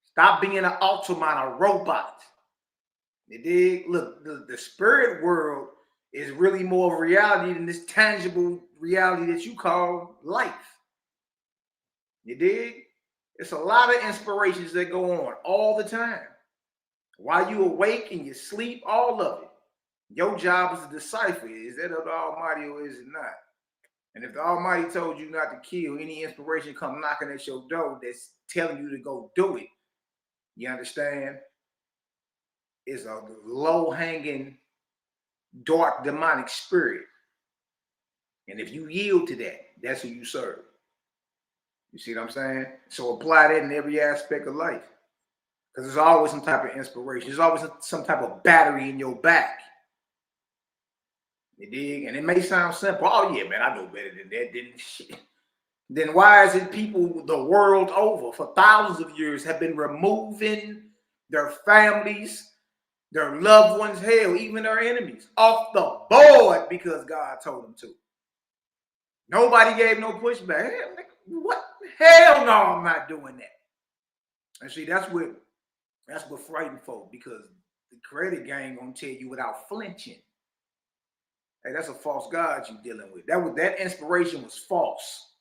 A: Stop being an automat, a robot. You dig? Look, the spirit world is really more of reality than this tangible reality that you call life. You dig? It's a lot of inspirations that go on all the time. While you awake and you sleep, all of it. Your job is to decipher, is that of the Almighty or is it not? And if the Almighty told you not to kill, any inspiration come knocking at your door that's telling you to go do it, you understand? It's a low-hanging, dark, demonic spirit. And if you yield to that, that's who you serve. You see what I'm saying? So apply that in every aspect of life. Because there's always some type of inspiration. There's always some type of battery in your back. You dig? And it may sound simple. Oh, yeah, man, I know better than that. Then why is it people the world over for thousands of years have been removing their families, their loved ones, hell, even their enemies, off the board because God told them to? Nobody gave no pushback. Hell, what? Hell no, I'm not doing that. And see, that's what frightened folk, because the credit gang gonna tell you without flinching. Hey, that's a false God you're dealing with. That inspiration was false.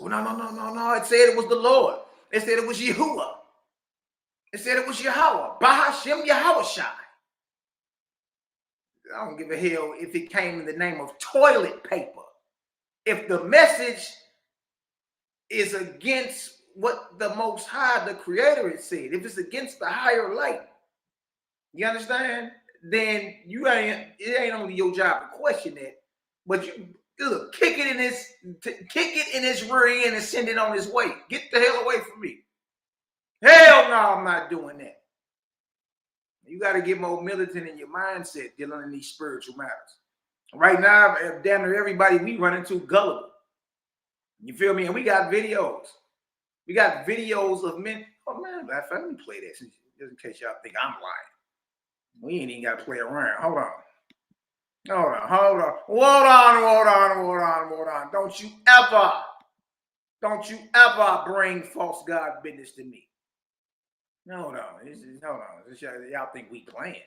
A: Oh, no. It said it was the Lord. It said it was Yahuwah. It said it was Yahweh. Bahashem Yahushai. I don't give a hell if it came in the name of toilet paper. If the message is against what the Most High, the Creator, has said, if it's against the higher light, you understand? Then it ain't only your job to question that, but you look, kick it in his rear end and send it on his way. Get the hell away from me. Hell no, I'm not doing that. You got to get more militant in your mindset dealing in these spiritual matters. Right now, damn near everybody we run into gullible. You feel me? And we got videos. We got videos of men. Oh man, let me play this just in case y'all think I'm lying. We ain't even got to play around. Hold on. Don't you ever bring false God business to me. Hold on. Y'all think we playing?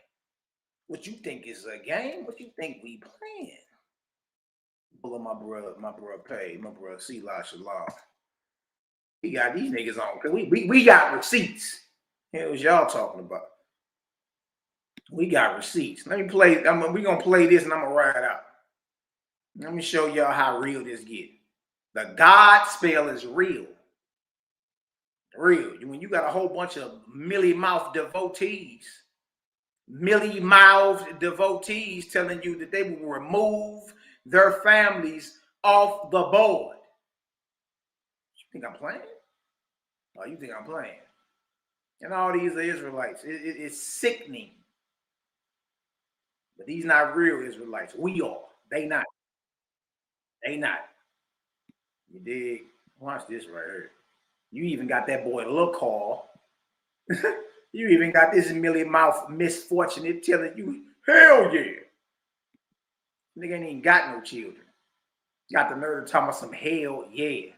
A: What you think is a game? What you think we playing? Pull up my brother Pay, my brother Sela Shalom. We got these niggas on. We got receipts. Hell was y'all talking about? We got receipts. Let me play. We're going to play this and I'm going to ride out. Let me show y'all how real this gets. The God spell is real. Real. When you got a whole bunch of mealy-mouthed devotees telling you that they will remove their families off the board. You think I'm playing? Oh, you think I'm playing? And all these are Israelites. It's sickening. But these not real Israelites. We are. They not. You dig? Watch this right here. You even got that boy Lookall. You even got this mealy-mouthed misfortunate telling you, hell yeah. Nigga ain't even got no children. Got the nerve to talk about some hell, yeah.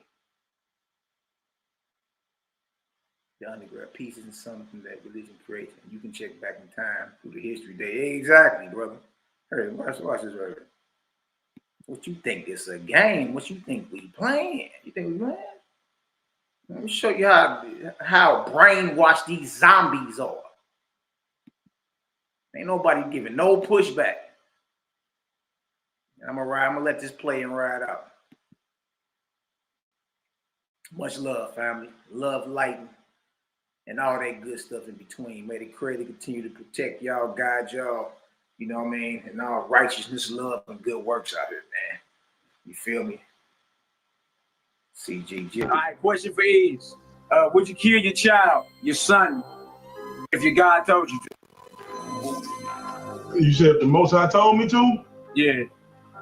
A: The underground pieces and something that religion creates. And you can check back in time through the history day. Exactly, brother. Hey, watch this right here. What you think this a game? What you think we playing? You think we playing? Let me show you how brainwashed these zombies are. Ain't nobody giving no pushback. I'm gonna let this play and ride out. Much love, family. Love, light, and all that good stuff in between. May the Creator continue to protect y'all, guide y'all, you know what I mean? And all righteousness, love, and good works out here, man. You feel me? CGG.
E: All right, question for Is. Would you kill your child, your son, if your God told you to?
F: You said the Most High told me to?
E: Yeah.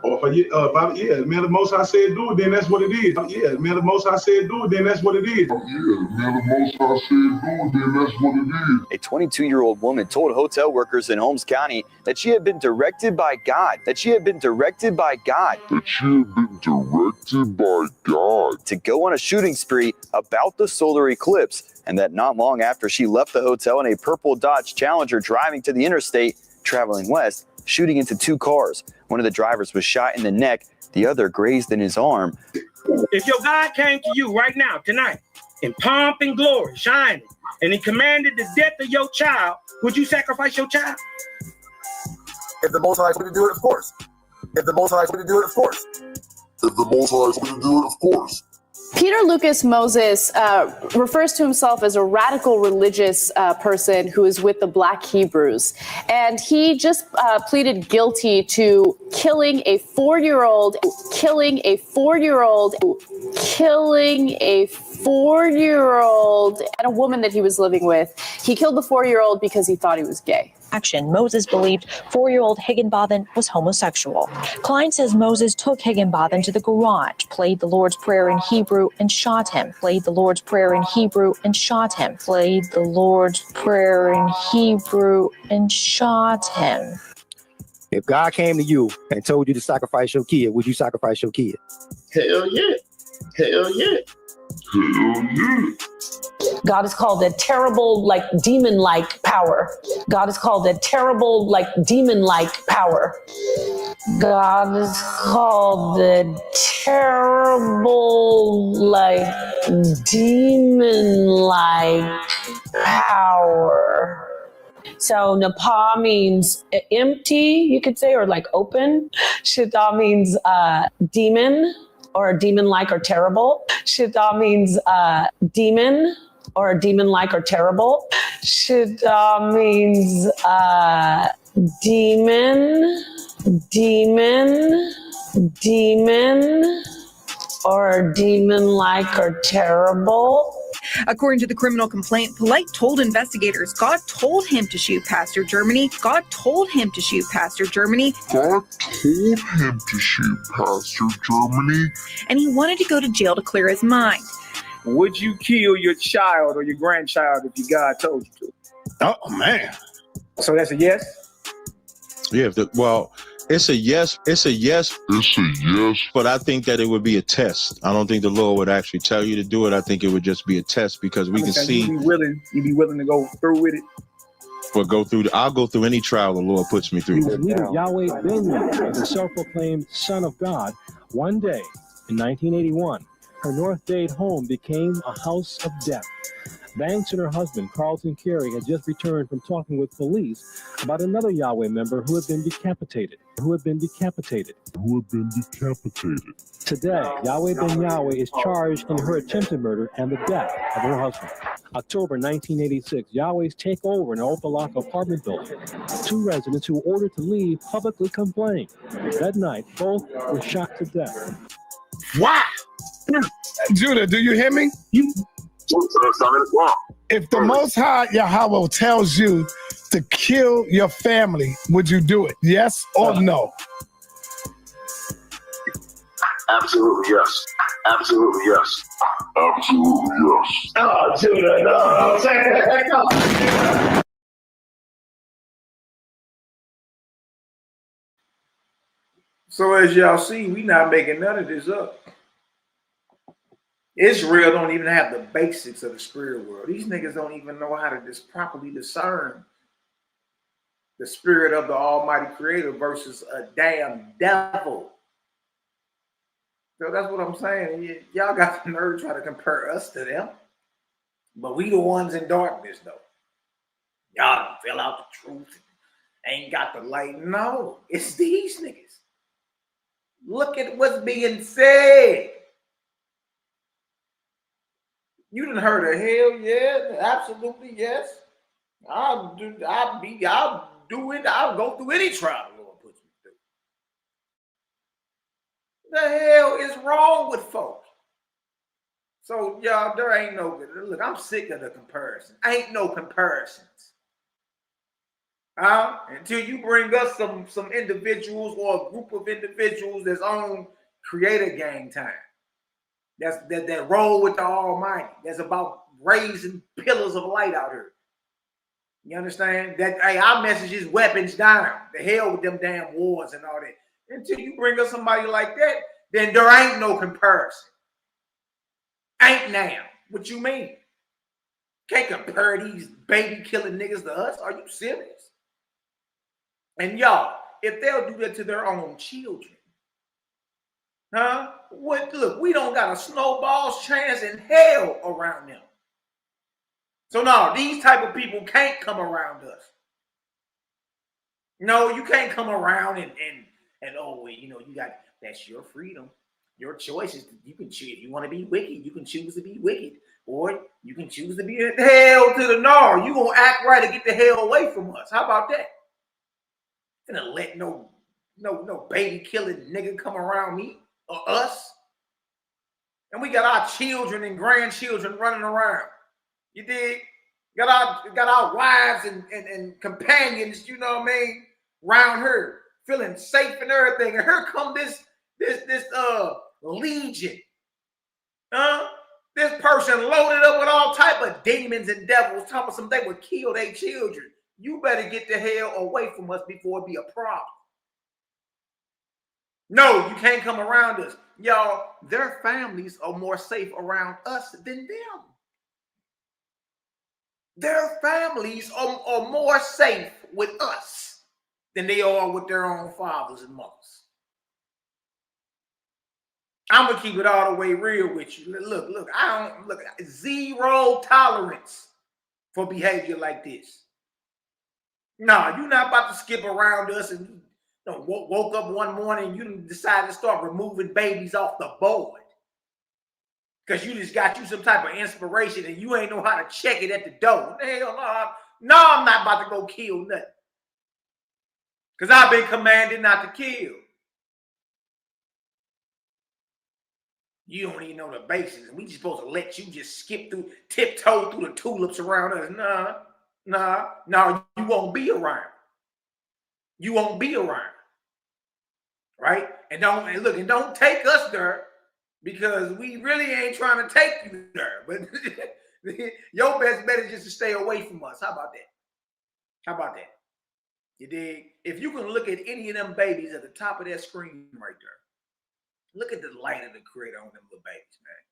F: Or yeah, man, the Most High said do it, then that's what it is. Yeah, man, the Most High said do it, then that's what it is.
B: Yeah, man, the Most High said do it, then that's what it is.
G: A 22-year-old woman told hotel workers in Holmes County that she had been directed by God, to go on a shooting spree about the solar eclipse, and that not long after she left the hotel in a purple Dodge Challenger driving to the interstate, traveling west, shooting into two cars. One of the drivers was shot in the neck, the other grazed in his arm.
E: If your God came to you right now, tonight, in pomp and glory, shining, and he commanded the death of your child, would you sacrifice your child?
C: If the Most High is going to do it, of course. If the Most High is going to do it, of course. If the Most High is going to do it, of course.
H: Peter Lucas Moses refers to himself as a radical religious person who is with the Black Hebrews. And he just pleaded guilty to killing a 4-year-old and a woman that he was living with. He killed the 4-year-old because he thought he was gay.
I: Moses believed 4-year-old Higginbotham was homosexual. Klein says Moses took Higginbotham to the garage, played the Lord's Prayer in Hebrew, and shot him.
J: If God came to you and told you to sacrifice your kid, would you sacrifice your kid?
K: Hell yeah. Hell yeah.
B: Hell yeah.
L: God is called a terrible, demon-like power. God is called a terrible, demon-like power. God is called the terrible, demon-like power. So Napa means empty, you could say, or open. Shita means demon, or demon-like or terrible. Shita means demon, or demon-like or terrible. Shita means demon, or demon-like or terrible.
M: According to the criminal complaint, Polite told investigators God told him to shoot Pastor Germany. And he wanted to go to jail to clear his mind.
E: Would you kill your child or your grandchild if your God told you to?
F: Oh, man.
E: So that's a yes?
N: Yeah, it's a yes. But I think that it would be a test. I don't think the Lord would actually tell you to do it. I think it would just be a test because we can see.
E: You'd be willing to go through with it?
N: I'll go through any trial the Lord puts me through.
O: Leader Yahweh Ben Yahweh, the self-proclaimed Son of God, one day in 1981, her North Dade home became a house of death. Banks and her husband, Carlton Carey, had just returned from talking with police about another Yahweh member who had been decapitated. Today, Yahweh Ben Yahweh is charged in her attempted murder and the death of her husband. October 1986, Yahweh's take over an Opalaka apartment building. Two residents who were ordered to leave publicly complained. That night, both were shot to death.
C: Wow! Judah, do you hear me? If the Most High Yahweh tells you to kill your family, would you do it? Yes or no?
K: Absolutely yes.
C: Oh, Judah, no. Take the heck up.
A: So as y'all see, we not making none of this up. Israel don't even have the basics of the spirit world. These niggas don't even know how to properly discern the spirit of the Almighty Creator versus a damn devil. So that's what I'm saying. Y'all got the nerve trying to compare us to them. But we the ones in darkness, though. Y'all fell out the truth. Ain't got the light. No, it's these niggas. Look at what's being said. You done heard of hell? Yeah, absolutely, yes. I'll do it. I'll go through any trial the Lord puts me through. The hell is wrong with folks? So, y'all, there ain't no, look, I'm sick of the comparison. Ain't no comparisons. Until you bring us some individuals or a group of individuals that's on creator gang time. That roll with the Almighty. That's about raising pillars of light out here. You understand? That, hey, our message is weapons down. The hell with them damn wars and all that. Until you bring us somebody like that, then there ain't no comparison. Ain't now. What you mean? Can't compare these baby killing niggas to us. Are you serious? And y'all, if they'll do that to their own children, look, we don't got a snowball's chance in hell around them. So no, these type of people can't come around us. No, you can't come around and oh, you know, that's your freedom. Your choice is you can choose. If you want to be wicked, you can choose to be wicked. Or you can choose to be in hell to the gnar. You gonna act right to get the hell away from us. How about that? Gonna let no baby killing nigga come around me or us. And we got our children and grandchildren running around. You dig? Got our wives and companions, you know what I mean, around her, feeling safe and everything. And here come this legion. This person loaded up with all type of demons and devils, talking about they would kill their children. You better get the hell away from us before it be a problem. No, you can't come around us. Y'all, their families are more safe around us than them. Their families are more safe with us than they are with their own fathers and mothers. I'm gonna keep it all the way real with you. Look, zero tolerance for behavior like this. Nah, you're not about to skip around us and woke up one morning and you decided to start removing babies off the board. Because you just got you some type of inspiration and you ain't know how to check it at the door. Hell no. No, I'm not about to go kill nothing. Because I've been commanded not to kill. You don't even know the basics. We just supposed to let you just skip through, tiptoe through the tulips around us. Nah, you won't be around. You won't be around. Right? And don't take us there. Because we really ain't trying to take you there. But your best bet is just to stay away from us. How about that? You dig? If you can look at any of them babies at the top of that screen right there, look at the light of the Creator on them little babies, man.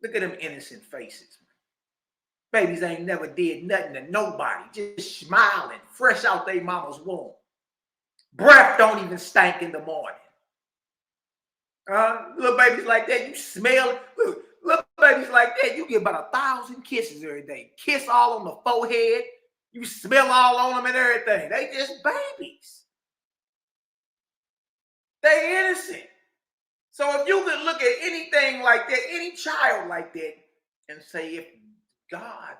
A: Look at them innocent faces, man. Babies ain't never did nothing to nobody. Just smiling, fresh out their mama's womb. Breath don't even stink in the morning. Little babies like that, you smell. Look, little babies like that, you get about 1,000 kisses every day. Kiss all on the forehead. You smell all on them and everything. They just babies. They innocent. So if you could look at anything like that, any child like that, and say, if God,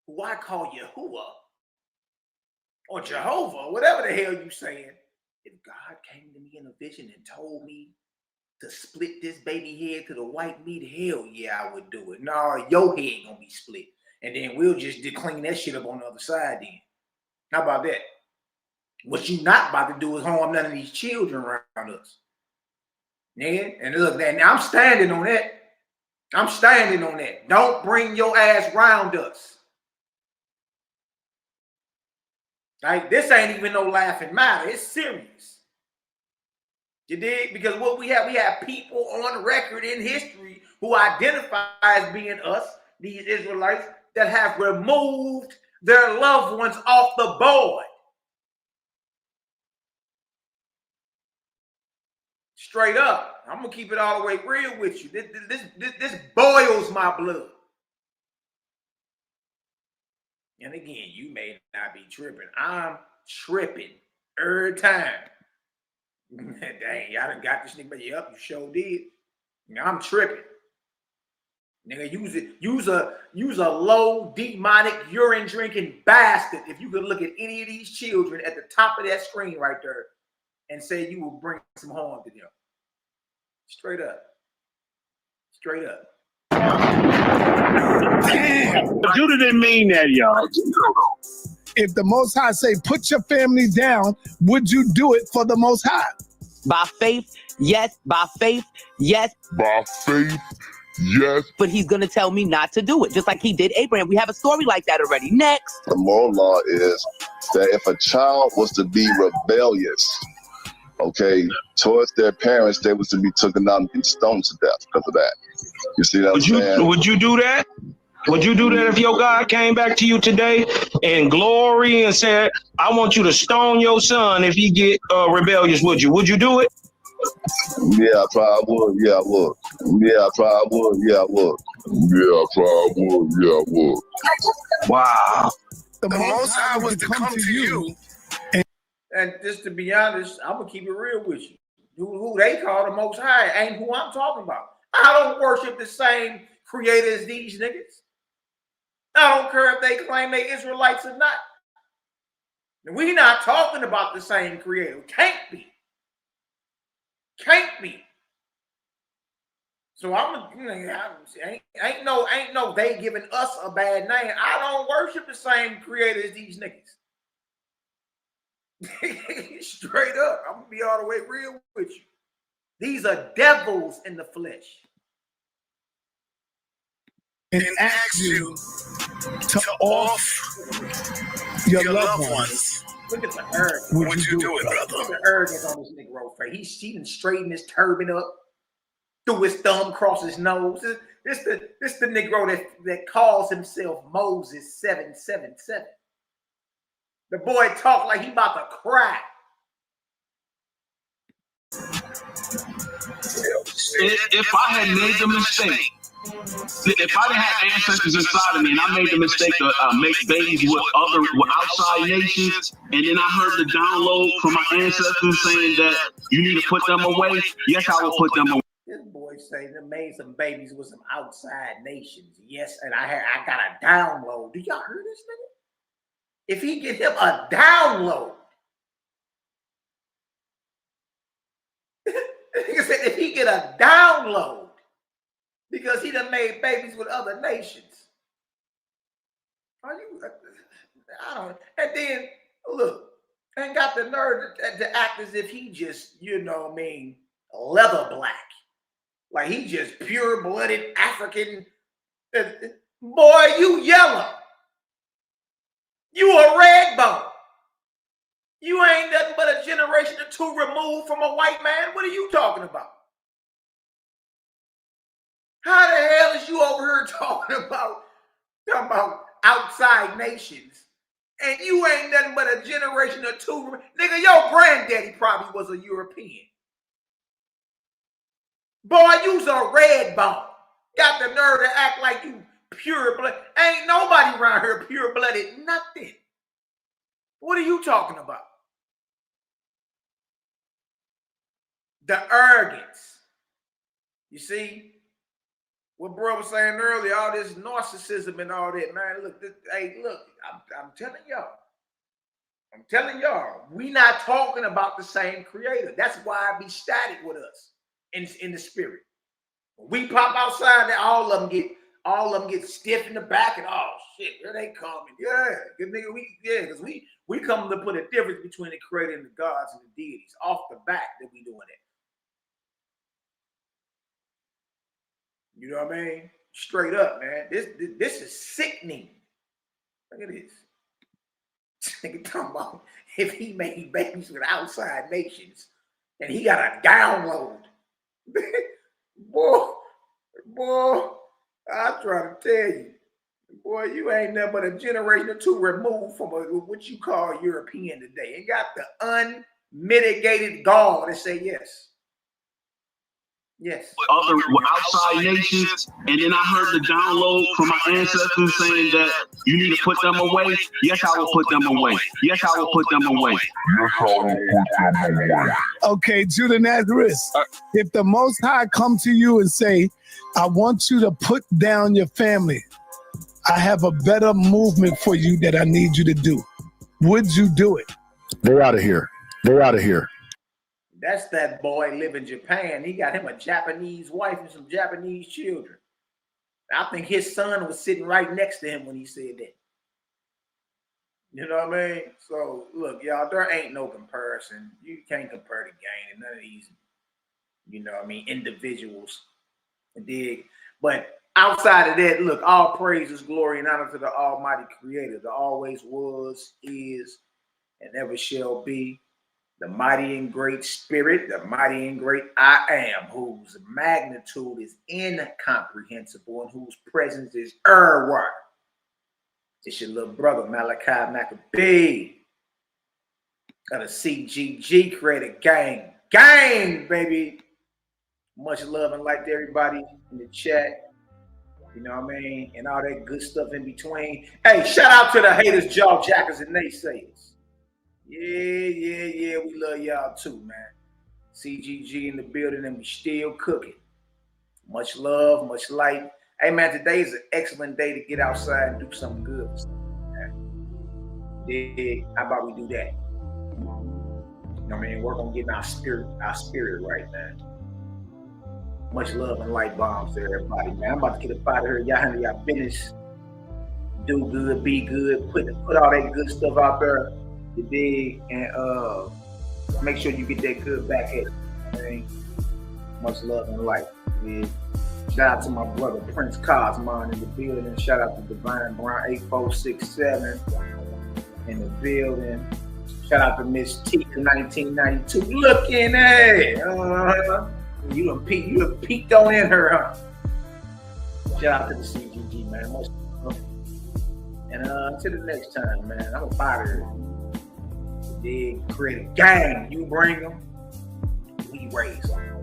A: who I call Yahuwah, or Jehovah, whatever the hell you saying, if God came to me in a vision and told me to split this baby head to the white meat, hell yeah, I would do it. No, your head gonna be split. And then we'll just clean that shit up on the other side then. How about that? What you not about to do is harm none of these children around us. Yeah, and look, now I'm standing on that. Don't bring your ass round us. Like, this ain't even no laughing matter. It's serious. You dig? Because what we have people on record in history who identify as being us, these Israelites, that have removed their loved ones off the board. Straight up. I'm gonna keep it all the way real with you. This boils my blood. And again, you may not be tripping. I'm tripping every time. Dang, y'all done got this nigga, but yep, you sure did. I'm tripping. Nigga, use a low demonic urine drinking bastard. If you could look at any of these children at the top of that screen right there and say you will bring some harm to them. Straight up. Straight up.
E: Damn. But Judah didn't mean that, y'all.
C: If the Most High say, put your family down, would you do it for the Most High?
P: By faith, yes. By faith, yes.
K: By faith, yes.
P: But he's going to tell me not to do it, just like he did Abraham. We have a story like that already. Next.
K: The moral law is that if a child was to be rebellious, okay, towards their parents, they was to be taken out and stoned to death because of that. You see what I'm saying?
E: Would you do that? Would you do that if your God came back to you today in glory and said, I want you to stone your son if he get rebellious? Would you? Would you do it?
K: Yeah, I probably would. Yeah, I would. Yeah, I probably would. Yeah, I would. Yeah, I probably would. Yeah, I would.
E: Wow.
C: The Most High was to come to you.
A: And just to be honest, I'm gonna keep it real with you. Who they call the Most High ain't who I'm talking about. I don't worship the same creator as these niggas. I don't care if they claim they Israelites or not. We're not talking about the same creator. Can't be. Can't be. So ain't no they giving us a bad name. I don't worship the same creator as these niggas. Straight up. I'm gonna be all the way real with you. These are devils in the flesh.
C: And ask you to off your loved ones.
A: Look at the arrogance.
C: Would you do it, brother?
A: Look at the arrogance on this Negro face. He done straightened his turban up, threw his thumb across his nose. This the Negro that calls himself Moses 777. The boy talk like he about to cry.
Q: If I had made the mistake, if I didn't have ancestors inside of me and I made the mistake to make babies with outside nations, and then I heard the download from my ancestors saying that you need to put them away, yes, I will put them away.
A: This boy say they made some babies with some outside nations. Yes, and I got a download. Do y'all hear this nigga? If he get him a download, he said if he get a download because he done made babies with other nations. Are you? I don't. And then look, and got the nerve to act as if he just, leather black, like he just pure-blooded African. Boy, you yellow. You a red bone. You ain't nothing but a generation or two removed from a white man. What are you talking about? How the hell is you over here talking about outside nations? And you ain't nothing but a generation or two. Nigga, your granddaddy probably was a European. Boy, you's a red bone. Got the nerve to act like you pure blood. Ain't nobody around here pure blooded nothing. What are you talking about? The arrogance. You see what bro was saying earlier, all this narcissism and all that, man. Look, I'm telling y'all, we not talking about the same creator. That's why I be static with us in the spirit. When we pop outside, that all of them get stiff in the back and oh shit, here they coming. Yeah, good nigga, because we come to put a difference between the creator and the gods and the deities off the back that we doing it. You know what I mean? Straight up, man. This is sickening. Look at this. Nigga talking about if he made babies with outside nations. And he got a download. boy, I'm trying to tell you. Boy, you ain't nothing but a generation or two removed from what you call European today. And got the unmitigated gall to say yes. Yes.
Q: Other outside nations, and then I heard the download from my ancestors saying that you need to put them away. Yes, I will put them away. Yes, I will put them away.
R: Okay, Judah Nazarene, if the Most High come to you and say, I want you to put down your family, I have a better movement for you that I need you to do, would you do it?
S: They're out of here. They're out of here.
A: That's that boy live in Japan. He got him a Japanese wife and some Japanese children. I think his son was sitting right next to him when he said that. You know what I mean? So, look, y'all, there ain't no comparison. You can't compare the game and none of these, you know what I mean, individuals. Dig? But outside of that, look, all praise, glory, and honor to the Almighty Creator, that always was, is, and ever shall be. The mighty and great Spirit, the mighty and great I am, whose magnitude is incomprehensible and whose presence is everywhere. It's your little brother, Malaki Macabee, of the CGG created gang. Gang, baby. Much love and light to everybody in the chat. You know what I mean? And all that good stuff in between. Hey, shout out to the haters, jaw jackers, and naysayers. Yeah, we love y'all too, man. CGG in the building and we still cooking. Much love, much light. Hey, man, today is an excellent day to get outside and do something good. Yeah, how about we do that? You know what I mean? Work on getting our spirit right, man. Much love and light bombs to everybody, man. I'm about to get up out of here. Y'all handle y'all business. Do good, be good. Put all that good stuff out there. You dig? And make sure you get that good back at it. Okay? Much love and light. Yeah. Shout out to my brother Prince Cosmon in the building. Shout out to Divine Brown 8467 in the building. Shout out to Miss T 1992. Looking at you done peeked on in her, huh? Shout out to the CGG, man. Much love. And until the next time, man. I'm a fighter. Dig, create a gang. You bring them, we raise them.